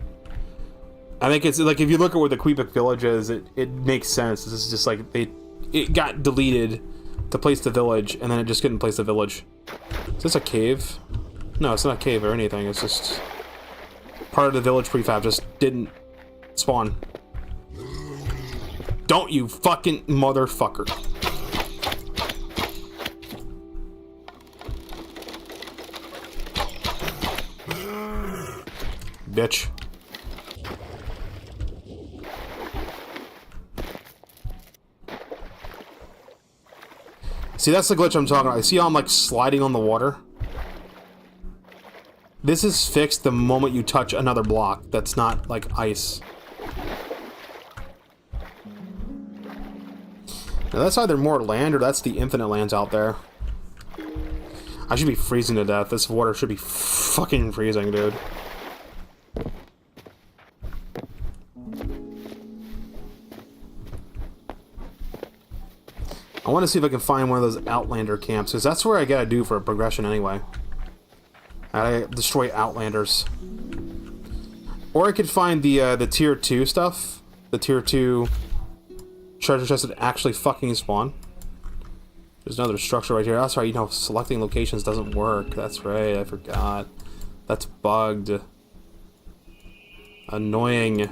I think it's like if you look at where the Quebec village is, it makes sense. This is just like it got deleted to place the village, and then it just couldn't place the village. Is this a cave? No, it's not a cave or anything. It's just part of the village prefab just didn't spawn. Don't you fucking motherfucker. Bitch. See, that's the glitch I'm talking about. I see how I'm like sliding on the water. This is fixed the moment you touch another block that's not like ice. Now that's either more land or that's the infinite lands out there. I should be freezing to death. This water should be fucking freezing, dude. I want to see if I can find one of those Outlander camps, because that's where I gotta do for a progression anyway. I gotta destroy Outlanders. Or I could find the tier 2 stuff. The tier 2 treasure chest that actually fucking spawn. There's another structure right here. That's right, you know, selecting locations doesn't work. That's right, I forgot. That's bugged. Annoying.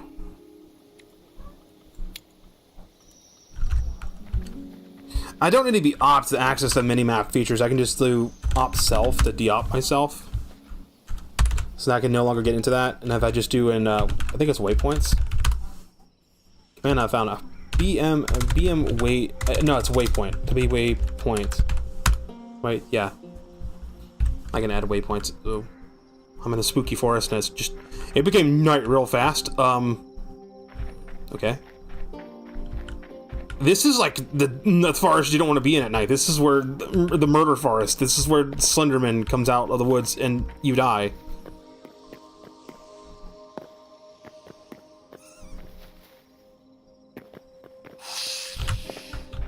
I don't need to be opt to access the minimap features. I can just do opt self to de-opt myself. So that I can no longer get into that. And if I just do in, I think it's waypoints. Man, I found a BM wait. No, it's waypoint. To be waypoint. Right? Yeah. I can add waypoints. Ooh. I'm in the spooky forest and it's just. It became night real fast. Okay. This is like the forest you don't want to be in at night. This is where the murder forest. This is where Slenderman comes out of the woods and you die.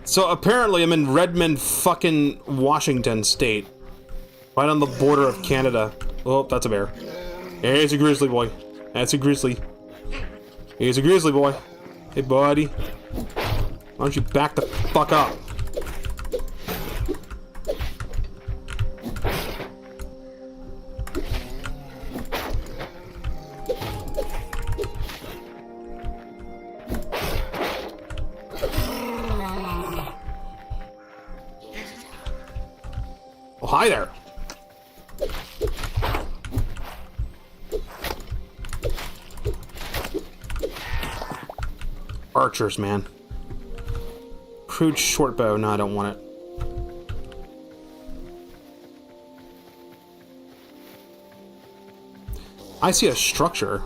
So apparently I'm in Redmond, fucking Washington state. Right on the border of Canada. Oh, that's a bear. Hey, it's a grizzly boy. That's a grizzly. He's a grizzly boy. Hey, buddy. Why don't you back the fuck up? Hi there. Archers, man. Crude short bow. No, I don't want it. I see a structure.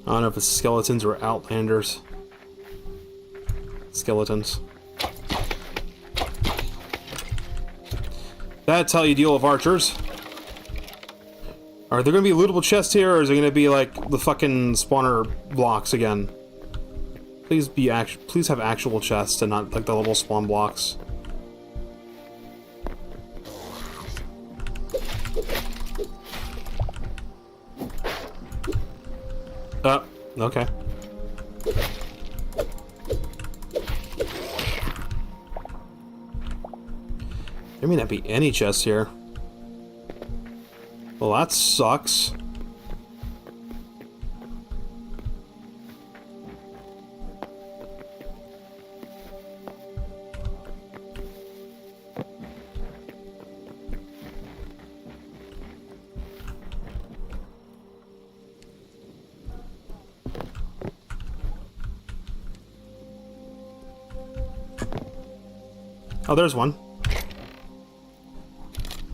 I don't know if it's skeletons or Outlanders. Skeletons. That's how you deal with archers. Are there gonna be lootable chests here, or is it gonna be like the fucking spawner blocks again? Please please have actual chests and not like the little spawn blocks. Okay. There may not be any chests here. Well, that sucks. Oh, there's one.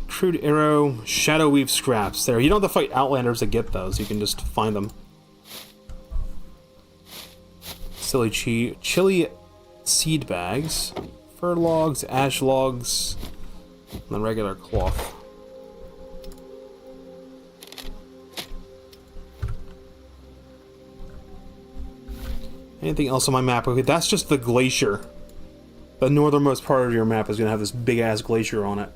Crude arrow, shadow weave scraps. There, you don't have to fight Outlanders to get those. You can just find them. Chili seed bags, fir logs, ash logs, and then regular cloth. Anything else on my map? Okay, that's just the glacier. The northernmost part of your map is going to have this big-ass glacier on it.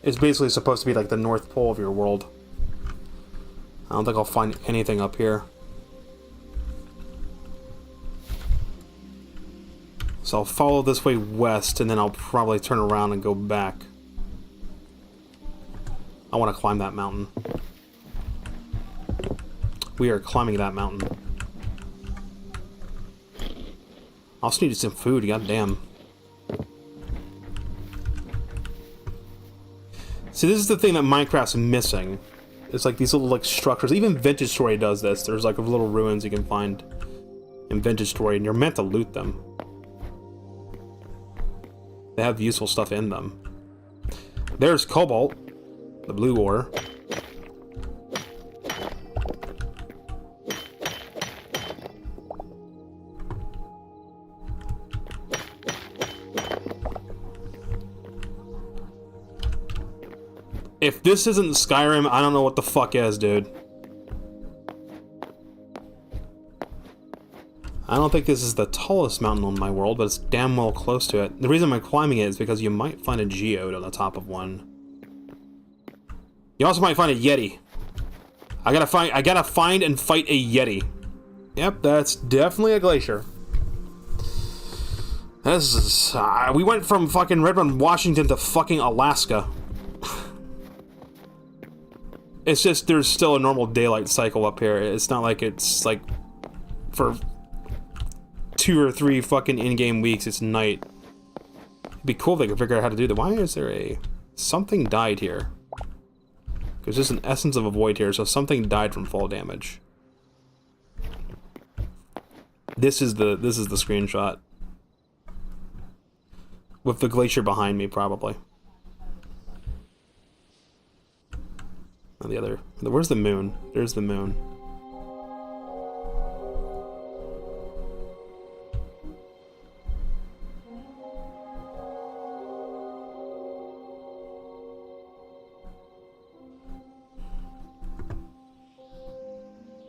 It's basically supposed to be like the North Pole of your world. I don't think I'll find anything up here. So I'll follow this way west, and then I'll probably turn around and go back. I want to climb that mountain. We are climbing that mountain. I also needed some food, goddamn. See, this is the thing that Minecraft's missing. It's like these little like structures. Even Vintage Story does this. There's like little ruins you can find in Vintage Story, and you're meant to loot them. They have useful stuff in them. There's Cobalt, the blue ore. If this isn't Skyrim, I don't know what the fuck is, dude. I don't think this is the tallest mountain on my world, but it's damn well close to it. The reason I'm climbing it is because you might find a geode on the top of one. You also might find a Yeti. I gotta find and fight a Yeti. Yep, that's definitely a glacier. This is... we went from fucking Redmond, Washington to fucking Alaska. It's just, there's still a normal daylight cycle up here. It's not like it's, like, for 2 or 3 fucking in-game weeks, it's night. It'd be cool if they could figure out how to do that. Why is there a... Something died here. There's just an essence of a void here, so something died from fall damage. This is the screenshot. With the glacier behind me, probably. The other... Where's the moon? There's the moon.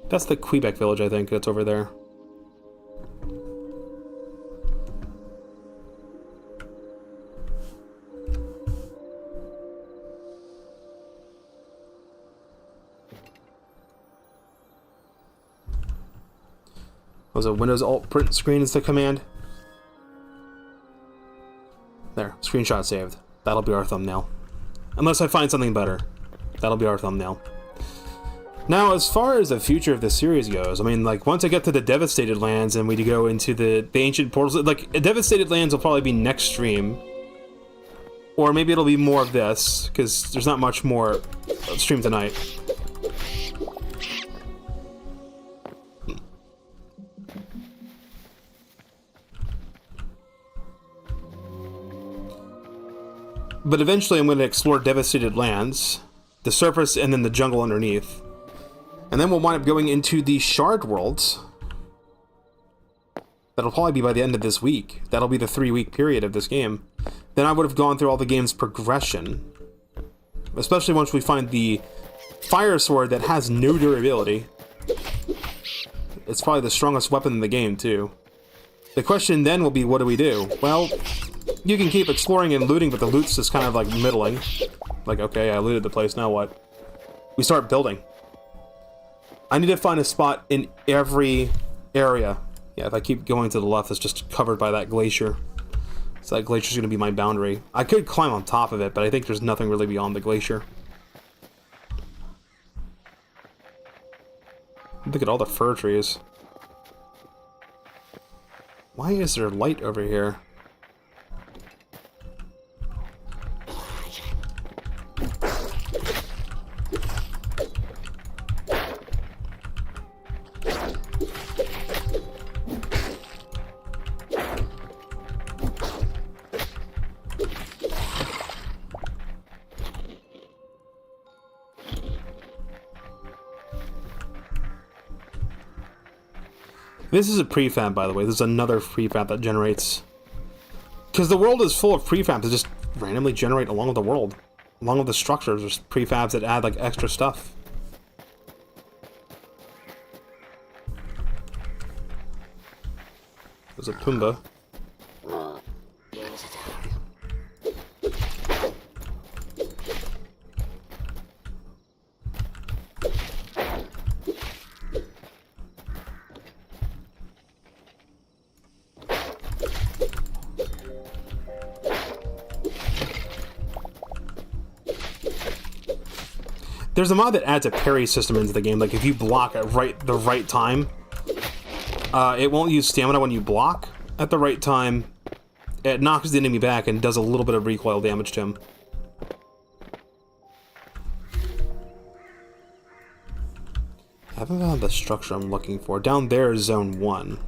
That's the Quebec village, I think. That's over there. Was it Windows Alt print screen is the command? There, screenshot saved. That'll be our thumbnail. Unless I find something better. That'll be our thumbnail. Now, as far as the future of the series goes, I mean, like, once I get to the Devastated Lands and we go into the Ancient Portals, like, Devastated Lands will probably be next stream. Or maybe it'll be more of this, because there's not much more stream tonight. But eventually I'm going to explore Devastated Lands, the surface, and then the jungle underneath. And then we'll wind up going into the Shard Worlds. That'll probably be by the end of this week. That'll be the 3-week period of this game. Then I would have gone through all the game's progression. Especially once we find the Fire Sword that has no durability. It's probably the strongest weapon in the game, too. The question then will be, what do we do? Well, you can keep exploring and looting, but the loot's just kind of like middling. Like, okay, I looted the place, now what? We start building. I need to find a spot in every area. Yeah, if I keep going to the left, it's just covered by that glacier. So that glacier's gonna be my boundary. I could climb on top of it, but I think there's nothing really beyond the glacier. Look at all the fir trees. Why is there light over here? This is a prefab, by the way. This is another prefab that generates... Because the world is full of prefabs that just randomly generate along with the world. Along with the structures, there's prefabs that add, like, extra stuff. There's a Pumbaa. There's a mod that adds a parry system into the game. Like, if you block at the right time, it won't use stamina when you block at the right time. It knocks the enemy back and does a little bit of recoil damage to him. I haven't found the structure I'm looking for. Down there is Zone 1.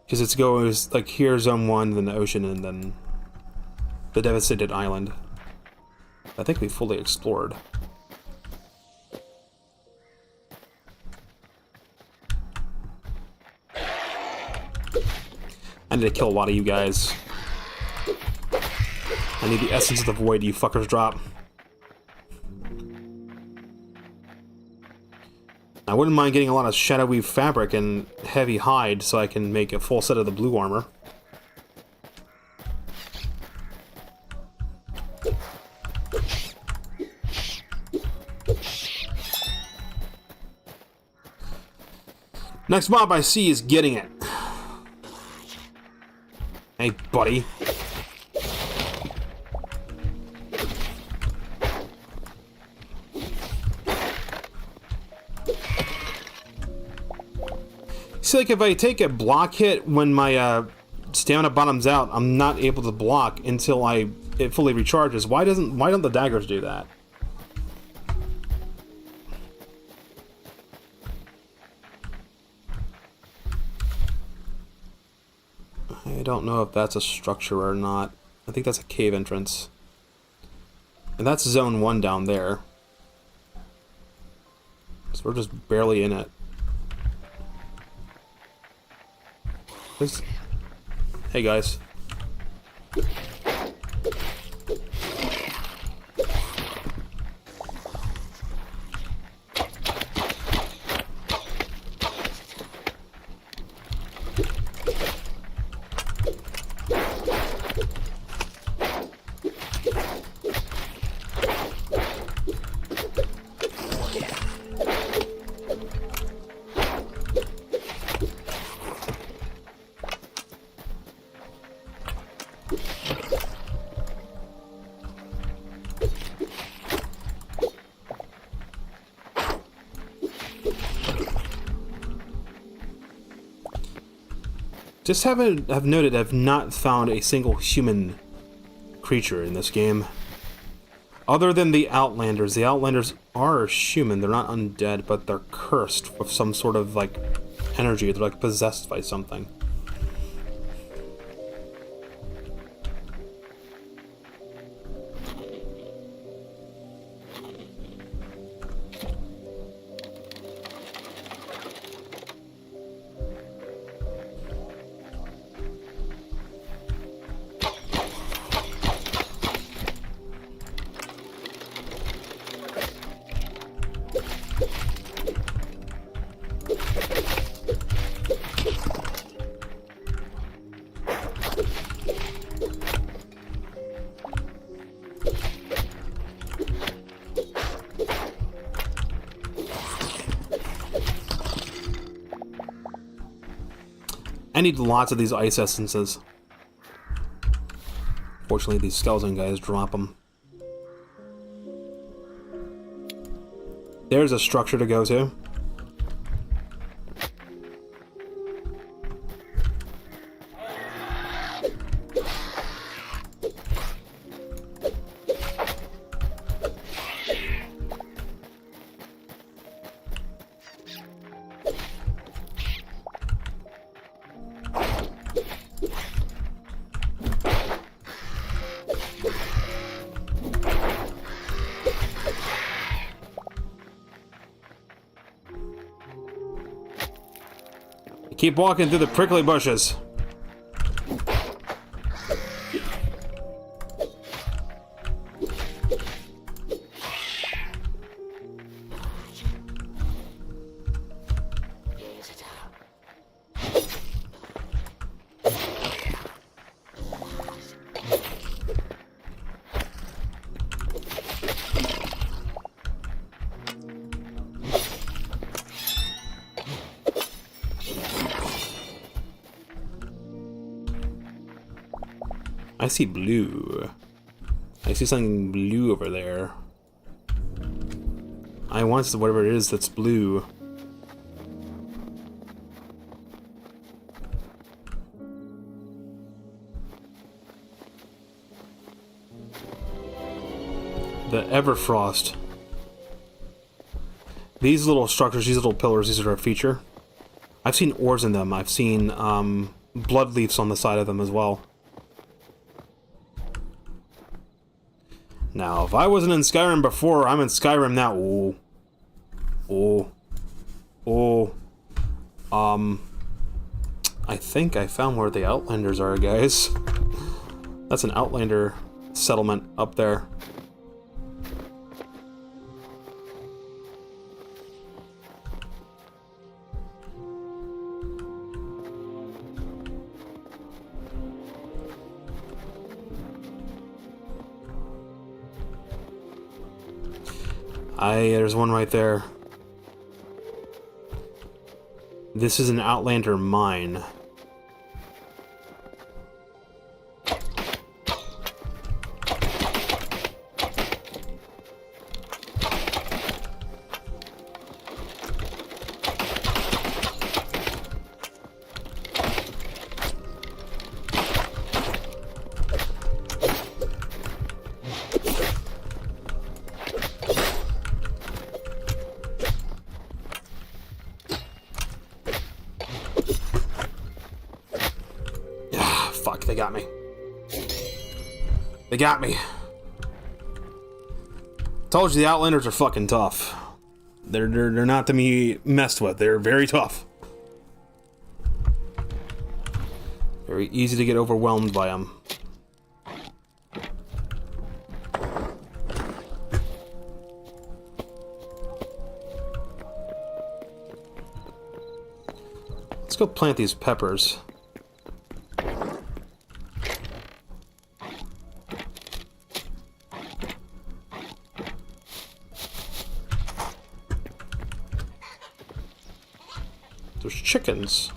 Because it goes, like, here, Zone 1, then the ocean, and then the Devastated Island. I think we fully explored. I need to kill a lot of you guys. I need the essence of the void you fuckers drop. I wouldn't mind getting a lot of shadow weave fabric and heavy hide so I can make a full set of the blue armor. Next mob I see is getting it. Hey, buddy. See, like, if I take a block hit when my stamina bottoms out, I'm not able to block until it fully recharges. Why don't the daggers do that? I don't know if that's a structure or not. I think that's a cave entrance. And that's Zone 1 down there. So we're just barely in it. Hey guys. Just have noted I've not found a single human creature in this game. Other than the Outlanders. The Outlanders are human. They're not undead, but they're cursed with some sort of, like, energy. They're, like, possessed by something. I need lots of these ice essences. Fortunately, these skeleton guys drop them. There's a structure to go to. Keep walking through the prickly bushes. I see blue. I see something blue over there. I want whatever it is that's blue. The Everfrost. These little structures, these little pillars, these are a feature. I've seen ores in them. I've seen blood leaves on the side of them as well. Now, if I wasn't in Skyrim before, I'm in Skyrim now. Ooh. Ooh. Ooh. I think I found where the Outlanders are, guys. That's an Outlander settlement up there. There's one right there. This is an Outlander mine. Fuck, they got me. They got me. Told you the Outlanders are fucking tough. They're not to be messed with. They're very tough. Very easy to get overwhelmed by them. Let's go plant these peppers. There's chickens.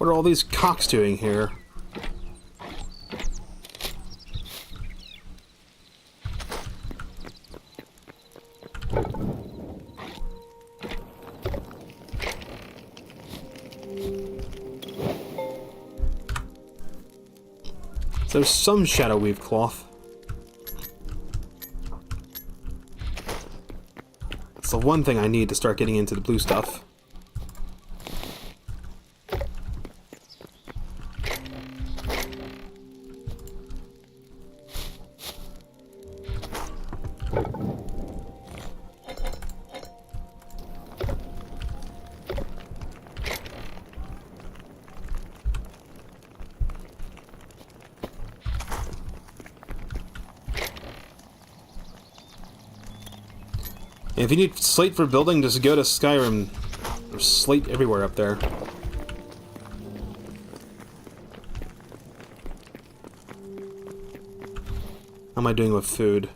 What are all these cocks doing here? There's some shadow weave cloth. It's the one thing I need to start getting into the blue stuff. If you need slate for building, just go to Skyrim. There's slate everywhere up there. How am I doing with food?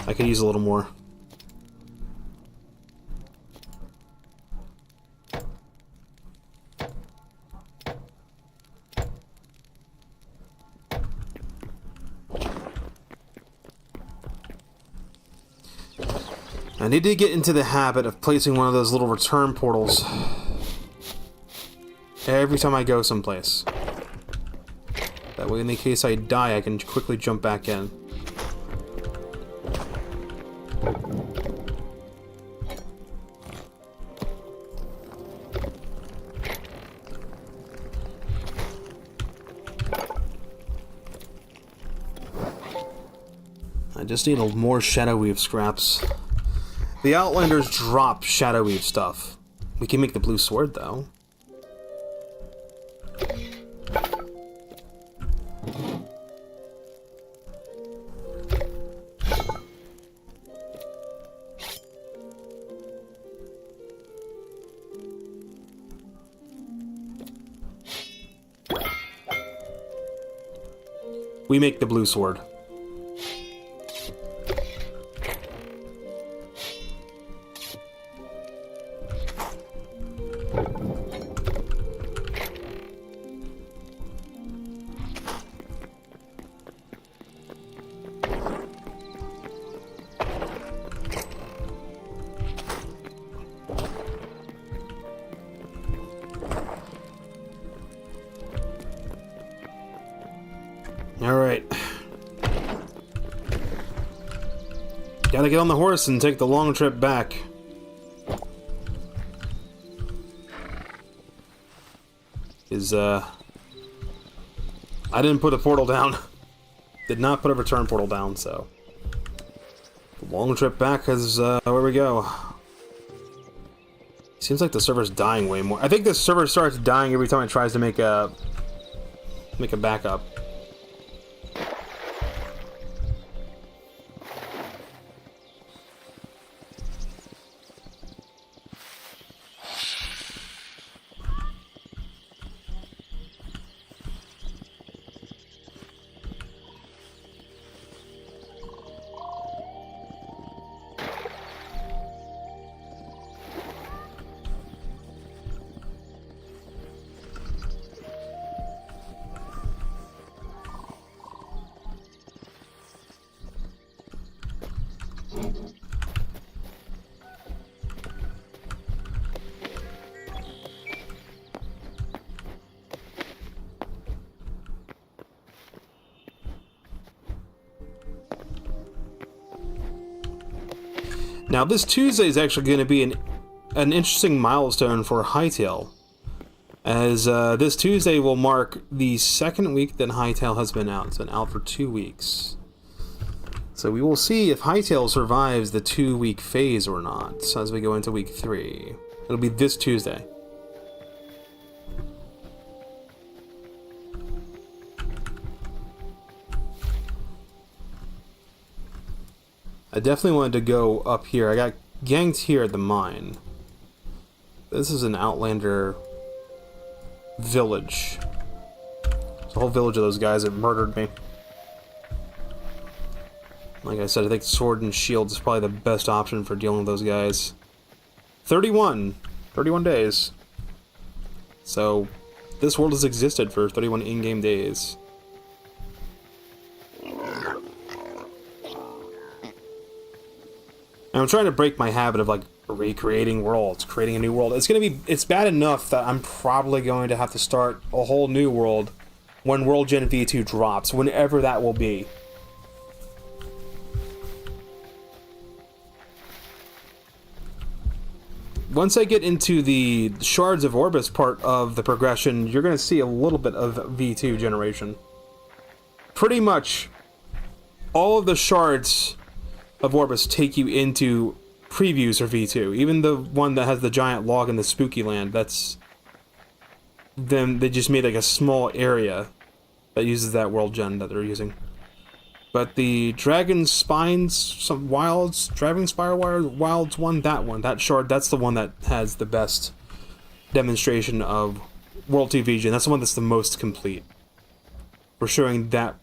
I could use a little more. I need to get into the habit of placing one of those little return portals every time I go someplace. That way, in the case I die, I can quickly jump back in. I just need more Shadow Weave scraps. The Outlanders drop Shadow Weave stuff. We can make the blue sword, though. We make the blue sword. Alright. Gotta get on the horse and take the long trip back. I didn't put a portal down. Did not put a return portal down, so. The long trip back is, where we go. Seems like the server's dying way more. I think the server starts dying every time it tries to make a backup. Now, this Tuesday is actually going to be an interesting milestone for Hytale, as this Tuesday will mark the second week that Hytale has been out. It's been out for 2 weeks. So we will see if Hytale survives the 2-week phase or not as we go into week 3. It'll be this Tuesday. I definitely wanted to go up here. I got ganked here at the mine. This is an Outlander village. It's a whole village of those guys that murdered me. Like I said, I think sword and shield is probably the best option for dealing with those guys. 31 days. So, this world has existed for 31 in-game days. And I'm trying to break my habit of, like, recreating worlds, creating a new world. It's bad enough that I'm probably going to have to start a whole new world when World Gen V2 drops, whenever that will be. Once I get into the Shards of Orbis part of the progression, you're going to see a little bit of V2 generation. Pretty much all of the Shards of Orbis take you into previews for V2. Even the one that has the giant log in the spooky land, that's... Then they just made like a small area that uses that world gen that they're using. But the Dragon Spines, some Wilds, Dragon Spire Wilds that shard, that's the one that has the best demonstration of World 2 Vision. That's the one that's the most complete. We're showing that,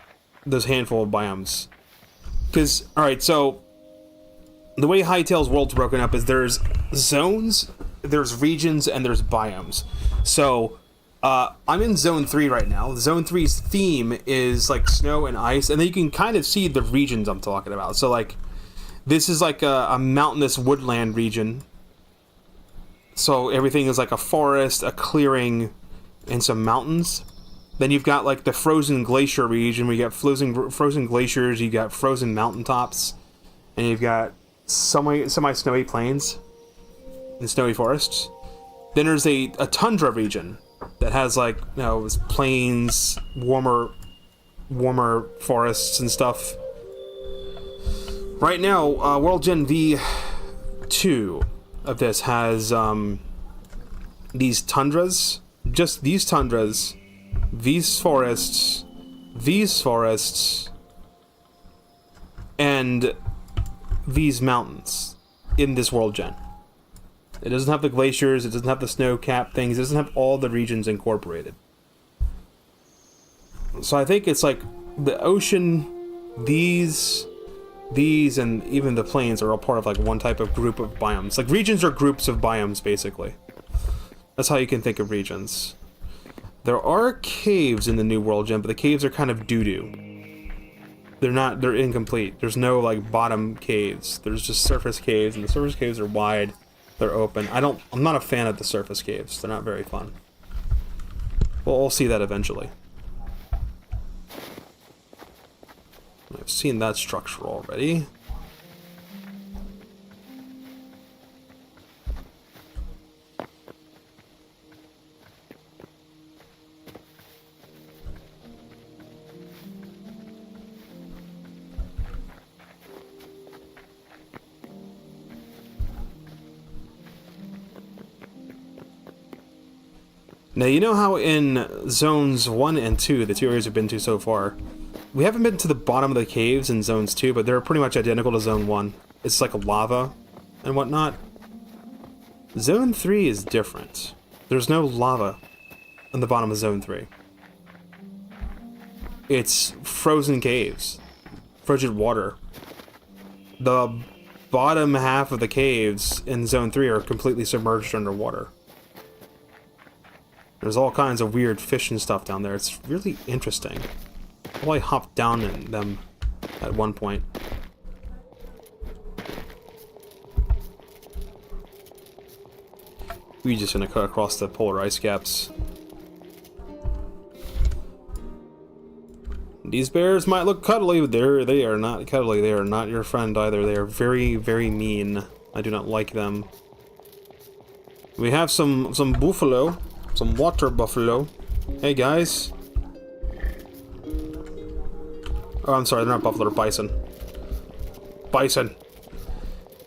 those handful of biomes. Because, alright, so, the way Hytale's world's broken up is there's zones, there's regions, and there's biomes. So, I'm in Zone 3 right now. Zone 3's theme is, like, snow and ice, and then you can kind of see the regions I'm talking about. So, like, this is, like, a mountainous woodland region. So, everything is, like, a forest, a clearing, and some mountains. Then you've got, like, the frozen glacier region, where you got frozen glaciers, you got frozen mountaintops, and you've got semi-snowy plains and snowy forests. Then there's a tundra region that has, like, you know, plains, warmer forests and stuff. Right now, World Gen V2 of this has these tundras, just these tundras, these forests, and these mountains in this World Gen. It doesn't have the glaciers, it doesn't have the snow-capped things, it doesn't have all the regions incorporated. So I think it's like the ocean, these, and even the plains are all part of like one type of group of biomes. Like regions are groups of biomes, basically. That's how you can think of regions. There are caves in the new World Gen, but the caves are kind of doo-doo. They're incomplete. There's no like bottom caves. There's just surface caves, and the surface caves are wide. They're open. I'm not a fan of the surface caves. They're not very fun. We'll see that eventually. I've seen that structure already. Now, you know how in Zones 1 and 2, the two areas we've been to so far, we haven't been to the bottom of the caves in Zones 2, but they're pretty much identical to Zone 1. It's like lava and whatnot. Zone 3 is different. There's no lava on the bottom of Zone 3. It's frozen caves. Frigid water. The bottom half of the caves in Zone 3 are completely submerged underwater. There's all kinds of weird fish and stuff down there. It's really interesting. Well, I hopped down in them at one point. We're just gonna cut across the polar ice caps. These bears might look cuddly, but they are not cuddly. They are not your friend either. They are very, very mean. I do not like them. We have some buffalo. Some water buffalo. Hey guys. Oh, I'm sorry, they're not buffalo, they're bison. Bison.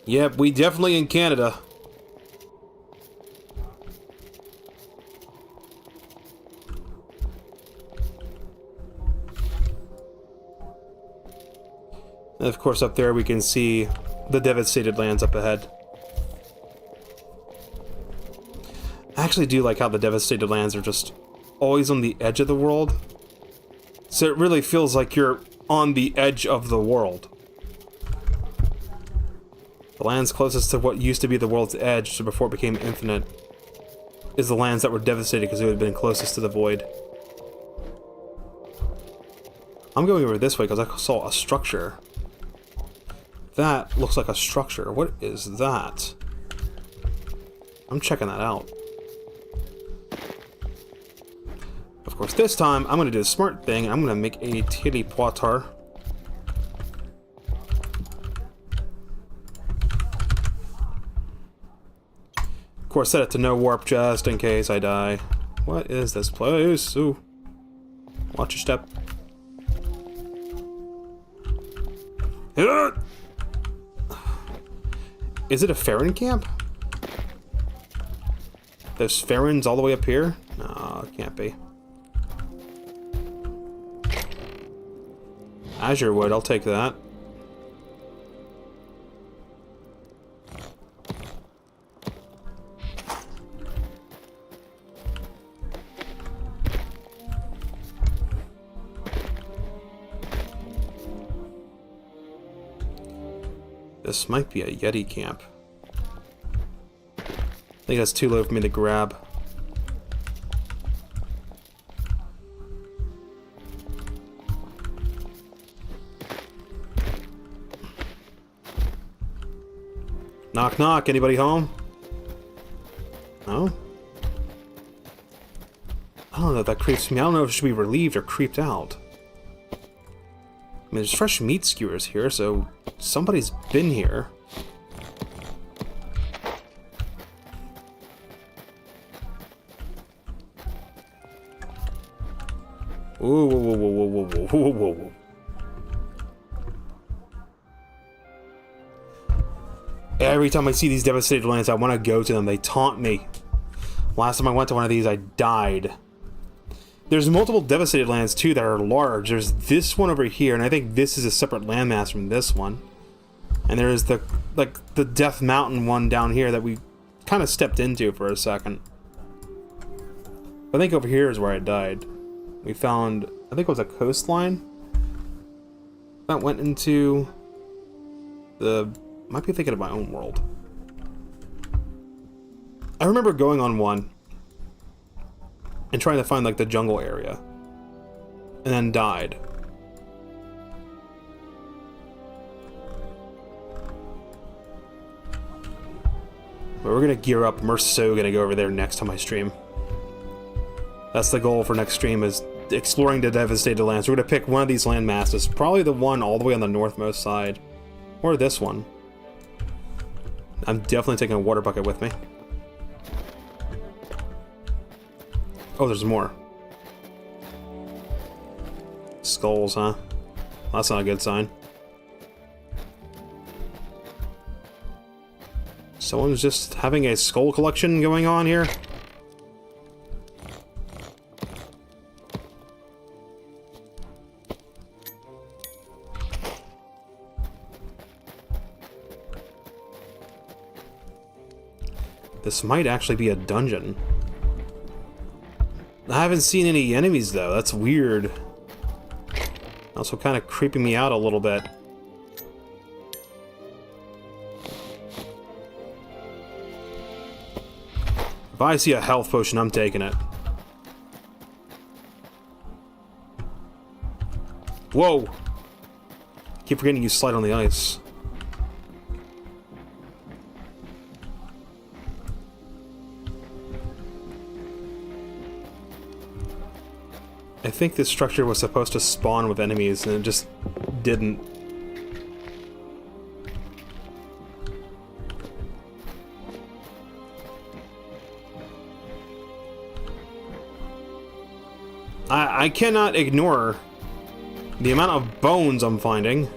Yep, we definitely in Canada. And of course, up there we can see the devastated lands up ahead. I actually do like how the devastated lands are just always on the edge of the world. So it really feels like you're on the edge of the world. The lands closest to what used to be the world's edge before it became infinite is the lands that were devastated because it would have been closest to the void. I'm going over this way because I saw a structure. That looks like a structure. What is that? I'm checking that out. Of course, this time, I'm going to do the smart thing. I'm going to make a teleporter. Of course, set it to no warp just in case I die. What is this place? Ooh. Watch your step. Is it a Farron camp? There's Farrons all the way up here? No, it can't be. Azure wood, I'll take that. This might be a Yeti camp. I think that's too low for me to grab. Knock knock, anybody home? No? I don't know, that creeps me. I don't know if it should be relieved or creeped out. I mean, there's fresh meat skewers here, so somebody's been here. Whoa, whoa, whoa, whoa, whoa, whoa, whoa, whoa, whoa. Every time I see these devastated lands, I want to go to them. They taunt me. Last time I went to one of these, I died. There's multiple devastated lands, too, that are large. There's this one over here, and I think this is a separate landmass from this one. And there's the, like, the Death Mountain one down here that we kind of stepped into for a second. I think over here is where I died. We found, I think it was a coastline that went into the... Might be thinking of my own world. I remember going on one and trying to find like the jungle area and then died. But we're gonna gear up and we're so gonna go over there next time I stream. That's the goal for next stream, is exploring the devastated lands. We're gonna pick one of these land masses, probably the one all the way on the northmost side, or this one. I'm definitely taking a water bucket with me. Oh, there's more. Skulls, huh? That's not a good sign. Someone's just having a skull collection going on here. This might actually be a dungeon. I haven't seen any enemies though, that's weird. Also kind of creeping me out a little bit. If I see a health potion, I'm taking it. Whoa! Keep forgetting you slide on the ice. I think this structure was supposed to spawn with enemies, and it just didn't. I cannot ignore the amount of bones I'm finding.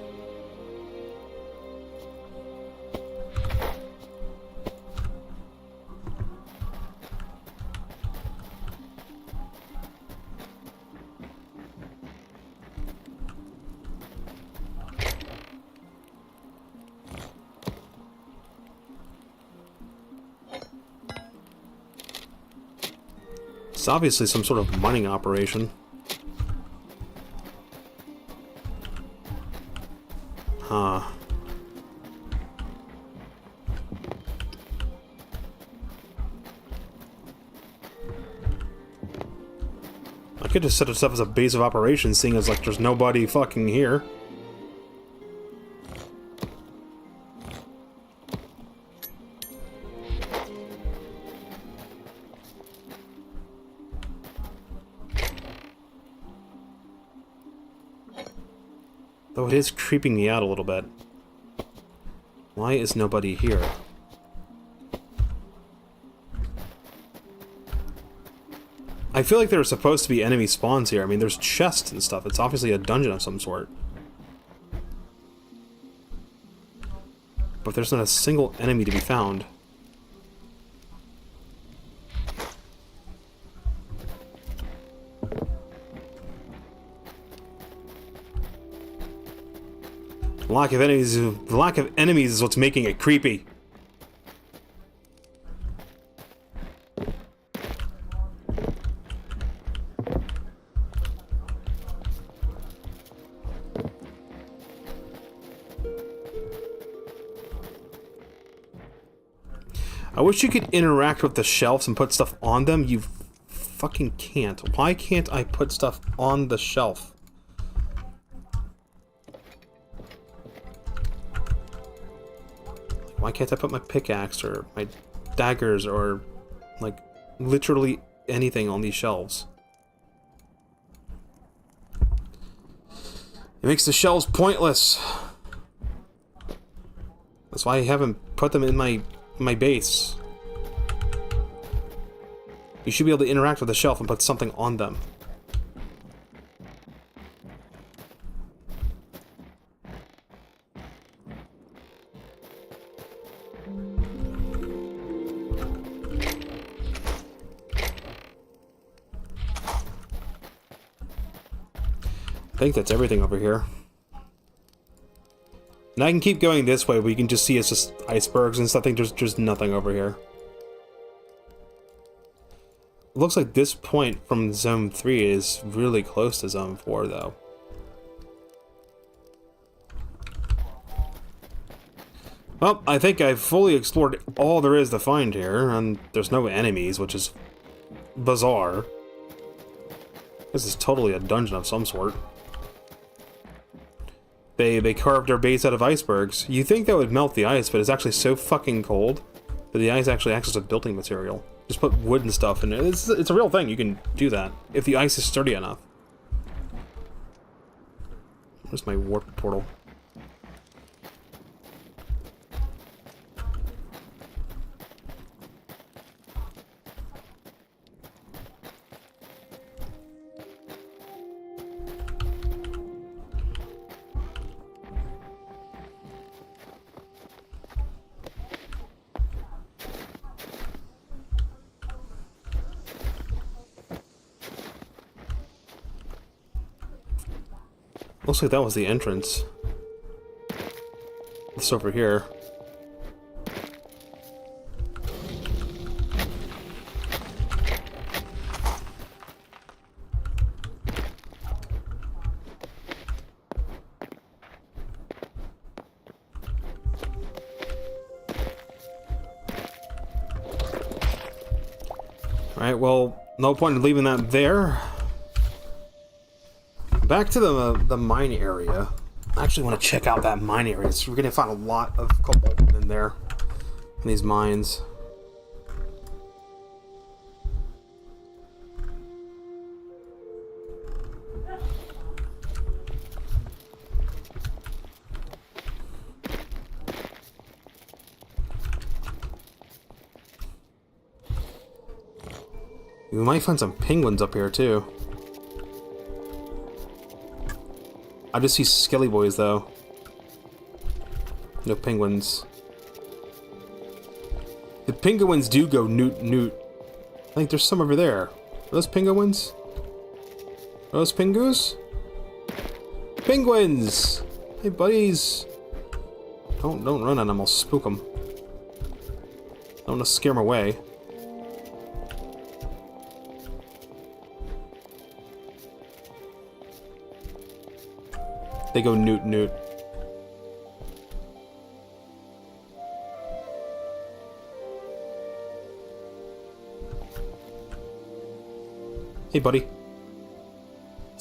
It's obviously some sort of mining operation. Huh. could just set us up as a base of operations, seeing as, like, there's nobody fucking here. Though it is creeping me out a little bit. Why is nobody here? I feel like there are supposed to be enemy spawns here. I mean, there's chests and stuff. It's obviously a dungeon of some sort. But there's not a single enemy to be found. The lack of enemies is what's making it creepy. I wish you could interact with the shelves and put stuff on them. You fucking can't. Why can't I put stuff on the shelf? Why can't I put my pickaxe or my daggers or, like, literally anything on these shelves? It makes the shelves pointless. That's why I haven't put them in my base. You should be able to interact with the shelf and put something on them. I think that's everything over here. And I can keep going this way, but you can just see it's just icebergs and stuff. I think there's nothing over here. It looks like this point from Zone 3 is really close to Zone 4, though. Well, I think I've fully explored all there is to find here, and there's no enemies, which is bizarre. This is totally a dungeon of some sort. They carved their base out of icebergs. You think that would melt the ice, but it's actually so fucking cold that the ice actually acts as a building material. Just put wood and stuff in it. It's a real thing. You can do that if the ice is sturdy enough. Where's my warp portal? Looks like that was the entrance. It's over here. Alright, well, no point in leaving that there. Back to the mine area. I actually want to check out that mine area. So we're going to find a lot of cobalt in there, in these mines. We might find some penguins up here too. I just see skelly boys, though. No penguins. The penguins do go noot noot. I think there's some over there. Are those penguins? Are those pingus? Penguins! Hey, buddies! Don't run at them, I'll spook them. I don't want to scare them away. They go noot noot. Hey, buddy.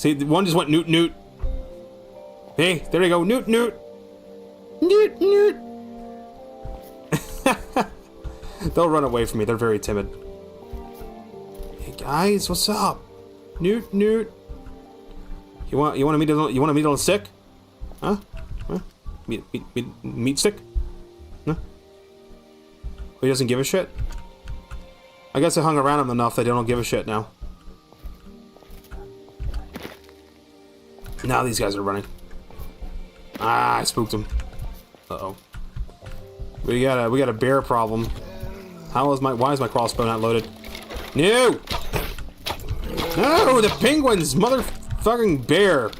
See, one just went noot noot. Hey, there you go, noot noot. Noot noot. They'll run away from me. They're very timid. Hey guys, what's up? Noot noot. You want a meat on a stick? Huh? Huh? Meat stick? Huh? He doesn't give a shit? I guess I hung around him enough that they don't give a shit now. Now these guys are running. Ah, I spooked him. Uh-oh. We got a bear problem. Why is my crossbow not loaded? No! No, the penguins, motherfucking bear.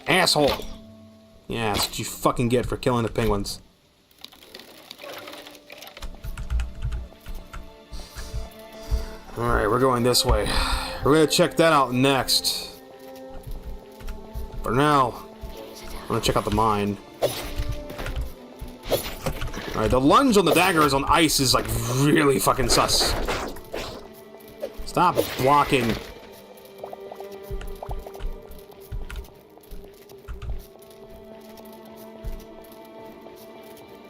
Asshole. Yeah, that's what you fucking get for killing the penguins. Alright, we're going this way. We're gonna check that out next. For now, I'm gonna check out the mine. Alright, the lunge on the daggers on ice is like really fucking sus. Stop blocking.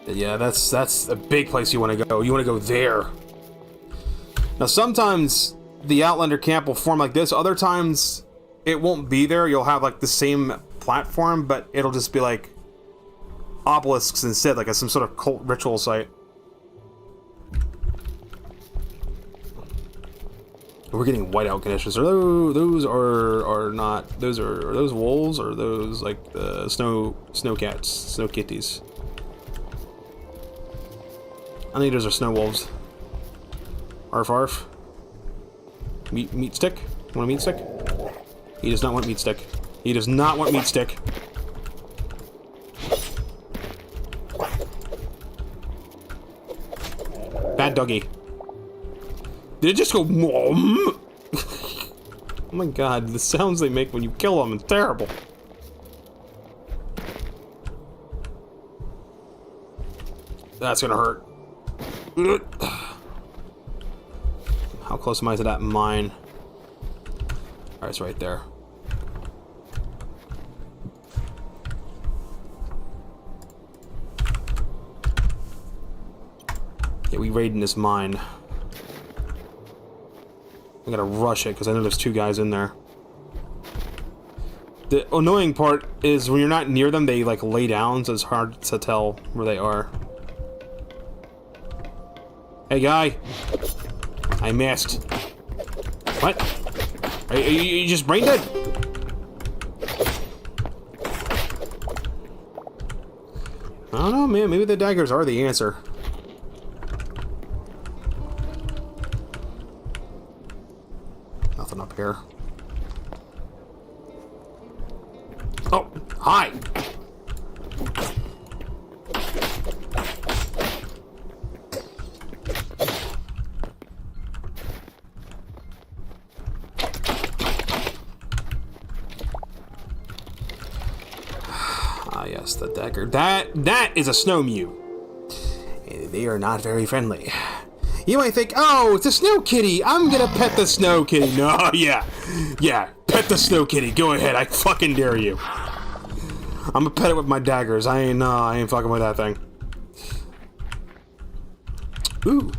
Yeah, that's a big place you want to go. You want to go there. Now, sometimes the Outlander camp will form like this. Other times, it won't be there. You'll have like the same platform, but it'll just be like obelisks instead, like some sort of cult ritual site. We're getting whiteout conditions. Are those are not? Are those wolves, or are those like the snow cats, snow kitties? I think those are snow wolves. Arf arf. Meat stick? Want a meat stick? He does not want meat stick. He does not want meat stick. Bad doggy. Did it just go mom? Oh my god, the sounds they make when you kill them is terrible. That's gonna hurt. How close am I to that mine? Alright, it's right there. Yeah, we raiding this mine. I gotta rush it because I know there's two guys in there. The annoying part is when you're not near them, they like lay down, so it's hard to tell where they are. Hey, guy. I missed. What? Are you just brain dead? I don't know, man. Maybe the daggers are the answer. Nothing up here. Oh, hi! Yes, the dagger. That is a snow mew. They are not very friendly. You might think, oh, it's a snow kitty. I'm gonna pet the snow kitty. No, yeah, pet the snow kitty. Go ahead. I fucking dare you. I'm gonna pet it with my daggers. I ain't fucking with that thing. Ooh,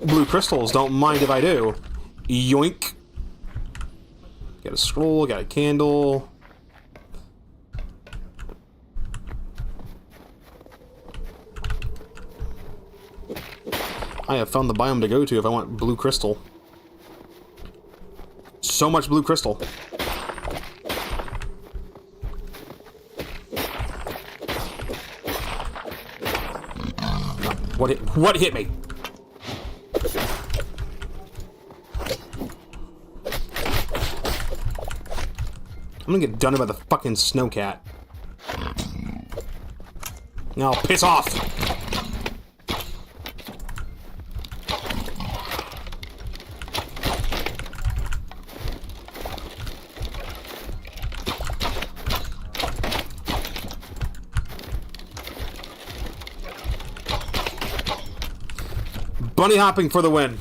blue crystals. Don't mind if I do. Yoink. Got a scroll. Got a candle. I have found the biome to go to if I want blue crystal. So much blue crystal. What hit me? I'm gonna get done by the fucking snowcat. Now piss off! Bunny hopping for the win.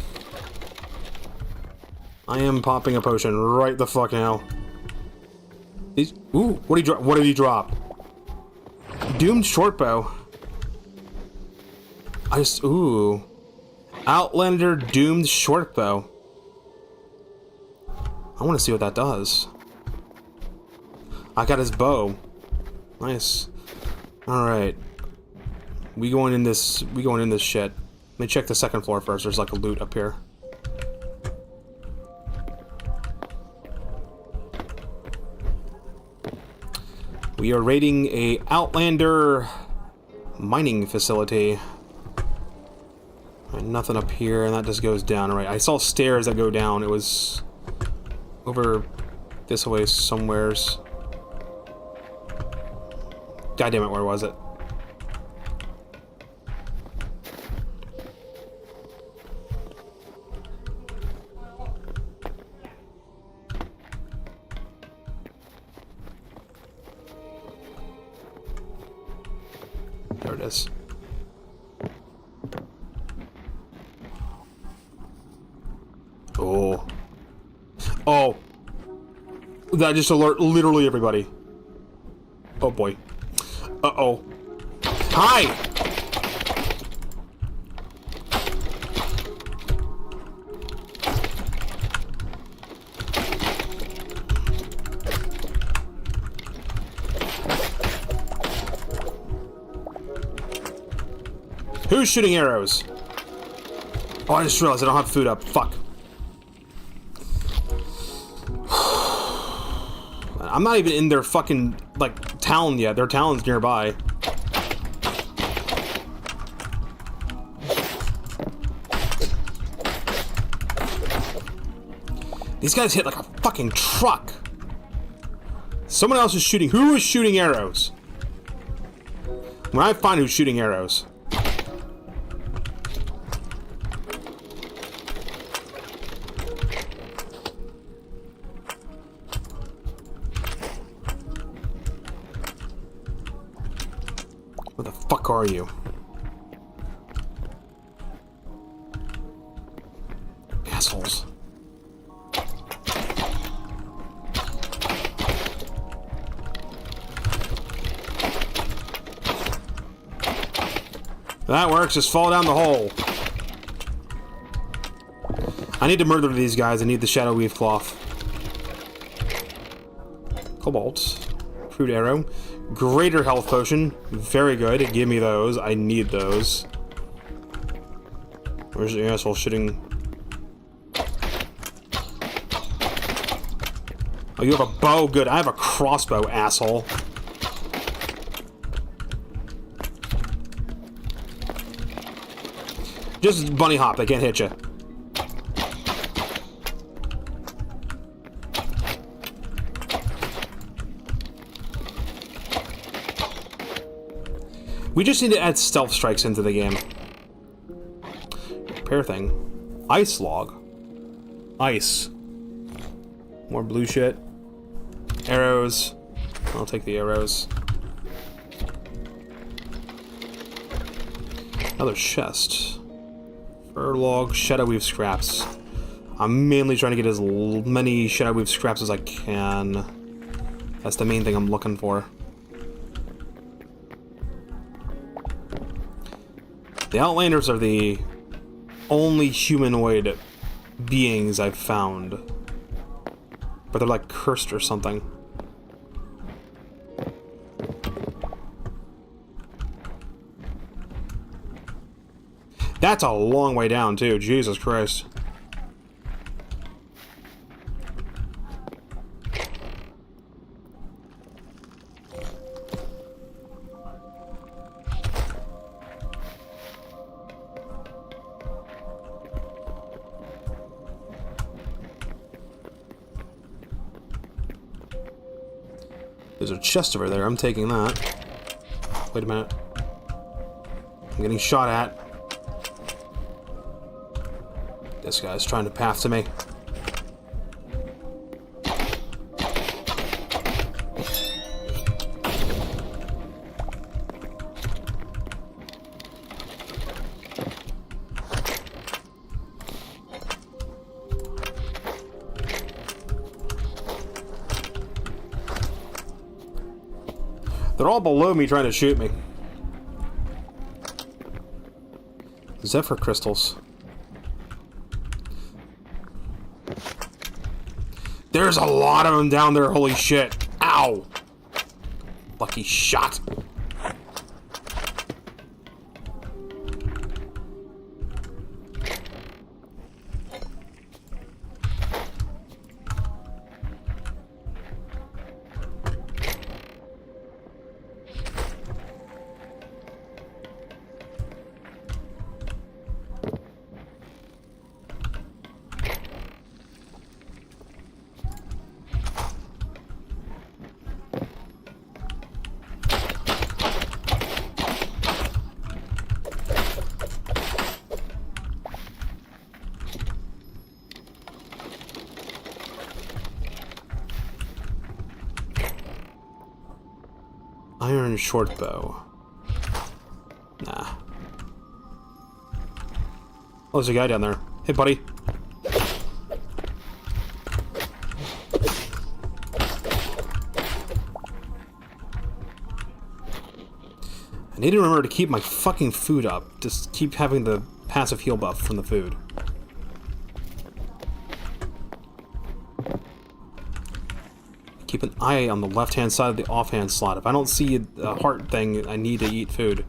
I am popping a potion right the fuck now. These, ooh, what did he drop? What did he drop? Doomed shortbow. Ooh. Outlander doomed shortbow. I want to see what that does. I got his bow. Nice. Alright. We going in this shit. Let me check the second floor first. There's like a loot up here. We are raiding a Outlander mining facility. Right, nothing up here, and that just goes down. Alright, I saw stairs that go down. It was over this way somewheres. God damn it, where was it? There it is. Oh. Oh. That just alert literally everybody. Oh boy. Uh-oh. Hi! Who's shooting arrows? Oh, I just realized I don't have food up. Fuck. I'm not even in their fucking, like, town yet. Their town's nearby. These guys hit like a fucking truck. Someone else is shooting. Who is shooting arrows? When I find who's shooting arrows. Where the fuck are you? Assholes. That works, just fall down the hole. I need to murder these guys. I need the Shadow Weave Cloth. Cobalt. Crude Arrow. Greater Health Potion. Very good. Give me those. I need those. Where's the asshole shooting? Oh, you have a bow? Good. I have a crossbow, asshole. Just bunny hop, they can't hit you. We just need to add stealth strikes into the game. Repair thing. Ice log. Ice. More blue shit. Arrows. I'll take the arrows. Another chest. Fur log, Shadow Weave scraps. I'm mainly trying to get as many Shadow Weave scraps as I can. That's the main thing I'm looking for. The Outlanders are the only humanoid beings I've found. But they're like cursed or something. That's a long way down, too. Jesus Christ. There's a chest over there. I'm taking that. Wait a minute. I'm getting shot at. This guy's trying to path to me. They're all below me trying to shoot me. Zephyr crystals. There's a lot of them down there, holy shit. Ow! Lucky shot. Iron short bow. Nah. Oh, there's a guy down there. Hey, buddy. I need to remember to keep my fucking food up. Just keep having the passive heal buff from the food. Keep an eye on the left-hand side of the offhand slot. If I don't see a heart thing, I need to eat food.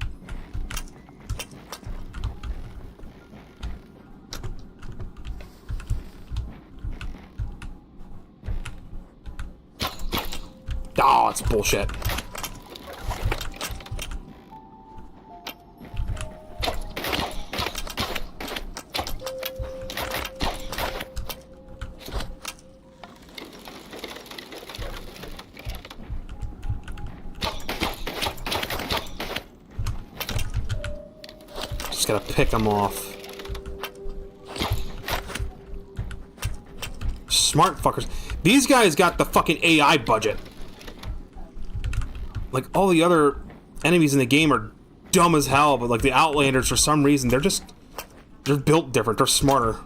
Oh, it's bullshit. Just gotta pick them off. Smart fuckers. These guys got the fucking AI budget. Like, all the other enemies in the game are dumb as hell, but like the Outlanders, for some reason, they're built different, they're smarter.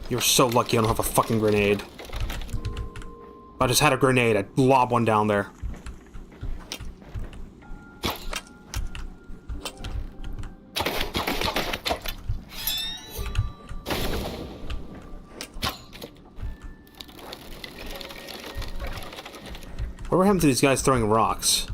You're so lucky I don't have a fucking grenade. If I just had a grenade, I'd lob one down there. Whatever happened to these guys throwing rocks?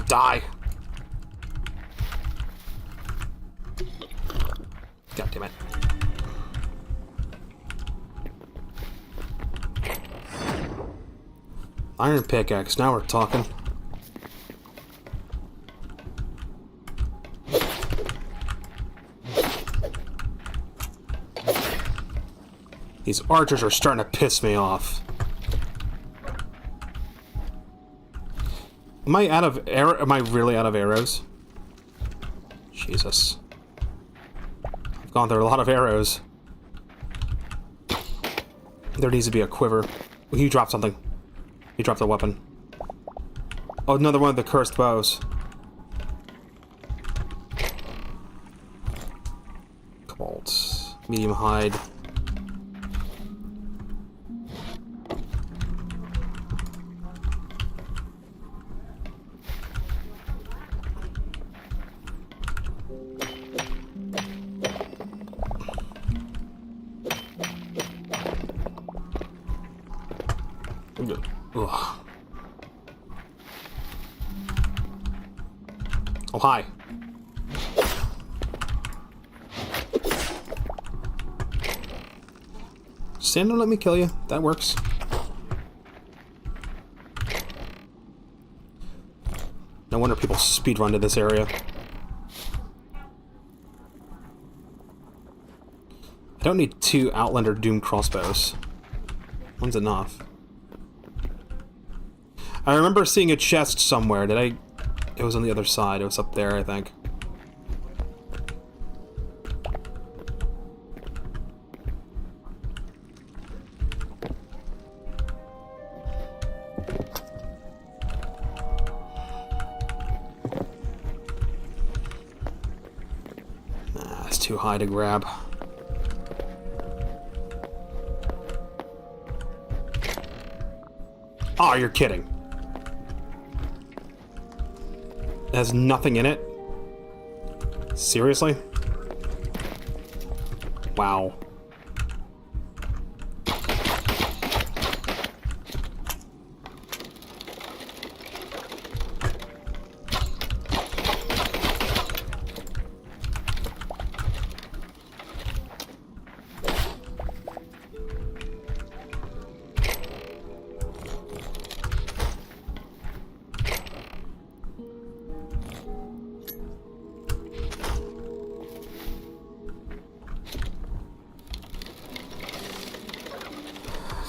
Die. God damn it. Iron pickaxe, now we're talking. These archers are starting to piss me off. Am I out of arrow? Am I really out of arrows? Jesus. I've gone through a lot of arrows. There needs to be a quiver. Oh, he dropped something. He dropped a weapon. Oh, another one of the cursed bows. Cobalt. Medium hide. Ugh. Oh, hi. Stand and let me kill you. That works. No wonder people speedrun to this area. I don't need 2 Outlander Doom crossbows. One's enough. I remember seeing a chest somewhere. Did I... It was on the other side. It was up there, I think. Nah, it's too high to grab. Oh, you're kidding. It has nothing in it? Seriously? Wow.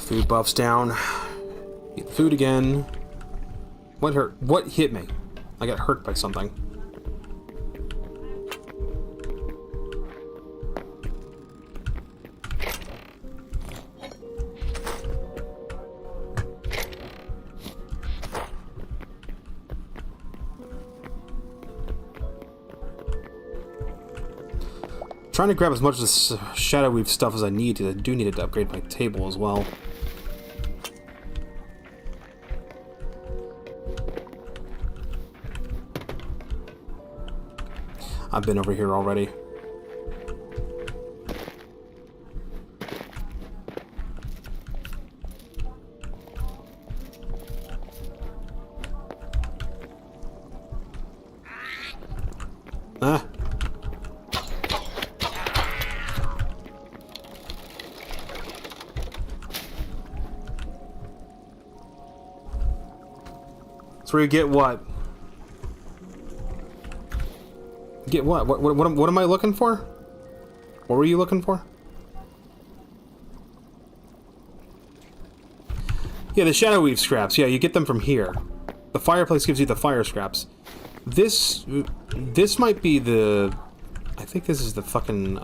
Food buffs down. Eat food again. What hurt? What hit me? I got hurt by something. Trying to grab as much of this Shadow Weave stuff as I need to. I do need to upgrade my table as well. I've been over here already. Ah. That's where you get what? Get what? What am I looking for? What were you looking for? Yeah, the Shadow Weave scraps. Yeah, you get them from here. The fireplace gives you the fire scraps. This might be the... I think this is the fucking...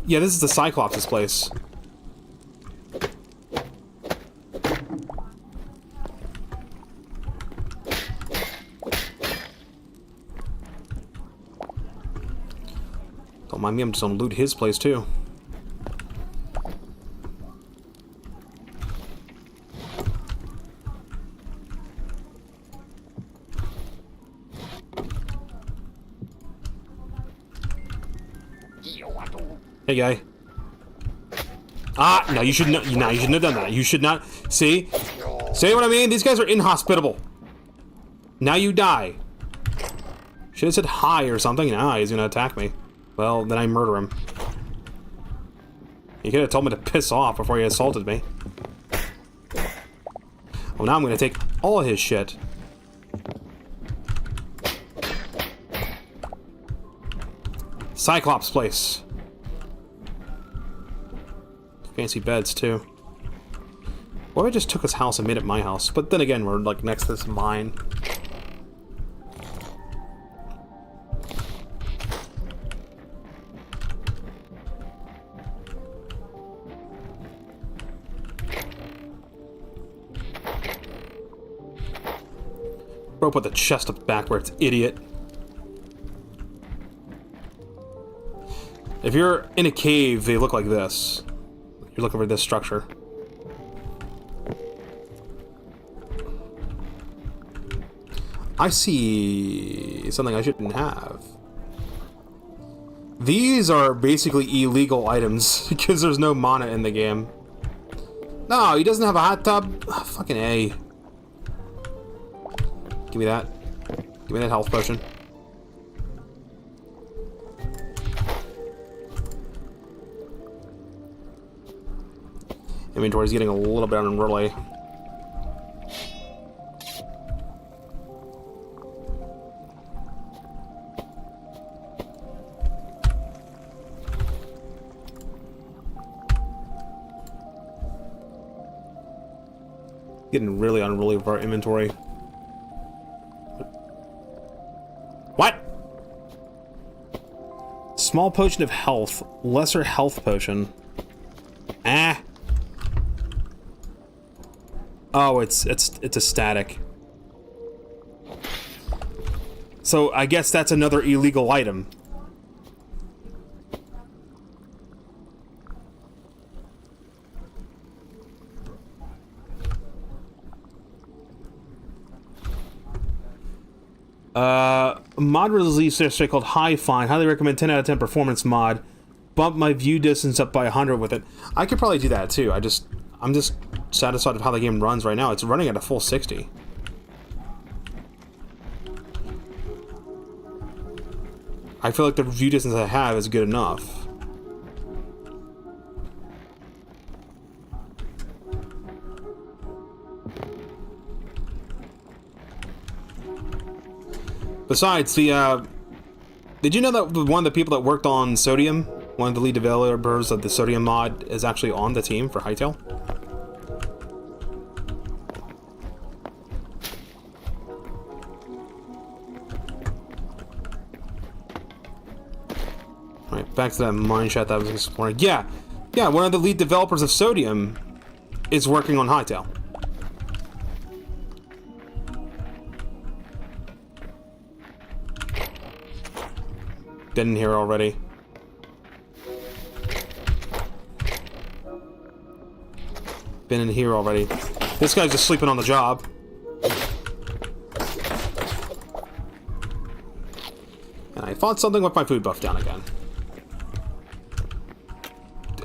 Yeah, this is the Cyclops' place. Don't mind me, I'm just gonna loot his place too. Hey, guy. Ah, no, you shouldn't. No, you shouldn't have done that. You should not. See? See what I mean? These guys are inhospitable. Now you die. Should have said hi or something. Nah, he's gonna attack me. Well, then I murder him. You could have told me to piss off before he assaulted me. Well, now I'm gonna take all his shit. Cyclops' place. Fancy beds, too. What if I just took his house and made it my house? But then again, we're like next to this mine. Bro, put the chest up backwards, idiot. If you're in a cave, they look like this. You're looking for this structure. I see something I shouldn't have. These are basically illegal items because there's no mana in the game. No, he doesn't have a hot tub. Oh, fucking A. Give me that. Give me that health potion. Inventory's getting a little bit unruly. Getting really unruly with our inventory. What? Small potion of health. Lesser health potion. Ah. Oh, it's a static. So I guess that's another illegal item. Mod release yesterday called High Fine. Highly recommend 10 out of 10 performance mod. Bump my view distance up by 100 with it. I could probably do that too. I'm just satisfied with how the game runs right now. It's running at a full 60. I feel like the view distance I have is good enough. Besides, did you know that one of the people that worked on Sodium, one of the lead developers of the Sodium mod, is actually on the team for Hytale? Alright, back to that mine shaft that I was exploring. Yeah, one of the lead developers of Sodium is working on Hytale. Been in here already. Been in here already. This guy's just sleeping on the job. And I fought something with my food buff down again.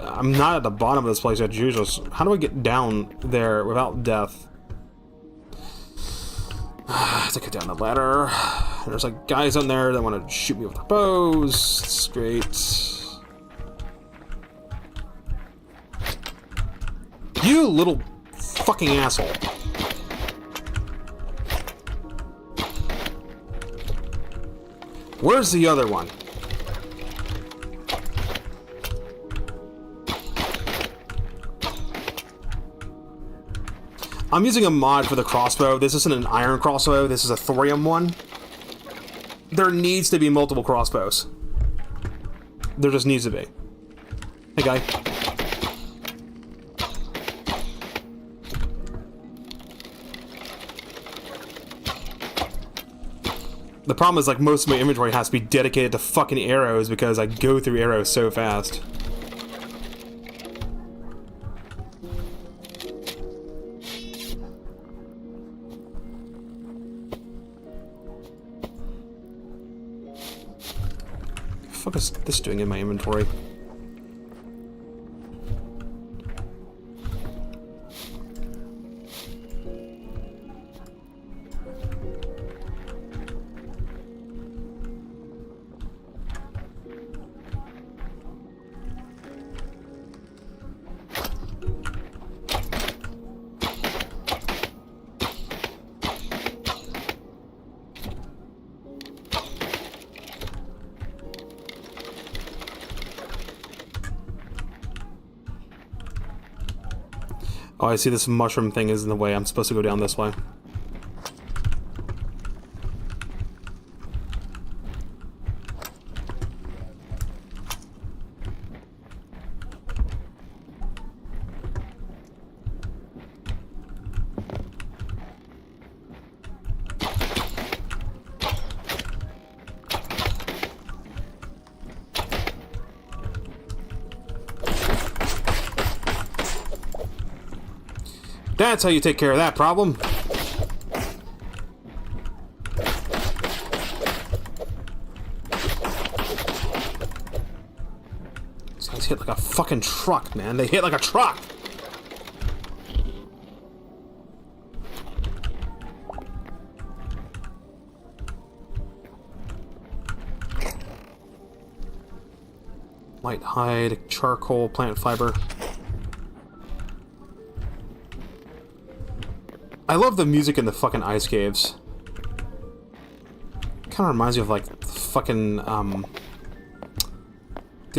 I'm not at the bottom of this place yet, Jesus. How do I get down there without death? I have to get down the ladder. There's like guys on there that want to shoot me with their bows. It's great. You little fucking asshole. Where's the other one? I'm using a mod for the crossbow. This isn't an iron crossbow. This is a thorium one. There needs to be multiple crossbows. There just needs to be. Hey, guy. The problem is, like, most of my inventory has to be dedicated to fucking arrows because I go through arrows so fast. What the fuck is this doing in my inventory? Oh, I see this mushroom thing is in the way. I'm supposed to go down this way. That's how you take care of that problem. These guys hit like a fucking truck, man. They hit like a truck! Light hide, charcoal, plant fiber. I love the music in the fucking ice caves. Kind of reminds me of like fucking the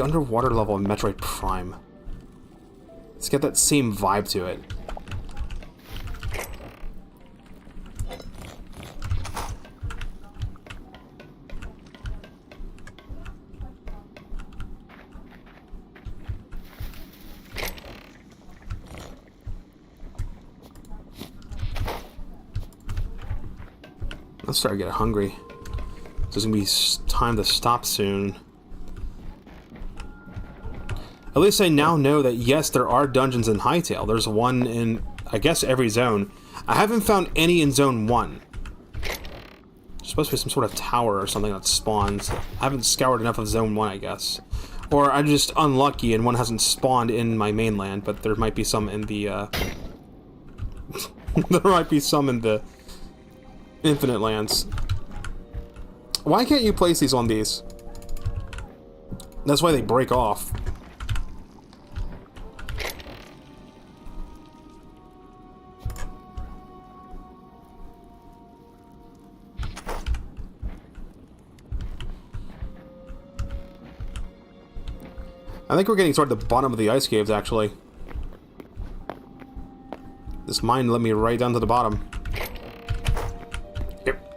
underwater level in Metroid Prime. It's got that same vibe to it. Let's start getting hungry. So it's gonna be time to stop soon. At least I now know that, yes, there are dungeons in Hytale. There's one in, I guess, every zone. I haven't found any in Zone 1. There's supposed to be some sort of tower or something that spawns. I haven't scoured enough of Zone 1, I guess. Or I'm just unlucky and one hasn't spawned in my mainland, but there might be some in the, there might be some in the Infinite Lands. Why can't you place these on these? That's why they break off. I think we're getting toward the bottom of the ice caves, actually. This mine led me right down to the bottom. Yep.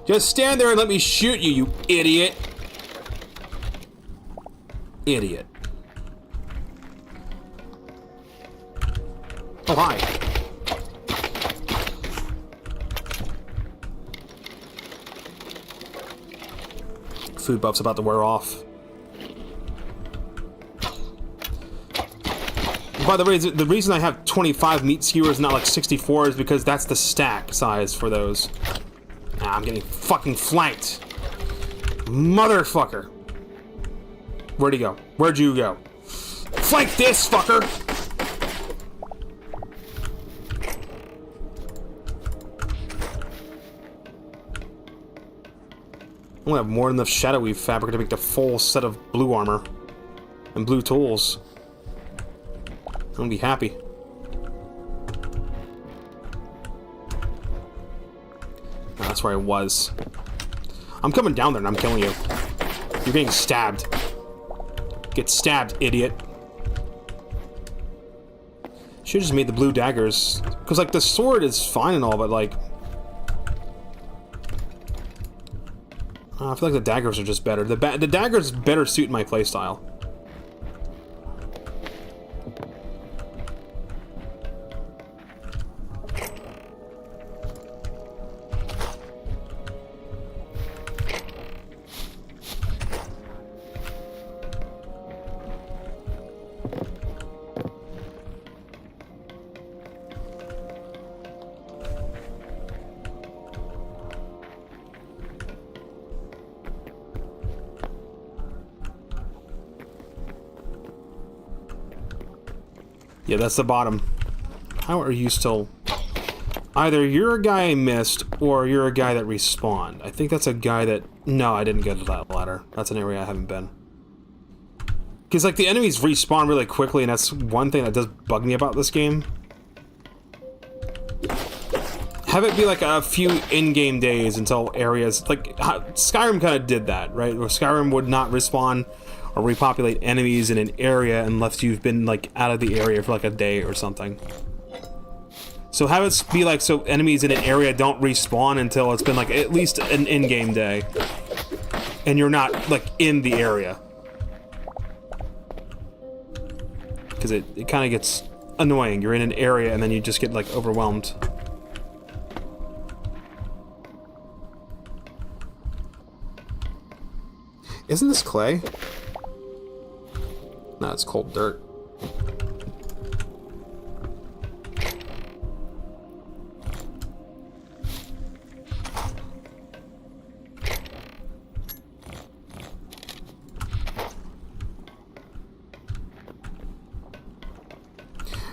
Just stand there and let me shoot you, you idiot. Idiot. Oh, hi. Food buff's about to wear off. By the way, the reason I have 25 meat skewers, not like 64, is because that's the stack size for those. Ah, I'm getting fucking flanked. Motherfucker. Where'd he go? Where'd you go? Flank this, fucker! I only have more than enough shadow weave fabric to make the full set of blue armor. And blue tools. I'm gonna be happy. Oh, that's where I was. I'm coming down there and I'm killing you. You're getting stabbed. Get stabbed, idiot. Should've just made the blue daggers. Because, like, the sword is fine and all, but, like... I feel like the daggers are just better. The daggers better suit my playstyle. Yeah, that's the bottom. How are you still... Either you're a guy I missed, or you're a guy that respawned. I think that's a guy that... No, I didn't get to that ladder. That's an area I haven't been. Because, like, the enemies respawn really quickly, and that's one thing that does bug me about this game. Have it be, like, a few in-game days until areas... Like, Skyrim kind of did that, right? Where Skyrim would not respawn or repopulate enemies in an area unless you've been, like, out of the area for, like, a day or something. So have it be like, so enemies in an area don't respawn until it's been, like, at least an in-game day. And you're not, like, in the area. Because it kind of gets annoying. You're in an area and then you just get, like, overwhelmed. Isn't this clay? No, it's cold dirt.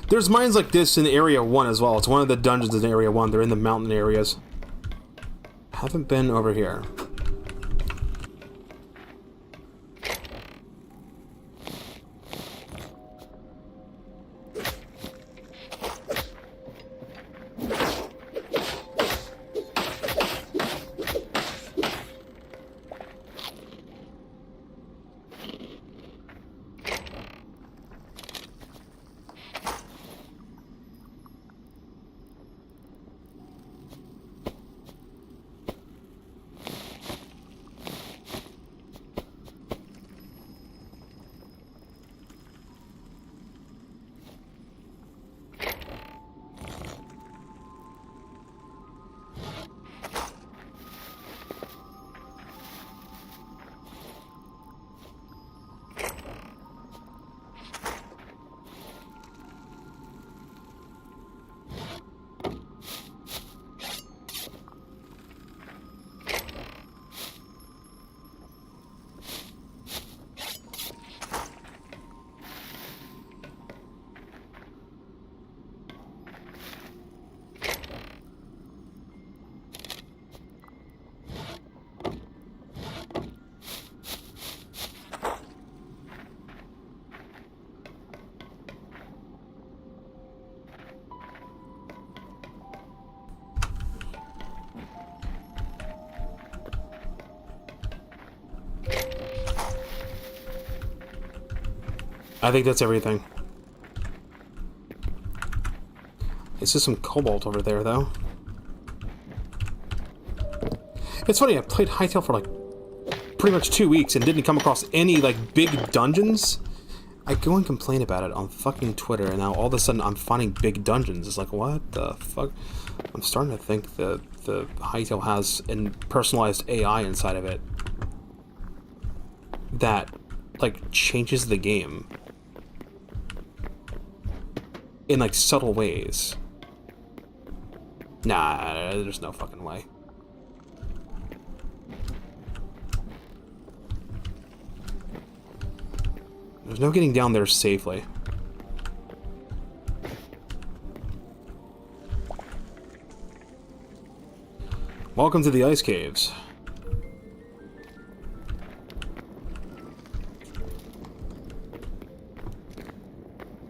There's mines like this in Area 1 as well. It's one of the dungeons in Area 1. They're in the mountain areas. Haven't been over here. I think that's everything. It's just some cobalt over there, though. It's funny, I played Hytale for, like, pretty much 2 weeks and didn't come across any, like, big dungeons. I go and complain about it on fucking Twitter, and now all of a sudden I'm finding big dungeons. It's like, what the fuck? I'm starting to think that the Hytale has a personalized AI inside of it that, like, changes the game in, like, subtle ways. Nah, there's no fucking way. There's no getting down there safely. Welcome to the ice caves.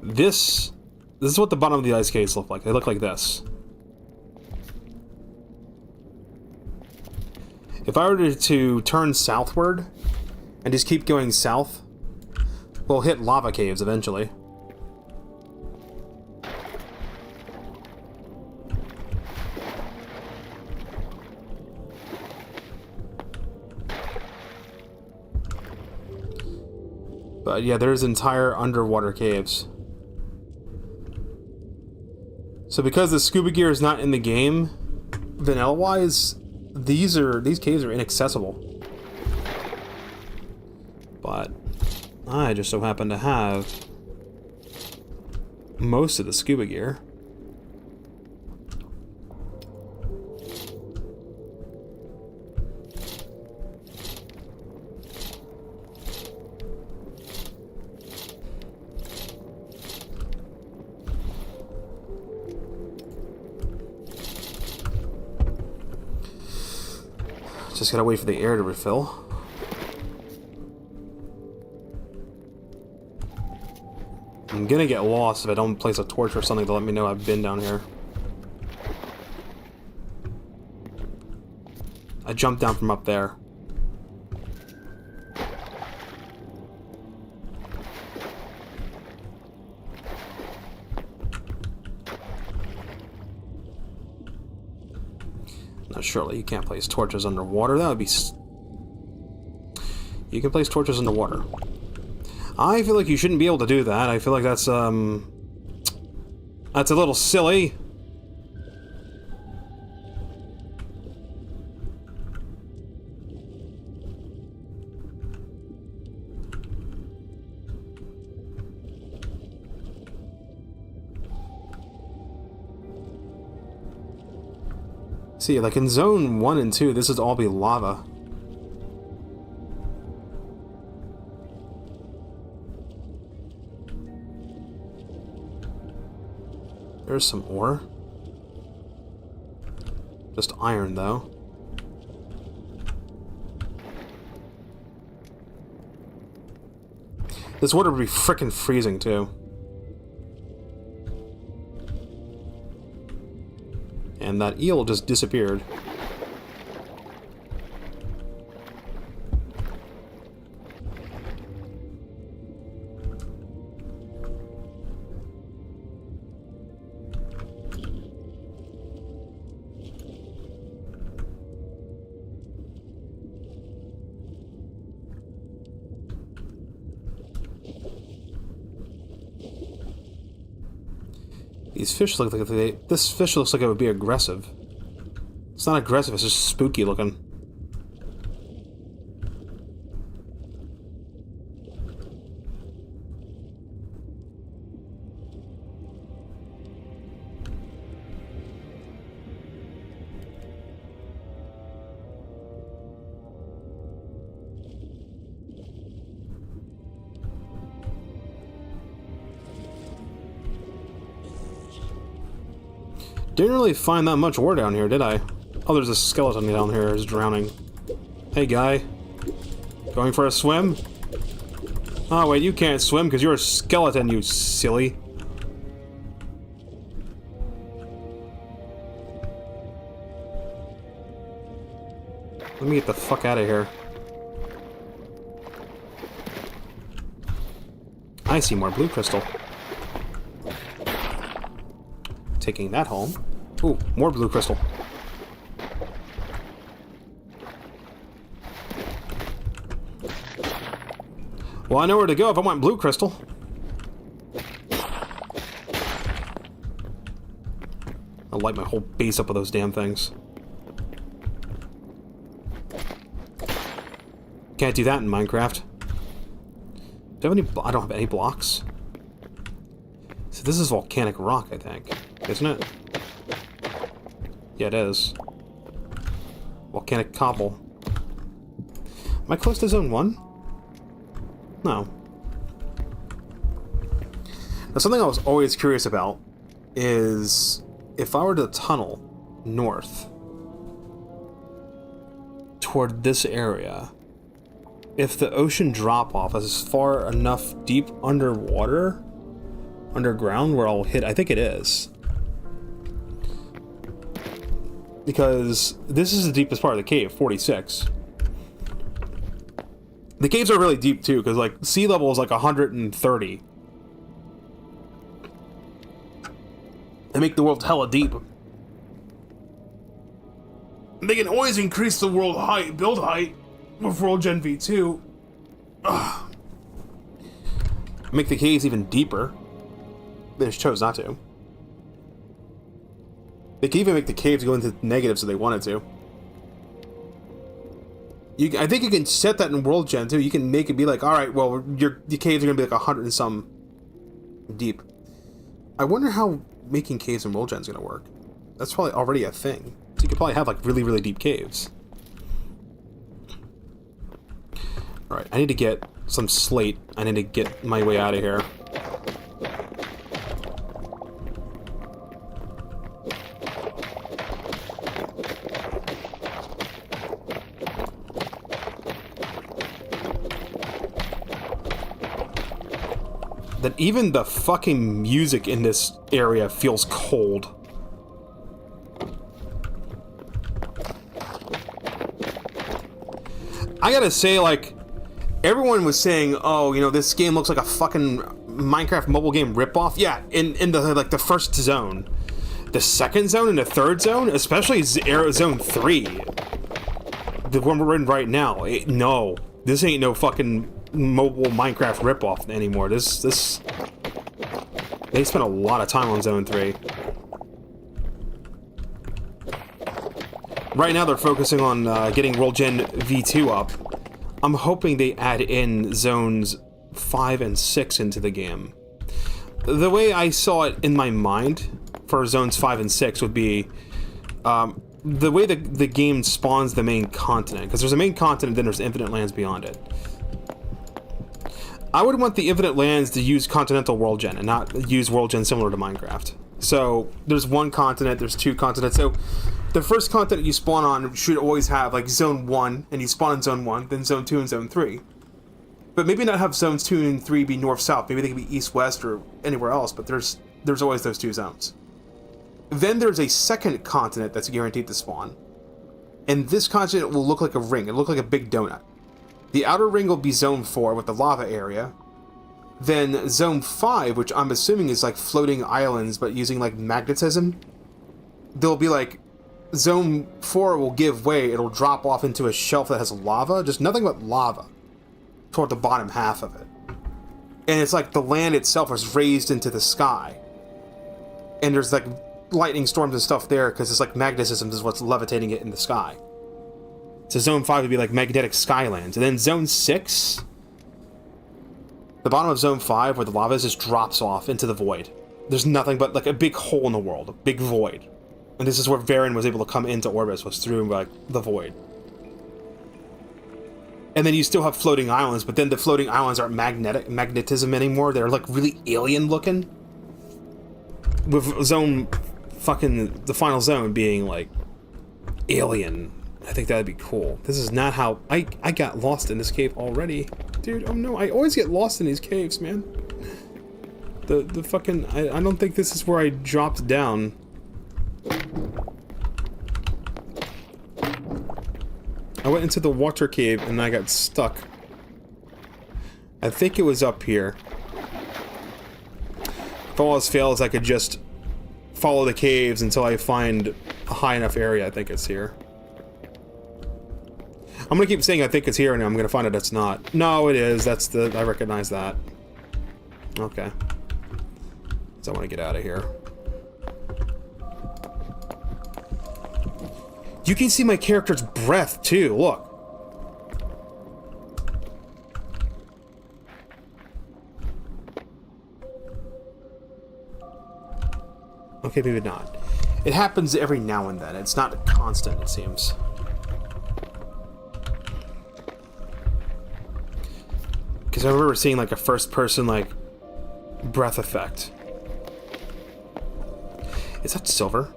This is what the bottom of the ice caves look like. They look like this. If I were to turn southward and just keep going south, we'll hit lava caves eventually. But yeah, there's entire underwater caves. So because the scuba gear is not in the game, vanilla-wise, these caves are inaccessible. But I just so happen to have most of the scuba gear. Just gotta wait for the air to refill. I'm gonna get lost if I don't place a torch or something to let me know I've been down here. I jumped down from up there. Now, surely you can't place torches underwater. That would be... You can place torches underwater. I feel like you shouldn't be able to do that. I feel like that's a little silly. See, like in zone 1 and 2, this would all be lava. There's some ore. Just iron, though. This water would be frickin' freezing, too. And that eel just disappeared. These fish look like this fish looks like it would be aggressive. It's not aggressive, it's just spooky looking. Didn't really find that much ore down here, did I? Oh, there's a skeleton down here who's drowning. Hey, guy. Going for a swim? Oh, wait, you can't swim because you're a skeleton, you silly. Let me get the fuck out of here. I I see more blue crystal. Taking that home. Ooh, more blue crystal. Well, I know where to go if I want blue crystal. I'll light my whole base up with those damn things. Can't do that in Minecraft. Do I have any? I don't have any blocks. So this is volcanic rock, I think, isn't it? Yeah, it is. Volcanic cobble. Am I close to zone 1? No. Now, something I was always curious about is if I were to tunnel north toward this area, if the ocean drop-off is far enough deep underwater, underground, where I'll hit, I think it is. Because this is the deepest part of the cave, 46. The caves are really deep too, because like sea level is like 130. They make the world hella deep. They can always increase the world height, build height, with World Gen V2. Ugh. Make the caves even deeper. They just chose not to. They can even make the caves go into negatives if they wanted to. I think you can set that in World Gen too. You can make it be like, all right, well, your caves are gonna be like 100 and some deep. I wonder how making caves in World Gen is gonna work. That's probably already a thing. So you could probably have like really, really deep caves. All right, I need to get some slate. I need to get my way out of here. That even the fucking music in this area feels cold. I gotta say, like, everyone was saying, oh, you know, this game looks like a fucking Minecraft mobile game ripoff. Yeah, in the, like, the first zone. The second zone and the third zone, especially zone 3, the one we're in right now, no. This ain't no fucking mobile Minecraft ripoff anymore. This they spent a lot of time on zone 3. Right now they're focusing on getting World Gen V2 up. I'm hoping they add in zones 5 and 6 into the game. The way I saw it in my mind for zones 5 and 6 would be the way the game spawns the main continent, because there's a main continent, then there's infinite lands beyond it. I would want the infinite lands to use continental World Gen and not use World Gen similar to Minecraft. So there's one continent, there's 2 continents. So the first continent you spawn on should always have like zone 1, and you spawn in zone 1, then zone 2 and zone 3. But maybe not have zones 2 and 3 be north-south. Maybe they can be east-west or anywhere else, but there's always those 2 zones. Then there's a second continent that's guaranteed to spawn. And this continent will look like a ring. It'll look like a big donut. The outer ring will be zone 4 with the lava area. Then zone 5, which I'm assuming is like floating islands, but using like magnetism. There'll be like, zone 4 will give way. It'll drop off into a shelf that has lava. Just nothing but lava toward the bottom half of it. And it's like the land itself is raised into the sky. And there's like lightning storms and stuff there because it's like magnetism is what's levitating it in the sky. So zone 5 would be like magnetic skylands. And then zone 6, the bottom of zone 5 where the lava is just drops off into the void. There's nothing but like a big hole in the world, a big void. And this is where Varen was able to come into orbit, was through like the void. And then you still have floating islands, but then the floating islands aren't magnetism anymore. They're like really alien looking. With zone fucking, the final zone being like alien. I think that'd be cool. This is not how I got lost in this cave already. Dude, oh no, I always get lost in these caves, man. The fucking, I don't think this is where I dropped down. I went into the water cave and I got stuck. I think it was up here. If all else fails, I could just follow the caves until I find a high enough area. I think it's here. I'm gonna keep saying I think it's here, and I'm gonna find out it's not. No, it is. That's the... I recognize that. Okay. So I want to get out of here. You can see my character's breath, too. Look. Okay, maybe not. It happens every now and then. It's not constant, it seems. Because I remember seeing, like, a first-person, like, breath effect. Is that silver?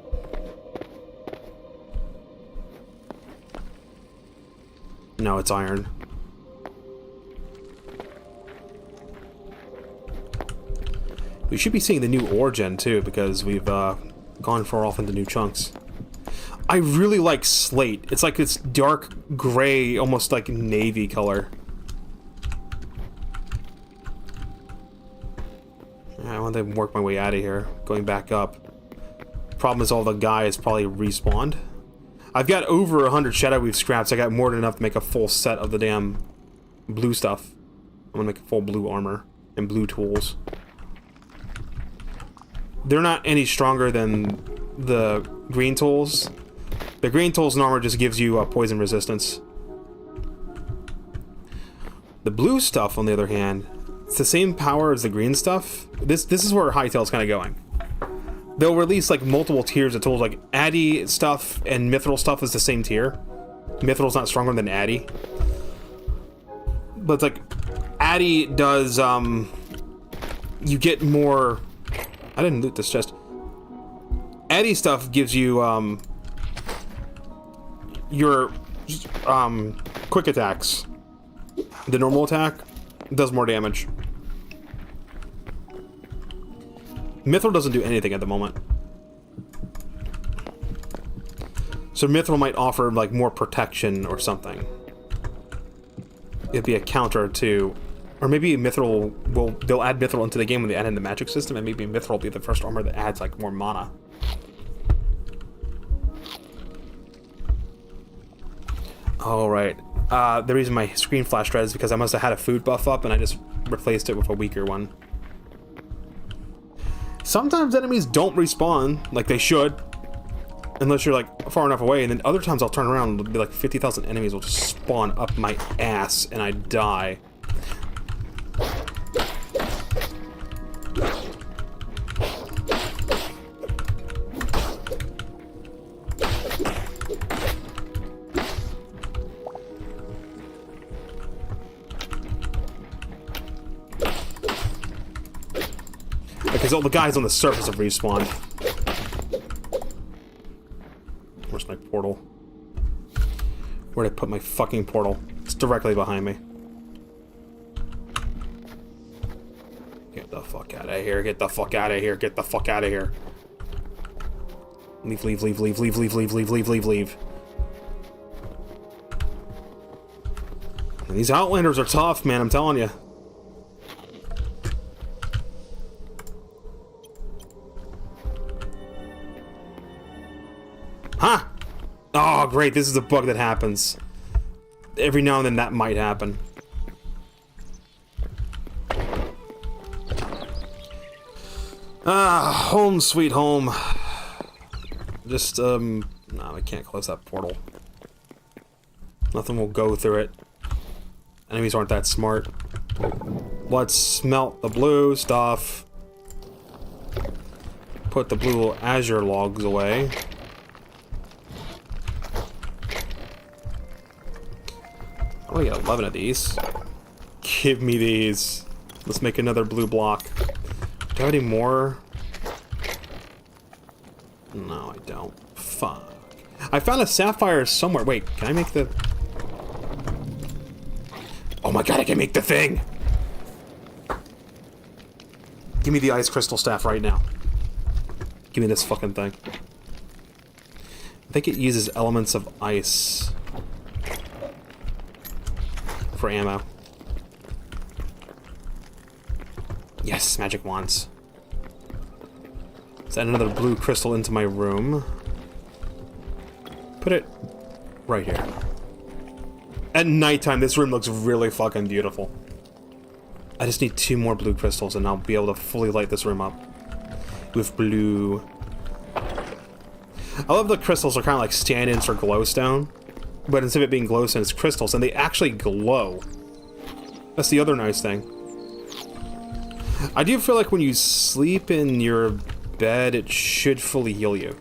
No, it's iron. We should be seeing the new ore gen too, because we've gone far off into new chunks. I really like slate. It's like this dark gray, almost like navy color. I want to work my way out of here, going back up. Problem is all the guys probably respawned. I've got over 100 Shadow Weave scraps. I got more than enough to make a full set of the damn blue stuff. I'm gonna make a full blue armor and blue tools. They're not any stronger than the green tools. The green tools and armor just gives you poison resistance. The blue stuff, on the other hand, it's the same power as the green stuff. This is where Hytale's kind of going. They'll release like multiple tiers of tools, like Addy stuff and Mithril stuff is the same tier. Mithril's not stronger than Addy. But it's like, Addy does, you get more... I didn't loot this chest. Addy stuff gives you, your, quick attacks. The normal attack does more damage. Mithril doesn't do anything at the moment. So Mithril might offer, like, more protection or something. It'd be a counter to... Or maybe Mithril will... They'll add Mithril into the game when they add in the magic system, and maybe Mithril will be the first armor that adds, like, more mana. Oh, right. The reason my screen flashed red is because I must have had a food buff up, and I just replaced it with a weaker one. Sometimes enemies don't respawn like they should, unless you're like far enough away, and then other times I'll turn around and it'll be like 50,000 enemies will just spawn up my ass and I die. Because all the guys on the surface have respawned. Where's my portal? Where'd I put my fucking portal? It's directly behind me. Get the fuck out of here, get the fuck out of here, get the fuck out of here. Leave, leave, leave, leave, leave, leave, leave, leave, leave, leave, leave. And these Outlanders are tough, man, I'm telling you. Huh! Oh, great, this is a bug that happens. Every now and then that might happen. Ah, home sweet home. Just, no, I can't close that portal. Nothing will go through it. Enemies aren't that smart. Let's smelt the blue stuff. Put the blue azure logs away. I'm gonna get 11 of these. Give me these. Let's make another blue block. Do I have any more? No, I don't. Fuck. I found a sapphire somewhere. Wait, can I make the... Oh my god, I can make the thing! Give me the ice crystal staff right now. Give me this fucking thing. I think it uses elements of ice for ammo. Yes, magic wands. Let's add another blue crystal into my room. Put it right here. At nighttime, this room looks really fucking beautiful. I just need 2 more blue crystals and I'll be able to fully light this room up with blue. I love the crystals are kind of like stand-ins for glowstone, but instead of it being glowstone, it's crystals, and they actually glow. That's the other nice thing. I do feel like when you sleep in your bed, it should fully heal you.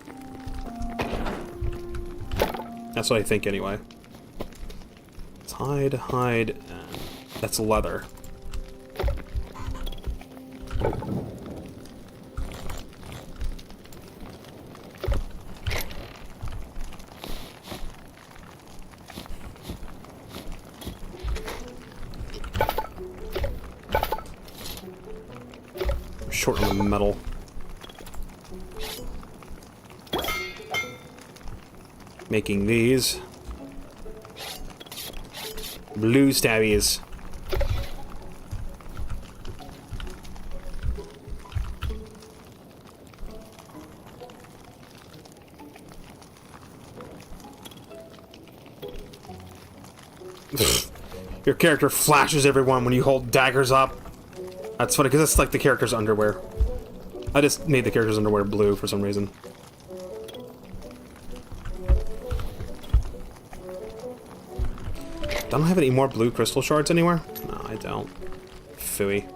That's what I think anyway. Let's hide. That's leather. Short on the metal. Making these blue stabbies. Your character flashes everyone when you hold daggers up. That's funny, because that's like the character's underwear. I just made the character's underwear blue for some reason. Don't I have any more blue crystal shards anywhere? No, I don't. Phooey.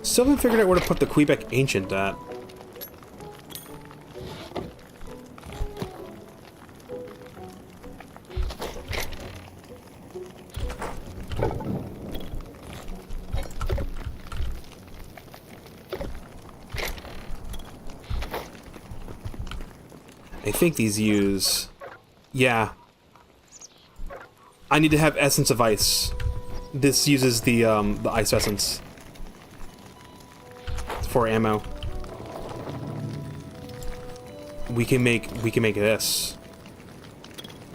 Still haven't figured out where to put the Quebec Ancient at. I think these use... Yeah. I need to have Essence of Ice. This uses the Ice Essence. For ammo. We can make this.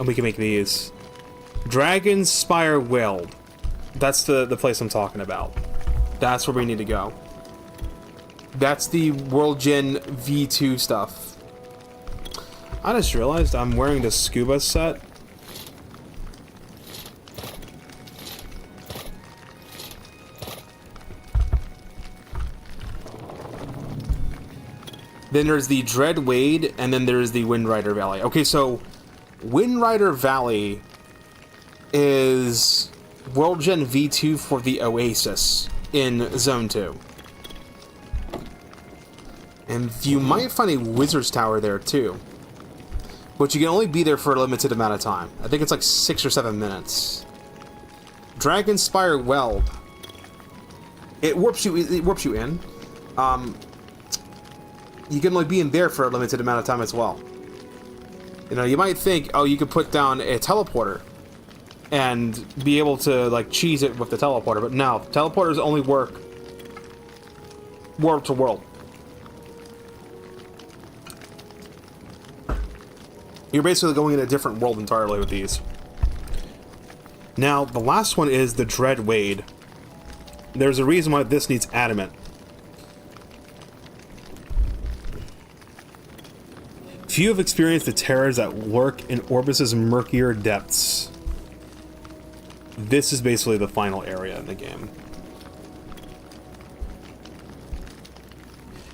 And we can make these. Dragon Spire Weld. That's the place I'm talking about. That's where we need to go. That's the World Gen V2 stuff. I just realized I'm wearing the scuba set. Then there's the Dread Wade, and then there's the Windrider Valley. Okay, so Windrider Valley is World Gen V2 for the Oasis in Zone 2. And you might find a Wizard's Tower there too. But you can only be there for a limited amount of time. I think it's like 6 or 7 minutes. Dragon Spire Weld. It warps you in. You can only be in there for a limited amount of time as well. You know, you might think, oh, you could put down a teleporter and be able to, like, cheese it with the teleporter. But no, teleporters only work world to world. You're basically going in a different world entirely with these. Now, the last one is the Dread Wade. There's a reason why this needs adamant. Few have experienced the terrors that lurk in Orbis's murkier depths. This is basically the final area in the game.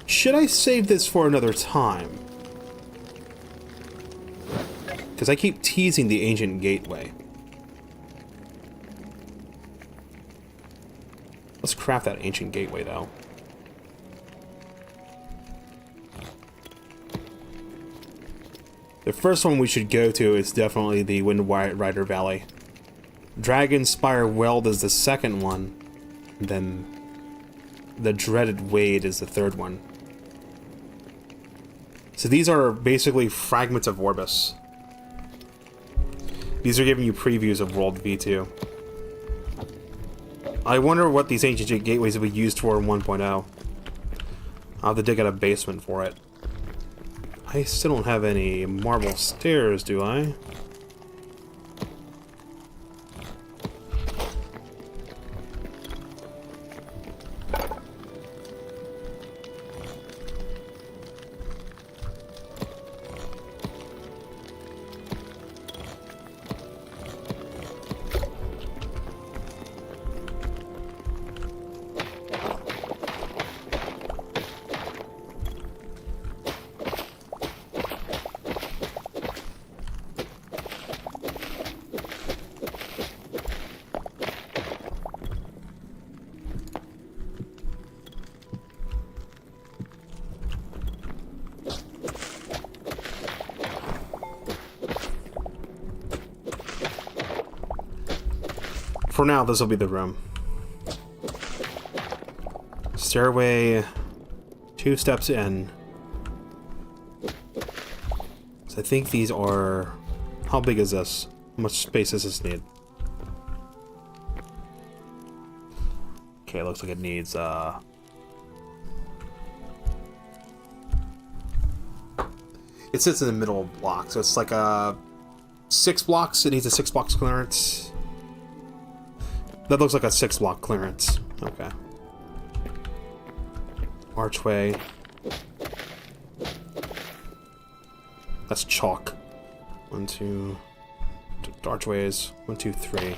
Should I save this for another time? Because I keep teasing the Ancient Gateway. Let's craft that Ancient Gateway, though. The first one we should go to is definitely the Windrider Valley. Dragon Spire Weld is the second one. Then the Dreaded Wade is the third one. So these are basically fragments of Orbis. These are giving you previews of World V2. I wonder what these ancient gateways will be used for in 1.0. I'll have to dig out a basement for it. I still don't have any marble stairs, do I? For now, this will be the room. Stairway, 2 steps in. So I think these are... How big is this? How much space does this need? Okay, looks like it needs, It sits in the middle of block, so it's like a 6 blocks. It needs a 6 blocks clearance. That looks like a 6 block clearance. Okay. Archway. That's chalk. 1, 2. Archways. 1, 2, 3.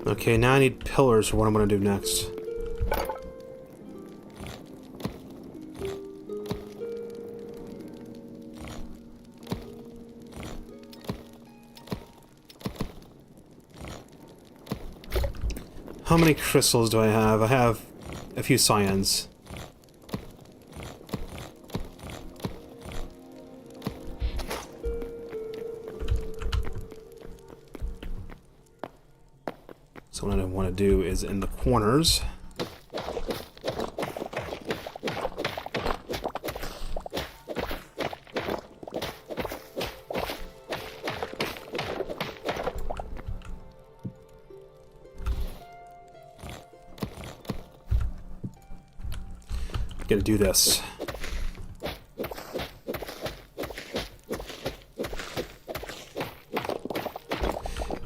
Okay, now I need pillars for what I'm gonna do next. How many crystals do I have? I have a few cyans. So what I want to do is in the corners. Gotta do this.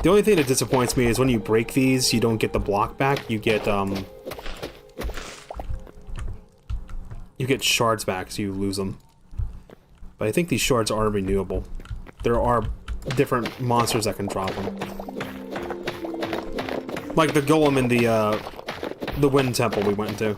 The only thing that disappoints me is when you break these, you don't get the block back. You get shards back, so you lose them. But I think these shards are renewable. There are different monsters that can drop them, like the golem in the wind temple we went into.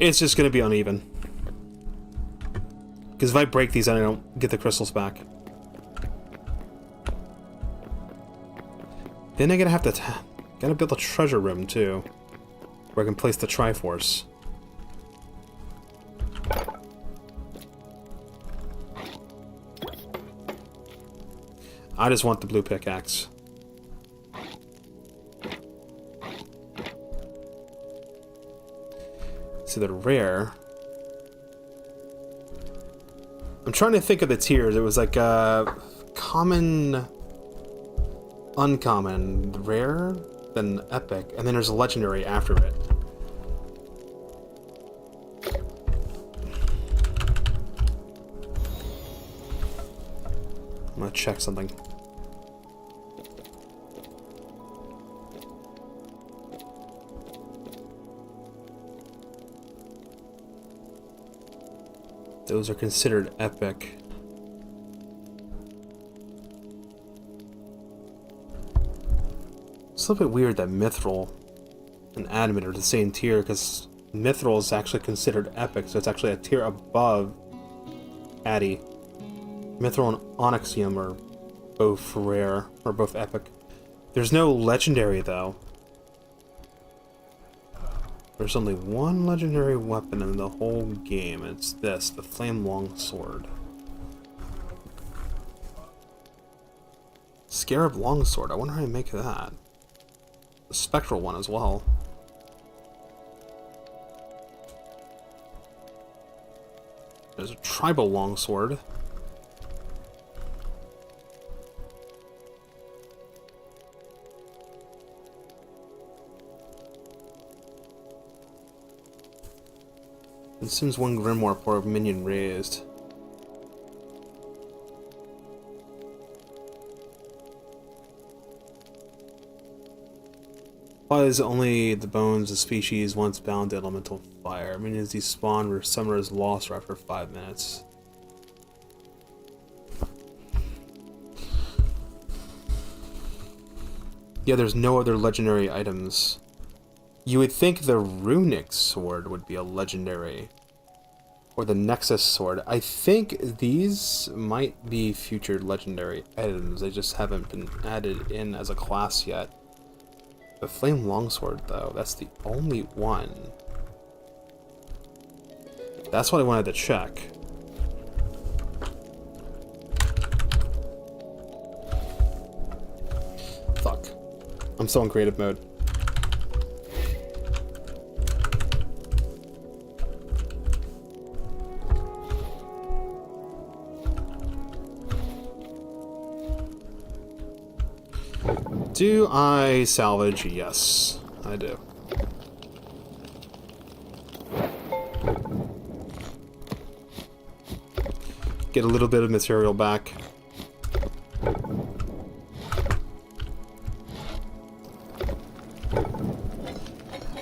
It's just gonna be uneven. Because if I break these, I don't get the crystals back. Then I'm gonna have to gotta build a treasure room too, where I can place the Triforce. I just want the blue pickaxe. So they're rare. I'm trying to think of the tiers. It was like common, uncommon, rare, then epic, and then there's a legendary after it. I'm gonna check something. Those are considered epic. It's a little bit weird that Mithril and Adamant are the same tier, because Mithril is actually considered epic, so it's actually a tier above Addy. Mithril and Onyxium are both rare, or both epic. There's no legendary, though. There's only one legendary weapon in the whole game, and it's this, the Flame Longsword. Scarab Longsword, I wonder how you make that. The Spectral one as well. There's a Tribal Longsword. Consumes one Grimoire per minion raised. Applies only the bones of species once bound to elemental fire. Minions despawn where summoner is lost after 5 minutes. Yeah, there's no other legendary items. You would think the Runic Sword would be a legendary. Or the Nexus Sword. I think these might be future legendary items. They just haven't been added in as a class yet. The Flame Longsword, though, that's the only one. That's what I wanted to check. Fuck. I'm still in creative mode. Do I salvage? Yes, I do. Get a little bit of material back.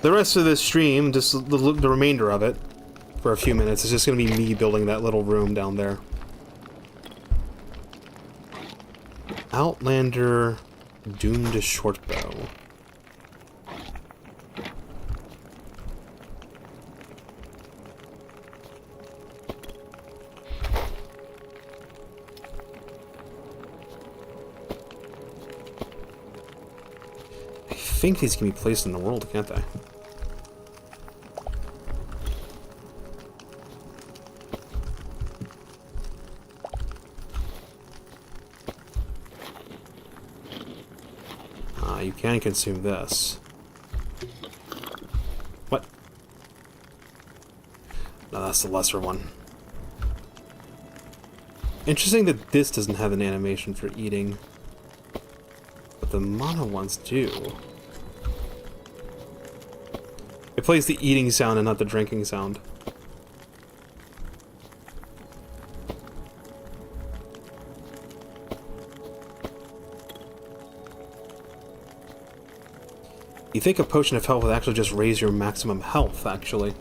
The rest of this stream, just the remainder of it, for a few minutes, is just going to be me building that little room down there. Outlander Doomed Shortbow. I think these can be placed in the world, can't they? You can consume this. What? No, that's the lesser one. Interesting that this doesn't have an animation for eating, but the mono ones do. It plays the eating sound and not the drinking sound. You think a potion of health would actually just raise your maximum health, actually.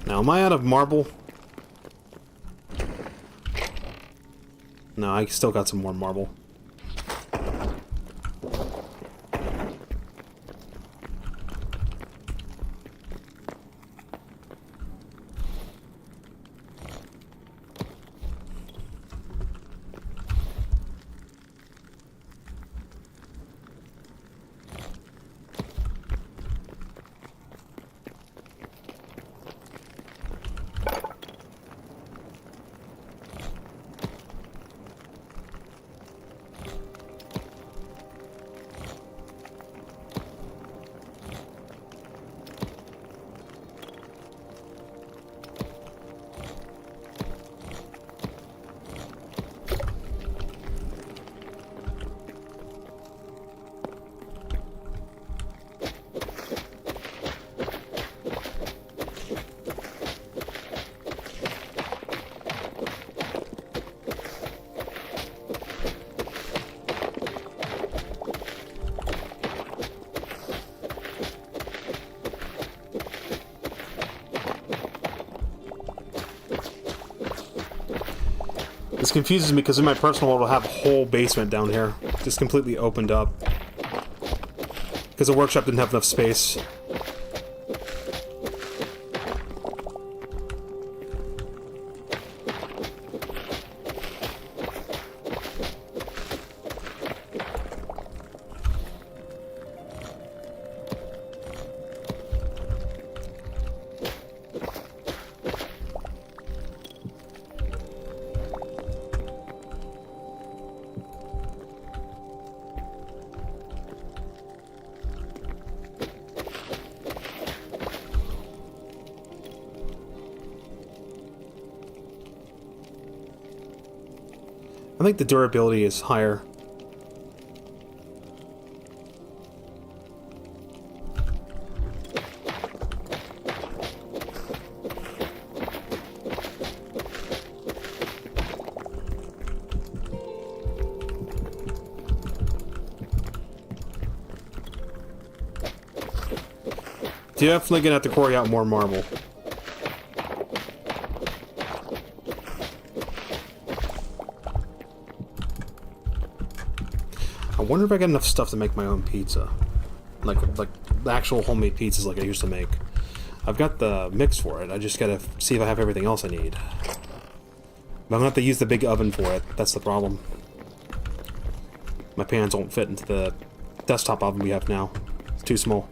Now, am I out of marble? No, I still got some more marble. confuses me because in my personal world I'll have a whole basement down here. Just completely opened up. Because the workshop didn't have enough space. I think the durability is higher. Definitely gonna have to quarry out more marble. I wonder if I got enough stuff to make my own pizza. Like the actual homemade pizzas like I used to make. I've got the mix for it. I just gotta see if I have everything else I need. But I'm gonna have to use the big oven for it. That's the problem. My pans won't fit into the desktop oven we have now. It's too small.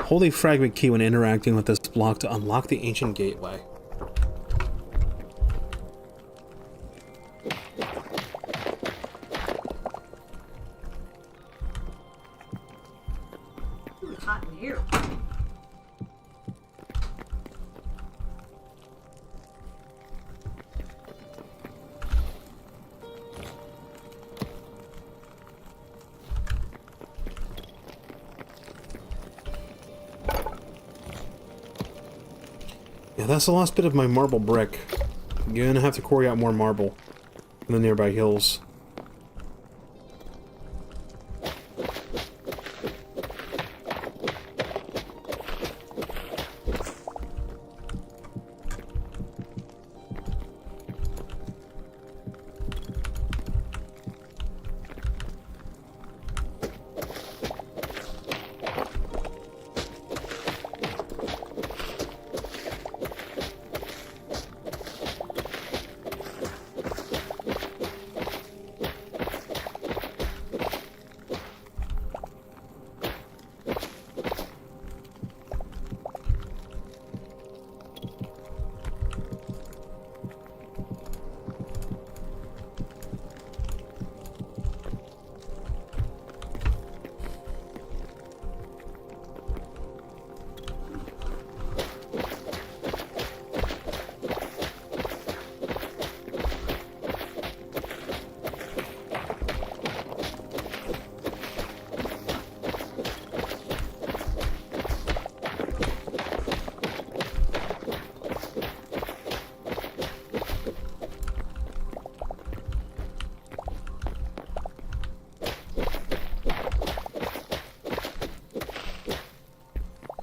Hold a fragment key when interacting with this block to unlock the ancient gateway. Ooh, it's hot in here. Yeah, that's the last bit of my marble brick. I'm gonna have to quarry out more marble in the nearby hills.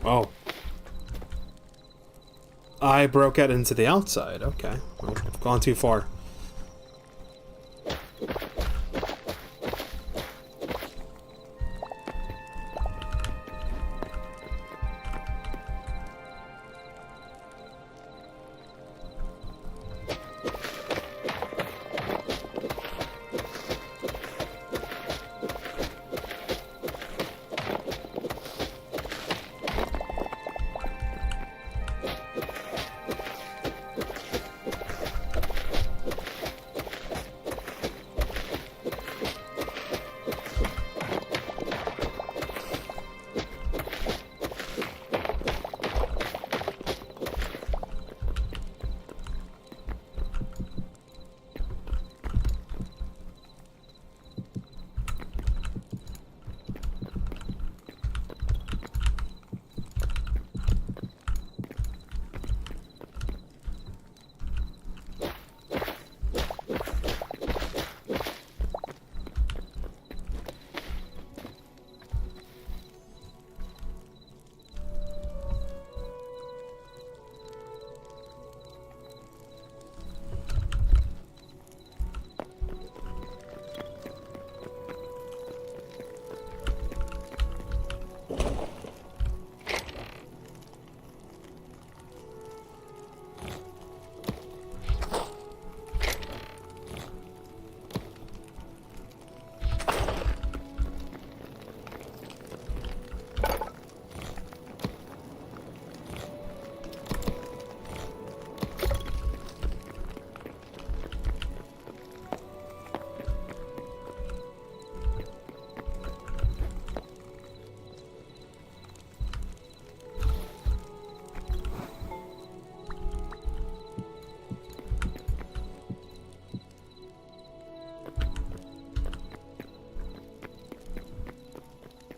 Oh. I broke out into the outside. Okay. Well, I've gone too far.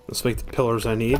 Let's make the pillars I need.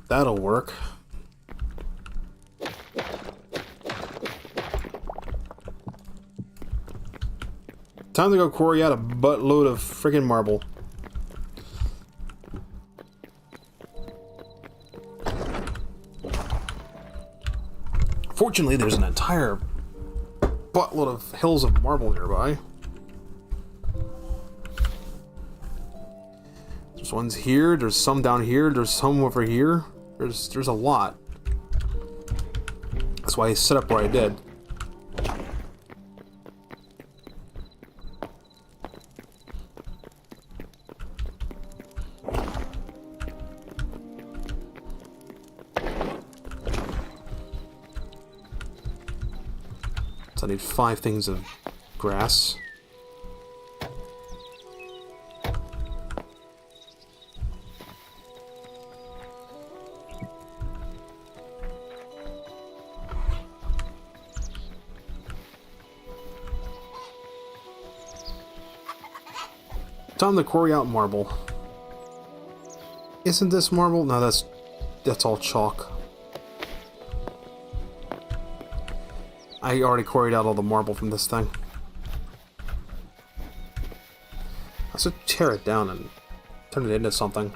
That'll work. Time to go quarry out a buttload of friggin' marble. Fortunately, there's an entire buttload of hills of marble nearby. There's ones here, there's some down here, there's some over here. There's a lot. That's why I set up where I did. So I need 5 things of grass. Time to quarry out marble. Isn't this marble? No, that's all chalk. I already quarried out all the marble from this thing. I should tear it down and turn it into something.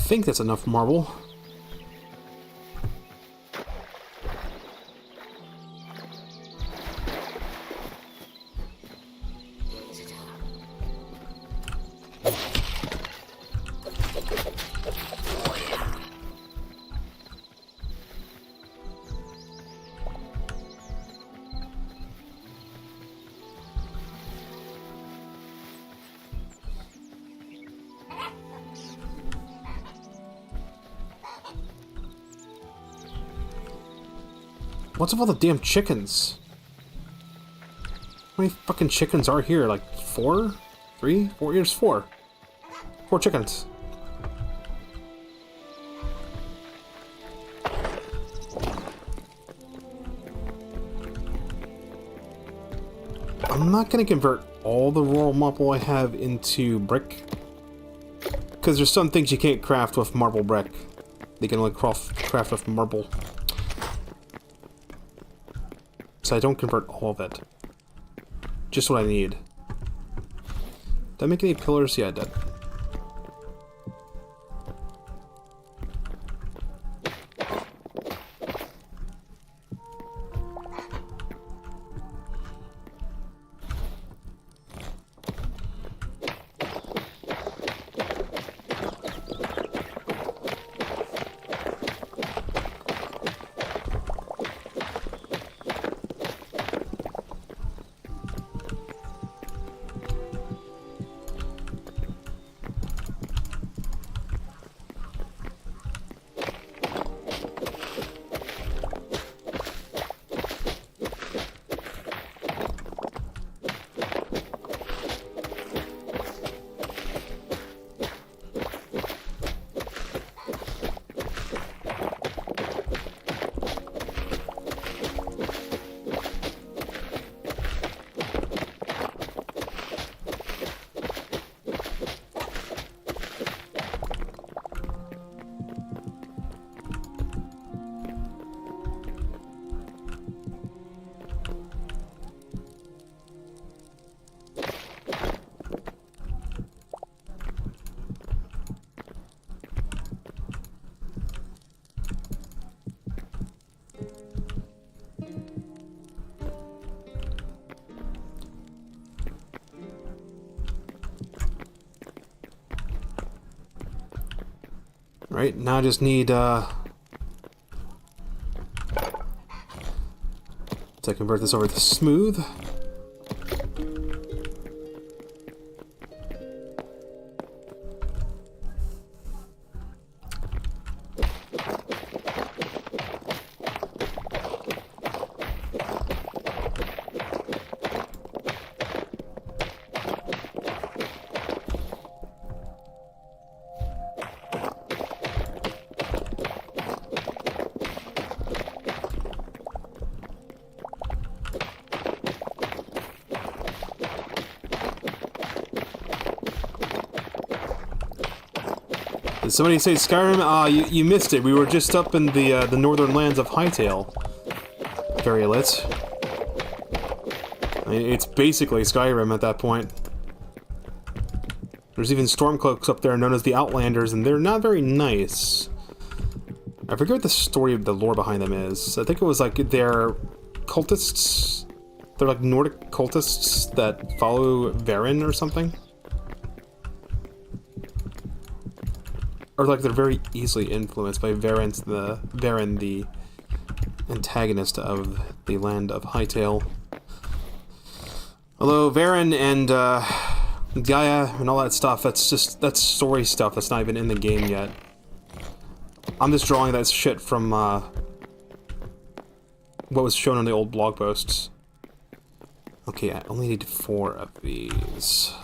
think that's enough marble. What's with all the damn chickens? How many fucking chickens are here? Like 4? 3? 4? Here's 4. 4 chickens. I'm not gonna convert all the royal marble I have into brick, because there's some things you can't craft with marble brick. They can only craft with marble. So I don't convert all of it. Just what I need. Did I make any pillars? Yeah, I did. Right, now I just need, to convert this over to smooth. Did somebody say Skyrim? You missed it. We were just up in the northern lands of Hytale. Very lit. I mean, it's basically Skyrim at that point. There's even Stormcloaks up there known as the Outlanders, and they're not very nice. I forget what the story of the lore behind them is. I think it was like they're cultists. They're like Nordic cultists that follow Varen or something. Or like they're very easily influenced by Varen, the antagonist of the land of Hytale. Although Varen and Gaia and all that stuff, that's story stuff that's not even in the game yet. I'm just drawing that shit from what was shown on the old blog posts. Okay, I only need 4 of these.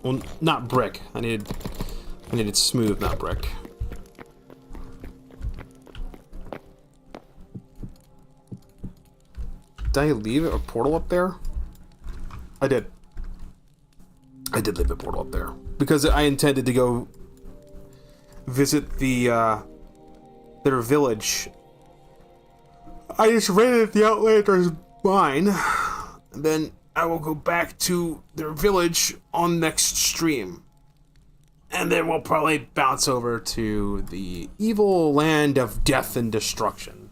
Well, not brick. I needed smooth, not brick. Did I leave a portal up there? I did. I did leave a portal up there because I intended to go visit their village I just raided the Outlanders mine, and then I will go back to their village on next stream. And then we'll probably bounce over to the evil land of death and destruction.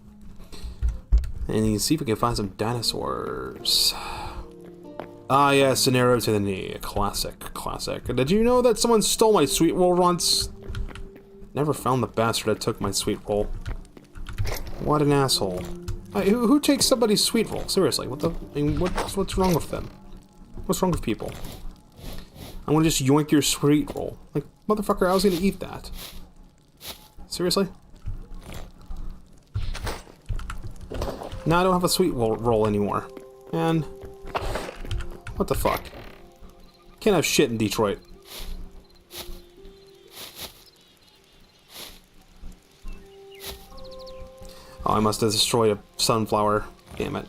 And see if we can find some dinosaurs. Ah, yes, an arrow to the knee. Classic, classic. Did you know that someone stole my sweet roll once? Never found the bastard that took my sweet roll. What an asshole. Who takes somebody's sweet roll? Seriously, what the? I mean, what's wrong with them? What's wrong with people? I want to just yoink your sweet roll. Like, motherfucker, I was gonna eat that. Seriously? Now I don't have a sweet roll anymore. And what the fuck? Can't have shit in Detroit. Oh, I must have destroyed a sunflower. Damn it.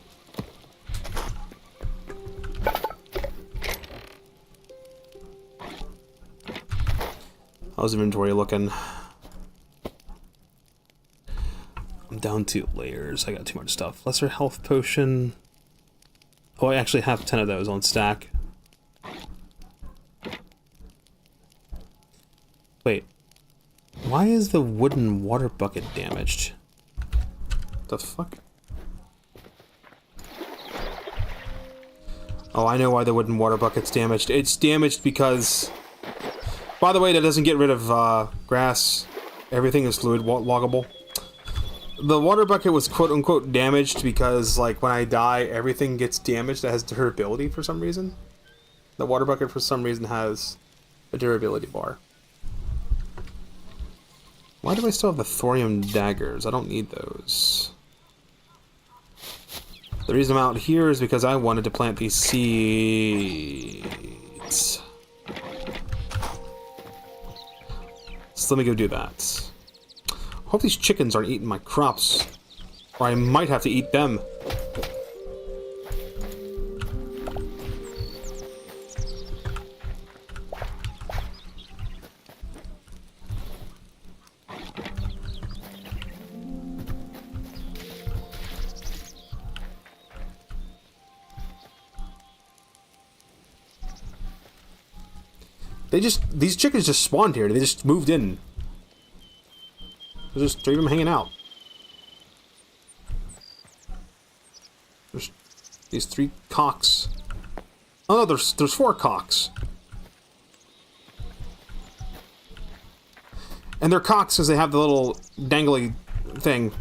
How's inventory looking? I'm down 2 layers. I got too much stuff. Lesser health potion. Oh, I actually have 10 of those on stack. Wait. Why is the wooden water bucket damaged? The fuck? Oh, I know why the wooden water bucket's damaged. It's damaged because... By the way, that doesn't get rid of grass. Everything is fluid loggable. The water bucket was quote-unquote damaged because, like, when I die, everything gets damaged that has durability for some reason. The water bucket, for some reason, has a durability bar. Why do I still have the thorium daggers? I don't need those. The reason I'm out here is because I wanted to plant these seeds. So let me go do that. Hope these chickens aren't eating my crops, or I might have to eat them. These chickens just spawned here. They just moved in. There's just 3 of them hanging out. There's these 3 cocks. Oh no, there's 4 cocks. And they're cocks because they have the little dangly thing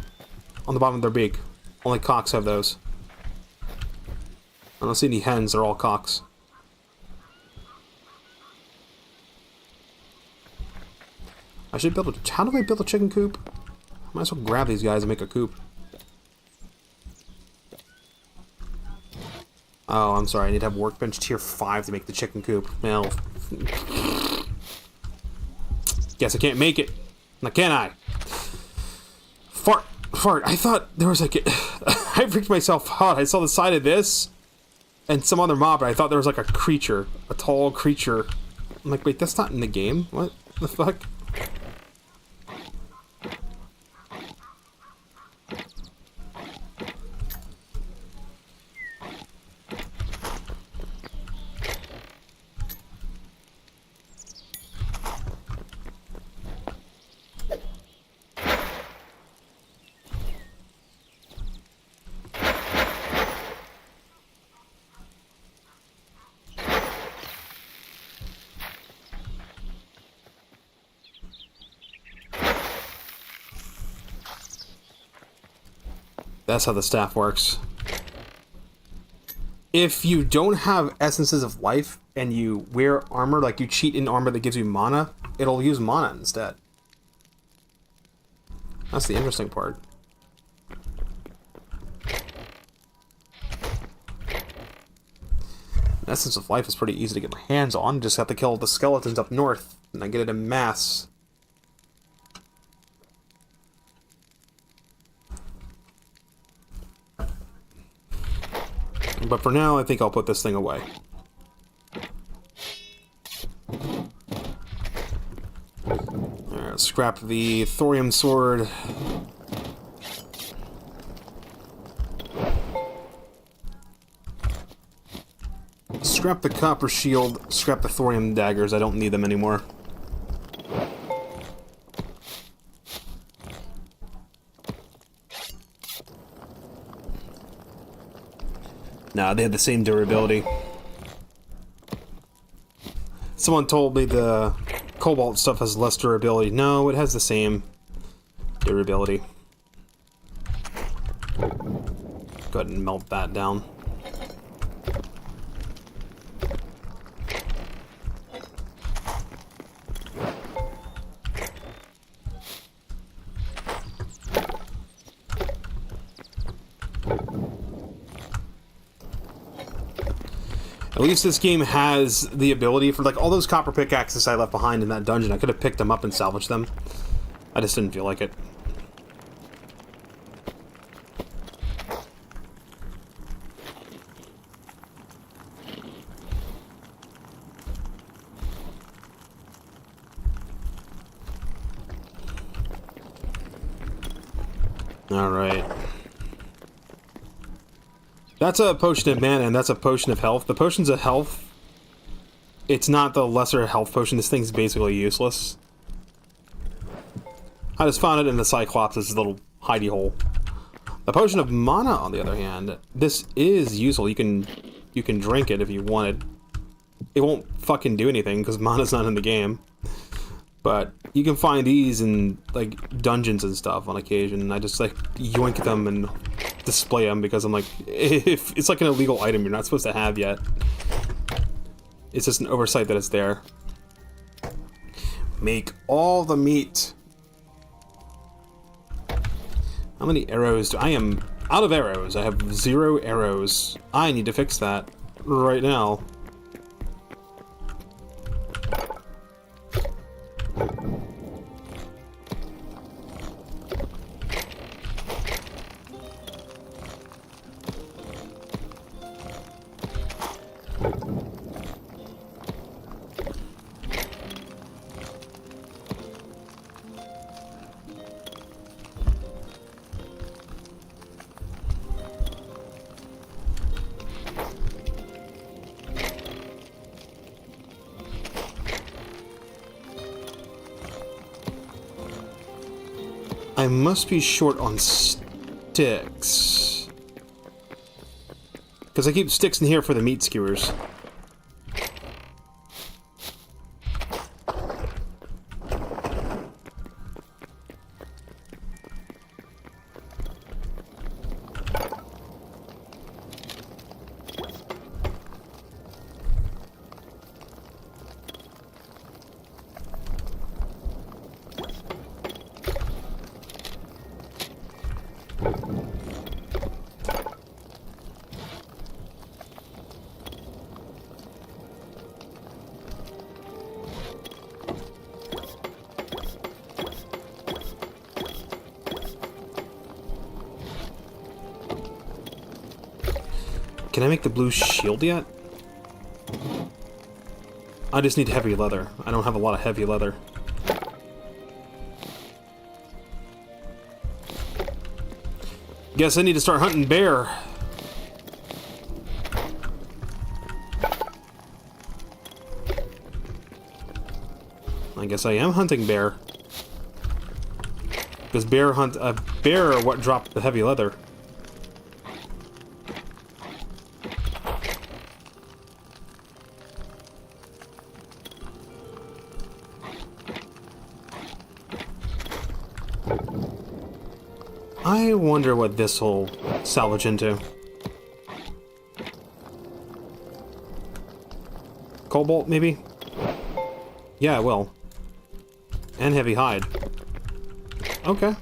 on the bottom of their beak. Only cocks have those. I don't see any hens, they're all cocks. I should build a... How do I build a chicken coop? Might as well grab these guys and make a coop. Oh, I'm sorry. I need to have workbench tier 5 to make the chicken coop. Well... Guess I can't make it. Now can I? Fart. I thought there was like... I freaked myself out. I saw the side of this and some other mob, but I thought there was like a creature. A tall creature. I'm like, wait, that's not in the game? What the fuck? That's how the staff works. If you don't have essences of life and you wear armor, like you cheat in armor that gives you mana, it'll use mana instead. That's the interesting part. An essence of life is pretty easy to get my hands on. Just have to kill the skeletons up north, and I get it en masse. But for now, I think I'll put this thing away. Alright, scrap the thorium sword. Scrap the copper shield, scrap the thorium daggers. I don't need them anymore. Nah, they have the same durability. Someone told me the cobalt stuff has less durability. No, it has the same durability. Go ahead and melt that down. At least this game has the ability for, like, all those copper pickaxes I left behind in that dungeon. I could have picked them up and salvaged them. I just didn't feel like it. Alright. That's a potion of mana, and that's a potion of health. The potions of health, it's not the lesser health potion. This thing's basically useless. I just found it in the Cyclops' little hidey hole. The potion of mana, on the other hand, this is useful. You can drink it if you wanted. It won't fucking do anything, because mana's not in the game. But you can find these in, like, dungeons and stuff on occasion, and I just, like, yoink them and display them because I'm like, if it's like an illegal item you're not supposed to have yet. It's just an oversight that it's there. Make all the meat. How many arrows do I am out of arrows? I have 0 arrows. I need to fix that right now. I must be short on sticks. Because I keep sticks in here for the meat skewers. Can I make the blue shield yet? I just need heavy leather. I don't have a lot of heavy leather. Guess I need to start hunting bear. I guess I am hunting bear. Because bear are what dropped the heavy leather. I wonder what this will salvage into. Cobalt, maybe? Yeah, it will. And heavy hide. Okay.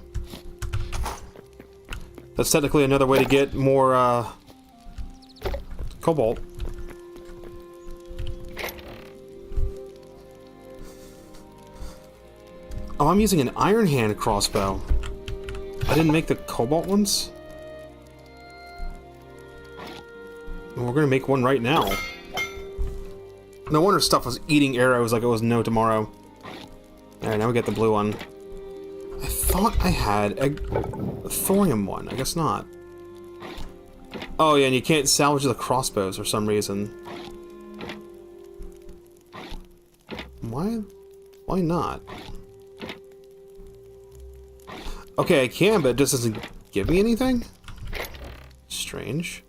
That's technically another way to get more, cobalt. Oh, I'm using an iron hand crossbow. I didn't make the cobalt ones? Well, we're gonna make one right now. No wonder stuff was eating arrows like it was no tomorrow. Alright, now we get the blue one. I thought I had a thorium one. I guess not. Oh yeah, and you can't salvage the crossbows for some reason. Why not? Okay, I can, but it just doesn't give me anything? Strange.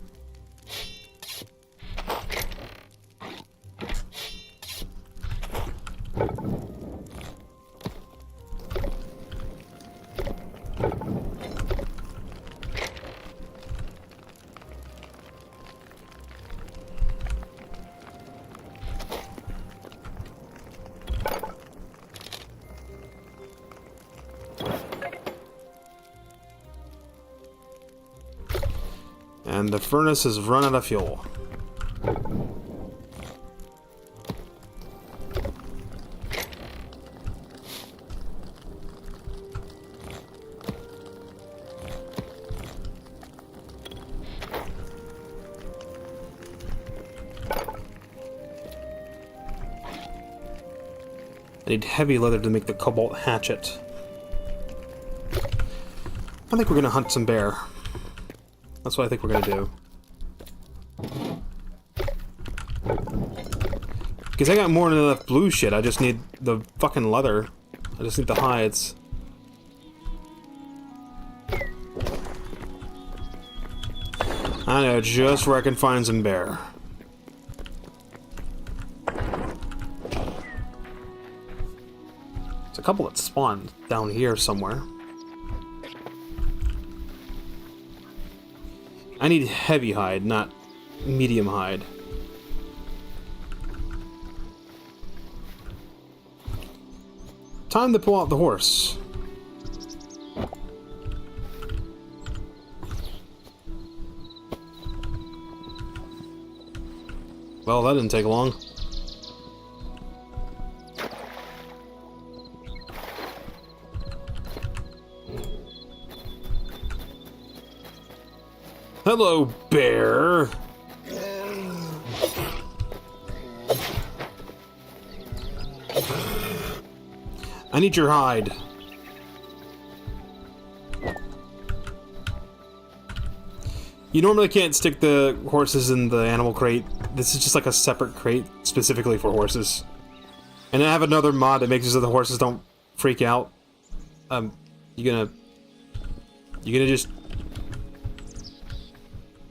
And the furnace has run out of fuel. I need heavy leather to make the cobalt hatchet. I think we're gonna hunt some bear. That's what I think we're gonna do. Because I got more than enough blue shit, I just need the fucking leather. I just need the hides. I know just where I can find some bear. There's a couple that spawned down here somewhere. I need heavy hide, not medium hide. Time to pull out the horse. Well, that didn't take long. Hello, bear. I need your hide. You normally can't stick the horses in the animal crate. This is just like a separate crate specifically for horses. And I have another mod that makes it so the horses don't freak out. You gonna just...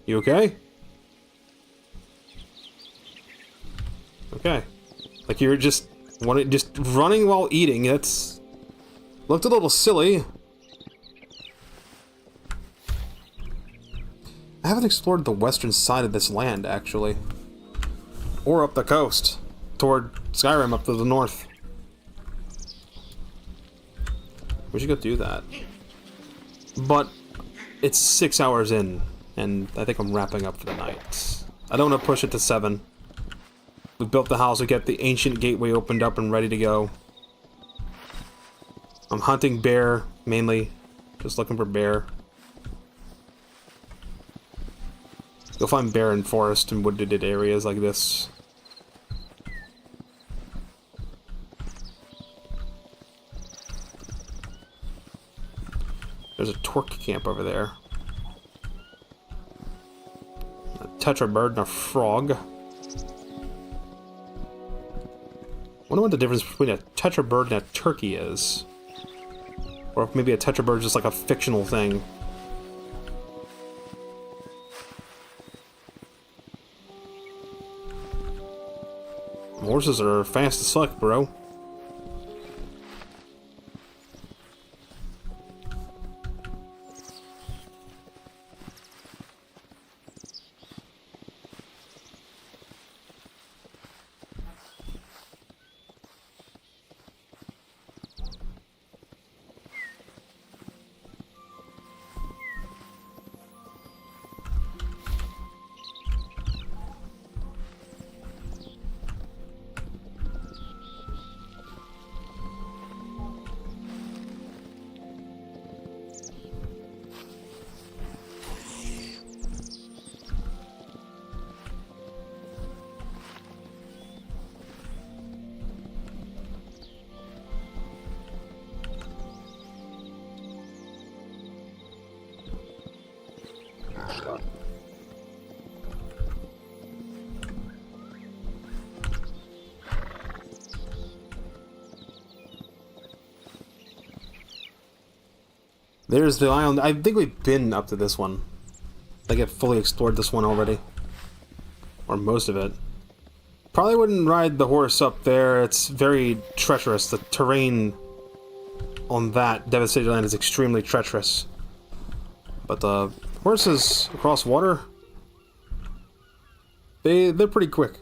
You okay? Okay. Like you're just running while eating. That's looked a little silly. I haven't explored the western side of this land, actually. Or up the coast. Toward Skyrim, up to the north. We should go do that. But it's 6 hours in. And I think I'm wrapping up for the night. I don't want to push it to 7. We built the house, we get the ancient gateway opened up and ready to go. I'm hunting bear, mainly. Just looking for bear. You'll find bear in forest and wooded areas like this. There's a torque camp over there. Tetra bird and a frog. Wonder what the difference between a tetra bird and a turkey is. Or if maybe a tetra bird is just like a fictional thing. Horses are fast as fuck, bro. There's the island. I think we've been up to this one. I think I've fully explored this one already. Or most of it. Probably wouldn't ride the horse up there. It's very treacherous. The terrain on that devastated land is extremely treacherous. But the horses across water, they're pretty quick.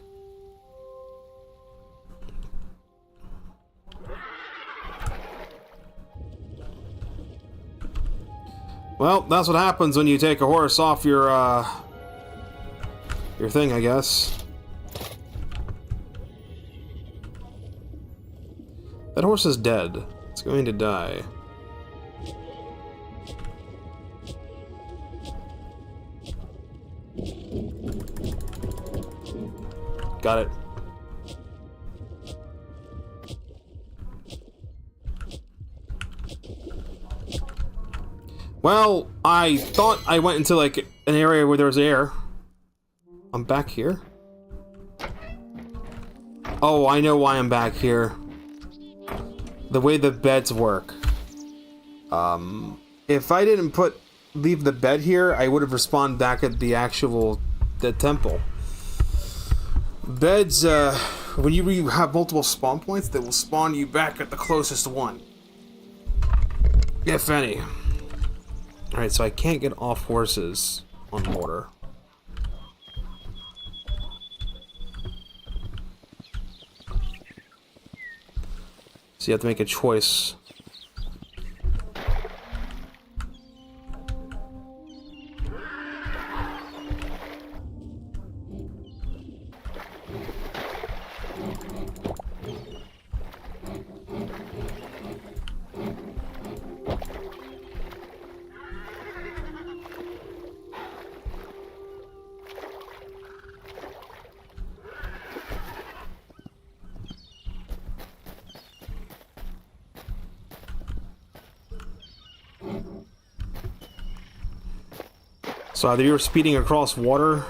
Well, that's what happens when you take a horse off your thing, I guess. That horse is dead. It's going to die. Got it. Well, I thought I went into, like, an area where there was air. I'm back here? Oh, I know why I'm back here. The way the beds work. If I didn't leave the bed here, I would have respawned back at the temple. Beds, when you have multiple spawn points, they will spawn you back at the closest one. If any. Alright, so I can't get off horses on water. So you have to make a choice. So either you're speeding across water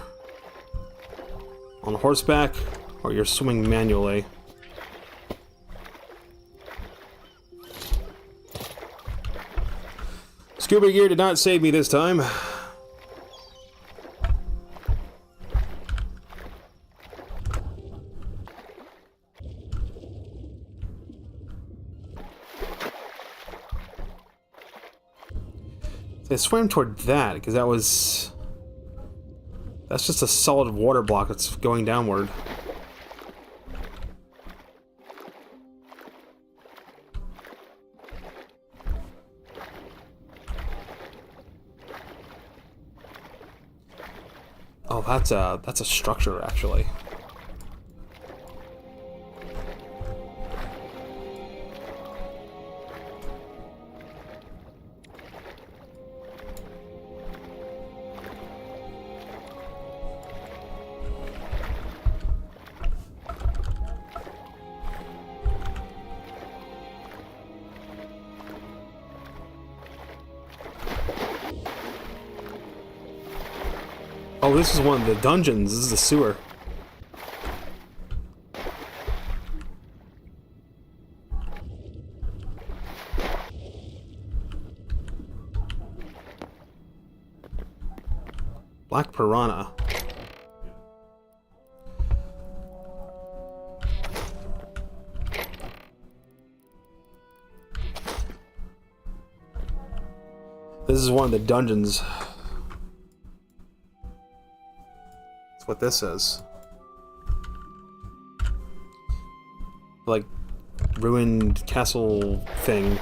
on horseback, or you're swimming manually. Scuba gear did not save me this time. I swam toward that, because that's just a solid water block that's going downward. Oh, that's a structure, actually. Oh, this is one of the dungeons. This is the sewer. Black piranha. This is one of the dungeons. That's what this is. Like, ruined castle thing.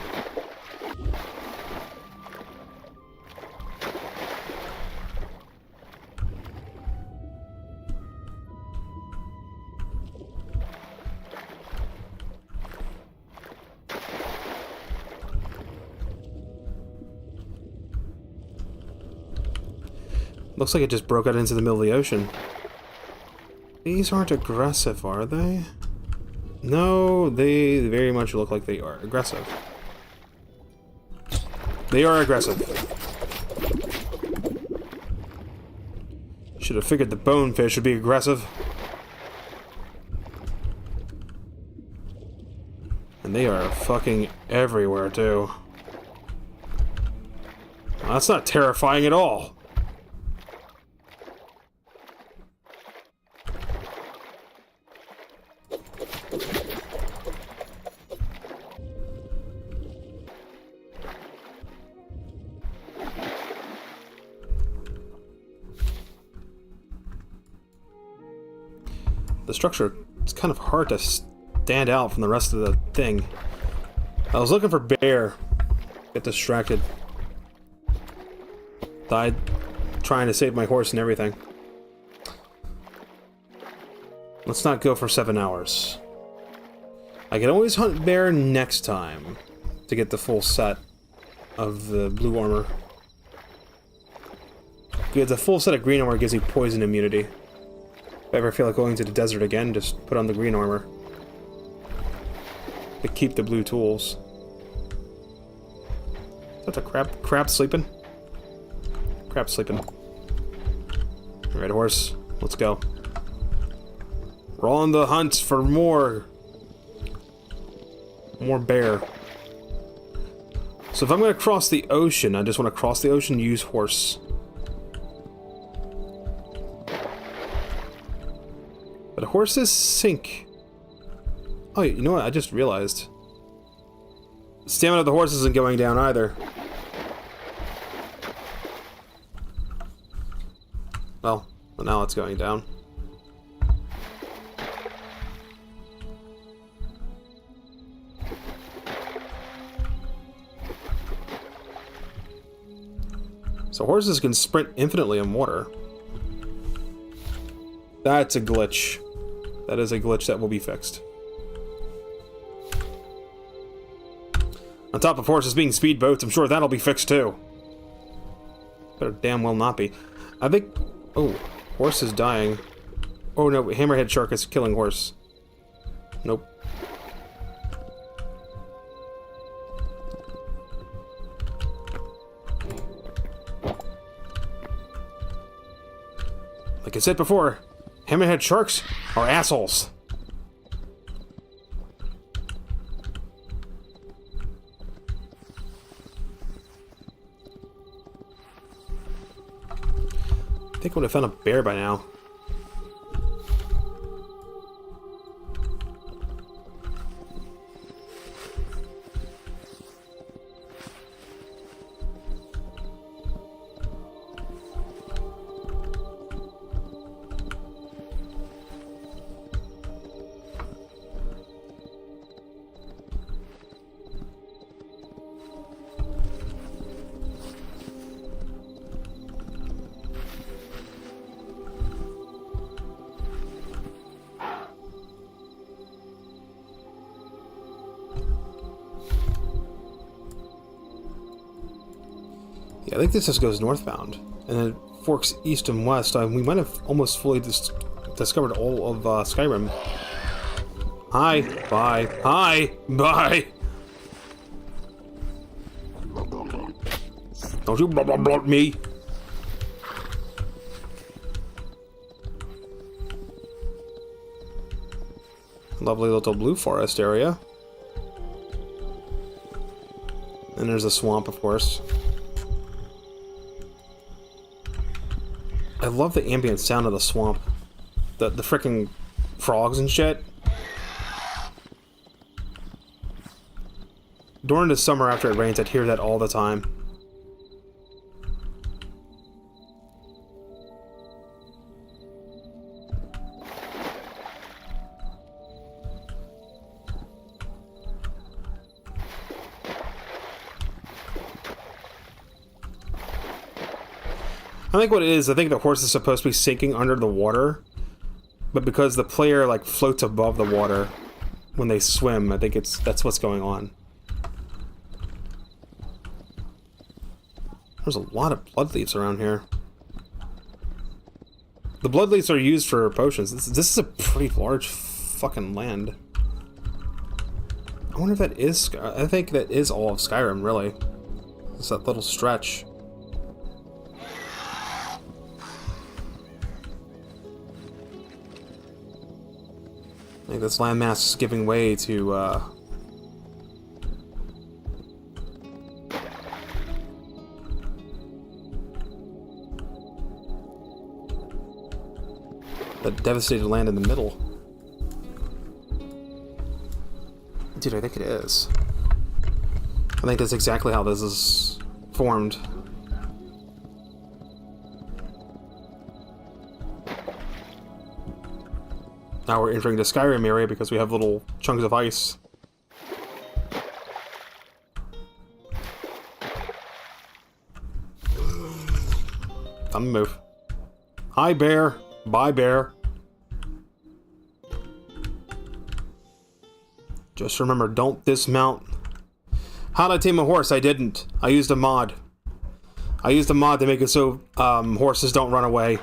Looks like it just broke out into the middle of the ocean. These aren't aggressive, are they? No, they very much look like they are aggressive. They are aggressive. Should have figured the bonefish would be aggressive. And they are fucking everywhere, too. That's not terrifying at all. The structure, it's kind of hard to stand out from the rest of the thing. I was looking for bear. Get distracted. Died trying to save my horse and everything. Let's not go for 7 hours. I can always hunt bear next time to get the full set of the blue armor. Because the full set of green armor gives you poison immunity. If I ever feel like going to the desert again, just put on the green armor. To keep the blue tools. That's a crab sleeping? Crab sleeping. Alright, horse. Let's go. We're on the hunt for more bear. So if I'm going to cross the ocean, I just want to cross the ocean, use horse. But horses sink. Oh, you know what? I just realized. Stamina of the horse isn't going down either. Well, now it's going down. So horses can sprint infinitely in water. That's a glitch. That is a glitch that will be fixed. On top of horses being speedboats, I'm sure that'll be fixed too. Better damn well not be. I think... Oh, horse is dying. Oh no, hammerhead shark is killing horse. Nope. Like I said before, hammerhead sharks are assholes. I think I would have found a bear by now. Yeah, I think this just goes northbound, and then forks east and west. We might have almost fully discovered all of Skyrim. Hi, bye, hi, bye. Don't you blah blah blah me. Lovely little blue forest area. And there's a swamp, of course. I love the ambient sound of the swamp. The frickin' frogs and shit. During the summer after it rains, I'd hear that all the time. I think what it is, I think the horse is supposed to be sinking under the water, but because the player like floats above the water when they swim, I think that's what's going on. There's a lot of blood leaves around here. The blood leaves are used for potions. This is a pretty large fucking land. I wonder if that is... I think that is all of Skyrim, really. It's that little stretch. I think this landmass is giving way to, The devastated land in the middle. Dude, I think it is. I think that's exactly how this is formed. Now we're entering the Skyrim area because we have little chunks of ice. Time to move. Hi, bear. Bye, bear. Just remember, don't dismount. How did I tame a horse? I didn't. I used a mod. I used a mod to make it so horses don't run away.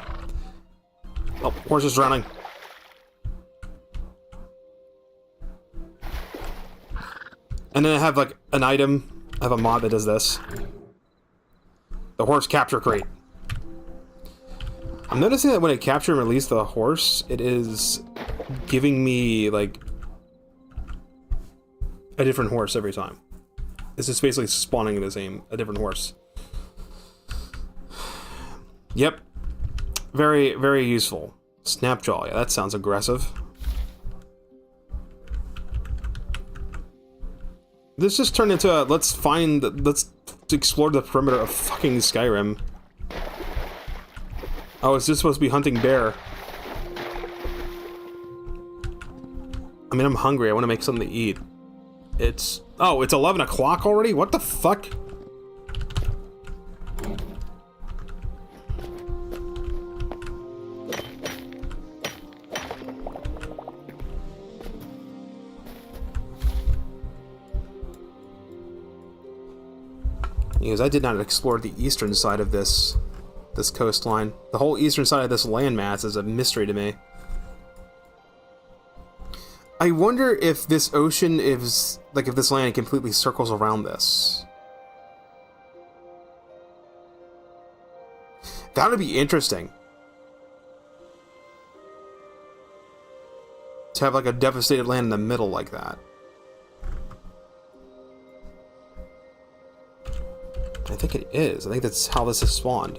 Oh, horse is running. And then I have like an item. I have a mod that does this. The horse capture crate. I'm noticing that when I capture and release the horse, it is giving me like a different horse every time. It's just basically spawning a different horse. Yep. Very, very useful. Snapjaw, yeah, that sounds aggressive. This just turned into a, let's explore the perimeter of fucking Skyrim. Oh, is this supposed to be hunting bear? I mean, I'm hungry. I want to make something to eat. It's... Oh, it's 11 o'clock already? What the fuck? Because I did not explore the eastern side of this coastline. The whole eastern side of this landmass is a mystery to me. I wonder if this ocean is... like, if this land completely circles around this. That would be interesting. To have, like, a devastated land in the middle like that. I think it is. I think that's how this is spawned.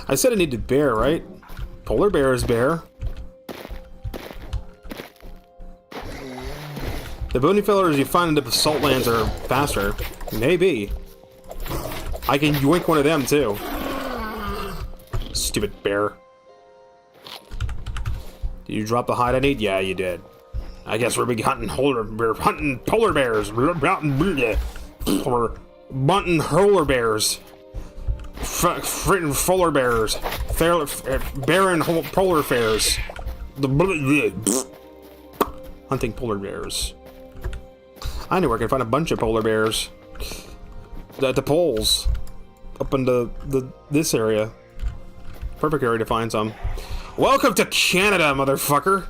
I said I needed bear, right? Polar bear is bear. The bony fellers you find in the salt lands are faster. Maybe. I can yoink one of them too. Stupid bear. Did you drop the hide I need? Yeah, you did. I guess we're hunting polar bears. We're bunting polar bears. Fritting polar bears. Barren polar bears. Hunting polar bears. I know where I can find a bunch of polar bears. At the poles. Up into this area. Perfect area to find some. Welcome to Canada, motherfucker!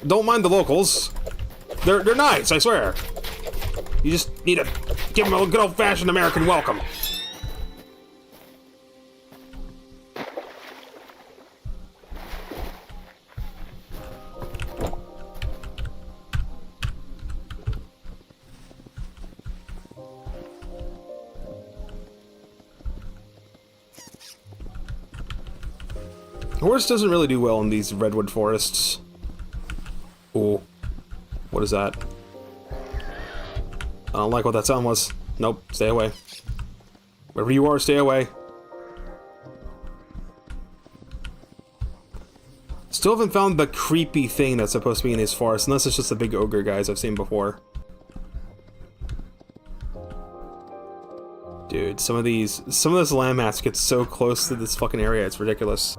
Don't mind the locals. They're nice, I swear. You just need to give them a good old-fashioned American welcome. Horse doesn't really do well in these redwood forests. Ooh. What is that? I don't like what that sound was. Nope, stay away. Wherever you are, stay away. Still haven't found the creepy thing that's supposed to be in these forests, unless it's just the big ogre guys I've seen before. Dude, some of this landmass gets so close to this fucking area, it's ridiculous.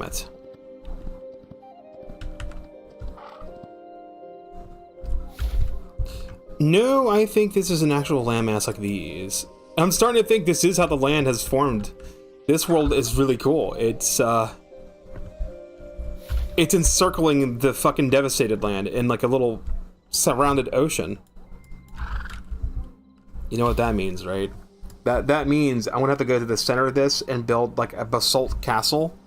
Damn it. No, I think this is an actual landmass like these. I'm starting to think this is how the land has formed. This world is really cool. It's encircling the fucking devastated land in like a little surrounded ocean. You know what that means, right? That means I'm gonna have to go to the center of this and build like a basalt castle,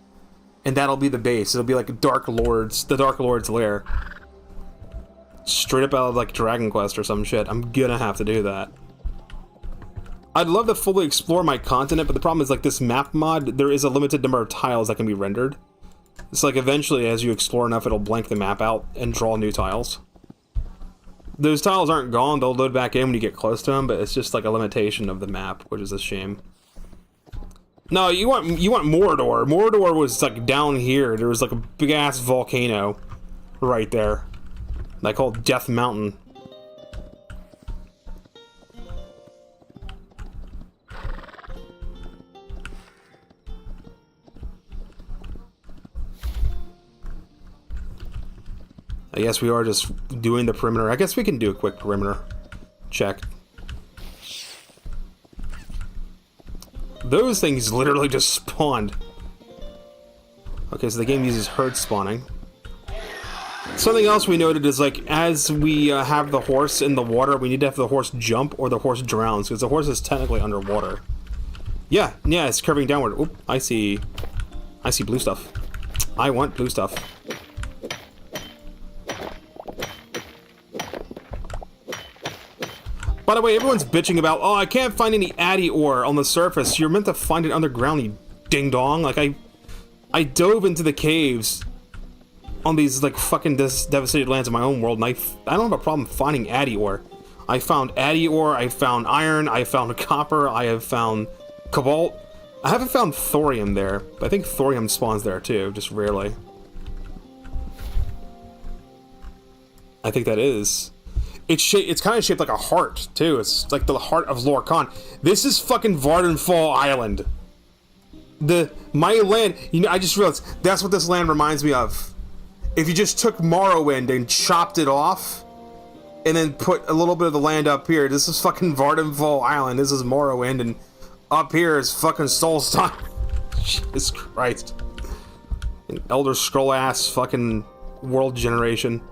and that'll be the base. It'll be like the Dark Lord's lair. Straight up out of like Dragon Quest or some shit. I'm gonna have to do that. I'd love to fully explore my continent, but the problem is like this map mod, there is a limited number of tiles that can be rendered. It's like eventually as you explore enough, it'll blank the map out and draw new tiles. Those tiles aren't gone, they'll load back in when you get close to them, but it's just like a limitation of the map, which is a shame. No, you want Mordor. Mordor was like down here. There was like a big ass volcano right there. I called Death Mountain. I guess we are just doing the perimeter. I guess we can do a quick perimeter check. Those things literally just spawned. Okay, so the game uses herd spawning. Something else we noted is like as we have the horse in the water, we need to have the horse jump or the horse drowns because the horse is technically underwater. Yeah, it's curving downward. Oop, I see blue stuff. I want blue stuff. By the way, everyone's bitching about, oh, I can't find any addy ore on the surface. You're meant to find it underground, you ding dong. Like I dove into the caves on these like fucking devastated lands of my own world, and I don't have a problem finding addy ore. I found addy ore, I found iron, I found copper, I have found cobalt. I haven't found thorium there, but I think thorium spawns there too, just rarely. I think that is. It's kind of shaped like a heart too. It's like the heart of Lorcan. This is fucking Vardenfall Island. My land, you know, I just realized that's what this land reminds me of. If you just took Morrowind and chopped it off, and then put a little bit of the land up here, this is fucking Vardenfall Island, this is Morrowind, and up here is fucking Solstheim. Jesus Christ. An Elder Scroll ass fucking world generation.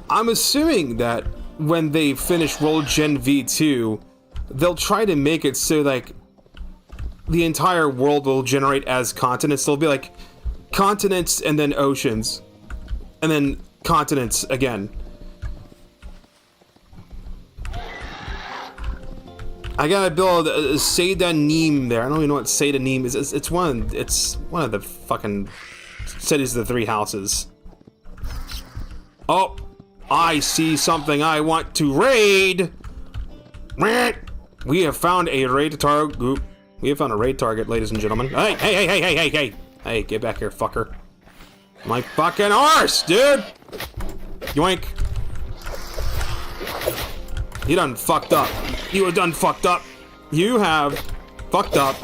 I'm assuming that when they finish World Gen V2, they'll try to make it so like the entire world will generate as continents. So it'll be like continents and then oceans and then continents again. I gotta build a Seyda-Neem there. I don't even know what Seyda-Neem is. It's one of the fucking cities of the three houses. Oh, I see something I want to raid. We have found a raid target. We have found a raid target, ladies and gentlemen. Hey, get back here, fucker. My fucking arse, dude. Yoink. You done fucked up. You have done fucked up. You have fucked up.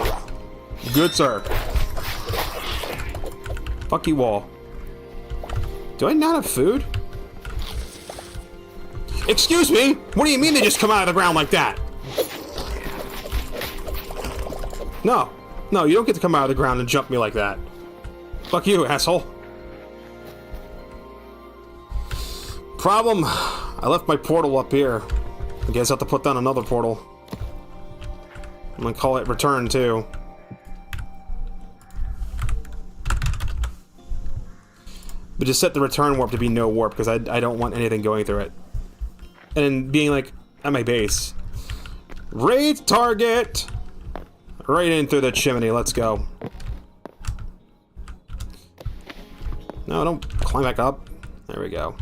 Good sir. Fuck you all. Do I not have food? Excuse me? What do you mean they just come out of the ground like that? No. No, you don't get to come out of the ground and jump me like that. Fuck you, asshole. Problem, I left my portal up here. I guess I have to put down another portal. I'm gonna call it return too. But just set the return warp to be no warp because I don't want anything going through it. And then being like at my base. Raid target! Right in through the chimney, let's go. No, don't climb back up. There we go.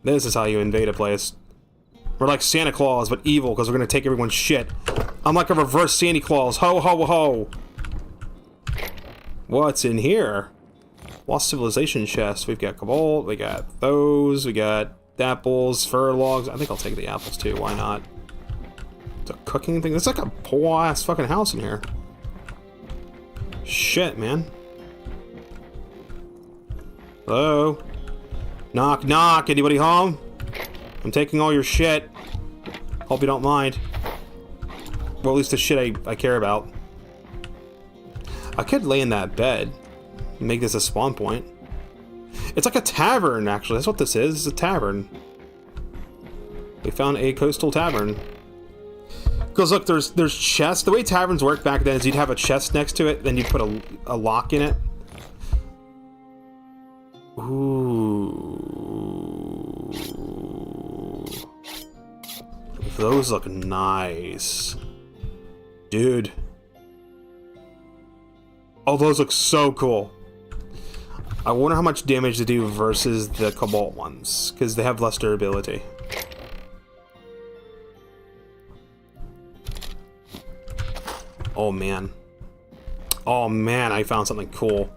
This is how you invade a place. We're like Santa Claus, but evil, because we're gonna take everyone's shit. I'm like a reverse Santa Claus. Ho, ho, ho! What's in here? Lost Civilization chest. We've got cobalt, we got those, we got apples, fur logs. I think I'll take the apples too, why not? It's a cooking thing. It's like a whole ass fucking house in here. Shit, man. Hello? Knock, knock. Anybody home? I'm taking all your shit. Hope you don't mind. Well, at least the shit I care about. I could lay in that bed and make this a spawn point. It's like a tavern, actually. That's what this is. It's a tavern. We found a coastal tavern. Because look, there's chests. The way taverns worked back then is you'd have a chest next to it, then you'd put a lock in it. Ooh. Those look nice. Dude. Oh, those look so cool. I wonder how much damage they do versus the Cobalt ones, because they have less durability. Oh man. Oh man, I found something cool.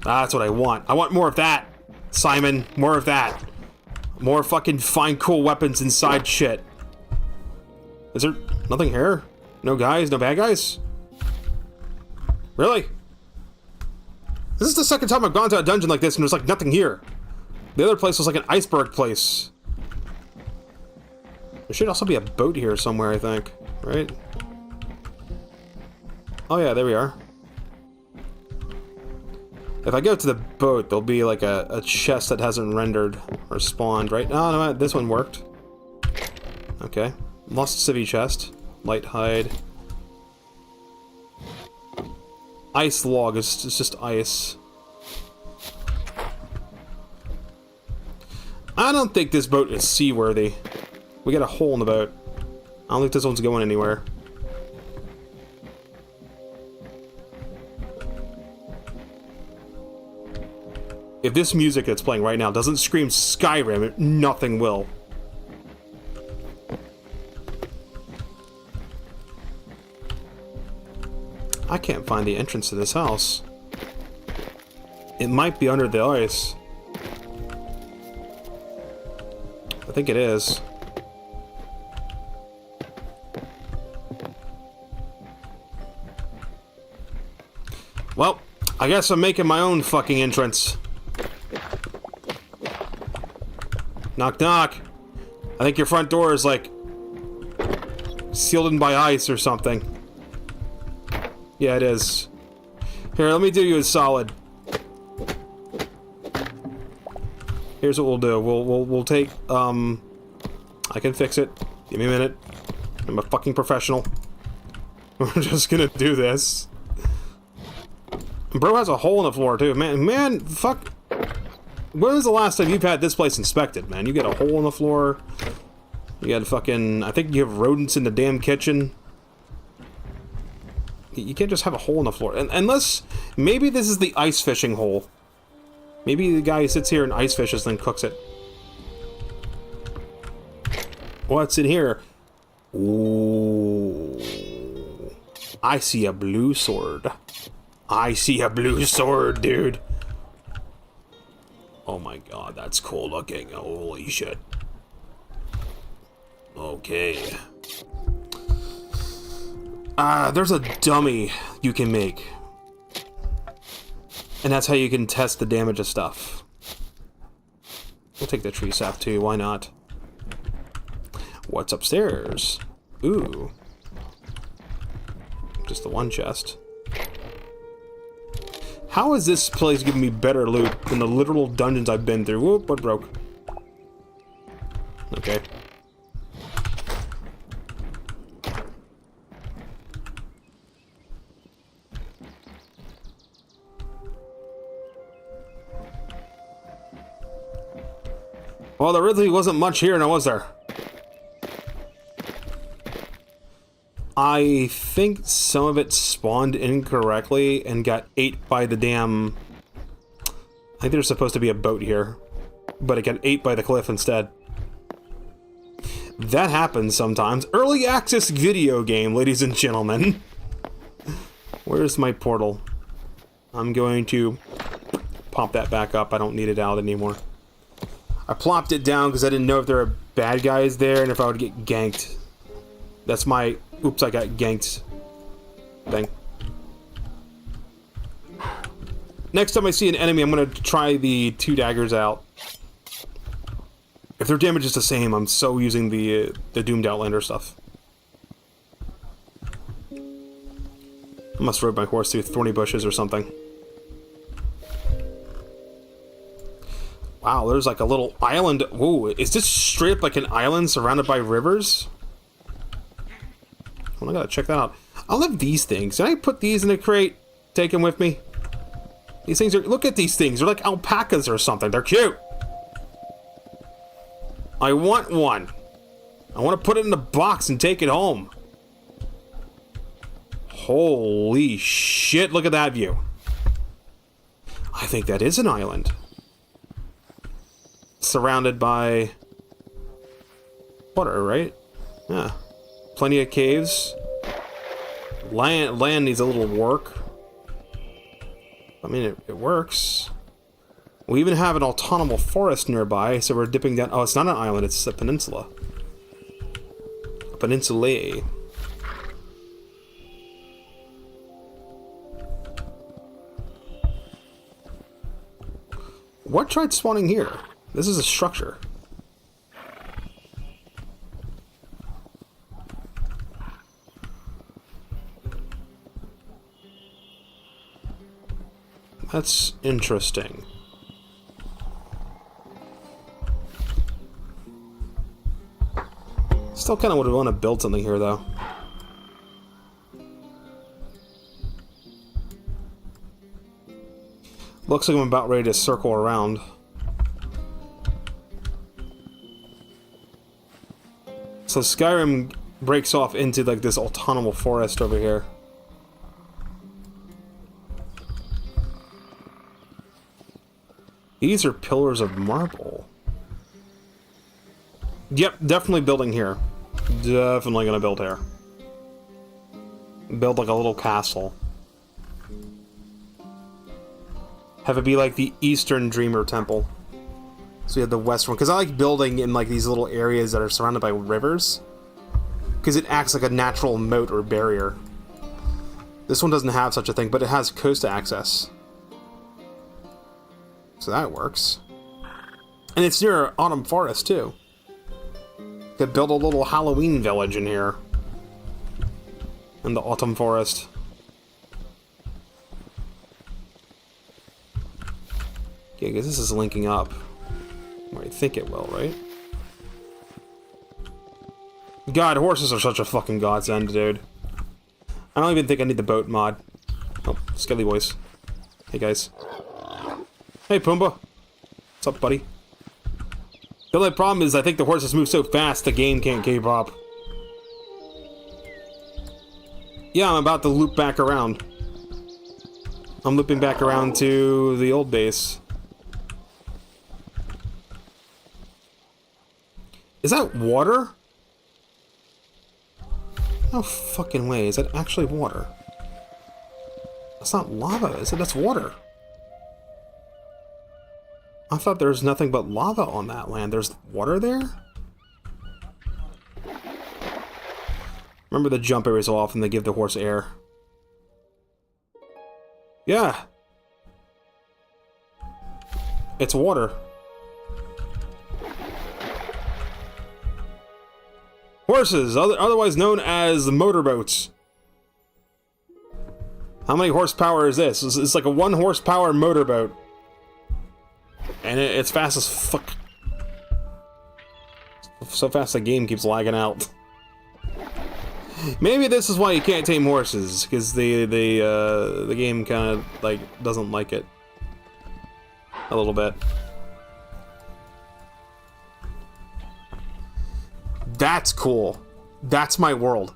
That's what I want. I want more of that, Simon. More of that. More fucking fine, cool weapons inside shit. Is there nothing here? No guys? No bad guys? Really? This is the second time I've gone to a dungeon like this and there's like nothing here. The other place was like an iceberg place. There should also be a boat here somewhere, I think. Right? Oh yeah, there we are. If I go to the boat, there'll be like a chest that hasn't rendered or spawned, right? No, no, this one worked. Okay. Lost civvy chest. Light hide. Ice log is just ice. I don't think this boat is seaworthy. We got a hole in the boat. I don't think this one's going anywhere. If this music that's playing right now doesn't scream Skyrim, nothing will. I can't find the entrance to this house. It might be under the ice. I think it is. Well, I guess I'm making my own fucking entrance. Knock, knock. I think your front door is, like, sealed in by ice or something. Yeah, it is. Here, let me do you a solid. Here's what we'll do. We'll take, I can fix it. Give me a minute. I'm a fucking professional. We're just gonna do this. Bro has a hole in the floor, too. Man, fuck. When was the last time you've had this place inspected, man? You got a hole in the floor. You got fucking... I think you have rodents in the damn kitchen. You can't just have a hole in the floor. Unless... Maybe this is the ice fishing hole. Maybe the guy sits here and ice fishes, then cooks it. What's in here? Ooh. I see a blue sword. I see a blue sword, dude. Oh my god, that's cool looking. Holy shit. Okay. There's a dummy you can make. And that's how you can test the damage of stuff. We'll take the tree sap too, why not? What's upstairs? Ooh. Just the one chest. How is this place giving me better loot than the literal dungeons I've been through? Whoop, what broke? Okay. Well, there really wasn't much here, now was there? I think some of it spawned incorrectly and got ate by the damn... I think there's supposed to be a boat here, but it got ate by the cliff instead. That happens sometimes. Early access video game, ladies and gentlemen. Where's my portal? I'm going to pop that back up. I don't need it out anymore. I plopped it down because I didn't know if there were bad guys there and if I would get ganked. That's my... Oops, I got ganked. Thing. Next time I see an enemy, I'm gonna try the 2 daggers out. If their damage is the same, I'm so using the Doomed Outlander stuff. I must rode my horse through thorny bushes or something. Wow, there's like a little island. Whoa, is this straight up like an island surrounded by rivers? Well, I gotta check that out. I love these things. Can I put these in a crate? Take them with me? These things are... Look at these things. They're like alpacas or something. They're cute. I want one. I want to put it in a box and take it home. Holy shit, look at that view. I think that is an island. Surrounded by... water, right? Yeah. Plenty of caves. Land needs a little work. I mean, it works. We even have an autonomous forest nearby, so we're dipping down... Oh, it's not an island, it's a peninsula. A peninsula. What tried spawning here? This is a structure. That's interesting. Still kind of would want to build something here, though. Looks like I'm about ready to circle around. So Skyrim breaks off into like this autonomous forest over here. These are pillars of marble. Yep, definitely building here. Definitely gonna build here. Build like a little castle. Have it be like the Eastern Dreamer Temple. So you have the West one. Because I like building in like these little areas that are surrounded by rivers. Because it acts like a natural moat or barrier. This one doesn't have such a thing, but it has coast access. So that works. And it's near Autumn Forest, too. Could build a little Halloween village in here. In the Autumn Forest. Okay, because this is linking up. Or I think it will, right? God, horses are such a fucking godsend, dude. I don't even think I need the boat mod. Oh, Skelly Boys. Hey, guys. Hey, Pumbaa. What's up, buddy? The only problem is I think the horses move so fast the game can't keep up. Yeah, I'm about to loop back around. I'm looping back around to the old base. Is that water? No fucking way. Is that actually water? That's not lava, is it? That's water. I thought there was nothing but lava on that land. There's water there? Remember the jump every so often they give the horse air. Yeah. It's water. Horses, otherwise known as motorboats. How many horsepower is this? It's like a 1 horsepower motorboat. And it's fast as fuck. So fast the game keeps lagging out. Maybe this is why you can't tame horses, because the game kind of like doesn't like it a little bit. That's cool. That's my world.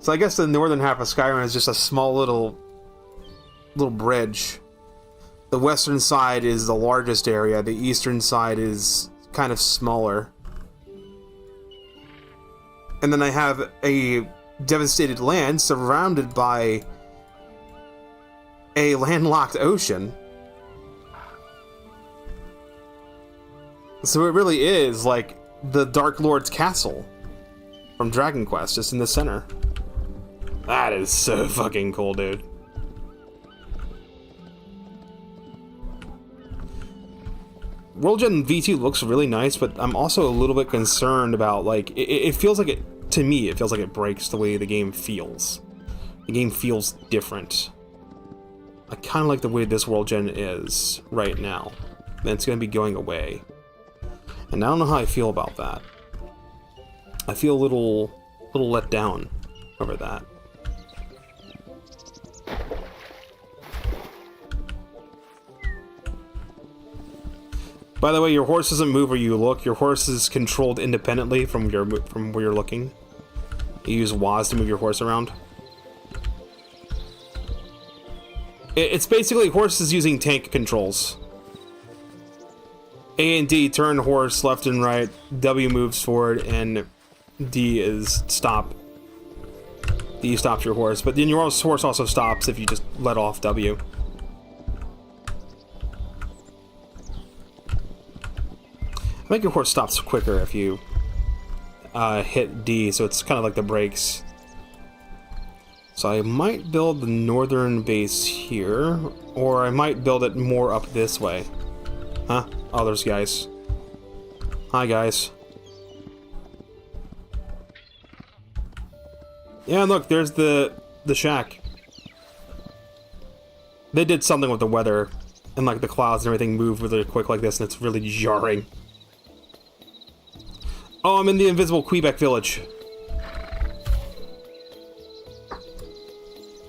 So I guess the northern half of Skyrim is just a small little bridge. The western side is the largest area. The eastern side is kind of smaller. And then I have a devastated land surrounded by a landlocked ocean. So it really is like the Dark Lord's castle from Dragon Quest, just in the center. That is so fucking cool, dude. World Gen V2 looks really nice, but I'm also a little bit concerned about, like, it feels like it, to me, it feels like it breaks the way the game feels. The game feels different. I kind of like the way this World Gen is right now. And it's going to be going away. And I don't know how I feel about that. I feel a little let down over that. By the way, your horse doesn't move where you look. Your horse is controlled independently from where you're looking. You use WASD to move your horse around. It's basically horses using tank controls. A and D turn horse left and right. W moves forward, and D is stop. D stops your horse, but then your horse also stops if you just let off W. I think your horse stops quicker if you hit D, so it's kind of like the brakes. So I might build the northern base here, or I might build it more up this way. Huh? Oh, there's guys. Hi, guys. Yeah, look, there's the shack. They did something with the weather, and like the clouds and everything move really quick like this, and it's really jarring. Oh, I'm in the invisible Quebec village.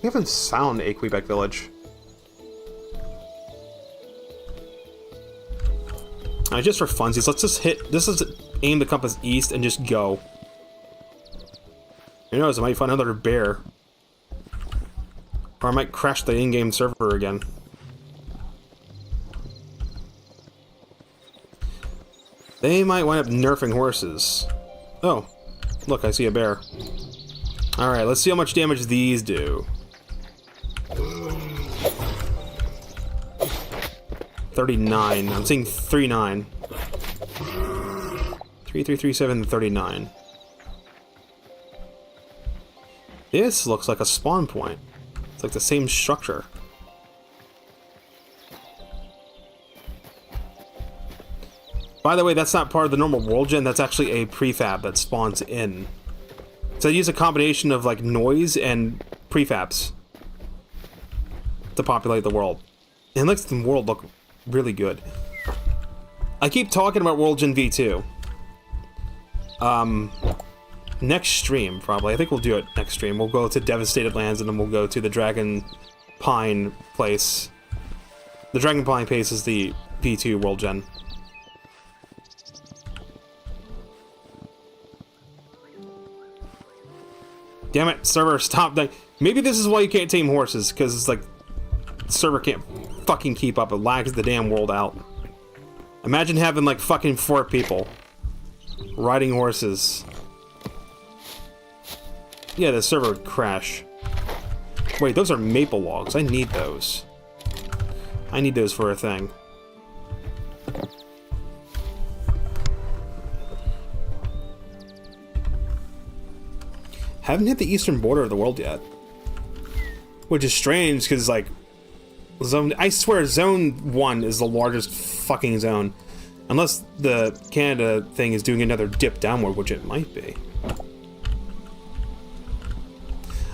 We haven't found a Quebec village. Alright, just for funsies, let's just hit. This is aim the compass east and just go. Who knows? I might find another bear, or I might crash the in-game server again. They might wind up nerfing horses. Oh, look, I see a bear. Alright, let's see how much damage these do. 39. I'm seeing 39. 3337 39. This looks like a spawn point. It's like the same structure. By the way, that's not part of the normal world gen, that's actually a prefab that spawns in. So I use a combination of like noise and prefabs to populate the world. And it makes the world look really good. I keep talking about World Gen V2. Next stream, probably. I think we'll do it next stream. We'll go to Devastated Lands and then we'll go to the Dragon Pine place. The Dragon Pine place is the V2 World Gen. Damn it, server, stop that. Maybe this is why you can't tame horses, because it's like, the server can't fucking keep up. It lags the damn world out. Imagine having like fucking 4 people riding horses. Yeah, the server would crash. Wait, those are maple logs. I need those. I need those for a thing. Haven't hit the eastern border of the world yet. Which is strange, because, like, I swear, Zone 1 is the largest fucking zone. Unless the Canada thing is doing another dip downward, which it might be.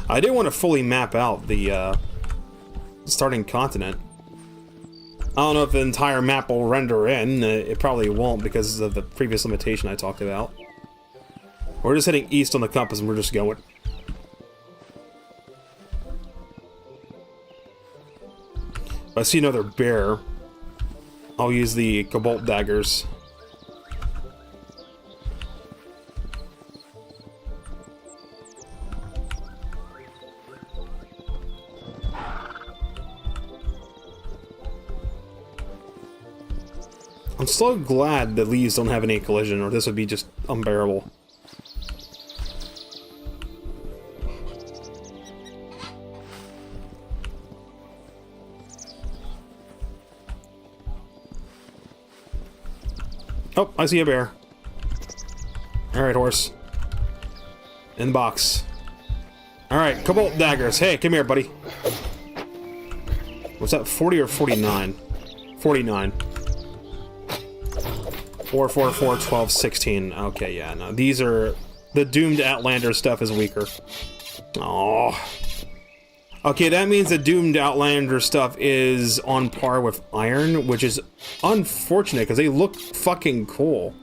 I do want to fully map out the, starting continent. I don't know if the entire map will render in. It probably won't because of the previous limitation I talked about. We're just heading east on the compass and we're just going. If I see another bear, I'll use the Cobalt daggers. I'm so glad the leaves don't have any collision, or this would be just unbearable. Oh, I see a bear. Alright, horse. In the box. Alright, Cobalt daggers. Hey, come here, buddy. Was that 40 or 49? 49. 4, 4, 4, 12, 16. Okay, yeah, no. These are... The doomed Outlanders stuff is weaker. Oh. Okay, that means the doomed Outlander stuff is on par with Iron, which is unfortunate, because they look fucking cool.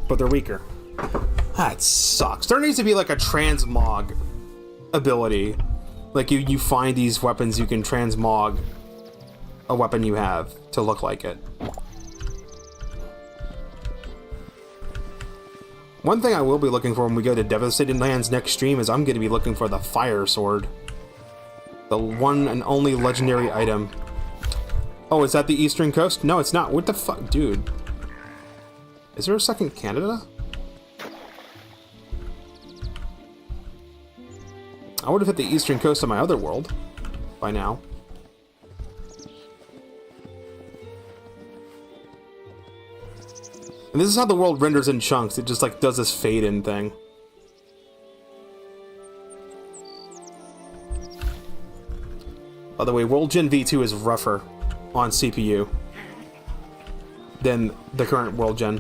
But they're weaker. That sucks. There needs to be like a transmog ability. Like you find these weapons, you can transmog a weapon you have to look like it. One thing I will be looking for when we go to Devastated Lands next stream is I'm going to be looking for the Fire Sword. The one and only legendary item. Oh, is that the Eastern Coast? No, it's not. What the fuck? Dude. Is there a second Canada? I would have hit the Eastern Coast of my other world by now. And this is how the world renders in chunks. It just like does this fade-in thing. By the way, World Gen V2 is rougher on CPU than the current World Gen.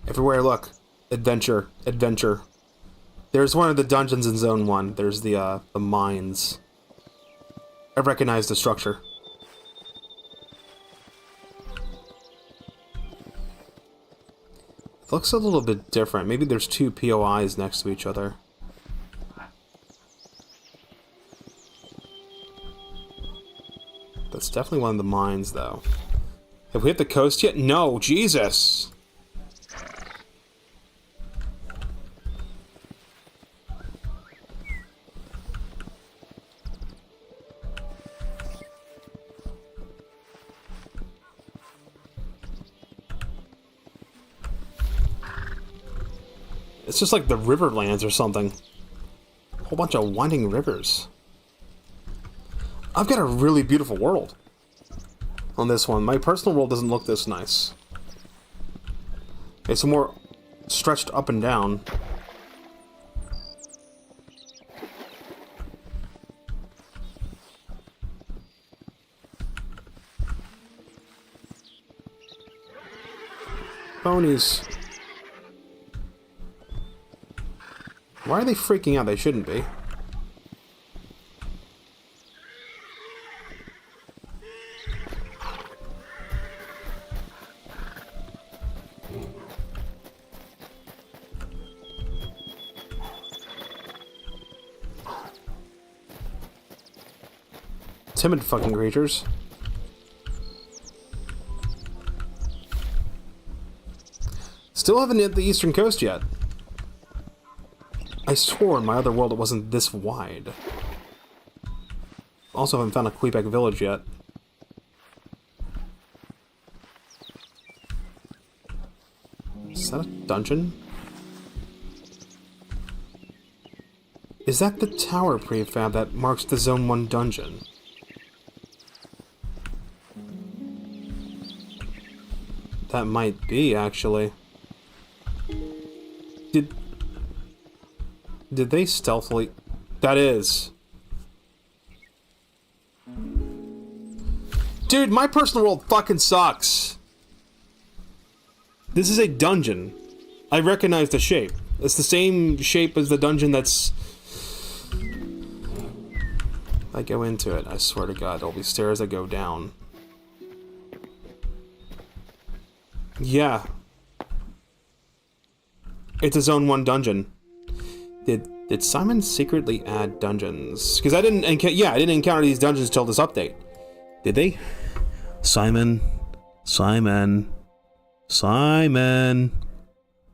Everywhere I look, adventure, adventure. There's one of the dungeons in Zone 1. There's the mines. I recognize the structure. It looks a little bit different. Maybe there's two POIs next to each other. That's definitely one of the mines, though. Have we hit the coast yet? No, Jesus! It's just like the Riverlands or something. A whole bunch of winding rivers. I've got a really beautiful world on this one. My personal world doesn't look this nice. It's more stretched up and down. Ponies. Why are they freaking out? They shouldn't be. Timid fucking creatures. Still haven't hit the Eastern Coast yet. I swore in my other world it wasn't this wide. Also haven't found a Quebec village yet. Is that a dungeon? Is that the tower prefab that marks the Zone 1 dungeon? That might be, actually. Did they stealthily... That is. Dude, my personal world fucking sucks. This is a dungeon. I recognize the shape. It's the same shape as the dungeon that's... I go into it, I swear to God, there'll be stairs that go down. Yeah. It's a Zone 1 dungeon. Did Simon secretly add dungeons? Because I didn't encounter these dungeons till this update. Did they? Simon.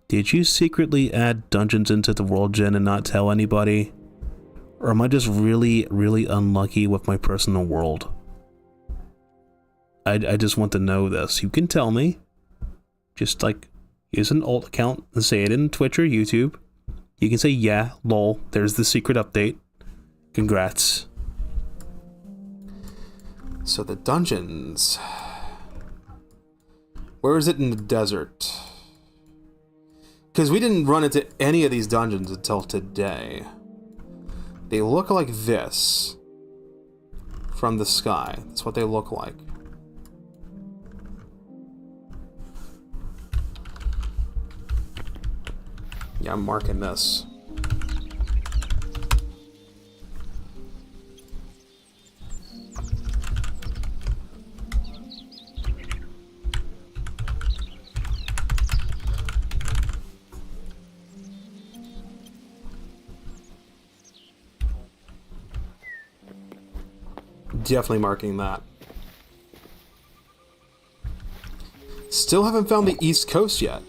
Did you secretly add dungeons into the World Gen and not tell anybody? Or am I just really, really unlucky with my personal world? I just want to know this. You can tell me. Just like, use an alt account and say it in Twitch or YouTube. You can say, yeah, lol, there's the secret update. Congrats. So the dungeons. Where is it in the desert? Because we didn't run into any of these dungeons until today. They look like this. From the sky. That's what they look like. Yeah, I'm marking this. Definitely marking that. Still haven't found the East Coast yet.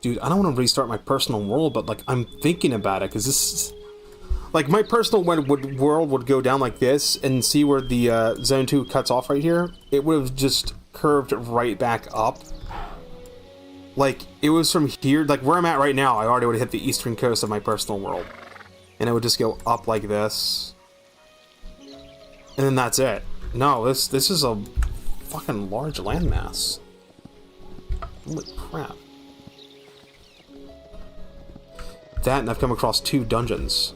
Dude, I don't want to restart my personal world, but, like, I'm thinking about it, because this is... Like, my personal world would go down like this, and see where the Zone 2 cuts off right here? It would have just curved right back up. Like, it was from here, like, where I'm at right now, I already would have hit the eastern coast of my personal world. And it would just go up like this. And then that's it. No, this is a fucking large landmass. Holy crap. That, and I've come across 2 dungeons.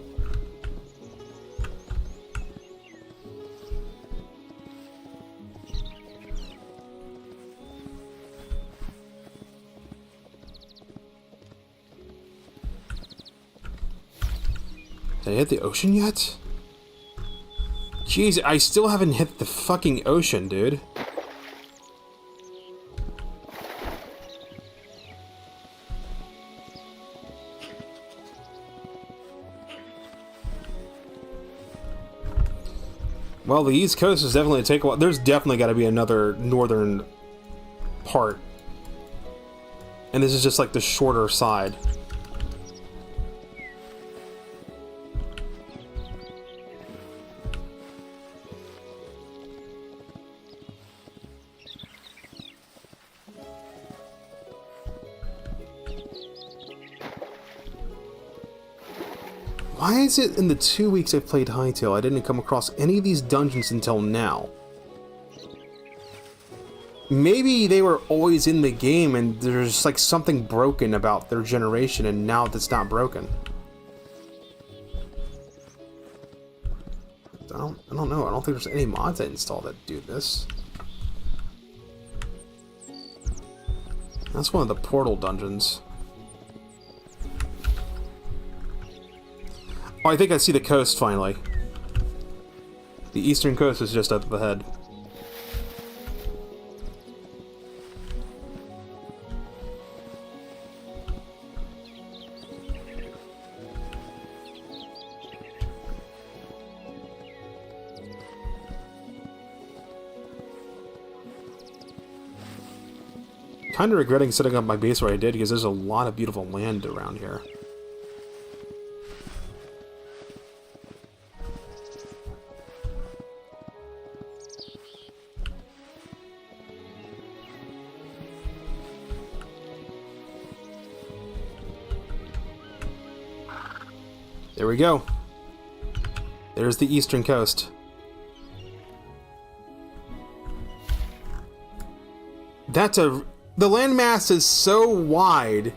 Did I hit the ocean yet? Jeez, I still haven't hit the fucking ocean, dude. Well, the East Coast is definitely take a while. There's definitely got to be another northern part. And this is just like the shorter side. Why is it in the 2 weeks I've played Hytale, I didn't come across any of these dungeons until now? Maybe they were always in the game and there's like something broken about their generation and now that's not broken. I don't know. I don't think there's any mods I installed that do this. That's one of the portal dungeons. Oh, I think I see the coast finally. The eastern coast is just up ahead. Kind of regretting setting up my base where I did because there's a lot of beautiful land around here. There we go. There's the eastern coast. The landmass is so wide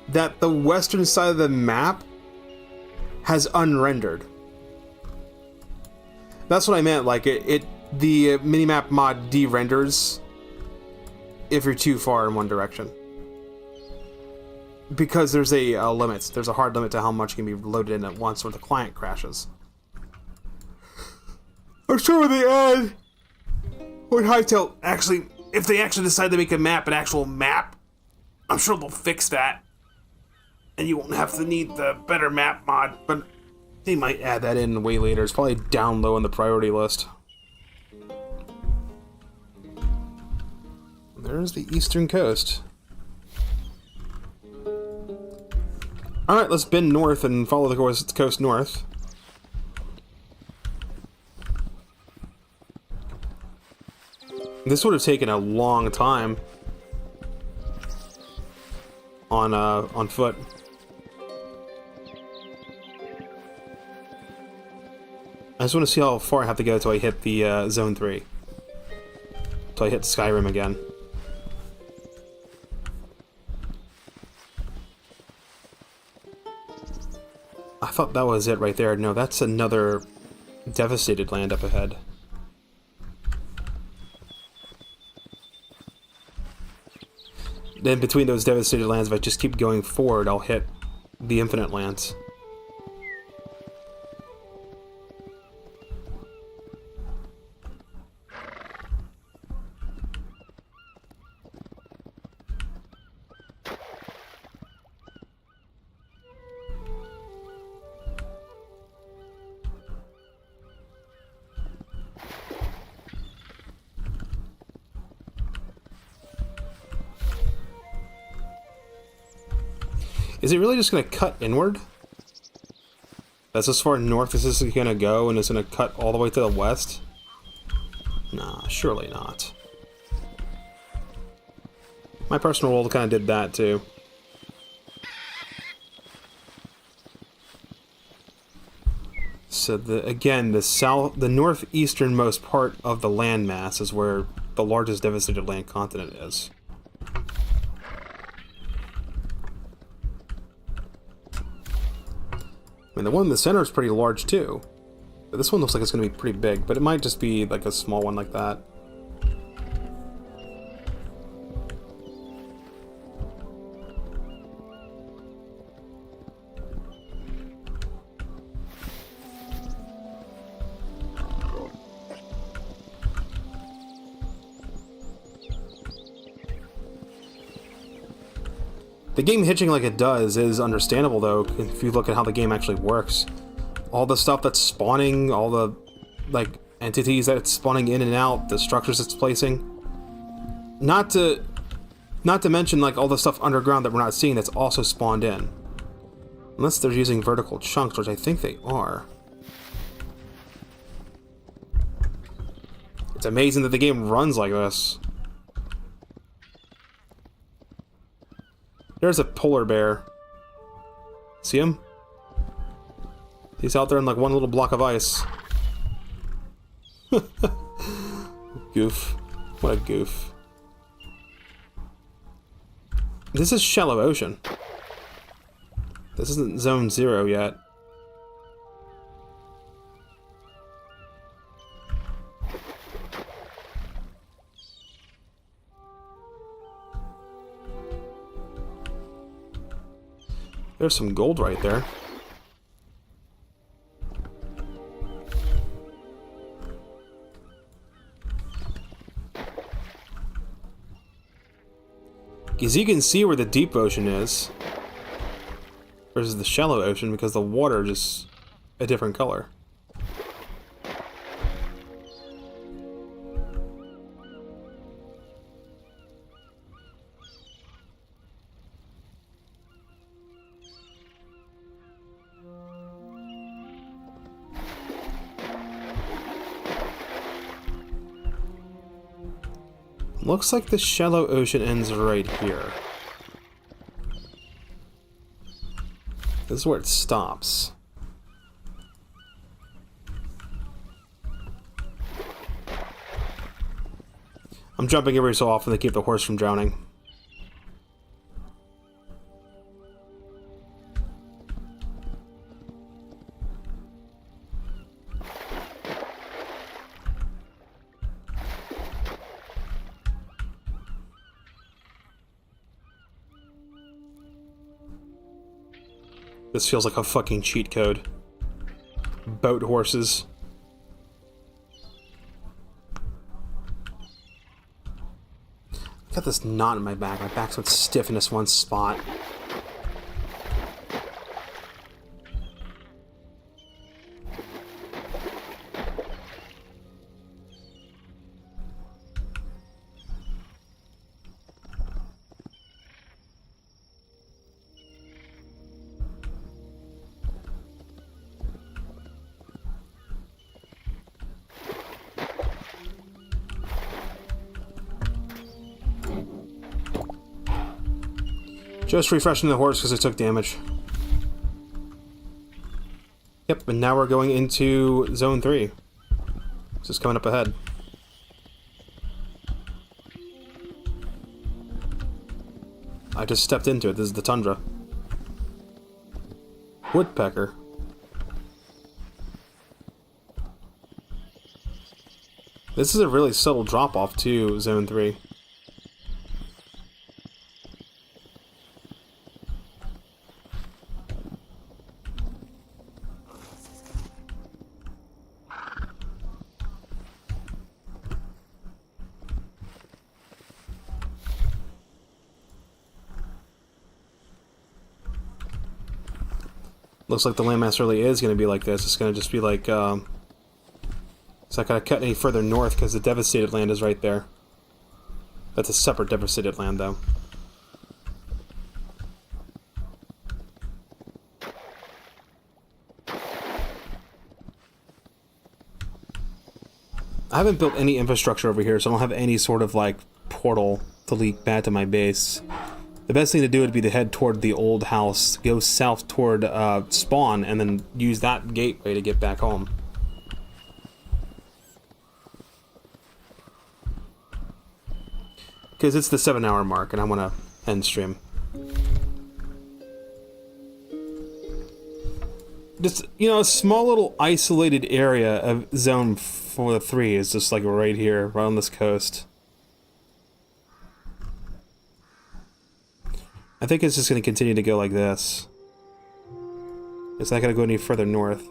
that the western side of the map has unrendered. That's what I meant, like the minimap mod de-renders if you're too far in one direction. Because there's a limit. There's a hard limit to how much can be loaded in at once or the client crashes. I'm sure when they add... When Hytale actually... If they actually decide to make an actual map, I'm sure they'll fix that. And you won't have to need the better map mod, but they might add that in way later. It's probably down low on the priority list. There's the eastern coast. Alright, let's bend north and follow the coast north. This would have taken a long time on foot. I just want to see how far I have to go till I hit the Zone 3. Till I hit Skyrim again. I thought that was it right there. No, that's another devastated land up ahead. Then between those devastated lands, if I just keep going forward, I'll hit the infinite lands. Is it really just going to cut inward? That's as far north as this is going to go, and it's going to cut all the way to the west? Nah, surely not. My personal world kind of did that, too. So, again, the northeasternmost part of the landmass is where the largest devastated land continent is. I mean, the one in the center is pretty large, too. But this one looks like it's going to be pretty big, but it might just be, like, a small one like that. The game hitching like it does is understandable, though, if you look at how the game actually works. All the stuff that's spawning, all the, like, entities that it's spawning in and out, the structures it's placing. Not to mention, like, all the stuff underground that we're not seeing that's also spawned in. Unless they're using vertical chunks, which I think they are. It's amazing that the game runs like this. There's a polar bear. See him? He's out there in like one little block of ice. Goof. What a goof. This is shallow ocean. This isn't Zone 0 yet. There's some gold right there. Because you can see where the deep ocean is versus the shallow ocean because the water is just a different color. Looks like the shallow ocean ends right here. This is where it stops. I'm jumping every so often to keep the horse from drowning. This feels like a fucking cheat code. Boat horses. Got this knot in my back. My back's so stiff in this one spot. Just refreshing the horse because it took damage. Yep, and now we're going into Zone 3. This is coming up ahead. I just stepped into it. This is the tundra. Woodpecker. This is a really subtle drop-off to Zone 3. Looks like the landmass really is going to be like this. It's going to just be like, it's not going to cut any further north because the devastated land is right there. That's a separate devastated land, though. I haven't built any infrastructure over here, so I don't have any sort of, like, portal to leak back to my base. The best thing to do would be to head toward the old house, go south toward spawn, and then use that gateway to get back home. Because it's the 7-hour mark, and I want to end stream. Just, you know, a small little isolated area of Zone 3 is just like right here, right on this coast. I think it's just going to continue to go like this. It's not going to go any further north.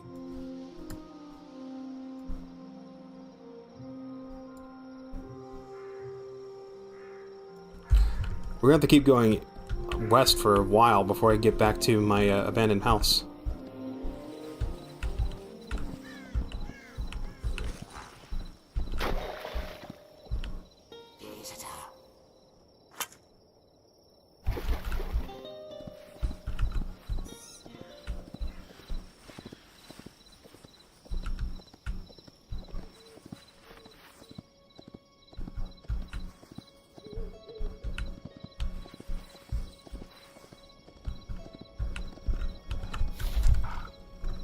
We're going to have to keep going west for a while before I get back to my abandoned house.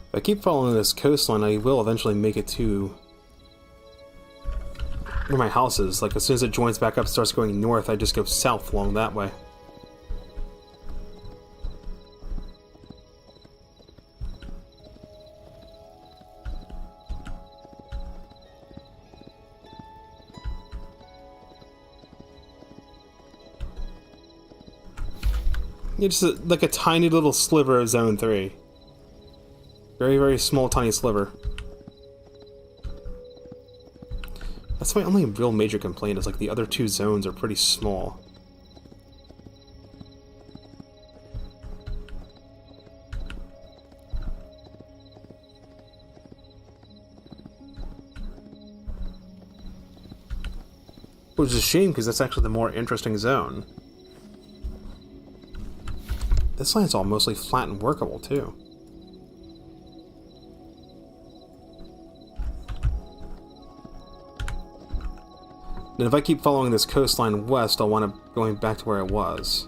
If I keep following this coastline, I will eventually make it to where my house is. Like, as soon as it joins back up, starts going north, I just go south along that way. It's just like a tiny little sliver of Zone 3. Very, very small, tiny sliver. That's my only real major complaint, is like the other two zones are pretty small. Which is a shame, because that's actually the more interesting zone. This land's all mostly flat and workable, too. And if I keep following this coastline west, I'll wind up going back to where I was.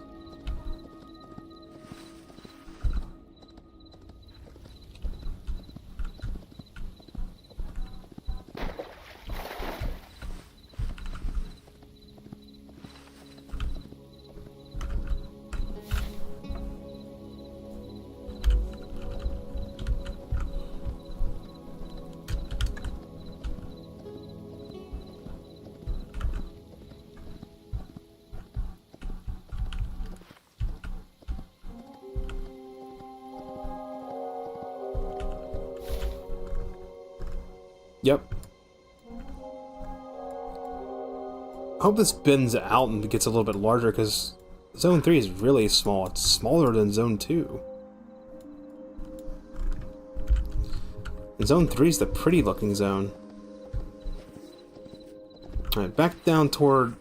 Yep. I hope this bends out and gets a little bit larger, because Zone 3 is really small. It's smaller than Zone 2. And Zone 3 is the pretty looking zone. Alright, back down toward...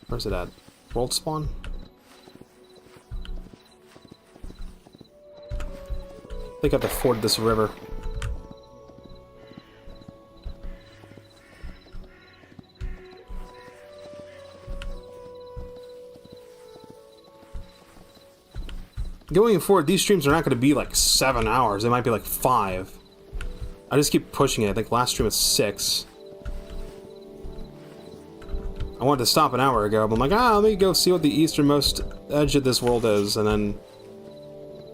Where's it at? World spawn? I think I have to ford this river. Going forward, these streams are not going to be like 7 hours. They might be like 5. I just keep pushing it. I think last stream was 6. I wanted to stop an hour ago, but I'm like, let me go see what the easternmost edge of this world is, and then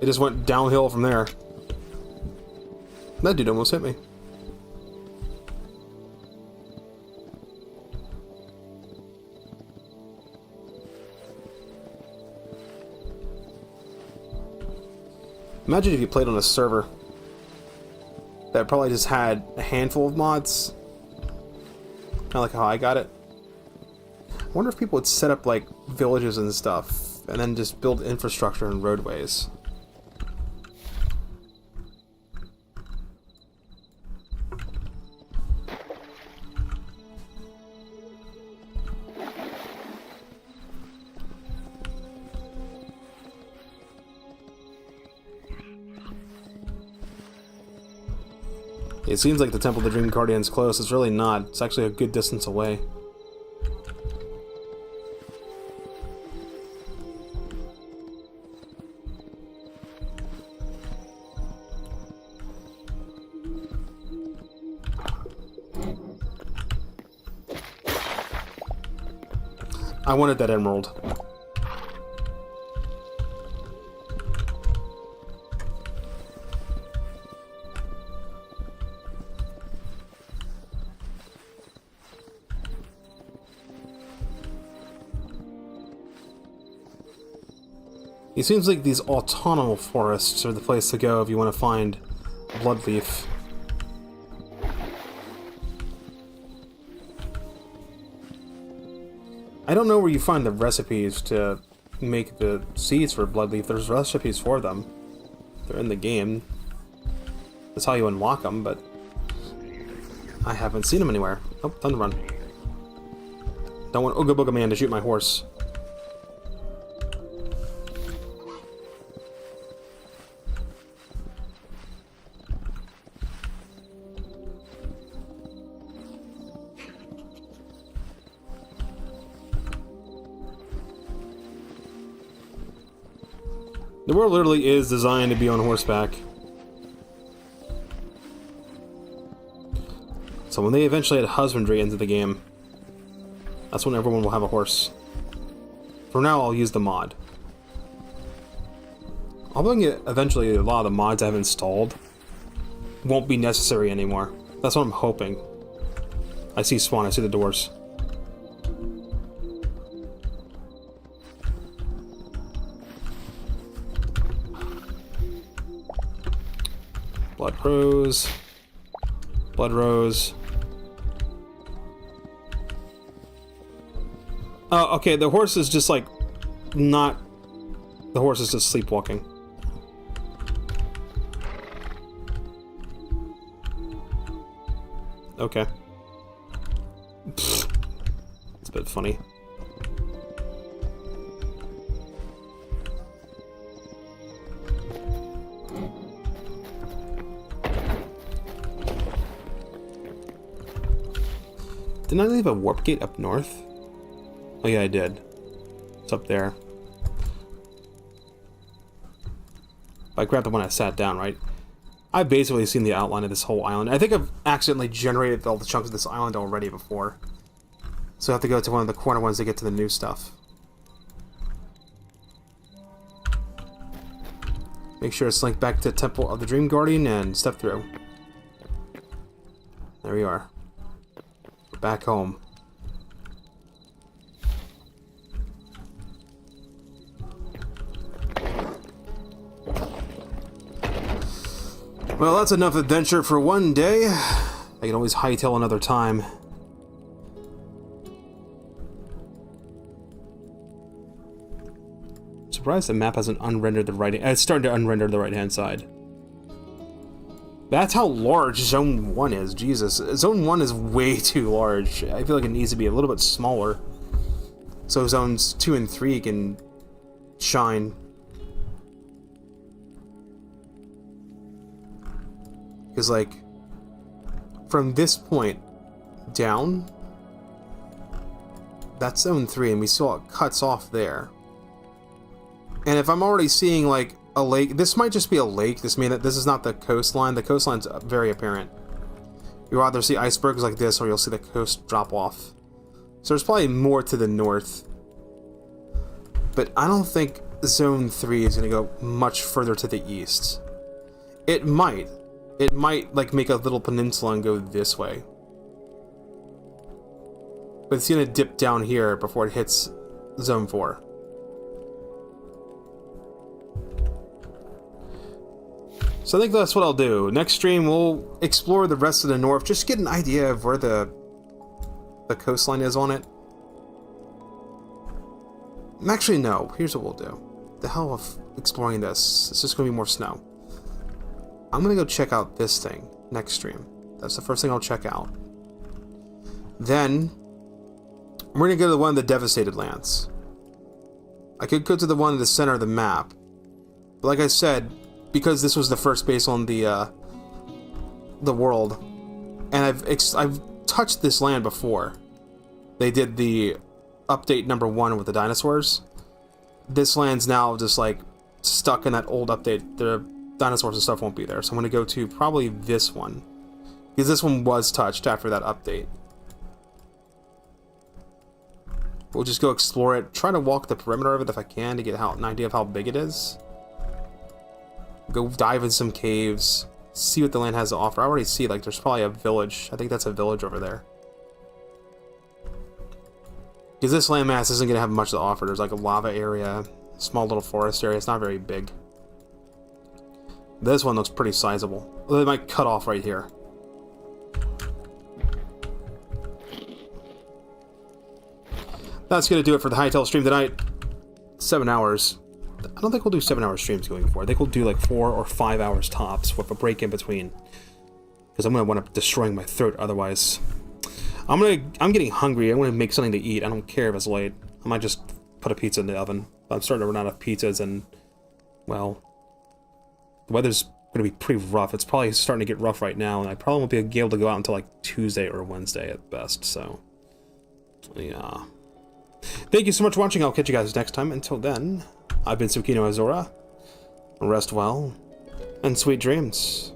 it just went downhill from there. That dude almost hit me. Imagine if you played on a server that probably just had a handful of mods. Kind of like how I got it. I wonder if people would set up like villages and stuff and then just build infrastructure and roadways. It seems like the Temple of the Dream Guardian's close. It's really not. It's actually a good distance away. I wanted that emerald. It seems like these autonomous forests are the place to go if you want to find Bloodleaf. I don't know where you find the recipes to make the seeds for Bloodleaf. There's recipes for them. They're in the game. That's how you unlock them, but I haven't seen them anywhere. Oh, time to run. Don't want Ooga Booga Man to shoot my horse. The world literally is designed to be on horseback. So when they eventually add husbandry into the game, that's when everyone will have a horse. For now, I'll use the mod. I'll bring it eventually. A lot of the mods I've installed won't be necessary anymore. That's what I'm hoping. I see spawn. I see the doors. Blood Rose. Blood Rose. Oh, okay, the horse is just like not... The horse is just sleepwalking. Okay. It's a bit funny. Didn't I leave a warp gate up north? Oh yeah, I did. It's up there. I grabbed the one I sat down, right? I've basically seen the outline of this whole island. I think I've accidentally generated all the chunks of this island already before. So I have to go to one of the corner ones to get to the new stuff. Make sure it's linked back to Temple of the Dream Guardian and step through. There we are. We're back home. Well, that's enough adventure for one day. I can always hightail another time. I'm surprised the map hasn't unrendered the right... It's starting to unrender the right-hand side. That's how large Zone 1 is. Jesus. Zone 1 is way too large. I feel like it needs to be a little bit smaller. So Zones 2 and 3 can shine. Because, like, from this point down, that's Zone 3, and we saw it cuts off there. And if I'm already seeing, like, a lake. This might just be a lake. This is not the coastline. The coastline's very apparent. You'll either see icebergs like this, or you'll see the coast drop off. So there's probably more to the north. But I don't think Zone 3 is going to go much further to the east. It might. It might, like, make a little peninsula and go this way. But it's going to dip down here before it hits Zone 4. So I think that's what I'll do. Next stream, we'll explore the rest of the north, just get an idea of where the coastline is on it. Actually, no. Here's what we'll do. The hell of exploring this. It's just going to be more snow. I'm going to go check out this thing next stream. That's the first thing I'll check out. Then, we're going to go to one of the devastated lands. I could go to the one in the center of the map. But like I said, because this was the first base on the world, and I've touched this land before. They did the update number 1 with the dinosaurs. This land's now just like stuck in that old update. The dinosaurs and stuff won't be there, so I'm going to go to probably this one, because this one was touched after that update. We'll just go explore it, try to walk the perimeter of it if I can to get an idea of how big it is. Go dive in some caves, see what the land has to offer. I already see, like, there's probably a village. I think that's a village over there. Because this landmass isn't going to have much to offer. There's like a lava area, small little forest area. It's not very big. This one looks pretty sizable. Well, they might cut off right here. That's going to do it for the Hytale stream tonight. 7 hours. I don't think we'll do 7-hour streams going forward. I think we'll do like 4 or 5 hours tops with a break in between. Because I'm going to wind up destroying my throat otherwise. I'm getting hungry. I want to make something to eat. I don't care if it's late. I might just put a pizza in the oven. I'm starting to run out of pizzas, and, well, the weather's going to be pretty rough. It's probably starting to get rough right now, and I probably won't be able to go out until like Tuesday or Wednesday at best, so, yeah. Thank you so much for watching. I'll catch you guys next time. Until then, I've been Tsukino Azura. Rest well, and sweet dreams.